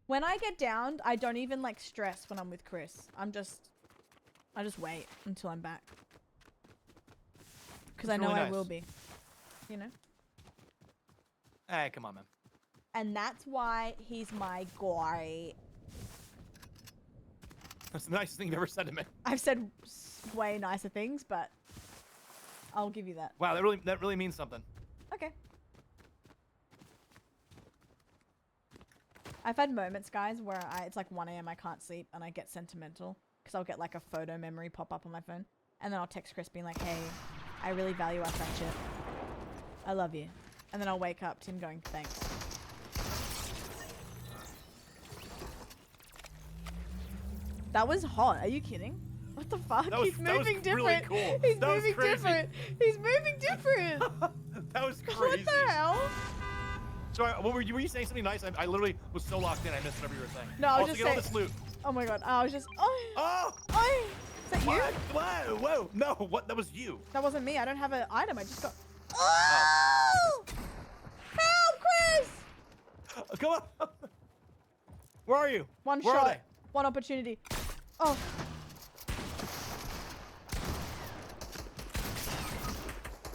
When I get downed, I don't even like stress when I'm with Chris. I just wait until I'm back. because I know really I nice. will be. You know. Hey, come on, man. And that's why he's my guy. That's the nicest thing you've ever said to me. I've said way nicer things, but I'll give you that. Wow, that really means something. Okay. I've had moments, guys, where it's like 1 a.m. I can't sleep and I get sentimental because I'll get like a photo memory pop up on my phone, and then I'll text Chris being like, "Hey, I really value our friendship. I love you," and then I'll wake up to him going, "Thanks." That was hot. Are you kidding? What the fuck? He's moving different. Really cool. He's that moving was crazy. different. He's moving different. That was crazy. What the hell? Sorry, what were you saying something nice? I literally was so locked in, I missed whatever you were saying. No, I was also, just get all saying. this loot. Oh my god. I was just. Oh. Oh! Oh. Is that you? Whoa, whoa. No, what? That was you. That wasn't me. I don't have an item. I just got. Oh! Help, Chris! Come on. Where are you? One Where shot. Are they? One opportunity. Oh.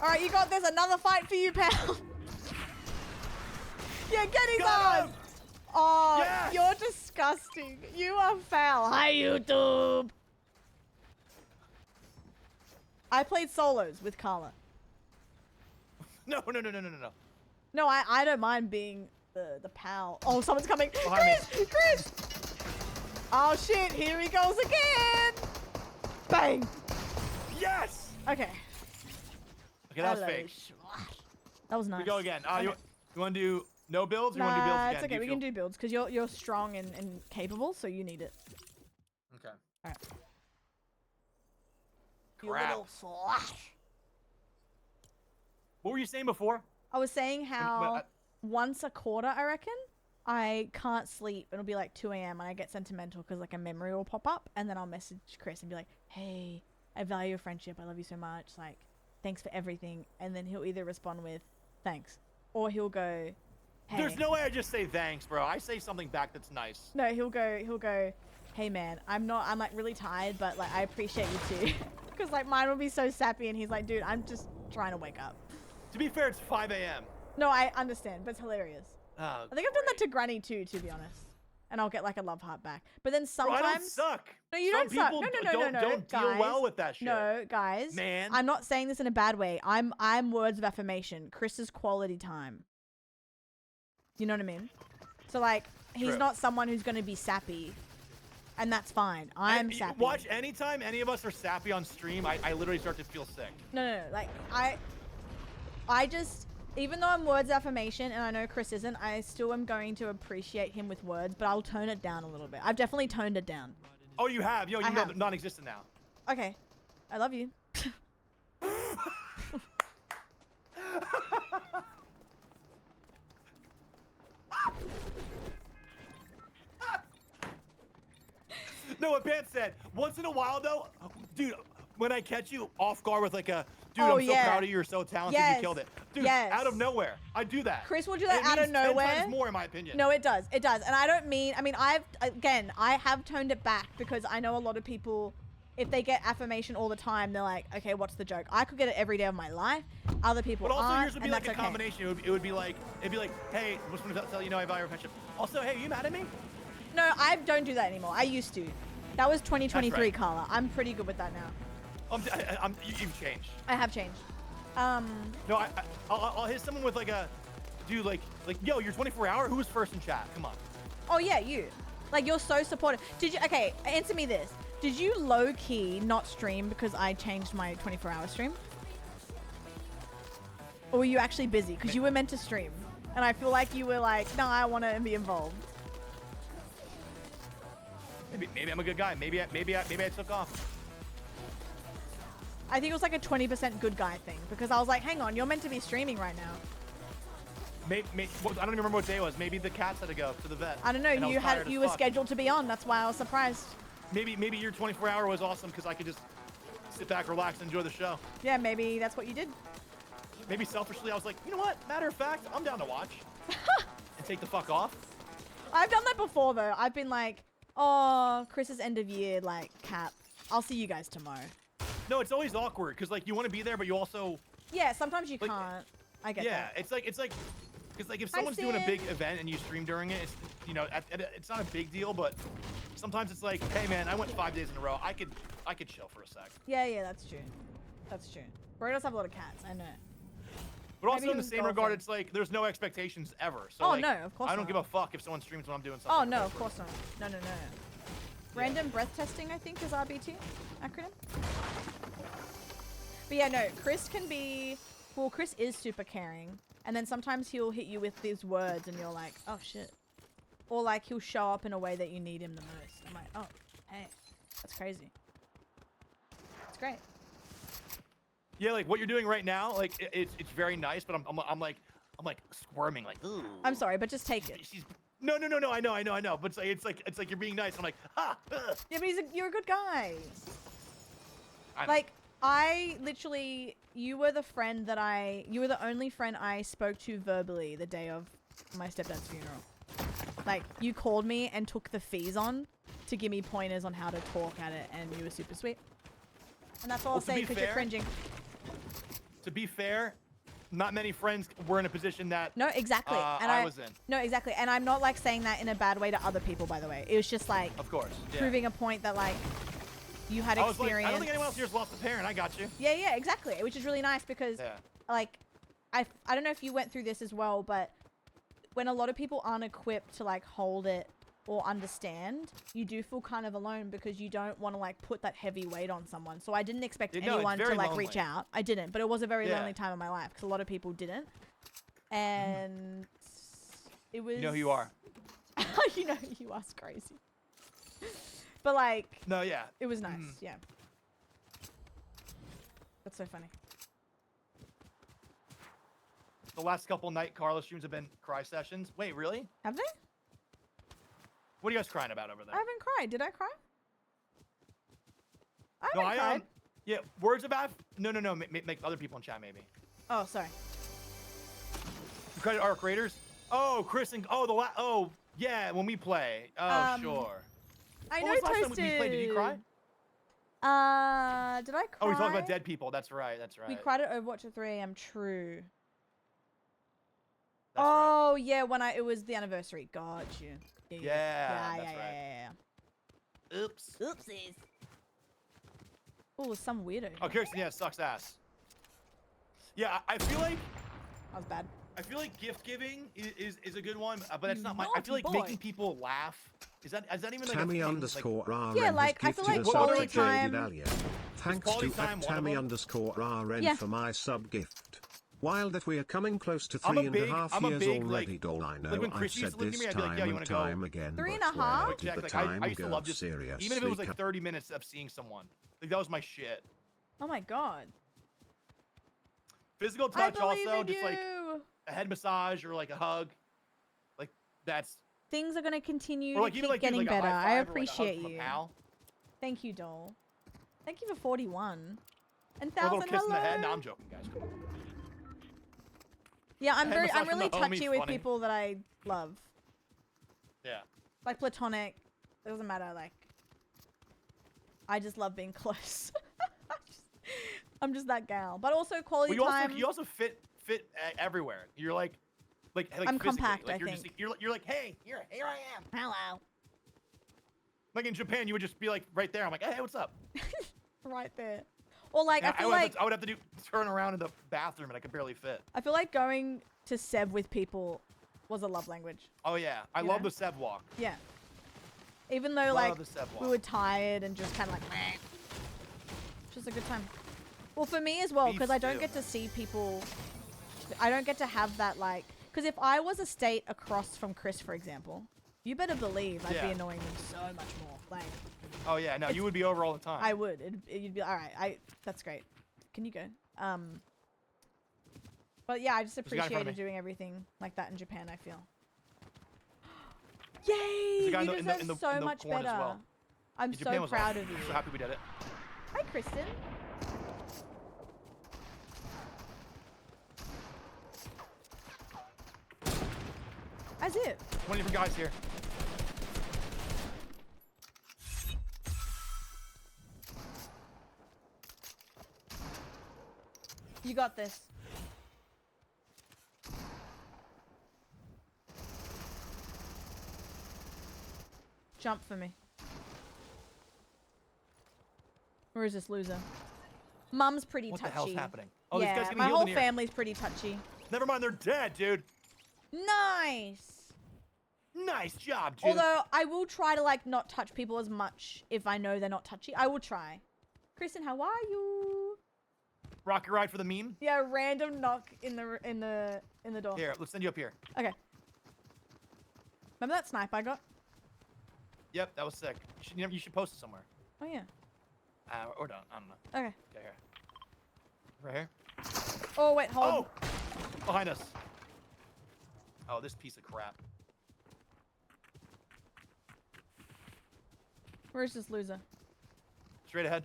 All right, you got this. Another fight for you, pal. Yeah, get his Got ass. him! Oh, Yes! you're disgusting. You are foul. Hi, YouTube. I played solos with Carla. No. No, I don't mind being the pal. Oh, someone's coming. Behind Chris! Oh shit, here he goes again! Bang! Yes! Okay. Okay, that was Hello, fake. That was nice. We go again. Okay. You want to do no builds or you want to do builds Nah, again? it's okay. We can do builds because you're strong and capable, so you need it. Okay. All right. You Crap. little slash. What were you saying before? I was saying how I- once a quarter, I reckon, I can't sleep. It'll be like 2 a.m. and I get sentimental because like a memory will pop up, and then I'll message Chris and be like, "Hey, I value your friendship. I love you so much. Like, thanks for everything." And then he'll either respond with "thanks" or he'll go, "Hey." There's no way I just say thanks, bro. I say something back that's nice. No, he'll go, "Hey man, I'm like really tired, but like I appreciate you too." Because like mine will be so sappy, and he's like, "Dude, I'm just trying to wake up." To be fair, it's 5 a.m. No, I understand, but it's hilarious. Oh, I think I've done that to Granny too, to be honest. And I'll get like a love heart back. But then Bro, sometimes I don't suck. No, you Some don't suck. people No, don't guys. deal well with that shit. No, guys. Man. I'm not saying this in a bad way. I'm words of affirmation. Chris is quality time. You know what I mean? So like he's True. not someone who's gonna be sappy. And that's fine. I'm sappy. Watch, anytime any of us are sappy on stream, I literally start to feel sick. No. Like I just, even though I'm words of affirmation and I know Chris isn't, I still am going to appreciate him with words, but I'll tone it down a little bit. I've definitely toned it down. Oh, you have? Yo, I you know have. non-existent now. Okay. I love you. No, what Bant said. Once in a while, though, dude, when I catch you off guard with like a, dude, Oh, I'm so yeah. proud of you, you're so talented, Yes. you killed it. Dude, Yes. out of nowhere, I do that. Chris will do that It out of means 10 nowhere. times more, in my opinion. No, it does. It does. And I don't mean, I mean, I have toned it back because I know a lot of people, if they get affirmation all the time, they're like, okay, what's the joke? I could get it every day of my life. Other people But also, aren't, yours would be and like a that's okay. combination. It would be like, hey, I just want to tell you, I value your friendship. Also, hey, are you mad at me? No, I don't do that anymore. I used to. That was 2023, That's right. Carla. I'm pretty good with that now. You've changed. I have changed. No, I'll hit someone with like a, dude, like, yo, you're 24-hour? Who was first in chat? Come on. Oh yeah, you. Like you're so supportive. Did you? Okay, answer me this. Did you low key not stream because I changed my 24-hour stream? Or were you actually busy? Because you were meant to stream, and I feel like you were like, no, I want to be involved. Maybe I'm a good guy. Maybe I took off. I think it was like a 20% good guy thing because I was like, hang on, you're meant to be streaming right now. I don't even remember what day it was. Maybe the cats had to go to the vet. I don't know. and I You was tired as you were fuck. scheduled to be on. That's why I was surprised. Maybe your 24-hour was awesome because I could just sit back, relax, and enjoy the show. Yeah, maybe that's what you did. Maybe selfishly, I was like, you know what? Matter of fact, I'm down to watch and take the fuck off. I've done that before though. I've been like, oh, Chris's end of year like cap. I'll see you guys tomorrow. No, it's always awkward because like you want to be there, but you also Yeah, sometimes you Like, can't. I get Yeah, that. it's like because like if someone's doing a big event and you stream during it, it's it's not a big deal, but sometimes it's like, hey man, I went 5 days in a row. I could chill for a sec. Yeah, that's true. That's true. Bro does have a lot of cats. I know. But also Maybe in the he was same regard, golfing. it's like there's no expectations ever. So Oh, like, no, of course I don't not. give a fuck if someone streams when I'm doing Oh something. no, of course not. No. Random breath testing, I think, is RBT acronym. But yeah, no, Chris can be. Well, Chris is super caring, and then sometimes he'll hit you with these words, and you're like, oh shit. Or like he'll show up in a way that you need him the most. I'm like, oh, hey, that's crazy. It's great. Yeah, like what you're doing right now, like it's very nice, but I'm like squirming, like, ooh. I'm sorry, but just take it. No, I know, but it's like you're being nice. I'm like, ha. Yeah, but you're a good guy. I know. Like, I literally, you were the only friend I spoke to verbally the day of my stepdad's funeral. Like, you called me and took the fees on to give me pointers on how to talk at it, and you were super sweet. And that's all I'll say, because you're cringing. To be fair, not many friends were in a position that No, exactly. And I was in. No, exactly. And I'm not like saying that in a bad way to other people, by the way. It was just like Of course. Yeah. proving a point that like you had I was like, experience. I don't think anyone else here's lost a parent. I got you. Yeah, exactly. Which is really nice because like I don't know if you went through this as well, but when a lot of people aren't equipped to like hold it or understand, you do feel kind of alone because you don't want to like put that heavy weight on someone. So I didn't expect anyone to like reach out. I didn't, but it was a very lonely time in my life because a lot of people didn't. And it was... You know who you are. You know who you are. It's crazy. But like... No, yeah. It was nice, yeah. That's so funny. The last couple night Carla streams have been cry sessions. Wait, really? Have they? What are you guys crying about over there? I haven't cried. Did I cry? I No, haven't cried. Yeah, words about... No. Make other people in chat, maybe. Oh, sorry. You credit our creators? Oh, Chris and... Oh, yeah, when we play. Oh, sure. I What know was last time Toasted. we played? Did you cry? Did I cry? Oh, we talked about dead people. That's right. We cried at Overwatch at 3 AM. True. That's oh, yeah, when it was the anniversary. Got you. Yeah, that's Yeah. Oops. Oopsies. Oh, some weirdo. Oh, Kirsten, yeah, sucks ass. Yeah, I feel like... That was bad. I feel like gift giving is a good one, but it's not my... I Naughty feel like boy. making people laugh. Is that even like Tammy a thing? _RN Yeah, like, I feel like quality time- Thanks quality to time one of Tammy them? _RN Yeah. for my sub gift. While that we are coming close to I'm a 3.5 big, years like- already, doll. I know like when I've Chris used said to live this near me, I'd be like, time yeah, you and wanna go? time again, Three and but a half? where did Jack, the like, time I used to go? love just... Seriously, Even if it was like 30 minutes of seeing someone. Like, that was my shit. Oh my god. Physical I touch believe also, in just like you. a head massage or like a hug. Like, that's... Things are gonna continue Or like to even keep like, dude, getting like a better. high I five or, like, a hug appreciate from a you. pal. Thank you, doll. Thank you for 41. And Or a little 1,000, kiss in the hello. head. No, I'm joking, guys. Come on. Yeah, I'm Head massage from really the touchy homie's with funny. people that I love. Yeah. Like platonic. It doesn't matter, like I just love being close. I'm just that gal. But also quality Well, time. you also fit everywhere. You're like I'm physically. compact, Like, I you're think. Just, you're like, hey, here I am. Hello. Like in Japan, you would just be like right there. I'm like, hey, what's up? Right there. Or like Yeah, I feel like I would have to turn around in the bathroom and I could barely fit. I feel like going to Seb with people was a love language. Oh yeah, I You love know? the Seb walk. Yeah. Even though Love like the Seb we walk. were tired and just kind of like meh. Just a good time. Well, for me as well, because I don't too. get to see people. I don't get to have that like. Because if I was a state across from Chris, for example, you better believe I'd be Yeah. annoying him so much more. Like Oh yeah, no, you would be over all the time. I would. You'd be all right. That's great. Can you go? But yeah, I just There's a guy in front of appreciated me. doing everything like that in Japan. I feel. Yay! There's a guy You in deserve the so much corn as better. well. I'm Japan so was proud awesome. of you. So happy we did it. Hi, Kristen. As if. 20 different guys here. You got this. Jump for me. Where is this loser? Mum's pretty What touchy. the hell's happening? Oh, yeah, this guy's gonna my heal whole the family's pretty touchy. Never mind, they're dead, dude. Nice. Nice job, dude. Although I will try to like not touch people as much if I know they're not touchy. I will try. Kristen, how are you? Rocket ride for the meme. Yeah, random knock in the door. Here, let's send you up here. Okay. Remember that snipe I got? Yep, that was sick. You should post it somewhere. Oh yeah. Or don't. I don't know. Okay. Okay, here. Right here. Oh wait, hold. Oh! Behind us. Oh, this piece of crap. Where's this loser? Straight ahead.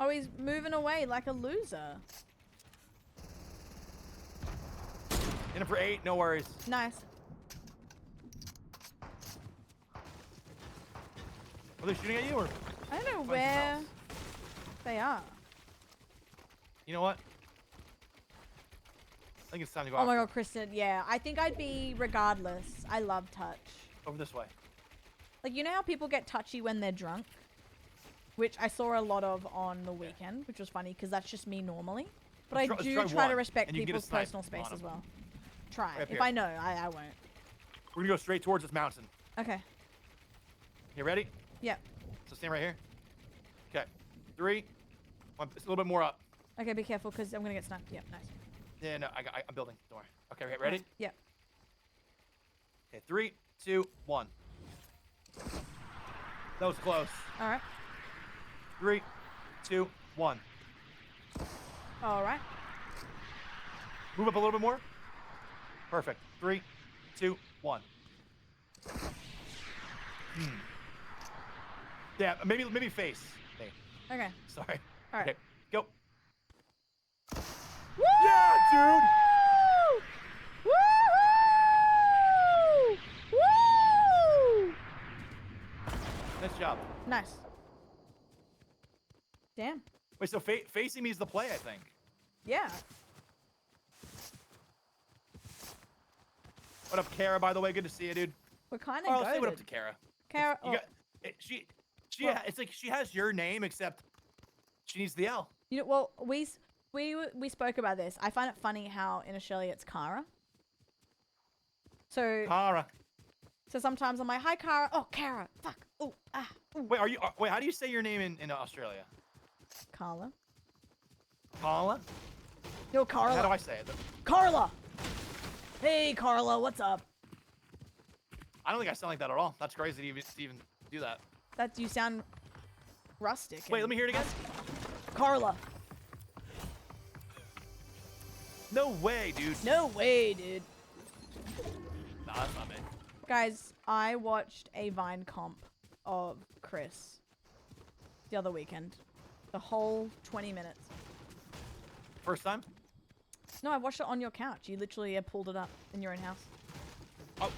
Oh, he's moving away like a loser. In it for 8, no worries. Nice. Are they shooting at you or? I don't know Find where something they are. You know what? I think it's time to go Oh my after god, Kristen, yeah. I think I'd be regardless. I love touch. Over this way. Like, you know how people get touchy when they're drunk? Which I saw a lot of on the weekend, which was funny because that's just me normally. But I Let's do try try to one, respect and you can get a people's snipe personal space on as 'em. well. Try. Right up If here. I know, I won't. We're gonna go straight towards this mountain. Okay. You ready? Yep. So stand right here. Okay. 3. It's a little bit more up. Okay, be careful because I'm gonna get sniped. Yep, nice. Yeah, no, I'm building. Don't worry. Okay, ready? Yep. Okay, 3, 2, 1. That was close. All right. 3, 2, 1. All right. Move up a little bit more. Perfect. 3, 2, 1. Yeah, maybe face. Hey, Okay. sorry. All right. Okay, go. Woo! Yeah, dude. Woo! Woo! Nice job. Nice. Damn. Wait, so facing me is the play, I think. Yeah. What up, Kara? By the way, good to see you, dude. We're kind Oh, of say what up goated. to Kara. Kara, You got, it's like she has your name, except she needs the L. you know, well, we spoke about this. I find it funny how in Australia it's Cara. So Kara. so sometimes I'm like, hi Cara. Oh, Cara. Fuck. Oh, ah. Ooh. Wait, wait, how do you say your name in Australia? Carla. Carla? Yo, Carla. How do I say it? Carla. Hey, Carla. What's up? I don't think I sound like that at all. That's crazy to even do that. That you sound rustic. Wait, let me hear it again. Carla. No way, dude. No way, dude. Nah, that's not me. Guys, I watched a Vine comp of Chris the other weekend. The whole 20 minutes. First time? No, I watched it on your couch. You literally pulled it up in your own house. Oh.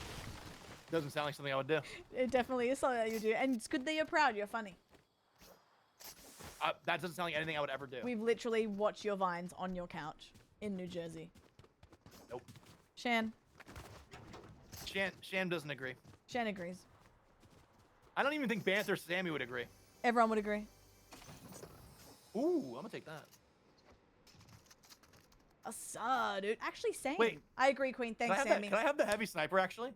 Doesn't sound like something I would do. It definitely is something that you do. And it's good that you're proud. You're funny. That doesn't sound like anything I would ever do. We've literally watched your Vines on your couch in New Jersey. Nope. Shan. Shan doesn't agree. Shan agrees. I don't even think Banter Sammy would agree. Everyone would agree. Ooh, I'm gonna take that. Asa, dude. Actually, same. Wait. I agree, Queen. Thanks, Sammy. Can I have the heavy sniper, actually?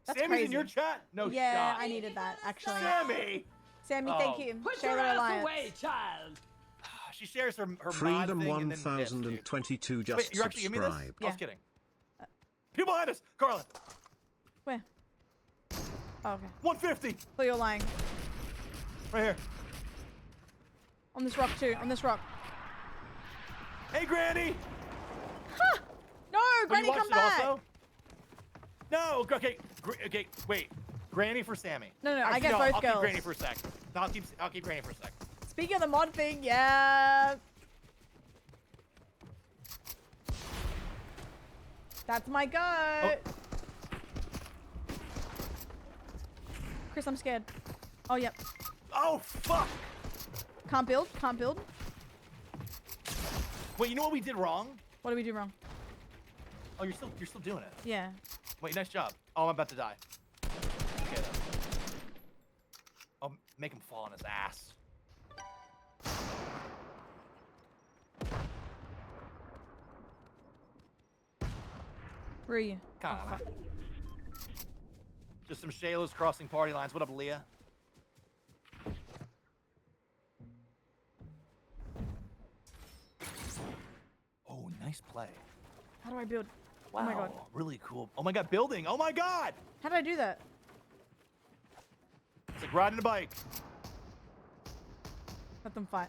That's Sammy's in crazy. your chat? No Yeah, shot. I needed that, actually. Sammy! Sammy, thank Oh. you. Put Share your the ass alliance. away, child. She shares her mod Freedom thing and then dips, dude. 1022 Wait, just you're actually giving me this? subscribed. I was Yeah. kidding. People behind us! Carla! Where? Oh, okay. 150! So you're lying. Right here. On this rock, too. On this rock. Hey, Granny! Huh! No, Oh, you Granny, watched come it back! also? No, okay, okay, wait. Granny for Sammy. No, I Actually, get no, both I'll girls. keep Granny for a sec. No, I'll keep Granny for a sec. Speaking of the mod thing, yeah. That's my go. Oh. Chris, I'm scared. Oh, yep. Oh, fuck. Can't build. Can't build. Wait, you know what we did wrong? What did we do wrong? Oh, you're still doing it. Yeah. Wait, nice job. Oh, I'm about to die. Okay, then. Oh, make him fall on his ass. Where are you? Come on. Just some Shaylas crossing party lines. What up, Leah? Oh, nice play. How do I build? Wow, Oh my god. really cool. Oh my god, building. Oh my god. How did I do that? It's like riding a bike. Let them fight.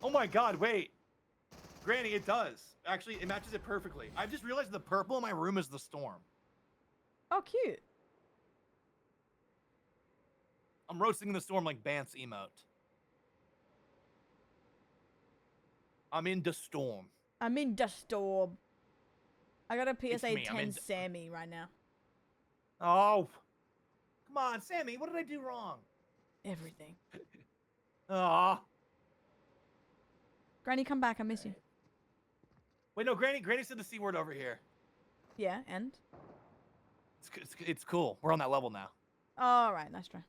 Oh my god, wait. Granny, it does. Actually, it matches it perfectly. I've just realized the purple in my room is the storm. Oh, cute. I'm roasting the storm like Bant's emote. I'm in the storm. I'm in the storm. I got a PSA me, I'm 10 in Sammy right now. Oh. Come on, Sammy, what did I do wrong? Everything. Aw. Granny, come back. I miss you. Wait, no, Granny said the C word over here. Yeah, and? It's cool. We're on that level now. All right, nice try.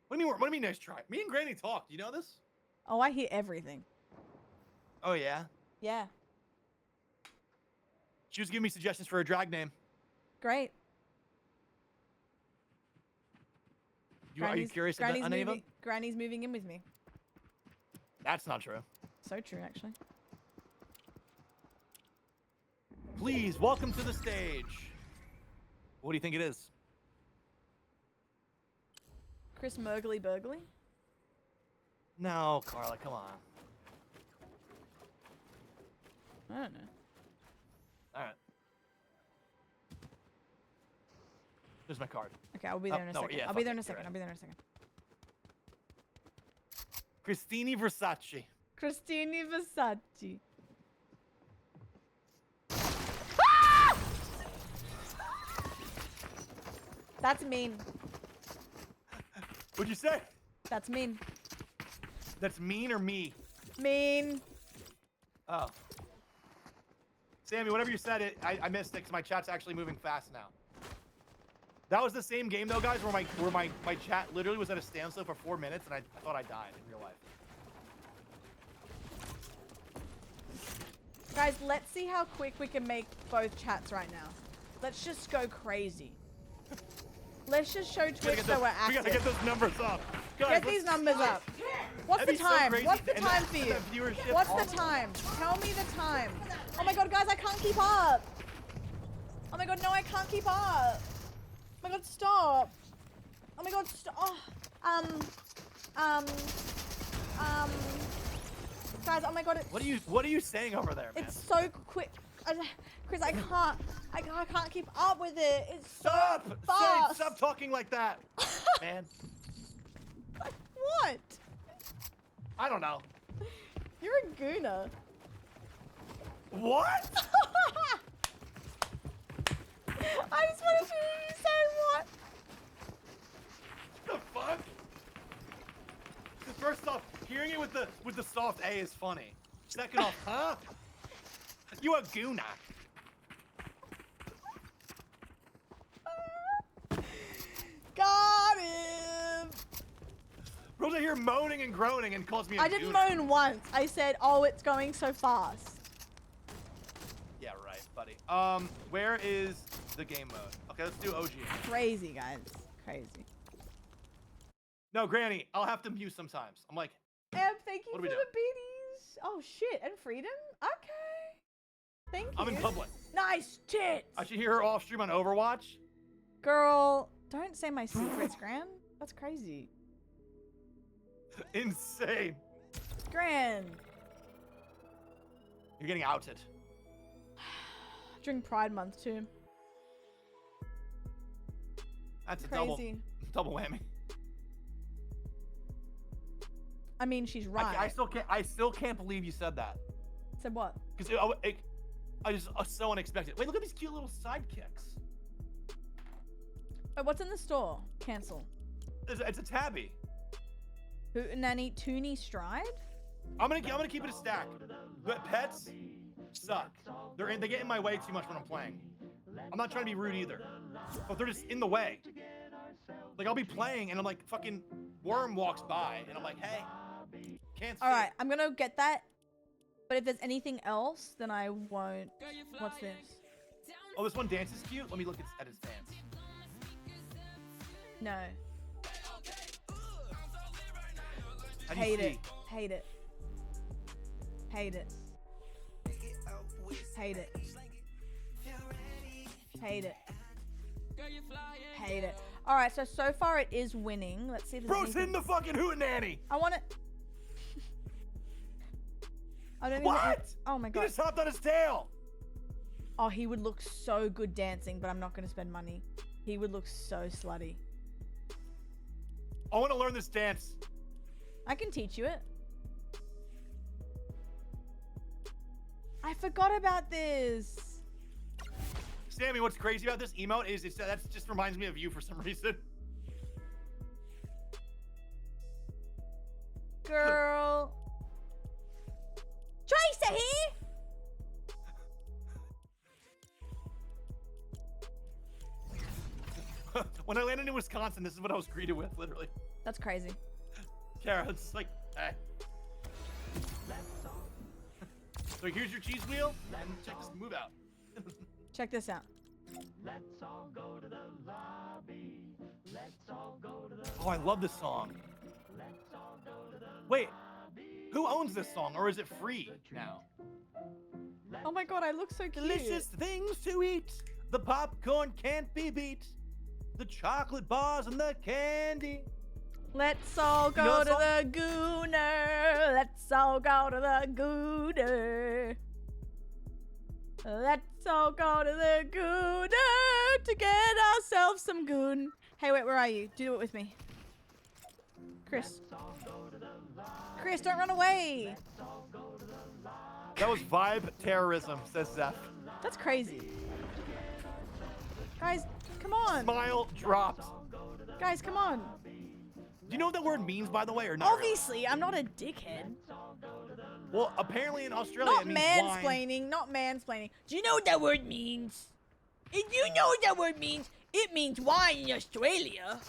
What do you mean nice try? Me and Granny talked. You know this? Oh, I hear everything. Oh, yeah? Yeah. She was giving me suggestions for a drag name. Great. Are you curious about any of them? Granny's moving in with me. That's not true. So true, actually. Please, welcome to the stage. What do you think it is? Chris Murgly Burgley? No, Carla, come on. I don't know. All right. There's my card. Okay, I'll be there in a second. Yeah, I'll be there in a fuck it, second. you're I'll be there in a second. Christine Versace. Christine Versace. That's mean. What'd you say? That's mean. That's mean or me? Mean. Oh. Sammy, whatever you said, I missed it because my chat's actually moving fast now. That was the same game though, guys, where my chat literally was at a standstill for 4 minutes and I thought I died in real life. Guys, let's see how quick we can make both chats right now. Let's just go crazy. Let's just show Twitch that we're active. We gotta get those numbers up. Guys, Get these numbers up. What's the time? What's the time for you? What's the time? Tell me the time. Oh my god, guys, I can't keep up. Oh my god, no, I can't keep up. Oh my god, stop. Oh my god, stop. Guys, oh my god, What are you saying over there, man? it's so quick. Chris, I can't keep up with it. It's Stop! so fast. Stop talking like that, man. What? I don't know. You're a gooner. What? I just wanted to hear you say what? The fuck? First off, hearing it with the soft A is funny. Second off, huh? You a gooner. Got him. Rosa here moaning and groaning and calls me a I didn't gooner. moan once. I said, oh, it's going so fast. Yeah, right, buddy. Where is the game mode? Okay, let's do OG. Crazy, guys. Crazy. No, Granny, I'll have to mute sometimes. I'm like, Eb, thank you What for are we the doing? beanies. Oh, shit. And freedom? Okay. Thank you. I'm in public. Nice tits. I should hear her off stream on Overwatch. Girl, don't say my secrets, Gran. That's crazy. Insane. Gran. You're getting outed. During Pride Month, too. That's a Crazy. double whammy. I mean, she's right. I still can't believe you said that. Said what? Because I just so unexpected. Wait, look at these cute little sidekicks. Wait, what's in the store? Cancel. It's a tabby. Hootenanny Toonie Stride? I'm gonna keep it a stack. But pets suck. They get in my way too much when I'm playing. I'm not trying to be rude either, but they're just in the way. Like I'll be playing and I'm like fucking worm walks by and I'm like, hey, can't see. All right, I'm gonna get that. But if there's anything else, then I won't. What's this? Oh, this one dance is cute. Let me look at his dance. No. How do you Hate see? it. Hate it. Hate it. Hate it. Hate it. Hate it. All right, so far it is winning. Let's see if there's Bro's anything. hitting the fucking hootenanny. I want it. I don't What? even. Oh my He god. just hopped on his tail. Oh, he would look so good dancing, but I'm not gonna spend money. He would look so slutty. I want to learn this dance. I can teach you it. I forgot about this. Sammy, what's crazy about this emote is that just reminds me of you for some reason. Girl. Tracer here? When I landed in Wisconsin, this is what I was greeted with, literally. That's crazy. Kara, it's like, hey. So here's your cheese wheel, and check this move out. Check this out. Oh, I love this song. Wait, who owns this song, or is it free now? Oh my god, I look so cute. Delicious things to eat. The popcorn can't be beat. The chocolate bars and the candy. Let's all know go that to the Gooner. Let's all go to the Gooner. Let's all go to the Gooner to get ourselves some goon. Hey, wait, where are you? Do it with me. Chris. Chris, don't run away. That was vibe terrorism, says Zeph. That's crazy. Guys, come on. Smile dropped. Guys, come on. Do you know what that word means, by the way, or not? really? Obviously, I'm not a dickhead. Well, apparently in Australia Not it means wine. mansplaining, not mansplaining. Do you know what that word means? If you know what that word means, it means wine in Australia.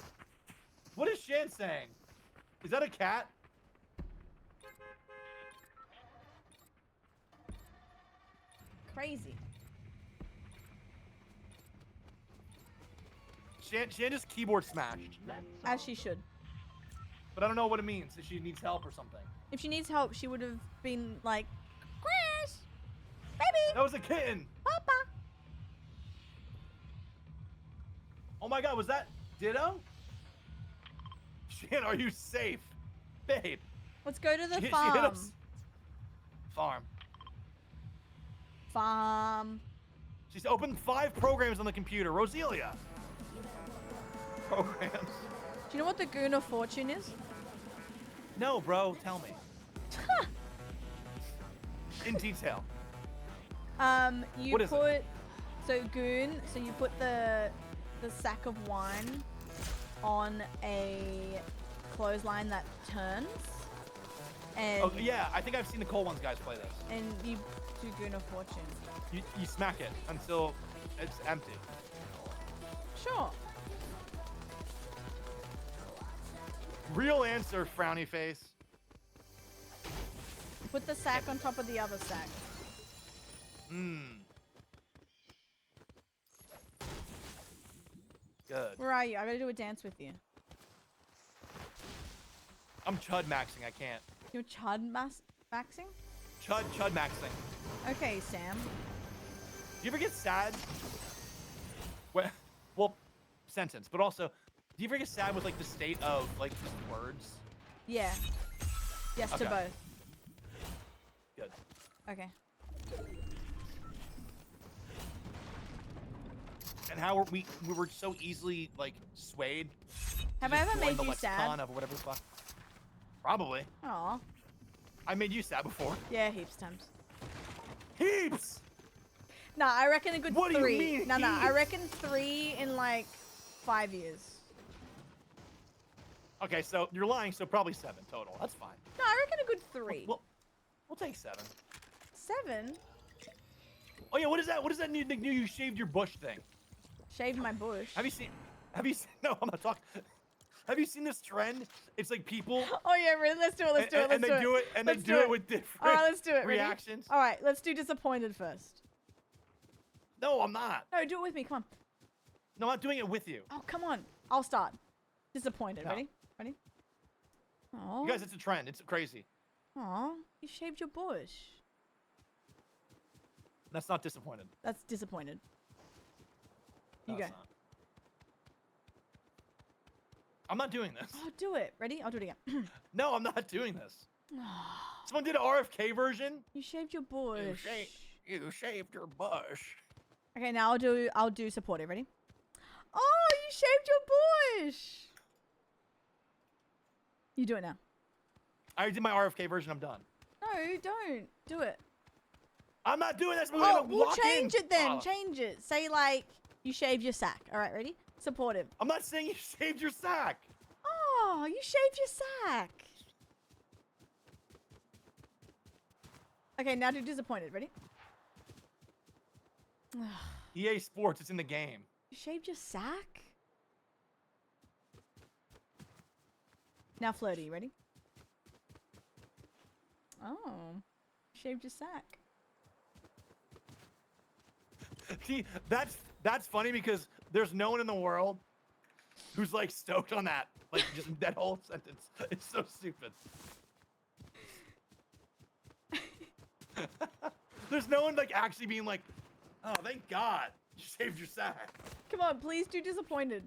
What is Shan saying? Is that a cat? Crazy. Shan just keyboard smashed. As she should. But I don't know what it means, if she needs help or something. If she needs help, she would have been like, Chris, baby, That was a kitten. papa. Oh my god, was that Ditto? Shan, are you safe? Babe. Let's go to the She hit farm. us. Farm. Farm. She's opened 5 programs on the computer. Roselia. Programs. Do you know what the Goon of Fortune is? No, bro, tell me. In detail. You What is put so Goon. So you put the sack of wine on a clothesline that turns, and Oh, yeah, I think I've seen the Cold Ones guys play this. and you do Goon of Fortune. You smack it until it's empty. Sure. Real answer, frowny face. Put the sack on top of the other sack. Good. Where are you? I gotta do a dance with you. I'm chud maxing, I can't. You're maxing? Chud maxing. Okay, Sam. Do you ever get sad? Well, sentence, but also, do you ever get sad with like the state of like just words? Yeah. Yes to Okay. both. Good. Okay. And how we were so easily like swayed. Have I Just ever join made the you lexicon sad? Of whatever the fuck. Probably. Aw. I made you sad before. Yeah, heaps times. Heaps. Nah, I reckon a good What do you 3. mean No, I heaps? reckon 3 in like 5 years. Okay, so you're lying, so probably 7 total. That's fine. No, I reckon a good 3. We'll take 7. 7? Oh yeah, what is that? What is that new you shaved your bush thing? Shaved my bush. Have you seen no, I'm not talking. Have you seen this trend? It's like people Oh yeah, really? Let's do it. Let's do it. and they do it and they do it with different All right, let's do it. Ready? reactions. All right, let's do disappointed first. No, I'm not. No, do it with me. Come on. No, I'm not doing it with you. Oh, come on. I'll start. Disappointed. No. Ready? Ready? Oh. You guys, it's a trend. It's crazy. Aw, you shaved your bush. That's not disappointed. That's disappointed. You No, go. it's not. I'm not doing this. Oh, do it. Ready? I'll do it again. No, I'm not doing this. Someone did an RFK version. You shaved your bush. You shaved your bush. Okay, now I'll do supportive. Ready? Oh, you shaved your bush. You do it now. I already did my RFK version. I'm done. No, don't. Do it. I'm not doing this. Oh, we'll change it then. Change it. Say like you shaved your sack. All right, ready? Supportive. I'm not saying you shaved your sack. Oh, you shaved your sack. Okay, now do disappointed. Ready? EA Sports, it's in the game. You shaved your sack? Now flirty. Ready? Oh, shaved your sack. See, that's funny because there's no one in the world who's like stoked on that. Like just that whole sentence. It's so stupid. There's no one like actually being like, oh, thank God you shaved your sack. Come on, please do disappointed.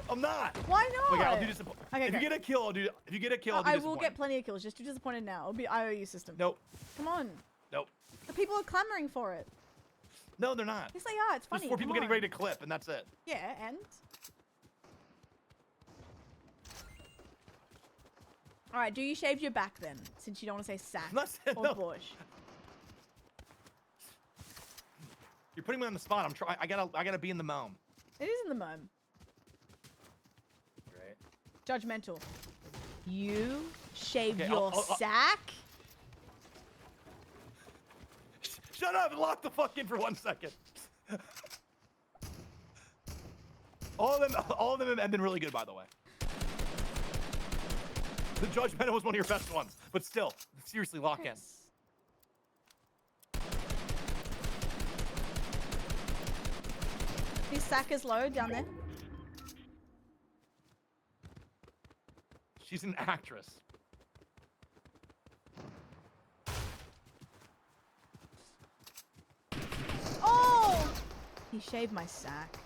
I'm not. Why not? Okay, I'll do disappointed. Okay, if go. you get a kill, I'll do. If you get a kill, I'll do I will disappointed. get plenty of kills. Just do disappointed now. It'll be IOU system. Nope. Come on. Nope. The people are clamoring for it. No, they're not. Yes, they are. It's funny. There's 4 people Come getting on. ready to clip, and that's it. Yeah, and? Alright, do you shave your back then? Since you don't want to say sack I'm not saying- or no. bush. You're putting me on the spot. I'm trying. I gotta be in the moment. It is in the moment. Right. Judgmental. You shaved Okay, your I'll- sack? Shut up and lock the fuck in for 1 second. All of them have been really good, by the way. The Judgmental was one of your best ones, but still, seriously, lock in. Yes. His sack is low down there. She's an actress. Oh! He shaved my sack.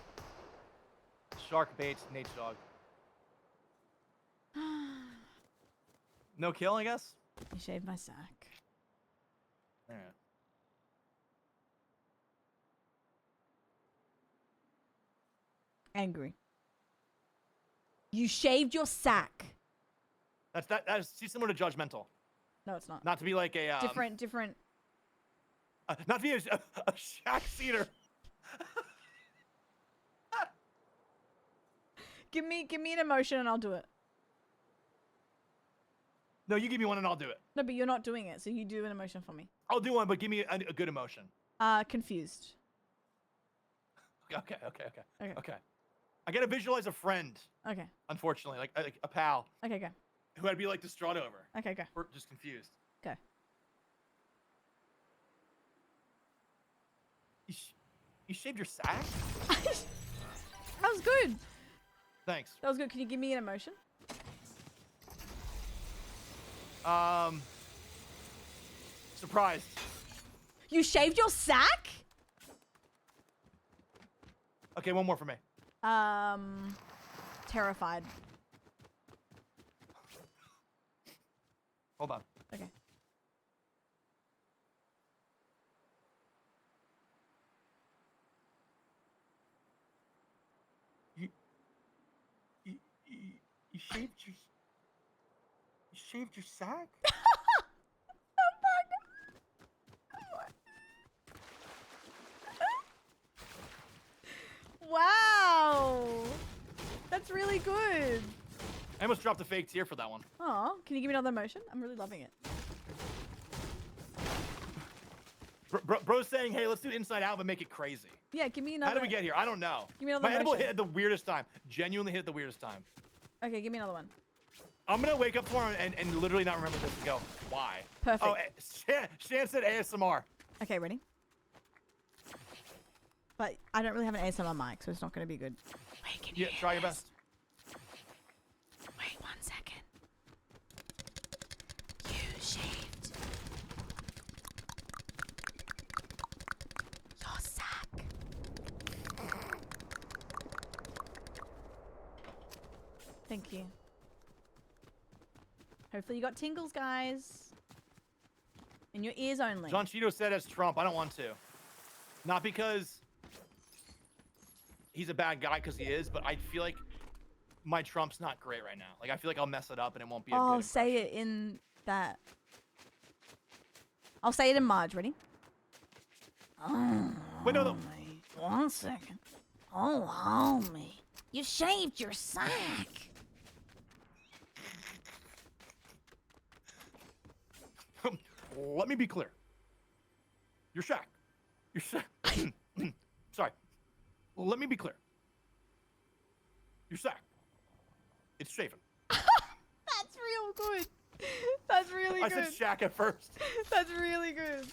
Shark baits, Nate's dog. No kill, I guess? He shaved my sack. Yeah. Angry. You shaved your sack. That's similar to Judgmental. No, it's not. Not to be like a Different. not to be a shack cedar. Give me an emotion and I'll do it. No, you give me one and I'll do it. No, but you're not doing it, so you do an emotion for me. I'll do one, but give me a good emotion. Confused. Okay. Okay. I gotta visualize a friend, Okay. unfortunately, like a pal, Okay, go. who I'd be like distraught over. Okay, go. Or just confused. Go. You shaved your sack? That was good. Thanks. That was good. Can you give me an emotion? Surprised. You shaved your sack? Okay, one more for me. Terrified. Hold on. Okay. You shaved your sack? Wow. That's really good. I almost dropped a fake tear for that one. Oh, can you give me another emotion? I'm really loving it. Bro's saying, hey, let's do Inside Out but make it crazy. Yeah, give me another. How did we get here? I don't know. Give me another My edible motion. hit at the weirdest time. Genuinely hit at the weirdest time. Okay, give me another one. I'm gonna wake up tomorrow and literally not remember this and go, why? Perfect. Oh, Shan said ASMR. Okay, ready? But I don't really have an ASMR mic, so it's not going to be good. Wait, can you Yeah, try your best. Wait 1 second. You shaved your sack. Thank you. Hopefully you got tingles, guys. In your ears only. John Cheeto said as Trump. I don't want to. Not because he's a bad guy, because he is, but I feel like my Trump's not great right now. Like, I feel like I'll mess it up and it won't be a Oh, good say impression. it in that. I'll say it in Marge. Ready? Oh, Wait, no. 1 second. Oh, homie. You shaved your sack. Let me be clear. Your shack. Your shack. Sorry. Let me be clear. Your sack. It's shaven. That's real good. That's really I good. said shack at first. That's really good.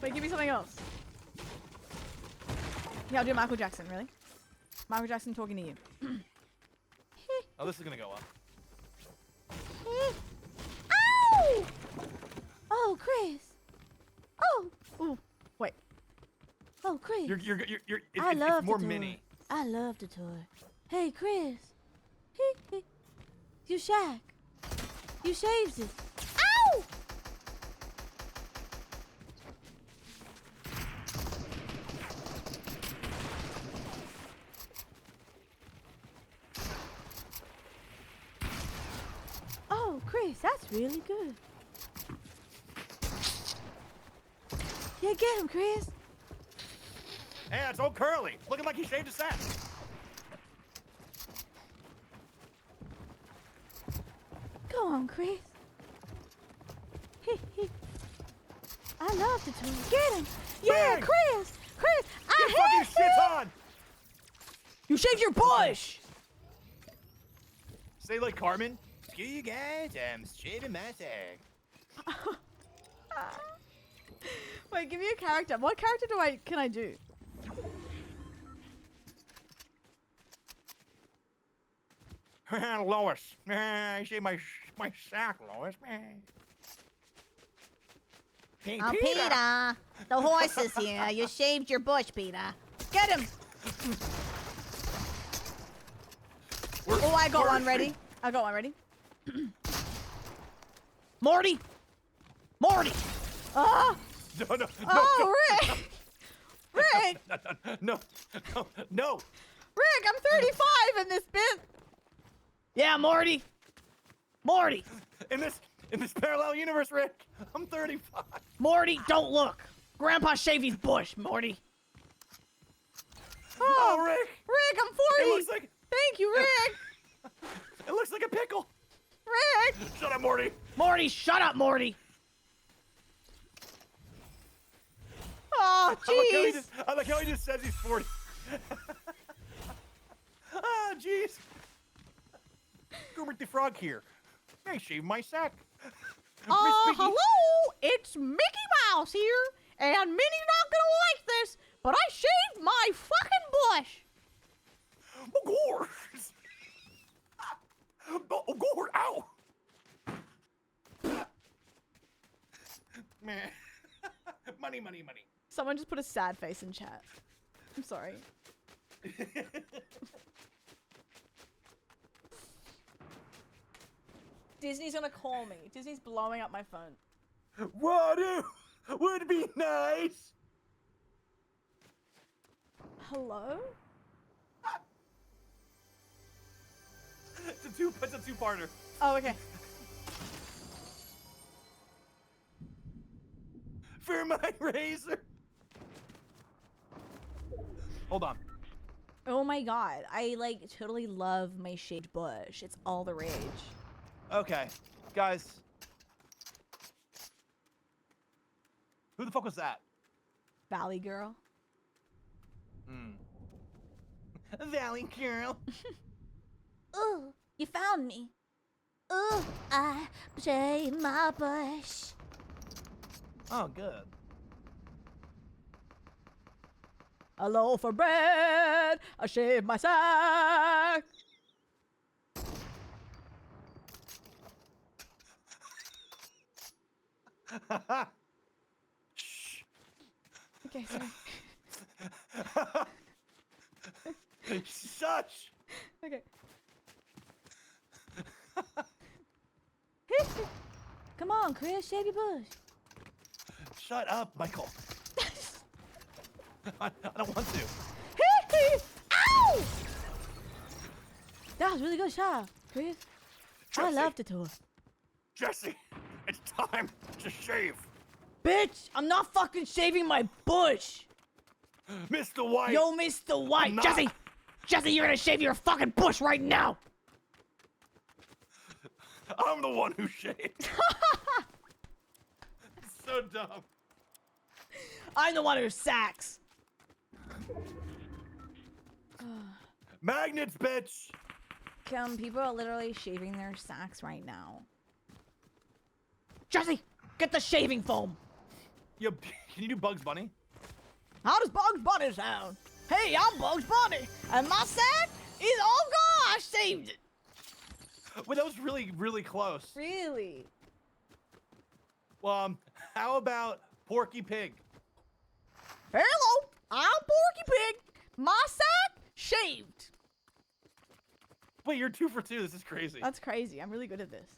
Wait, give me something else. Yeah, I'll do Michael Jackson, really? Michael Jackson talking to you. Oh, this is gonna go well. Ow! Oh, Chris. Oh. Ooh. Wait. Oh, Chris. It's more mini. I love the toy. Hey, Chris. You shack. You shaved it. Ow! Oh, Chris, that's really good. Yeah, get him, Chris. Hey, it's old Curly. Looking like he shaved his sack. Go on, Chris. I love the toy. Get him. Yeah, Bang! Chris. Chris, I Get fucking hit shit him. on. You shaved your bush. Say like Carmen. Screw you guys, I'm shaving my sack. Wait, give me a character. What character can I do? Lois. I shaved my sack, Lois. Hey, Oh, Peter. The horse is here. You shaved your bush, Peter. Get him. Oh, I got one ready. I got one ready. Morty. Morty. Ah. No. Oh, Rick. Rick. No. Rick, I'm 35 in this bit. Yeah, Morty. Morty. In this parallel universe, Rick, I'm 35. Morty, don't look. Grandpa shaved his bush, Morty. Oh, Rick. Rick, I'm 40. It looks like. Thank you, Rick. It looks like a pickle. Rick. Shut up, Morty. Morty, shut up, Morty. Oh, jeez. I like how he just says he's 40. Ah, jeez. Kermit the Frog here. I shaved my sack. Miss Piggy. Hello, it's Mickey Mouse here, and Minnie's not gonna like this, but I shaved my fucking bush. Gore. Gore, ow. Man. Money. Someone just put a sad face in chat. I'm sorry. Disney's gonna call me. Disney's blowing up my phone. What would be nice? Hello? It's a two-parter. Oh, okay. For my razor. Hold on. Oh my god, I like totally love my shaved bush. It's all the rage. Okay, guys. Who the fuck was that? Valley girl. Valley girl. Ooh, you found me. Ooh, I shaved my bush. Oh, good. A loaf of bread, I shaved my sack. Shh. Okay, sorry. Shush. Okay. Come on, Chris, shave your bush. Shut up, Michael. I don't want to. Ow! That was a really good shot, Chris. I Jesse. loved it to her. Jesse, it's time to shave. Bitch, I'm not fucking shaving my bush. Mr. White. Yo, Mr. White. I'm not. Jesse! Jesse, you're gonna shave your fucking bush right now! I'm the one who shaved. So dumb. I'm the one who sacks. Magnets, bitch. People are literally shaving their sacks right now. Jesse, get the shaving foam. Yo, can you do Bugs Bunny? How does Bugs Bunny sound? Hey, I'm Bugs Bunny, and my sack is all gone. I shaved it. Wait, that was really, really close. Really? Well, how about Porky Pig? Hello, I'm Porky Pig. My sack shaved. Wait, you're 2 for 2. This is crazy. That's crazy. I'm really good at this.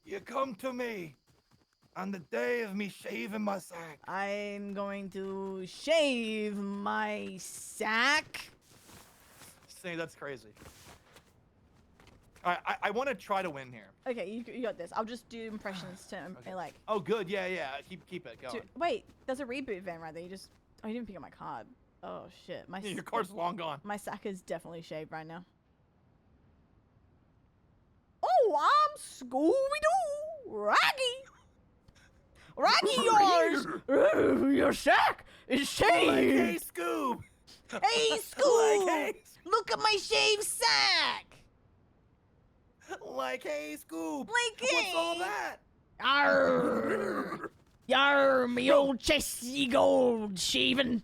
You come to me on the day of me shaving my sack. I'm going to shave my sack. Say that's crazy. All right, I want to try to win here. Okay, you got this. I'll just do impressions to Okay. like. Oh, good. Yeah, yeah. Keep it going. Wait, there's a reboot van right there. You just. Oh, you didn't pick up my card. Oh shit, my. Your card's long gone. My sack is definitely shaved right now. Oh, I'm Scooby-Doo, Raggy. Raggy, your sack is shaved. Like, hey, Scoob. Hey, Scoob. Like, hey. Look at my shaved sack. Like, hey, Scoob. Like, What's all hey. that? Arr, yar, me old chesty gold shaving.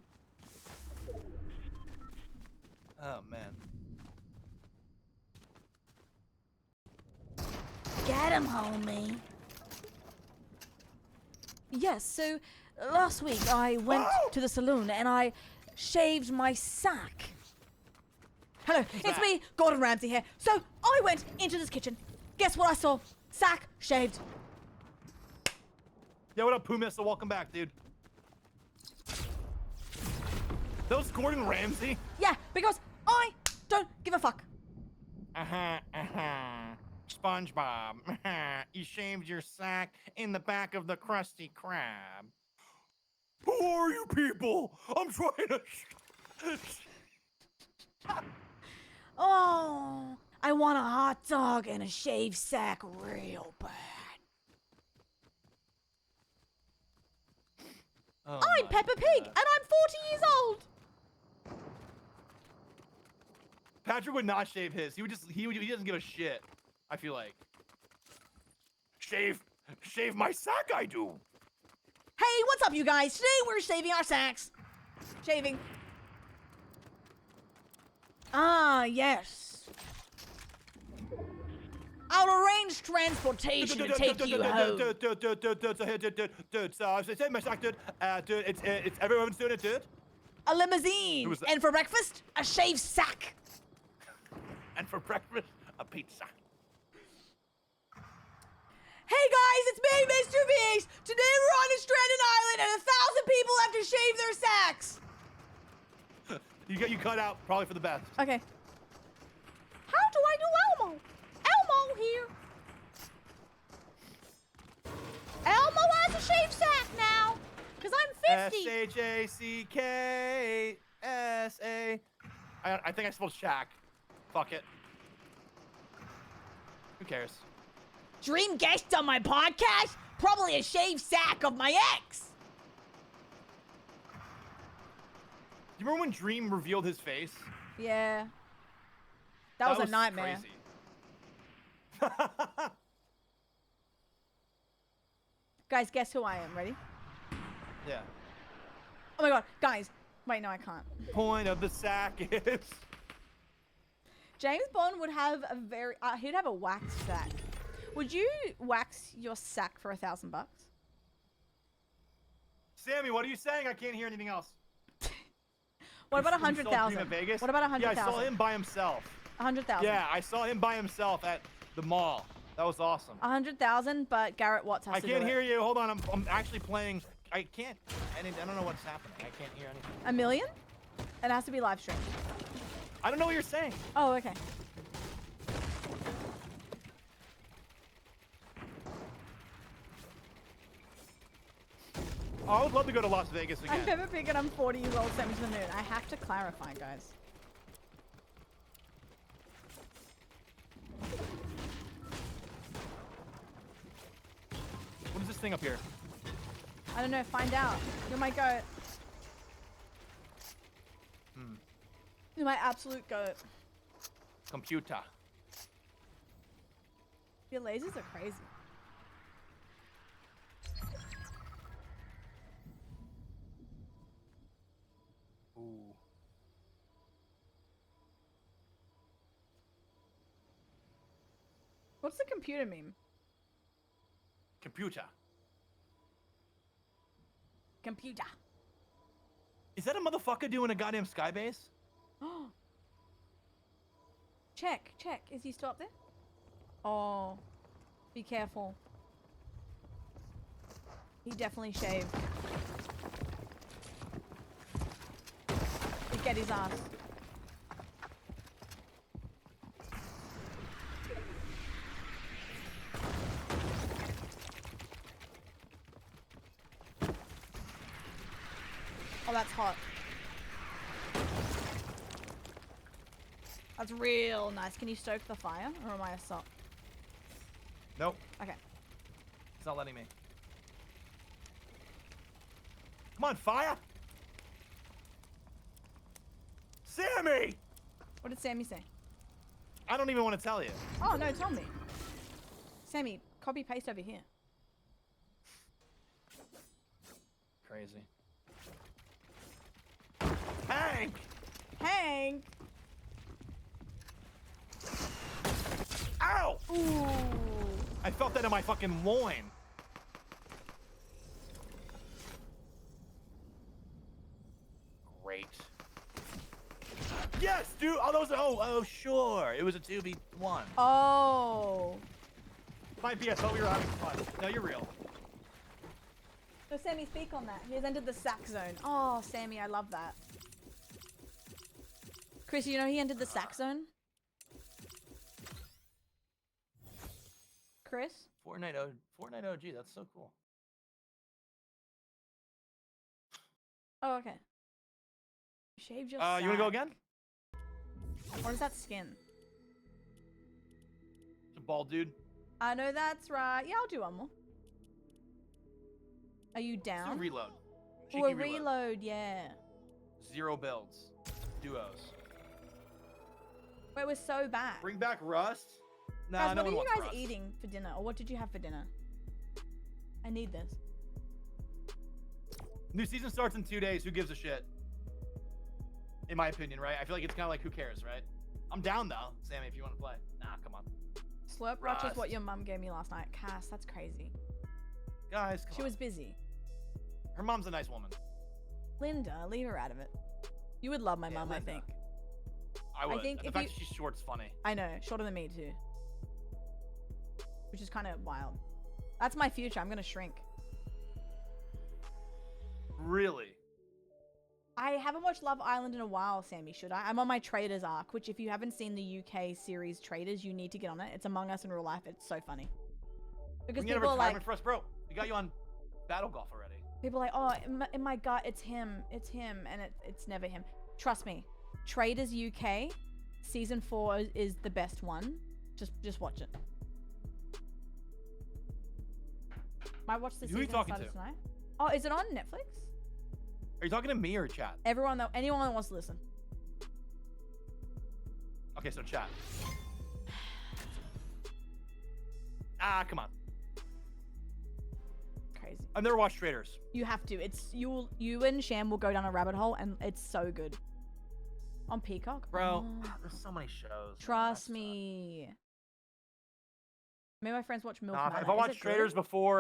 Oh, man. Get him, homie. Yes, so last week I went to the saloon and I shaved my sack. Hello, it's me, Gordon Ramsay here. So I went into this kitchen. Guess what I saw? Sack shaved. Yeah, what up, Pooh Missile? Welcome back, dude. That was Gordon Ramsay? Yeah, because I don't give a fuck. SpongeBob, you shaved your sack in the back of the Krusty Krab. Who are you people? I'm trying to... Oh, I want a hot dog and a shaved sack real bad. Oh I'm my Peppa Pig, God. and I'm 40 years old. Patrick would not shave his. He doesn't give a shit. I feel like. Shave my sack, I do. Hey, what's up, you guys? Today we're shaving our sacks. Shaving. Ah, yes. I'll arrange transportation to take you home. So I said my sack, dude. Dude, it's everyone's doing it, dude. A limousine. Who was that? And for breakfast, a shaved sack. And for breakfast, a pizza. Hey guys, it's me, Mr. Beast. Today we're on a stranded island and 1,000 people have to shave their sacks. You cut out probably for the best. Okay. How do I do Elmo? Elmo here. Elmo has a shaved sack now. Because I'm 50. SHACK S-A. I think I spelled Shaq. Fuck it. Who cares? Dream guest on my podcast? Probably a shaved sack of my ex. Do you remember when Dream revealed his face? Yeah. That was a nightmare. Crazy. Guys, guess who I am. Ready? Yeah. Oh my god, guys. Wait, no, I can't. Point of the sack is... James Bond would have a he'd have a wax sack. Would you wax your sack for $1,000? Sammy, what are you saying? I can't hear anything else. What about You saw Dream 100,000? at Vegas? What about 100,000? Yeah, I saw him by himself. 100,000. Yeah, I saw him by himself at the mall. That was awesome. 100,000, but Garrett Watts has to do it. I can't hear you. Hold on, I'm actually playing. I can't. I don't know what's happening. I can't hear anything. $1 million? It has to be live streamed. I don't know what you're saying. Oh, okay. Oh, I would love to go to Las Vegas again. I've never figured I'm 40 years old sent me to the moon. I have to clarify, guys. What is this thing up here? I don't know. Find out. You're my goat. You're my absolute goat. Computer. Your lasers are crazy. Ooh. What's the computer meme? Computer. Computer. Is that a motherfucker doing a goddamn skybase? Check. Is he still up there? Oh. Be careful. He definitely shaved. He'd get his ass. Oh, that's hot. That's real nice. Can you stoke the fire, or am I a sop? Nope. Okay. It's not letting me. Come on, fire! Sammy! What did Sammy say? I don't even want to tell you. Oh, no, tell me. Sammy, copy paste over here. Crazy. Hank! Hank! Ow! Ooh. I felt that in my fucking loin. Great. Yes, dude! Oh, those are, oh, sure. It was a 2v1. Oh. Might be, I thought we were having fun. No, you're real. So Sammy, speak on that. He has entered the sack zone. Oh, Sammy, I love that. Chris, you know he entered the sack zone? Chris? Fortnite OG, that's so cool. Oh, okay. Shaved your You wanna sack. go again? What is that skin? It's a bald dude. I know that's right. Yeah, I'll do one more. Are you Let's do a down? reload. Oh, Cheeky a reload, yeah. 0 builds. Duos. Wait, we're so back. Bring back Rust? Nah, Guys, no what are one you wants guys Rust. eating for dinner? Or what did you have for dinner? I need this. New season starts in 2 days. Who gives a shit? In my opinion, right? I feel like it's kind of like, who cares, right? I'm down, though, Sammy, if you want to play. Nah, come on. Slurp Rush is Rust. what your mum gave me last night. Cass, that's crazy. Guys, come She on. was busy. Her mom's a nice woman. Linda, leave her out of it. You would love my Yeah, mum, I Linda. think. I would. think And the if fact you- that she's short's funny. I know, shorter than me too. Which is kind of wild. That's my future. I'm gonna shrink. Really? I haven't watched Love Island in a while, Sammy. Should I? I'm on my Traders arc, which if you haven't seen the UK series Traders, you need to get on it. It's Among Us in real life. It's so funny. Because We need a people are retirement like, for us, bro. We got you on Battle Golf already. people are like, oh, in my gut, it's him, and it's never him. Trust me. Traders UK season 4 is the best one. Just watch it. Might watch the Who are you season talking started to? tonight. Oh, is it on Netflix? Are you talking to me or chat? Anyone that wants to listen. Okay, so chat. Ah, come on. Crazy. I've never watched Traders. You have to. It's you and Sham will go down a rabbit hole, and it's so good. On Peacock, Bro, Oh, there's so many shows. trust me. Maybe my friends watch Milk. Nah, Manor. if I Is watched it Traders good? before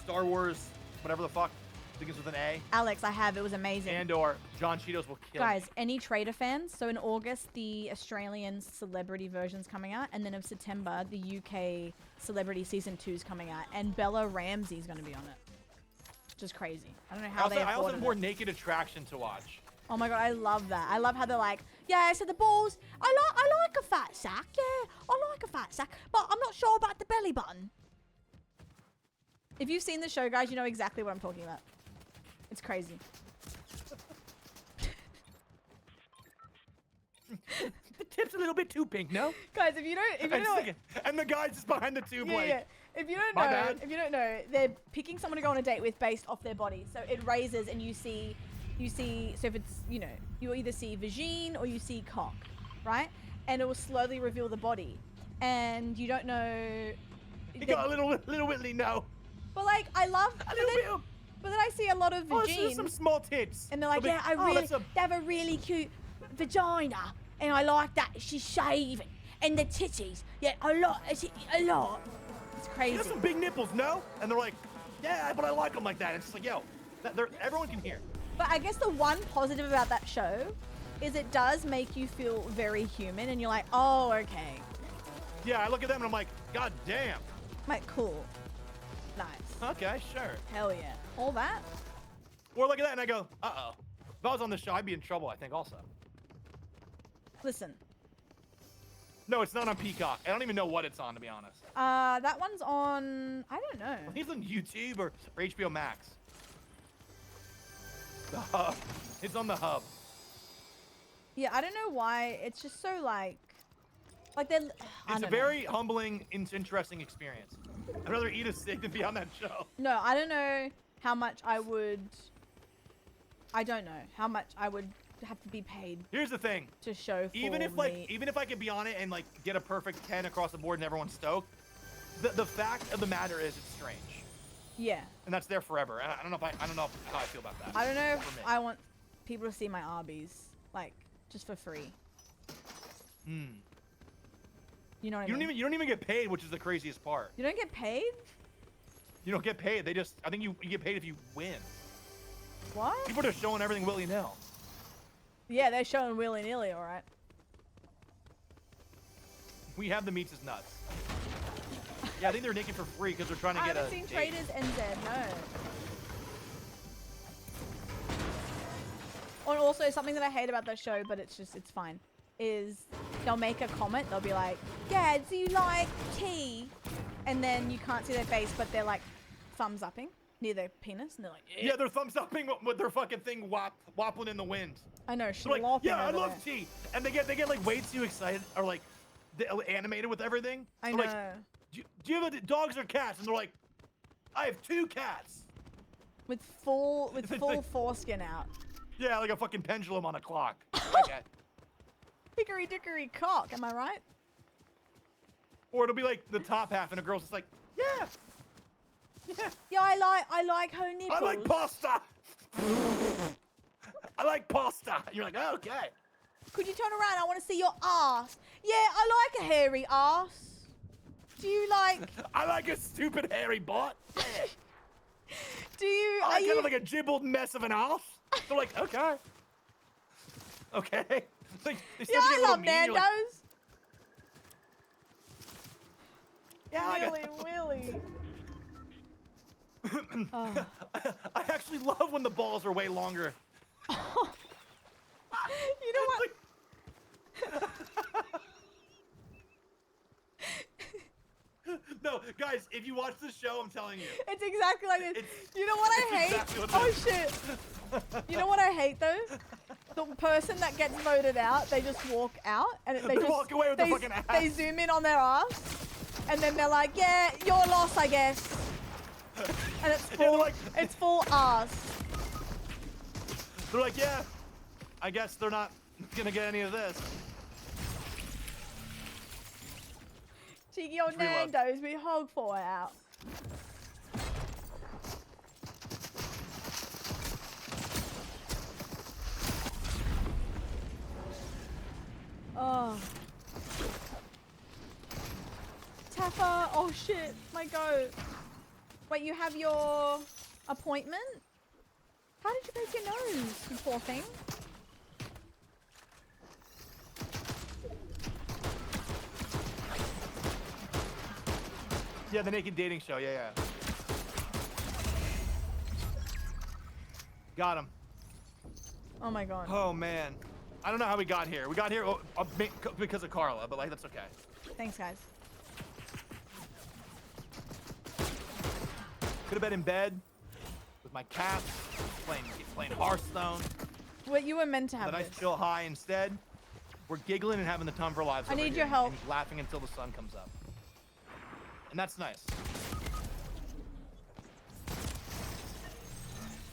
Star Wars, whatever the fuck, begins with an A, Alex, I have. It was amazing. and or John Cheetos will kill Guys, me. any Trader fans? So in August, the Australian celebrity version's coming out, and then in September, the UK celebrity season 2's coming out, and Bella Ramsey's going to be on it. Just crazy. I don't know how they I also afforded have more it. Naked Attraction to watch. Oh my god, I love that. I love how they're like, yeah, so the balls, I like a fat sack, yeah, I like a fat sack, but I'm not sure about the belly button. If you've seen the show, guys, you know exactly what I'm talking about. It's crazy. The tip's a little bit too pink, no? Guys, if you don't know, And the guy's just behind the tube, yeah, like, yeah. If you don't My know, bad. they're picking someone to go on a date with based off their body. So it raises, and you see. So if it's, you either see vagine or you see cock, right? And it will slowly reveal the body, and you don't know. he got a little Whitley, no. But like, I love. A little bit of, But then I see a lot of oh, this is vagine, some small tits. and they're like, They'll be, yeah, I oh, really, that's a- they have a really cute vagina, and I like that she's shaven, and the titties, yeah, a lot. It's She crazy. has some big nipples, no? And they're like, yeah, but I like them like that. It's just like, yo, everyone can hear. But I guess the one positive about that show is it does make you feel very human, and you're like, oh, okay. Yeah, I look at them and I'm like, god damn. Like, cool. Nice. Okay, sure. Hell yeah. All that? Or look at that and I go, uh-oh. If I was on the show, I'd be in trouble, I think, also. Listen. No, it's not on Peacock. I don't even know what it's on, to be honest. That one's on, I don't know. I think it's on YouTube or HBO Max. The Hub. It's on the Hub. Yeah, I don't know why. It's just so like they're. It's a very humbling, interesting experience. I'd rather eat a steak than be on that show. No, I don't know how much I would. I don't know how much I would have to be paid Here's the thing. to show. Even if I could be on it and like get a perfect 10 across the board and everyone's stoked, the fact of the matter is it's strange. Yeah. And that's there forever. And I don't know how I feel about that. I don't know For if me. I want people to see my Arby's like just for free. Hmm. You know what I mean? You don't even get paid, which is the craziest part. You don't get paid? You don't get paid. I think you get paid if you win. What? People are just showing everything willy-nilly. Yeah, they're showing willy-nilly, all right. We have the meats as nuts. Yeah, I think they're naked for free because they're trying to I get haven't a seen date. Traders NZ, no. And also, something that I hate about that show, but it's fine, is they'll make a comment. They'll be like, yeah, do you like tea? And then you can't see their face, but they're like thumbs upping near their penis. And they're like, Yeah, they're thumbs upping with their fucking thing wobbling in the wind. I know, They're like, slopping yeah, I over love there. tea. And they get like way too excited or like animated with everything. I They're know. like, do you have dogs or cats? And they're like, I have 2 cats. With full foreskin out. Yeah, like a fucking pendulum on a clock. Okay. Hickory dickory cock, am I right? Or it'll be like the top half and a girl's just like, yeah. Yeah. Yeah, I like her nipples. I like pasta. I like pasta. You're like, oh, okay. Could you turn around? I want to see your ass. Yeah, I like a hairy ass. Do you like? I like a stupid hairy butt. Do you? I Are like kind you? of like a jibbled mess of an ass. They're like, okay. Okay. Like, they Yeah, start to I get real love mean, you're like, Nando's. yeah, I Willy, Willy. Oh. I actually love when the balls are way longer. You know what? No, No, guys, if you watch the show, I'm telling you. It's exactly like this. It's- You know what I it's hate? exactly what Oh it shit. You know what I hate though? The person that gets voted out, they just walk out and they just walk away with they, the fucking ass. They zoom in on their ass, and then they're like, "Yeah, your loss, I guess." And it's And they're full. like- It's full ass. They're like, yeah, I guess they're not gonna get any of this. Cheeky old Reload. Nando's, we hog for out. Oh. Taffa, oh shit, my goat. Wait, you have your appointment? How did you break your nose, you poor thing? Yeah, the naked dating show. Yeah, yeah. Got him. Oh my god. Oh man, I don't know how we got here. We got here because of Carla, but like that's okay. Thanks, guys. Could have been in bed with my cat, playing Hearthstone. What you were meant to have The nice this. chill high instead. We're giggling and having the time of our lives. I over need here your help. and laughing until the sun comes up. And that's nice.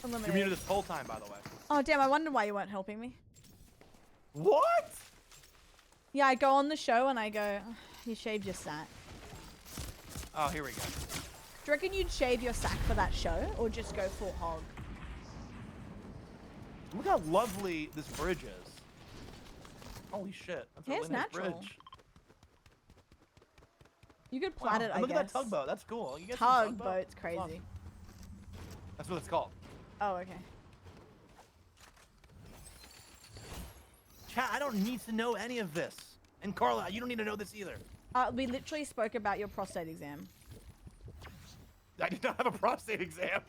You're Eliminated. muted this whole time, by the way. Oh damn, I wonder why you weren't helping me. What? Yeah, I go on the show and I go, "Ugh, you shaved your sack." Oh, here we go. Do you reckon you'd shave your sack for that show or just go full hog? Look how lovely this bridge is. Holy shit. That's a Yeah, really it's nice natural. bridge. You could Wow, plat it, and I look guess. at that tugboat. That's cool. You get some Tugboat's crazy. Love. That's what it's called. Oh, okay. Chat, I don't need to know any of this. And Carla, you don't need to know this either. We literally spoke about your prostate exam. I did not have a prostate exam.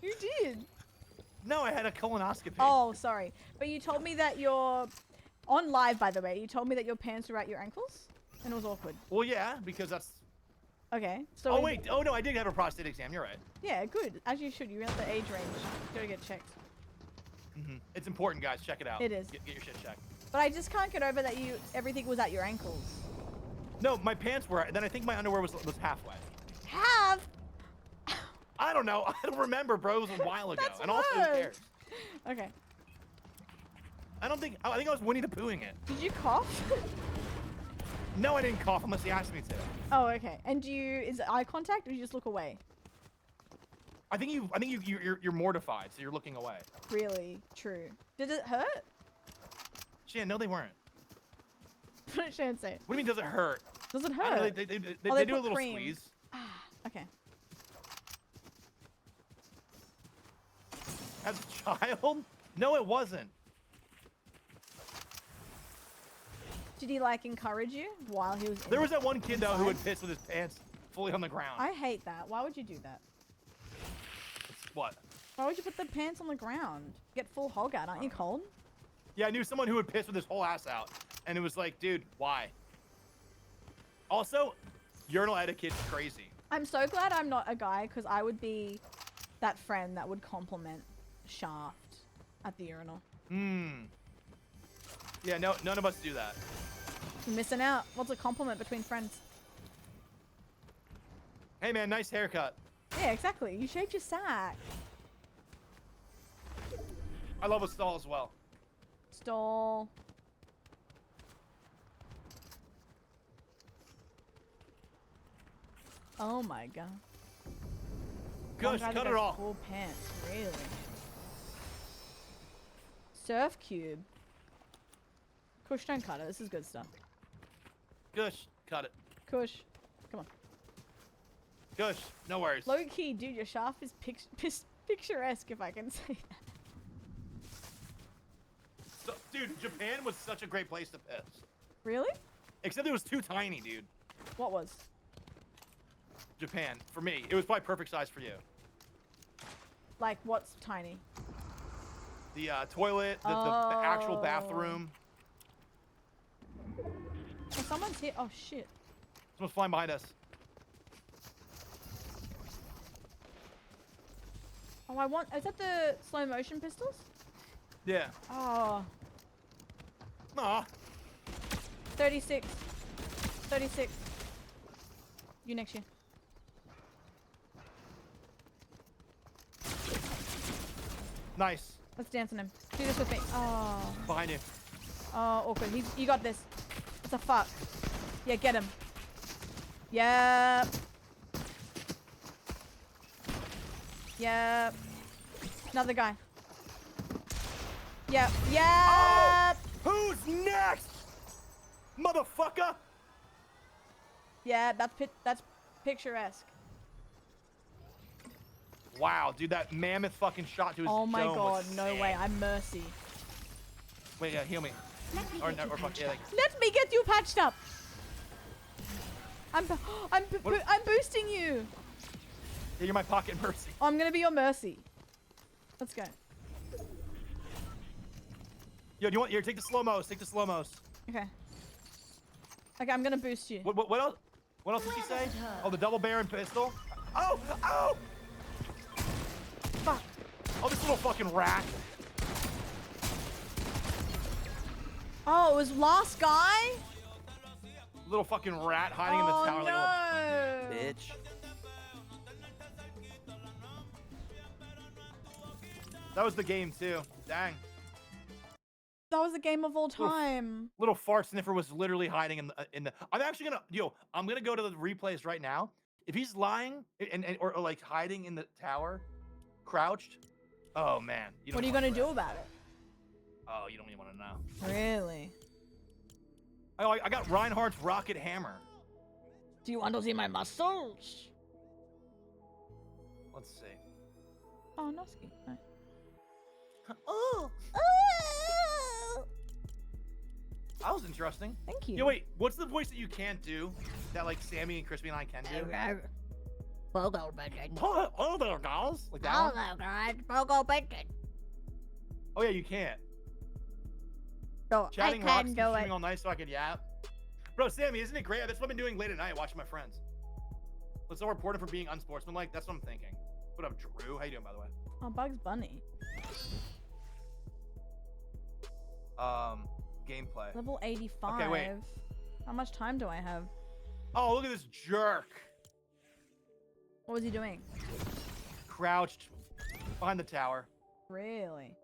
You did. No, I had a colonoscopy. Oh, sorry. But you told me that your on live, by the way, you told me that your pants were at your ankles, and it was awkward. Well, yeah, because that's... Okay. So. Oh, wait. Oh, no, I did have a prostate exam. You're right. Yeah, good. As you should. You're at the age range. Gotta get checked. It's important, guys. Check it out. It is. Get your shit checked. But I just can't get over that everything was at your ankles. No, my pants were... Then I think my underwear was halfway. Have. I don't know. I don't remember, bro. It was a while ago. That's and also, who worse. cares? Okay. I think I was Winnie the Poohing it. Did you cough? No, I didn't cough unless he asked me to. Oh, okay. And is it eye contact or you just look away? I think you're mortified, so you're looking away. Really? True. Did it hurt? Shan, no, they weren't. What did Shan say? What do you mean, does it hurt? Does it I don't know, hurt? they Oh, they do a put little cream. squeeze. Okay. As a child? No, it wasn't. Did he like encourage you while he was in There was that one kid though who inside? would piss with his pants fully on the ground. I hate that. Why would you do that? What? Why would you put the pants on the ground? Get full hog out. Aren't you cold? Yeah, I knew someone who would piss with his whole ass out, and it was like, dude, why? Also, urinal etiquette's crazy. I'm so glad I'm not a guy because I would be that friend that would compliment Shaft at the urinal. Yeah, no, none of us do that. You're missing out. What's a compliment between friends? Hey man, nice haircut. Yeah, exactly. You shaved your sack. I love a stall as well. Stall. Oh my god. Gosh, One guy cut that it goes off. Full pants, really. Surf cube. Kush, don't cut it. This is good stuff. Gush, cut it. Kush, come on. Gush, no worries. Low key, dude, your shaft is picturesque, if I can say that. So, dude, Japan was such a great place to piss. Really? Except it was too tiny, dude. What was? Japan, for me. It was probably perfect size for you. Like, what's tiny? The toilet, the actual bathroom. Oh, someone's here. Oh, shit. Someone's flying behind us. Oh, I want. Is that the slow motion pistols? Yeah. Oh, Aw. 36. 36. You next year. Nice. Let's dance on him. Do this with me. Oh. Behind you. Oh, awkward. You got this. It's a fuck. Yeah, get him. Yep. Yep. Another guy. Yep. Yep. Oh! Who's next? Motherfucker! Yeah, that's picturesque. Wow, dude, that mammoth fucking shot to his Oh my dome god, was no sick. way. I'm Mercy. Wait, yeah, heal me. Or fuck, yeah, like, Let me get you patched up. I'm boosting you. yeah, you're my pocket mercy. I'm gonna be your Mercy. Let's go. Yo, do you want here? Take the slow mos. Take the slow mos. Okay. Okay, I'm gonna boost you. What else? What else did you say? Oh, the double barrel pistol. Oh, oh! Fuck! Oh, this little fucking rat. Oh, it was last guy? Little fucking rat hiding in the Oh tower like a no! little bitch. That was the game too. Dang. That was the game of all time. Little fart sniffer was literally hiding in the. I'm actually gonna I'm gonna go to the replays right now. If he's lying or like hiding in the tower, crouched. Oh man. What are you gonna do about it? Oh, you don't even want to know. Really? Oh, I got Reinhardt's rocket hammer. Do you want to see my muscles? Let's see. Oh, no ski. No. Oh. That was interesting. Thank you. Yo, wait. What's the voice that you can't do that like Sammy and Crispy and I can do? Bogo Binted. Oh, there, guys. Like that one? Hello, guys. Bogo Binted. Oh yeah, you can't. No, Chatting I rocks can and do streaming it. all night so I could yap. Bro, Sammy, isn't it great? That's what I've been doing late at night, watching my friends. Let's all report him for being unsportsmanlike. That's what I'm thinking. What up, Drew? How you doing, by the way? Oh, Bugs Bunny. Gameplay. Level 85. Okay, wait. How much time do I have? Oh, look at this jerk. What was he doing? Crouched behind the tower. Really?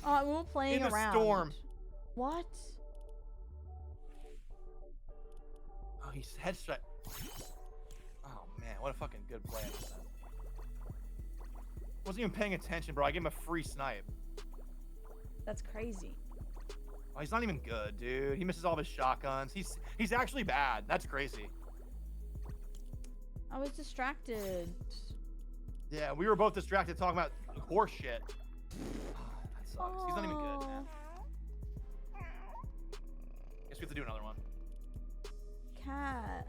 Oh, we were playing In the around. storm. What? Oh, he's headshot. Oh man, what a fucking good play. Wasn't even paying attention, bro. I gave him a free snipe. That's crazy. Oh, he's not even good, dude. He misses all of his shotguns. He's actually bad. That's crazy. I was distracted. Yeah, we were both distracted talking about horse shit. That sucks. He's not even good, man. Guess we have to do another one. Cat.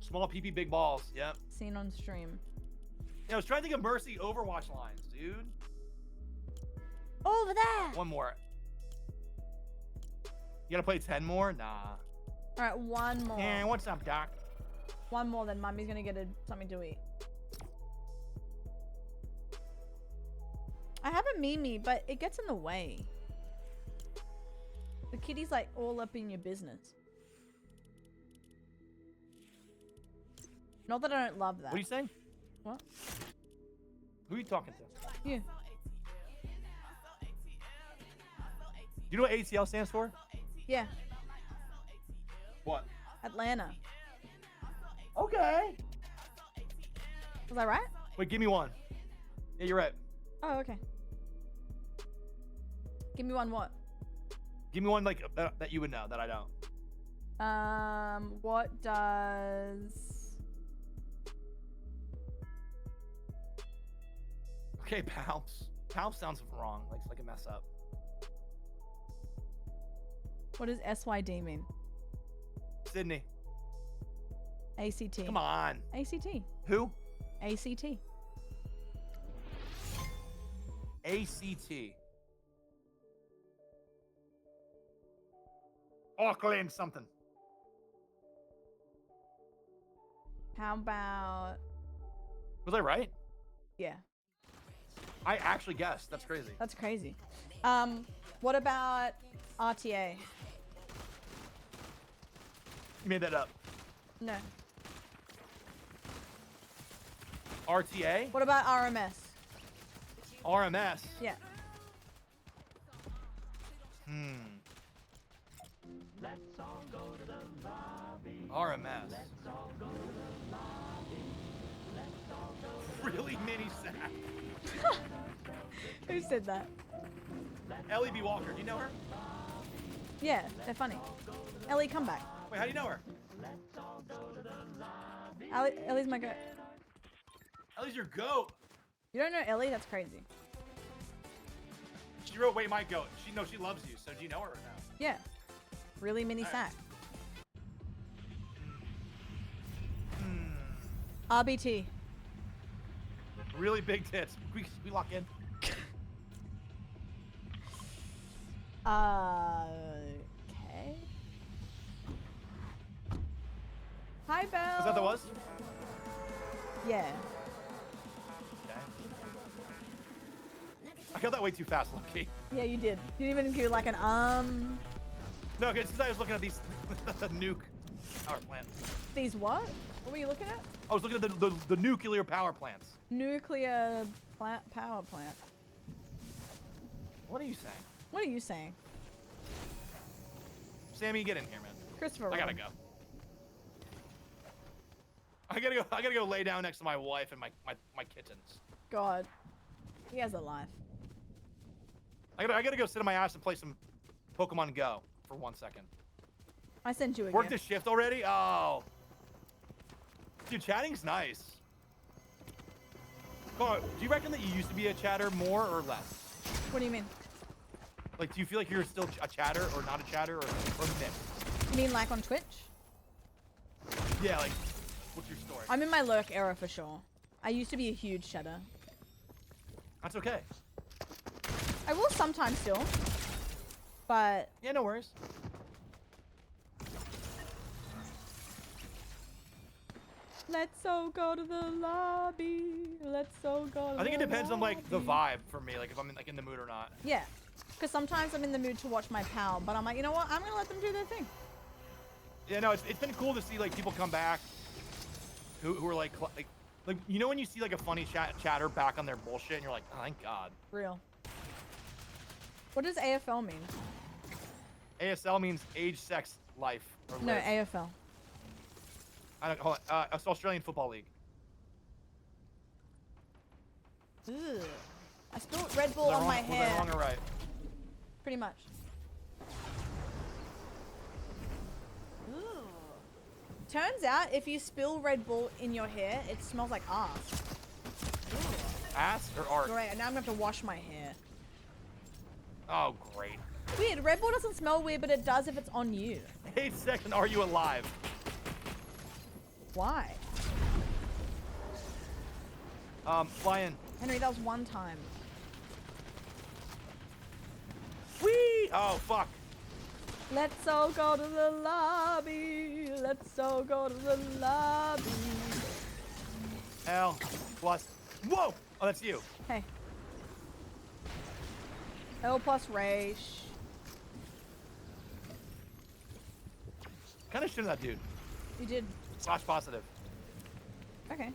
Small PP, big balls. Yep. Seen on stream. Yeah, I was trying to think of Mercy Overwatch lines, dude. Over there. One more. You gotta play 10 more? Nah. All right, one more. Yeah, what's up, Doc? One more, then Mummy's gonna get something to eat. I have a Mimi, but it gets in the way. The kitty's like all up in your business. Not that I don't love that. What are you saying? What? Who are you talking to? You. You know what ATL stands for? Yeah. What? Atlanta. Okay. Was I right? Wait, give me one. Yeah, you're right. Oh, okay. Give me one what? Give me one like that you would know that I don't. What does... Okay, Palps. Palps sounds wrong. Like a mess up. What does SYD mean? Sydney. ACT. Come on. ACT. Who? ACT. ACT. Auckland something. How about? Was I right? Yeah, I actually guessed. That's crazy. that's crazy. What about RTA? You made that up. No. RTA? What about RMS? RMS? Yeah. RMS. Really mini sack. Who said that? Ellie B. Walker. Do you know her? Yeah, they're funny. Ellie, come back. Wait, how do you know her? Ellie's my goat. Ellie's your goat. You don't know Ellie? That's crazy. She wrote, "Wait, my goat." She loves you. So do you know her now? Yeah. Really mini Alright. sack. RBT. Really big tits. We lock in. Okay. Hi, Belle. Was that the was? Yeah. Okay. I got that way too fast, Lucky. Yeah, you did. You didn't even do like an No, because I was looking at these nuke power plant. These what? What were you looking at? I was looking at the nuclear power plants. Nuclear power plant. What are you saying? What are you saying? Sammy, get in here, man. Christopher. I gotta go. I gotta go lay down next to my wife and my kittens. God. He has a life. I gotta go sit on my ass and play some Pokemon Go for 1 second. I sent you a Worked gift. this shift already? Oh. Dude, chatting's nice. Carla, do you reckon that you used to be a chatter more or less? What do you mean? Like, do you feel like you're still a chatter or not a chatter or mixed? You mean like on Twitch? Yeah, like, what's your story? I'm in my lurk era for sure. I used to be a huge chatter. That's okay. I will sometimes still. But Yeah, no worries. let's all go to the lobby. Let's all go to I think it the depends on like the lobby. vibe for me, like if I'm in the mood or not. Yeah. Because sometimes I'm in the mood to watch my pal, but I'm like, you know what? I'm going to let them do their thing. Yeah, no, it's been cool to see like people come back who are like you know when you see like a funny chatter back on their bullshit and you're like, oh, thank God. Real. What does AFL mean? ASL means age, sex, life. Or No, live. AFL. I don't. Hold on. It's Australian Football League. Ugh. I spilled Red Bull Was I on wrong- my was I hair. wrong or right? Pretty much. Ooh. Turns out if you spill Red Bull in your hair, it smells like ass. Ass or art? Great, now I'm gonna have to wash my hair. Oh, great. Weird, Red Bull doesn't smell weird, but it does if it's on you. 8 seconds. Are you alive? Why? Fly in. Henry, that was one time. Whee! Oh, fuck. Let's all go to the lobby. Let's all go to the lobby. L plus. Whoa! Oh, that's you. Hey. L plus Raish. Kind of shit that dude. You did. Slash positive. Okay.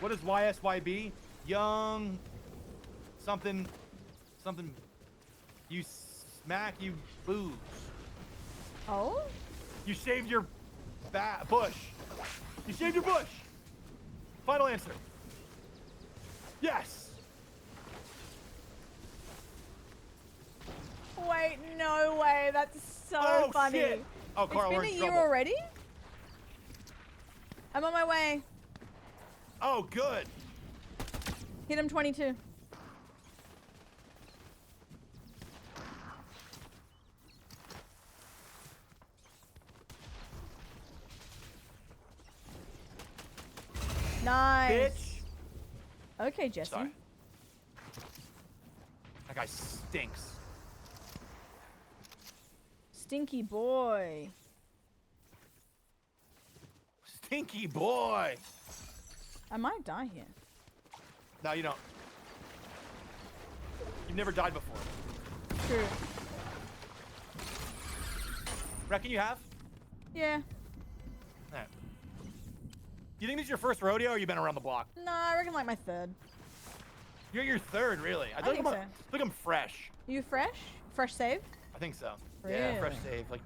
What is YSYB? Young. Something. You smack, you booze. Oh? You shaved your bush. You shaved your bush. Final answer. Yes. Wait, no way. That's so Oh, funny. shit. Oh, Carl, it's we're been a in year trouble. already? I'm on my way. Oh, good. Hit him 22. Nice. Bitch. Okay, Jesse. Sorry. That guy stinks. Stinky boy. Stinky boy. I might die here. No, you don't. You've never died before. True. Reckon you have? Yeah. All right. You think this is your first rodeo, or you been around the block? No, I reckon like my third. You're your third, really. I think so. I think I'm fresh. You fresh? Fresh save? I think so. Yeah, fresh Really? save. Like,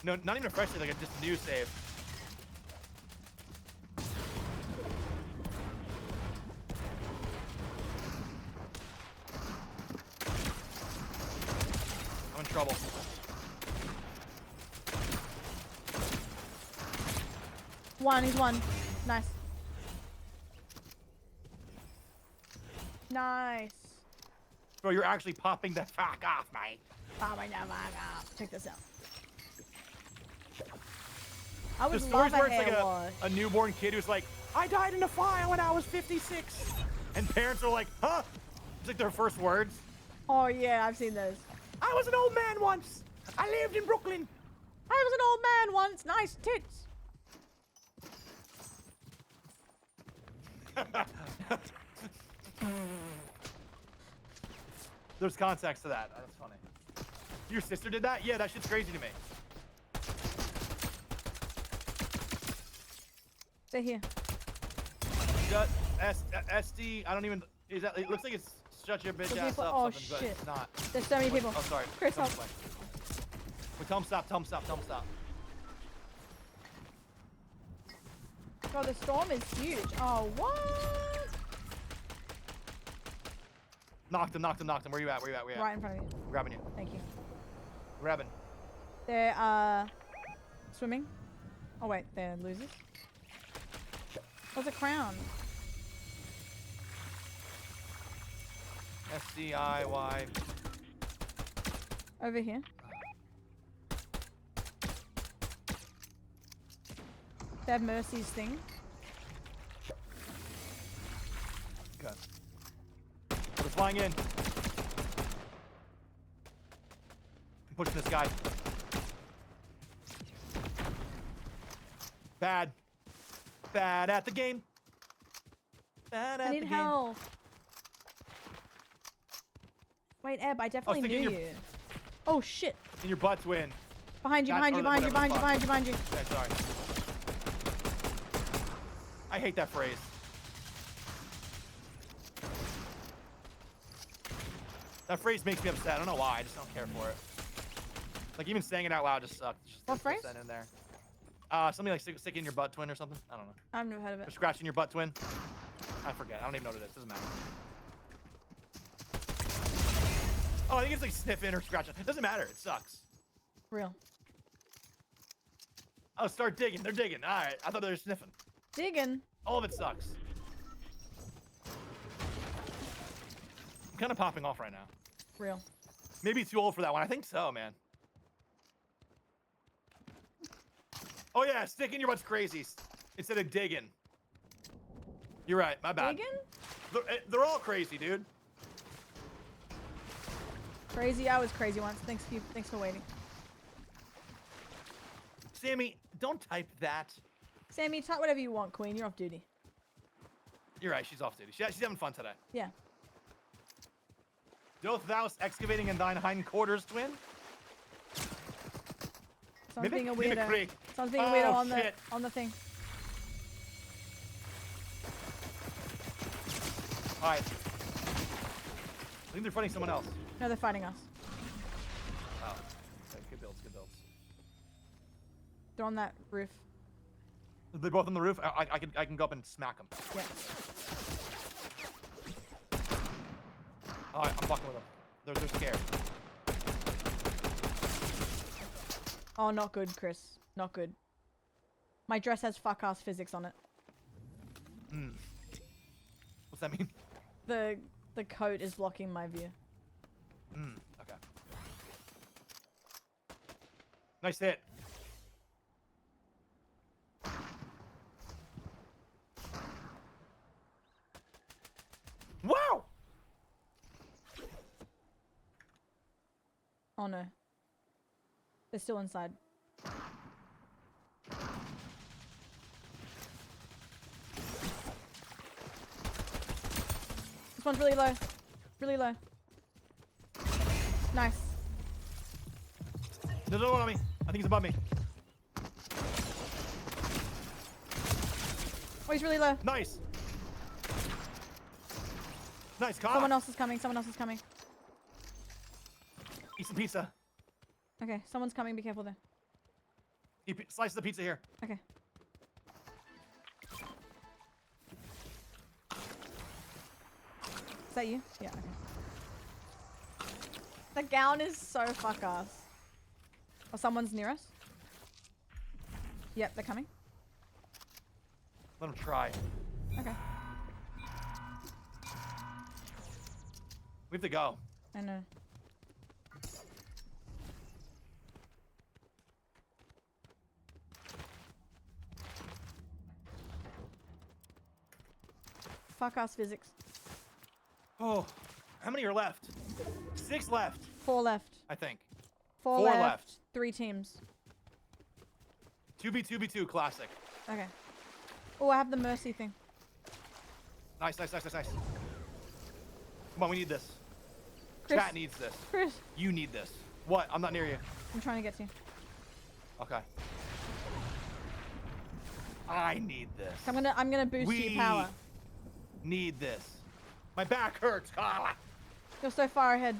no, not even a fresh save. Like a just new save. I'm in trouble. He's one. Nice. Nice. Bro, you're actually popping the fuck off, mate. Oh my god, check this out. I would The love stories a where it's hair like wash. a newborn kid who's like, I died in a fire when I was 56. And parents are like, huh? It's like their first words. Oh yeah, I've seen those. I was an old man once. I lived in Brooklyn. I was an old man once. Nice tits. There's context to that. That's funny. Your sister did that? Yeah, that shit's crazy to me. Stay here. SD, I don't even, is that, it looks like it's shut your bitch ass people- up oh, something, but shit. it's not. There's so many people. Oh, sorry. Chris, Come help. this way. Wait, tell him stop, tell him stop, tell him stop. God, the storm is huge. Oh, what? Knocked him. Where you at? Where you at? Right in front of you. Grabbing you. Thank you. Grabbing. They're, swimming. Oh, wait, they're losers. What's a crown? SDIY. Over here. They have Mercy's thing. Okay. We're flying in. I'm pushing this guy. Bad. Bad at the game. Bad at I the need game. help. Wait, Eb, I definitely sticking knew your- you. Oh, shit. In your butt twin. Behind you, That- behind you, oh, behind you, whatever, behind you, fuck. behind you, behind you. Okay, sorry. I hate that phrase. That phrase makes me upset. I don't know why. I just don't care for it. Like, even saying it out loud just sucks. Just What phrase? send in there. Something like stick in your butt twin or something. I don't know. I've never heard of Or it. scratching your butt twin. I forget. I don't even know what it is. Doesn't matter. Oh, I think it's like sniffing or scratching. It doesn't matter. It sucks. Real. Oh, start digging. They're digging. All right. I thought they were sniffing. Digging. All of it sucks. I'm kind of popping off right now. Real. Maybe too old for that one. I think so, man. Oh yeah, sticking your butt's crazy. Instead of digging. You're right. My bad. Digging? They're all crazy, dude. Crazy. I was crazy once. Thanks for waiting. Sammy, don't type that. Sammy, type whatever you want, Queen. You're off duty. You're right. She's off duty. She's having fun today. Yeah. Doth thou excavating in thine hindquarters, twin? Someone's being a weirdo. Mimicry. Someone's being a weirdo Oh, shit. on the thing. All right. I think they're fighting someone else. No, they're fighting us. Oh. Okay, good builds, good builds. They're on that roof. They're both on the roof. I can go up and smack them. Yeah. All right, I'm fucking with them. They're scared. Oh, not good, Chris. Not good. My dress has fuck-ass physics on it. Hmm. What's that mean? The coat is blocking my view. Hmm. Okay. Nice hit. Wow! Oh no. They're still inside. This one's really low. Really low. Nice. There's another one on me. I think he's above me. Oh, he's really low. Nice. Nice, Carla. Someone else is coming. Someone else is coming. Eat some pizza. Okay, someone's coming. Be careful there. Slice the pizza here. Okay. Is that you? Yeah, okay. The gown is so fuck ass. Oh, someone's near us. Yep, they're coming. Let him try. Okay. We have to go. I know. Fuck ass physics. Oh, how many are left? 6 left, 4 left. I think. 4 4 left. left. 3 teams. 2v2v2 classic. Okay. Oh, I have the mercy thing. Nice. Come on, we need this. Chris. Chat needs this. Chris, You need this. What? I'm not near you. I'm trying to get to you. Okay. I need this. I'm gonna boost your power. Need this. My back hurts, Carla. You're so far ahead.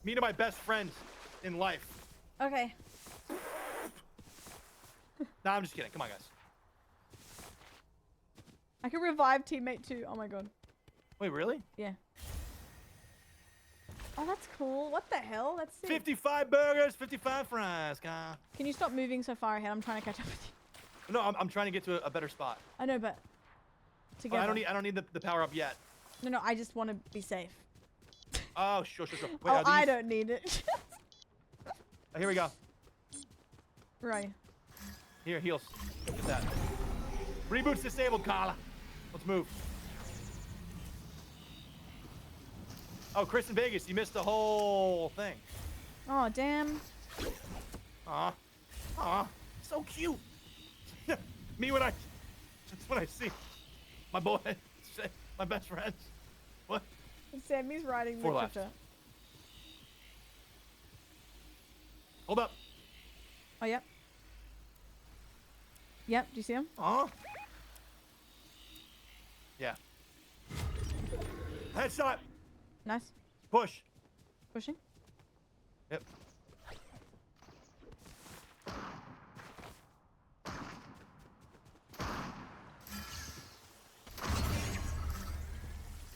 Me to my best friend in life. Okay. Nah, I'm just kidding. Come on, guys. I can revive teammate 2. Oh my god. Wait, really? Yeah. Oh, that's cool. What the hell? That's sick. 55 burgers, 55 fries, Carla. Can you stop moving so far ahead? I'm trying to catch up with you. No, I'm trying to get to a better spot. I know, but Oh, together. I don't need the power up yet. No, I just want to be safe. Oh, sure. Wait, Oh, are I these- don't need it. Oh, here we go. Right. Here, heals. Look at that. Reboot's disabled, Carla. Let's move. Oh, Chris in Vegas, you missed the whole thing. Oh, damn. Aw, so cute. Me when that's what I see. My boy, my best friend. What? Sammy's writing 4 left. literature. Hold up. Oh, yep. Yep, do you see him? Aw. Yeah. Headshot. Nice. Push. Pushing. Yep.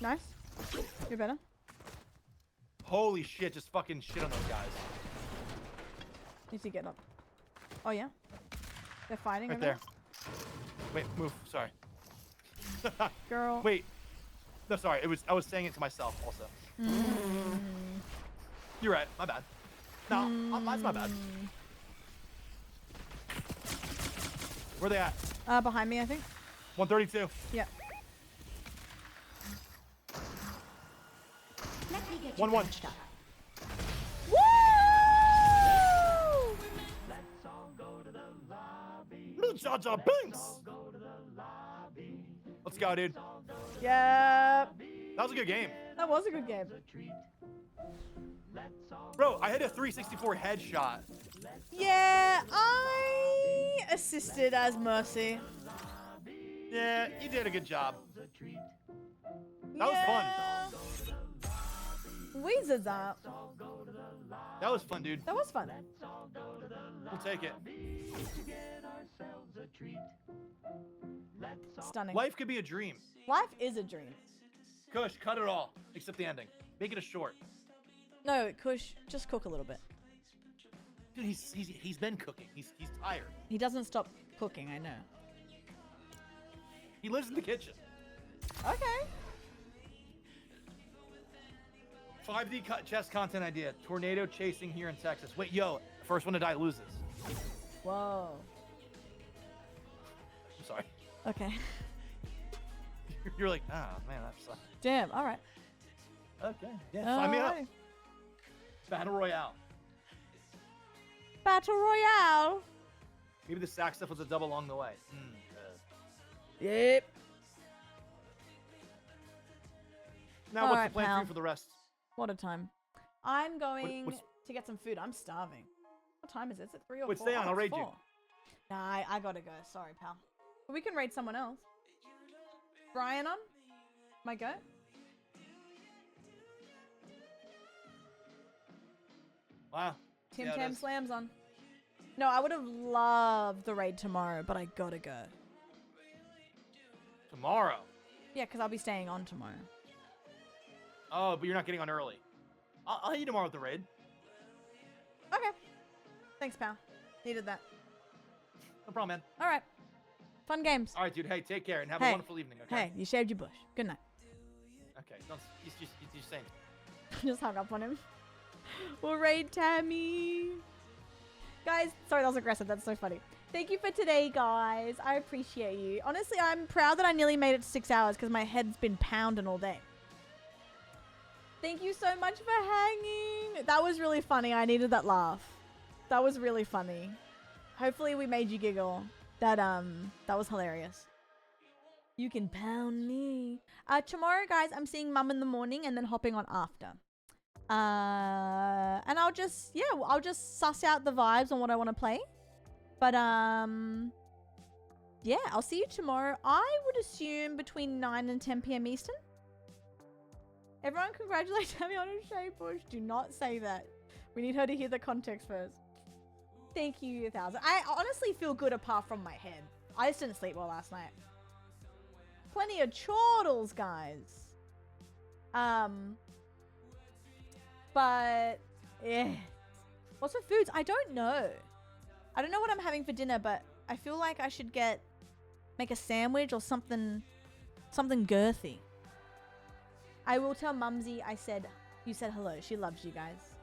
Nice. You're better. Holy shit, just fucking shit on those guys. Need to get up. Oh, yeah. They're fighting Right over there. Wait, move. Sorry. Girl. Wait. No, sorry. I was saying it to myself also. You're right. My bad. No, that's my bad. Where they at? Behind me, I think. 132. Yeah. Let me get 1-1. patched up. Woo! Jaja Binks. Let's go, dude. Yep. That was a good game. That was a good game. Bro, I hit a 364 headshot. Yeah, I assisted as Mercy. Yeah, you did a good job. That was fun. Wheezes up. That was fun, dude. That was fun. We'll take it. Stunning. Life could be a dream. Life is a dream. Kush, cut it all, except the ending. Make it a short. No, Kush, just cook a little bit. Dude, he's been cooking. He's tired. He doesn't stop cooking, I know. He lives in the kitchen. Okay. 5D chess content idea. Tornado chasing here in Texas. Wait, yo, first one to die loses. Whoa. I'm sorry. Okay. You're like, oh man, that sucks. Damn, alright. Okay. Yeah, sign me up. Alrighty. Battle Royale. Battle Royale. Maybe the sack stuff was a double along the way. Yep. Now All what's right, the plan for pal. you for the rest? What a time. I'm going what's- to get some food. I'm starving. What time is it? Is it 3 or Wait, 4? stay on, Oh, I'll it's raid you. 4. Nah, I gotta go. Sorry, pal. But we can raid someone else. Brian on? My go? Wow. Tim Yeah, it Tam is. Slams on. No, I would have loved the raid tomorrow, but I gotta go. Tomorrow. Yeah, because I'll be staying on tomorrow. Oh, but you're not getting on early. I'll hit you tomorrow with the raid. Okay. Thanks, pal. Needed that. No problem, man. All right. Fun games. All right, dude. Hey, take care and have Hey. a wonderful evening. Okay. Hey, you shaved your bush. Good night. Okay. Don't. You're saying. Just hung up on him. We'll raid Tammy. Guys, sorry, that was aggressive. That's so funny. Thank you for today, guys. I appreciate you. Honestly, I'm proud that I nearly made it to 6 hours because my head's been pounding all day. Thank you so much for hanging. That was really funny. I needed that laugh. That was really funny. Hopefully we made you giggle. That was hilarious. You can pound me. Tomorrow, guys, I'm seeing Mum in the morning and then hopping on after. And I'll just suss out the vibes on what I want to play. But yeah, I'll see you tomorrow. I would assume between 9 and 10 p.m. Eastern. Everyone congratulate Tammy on a shave bush. Do not say that. We need her to hear the context first. Thank you, 1,000. I honestly feel good apart from my head. I just didn't sleep well last night. Plenty of chortles, guys. But yeah. What's for foods? I don't know. I don't know what I'm having for dinner, but I feel like I should make a sandwich or something girthy. I will tell Mumsy you said hello. She loves you guys.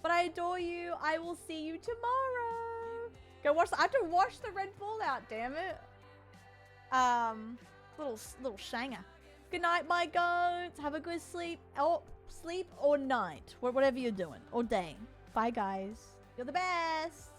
But I adore you. I will see you tomorrow. Go watch. I have to watch the Red Fallout. Damn it. Little shanger. Good night, my goats. Have a good sleep. Sleep or night. Whatever you're doing. Or day. Bye, guys. You're the best.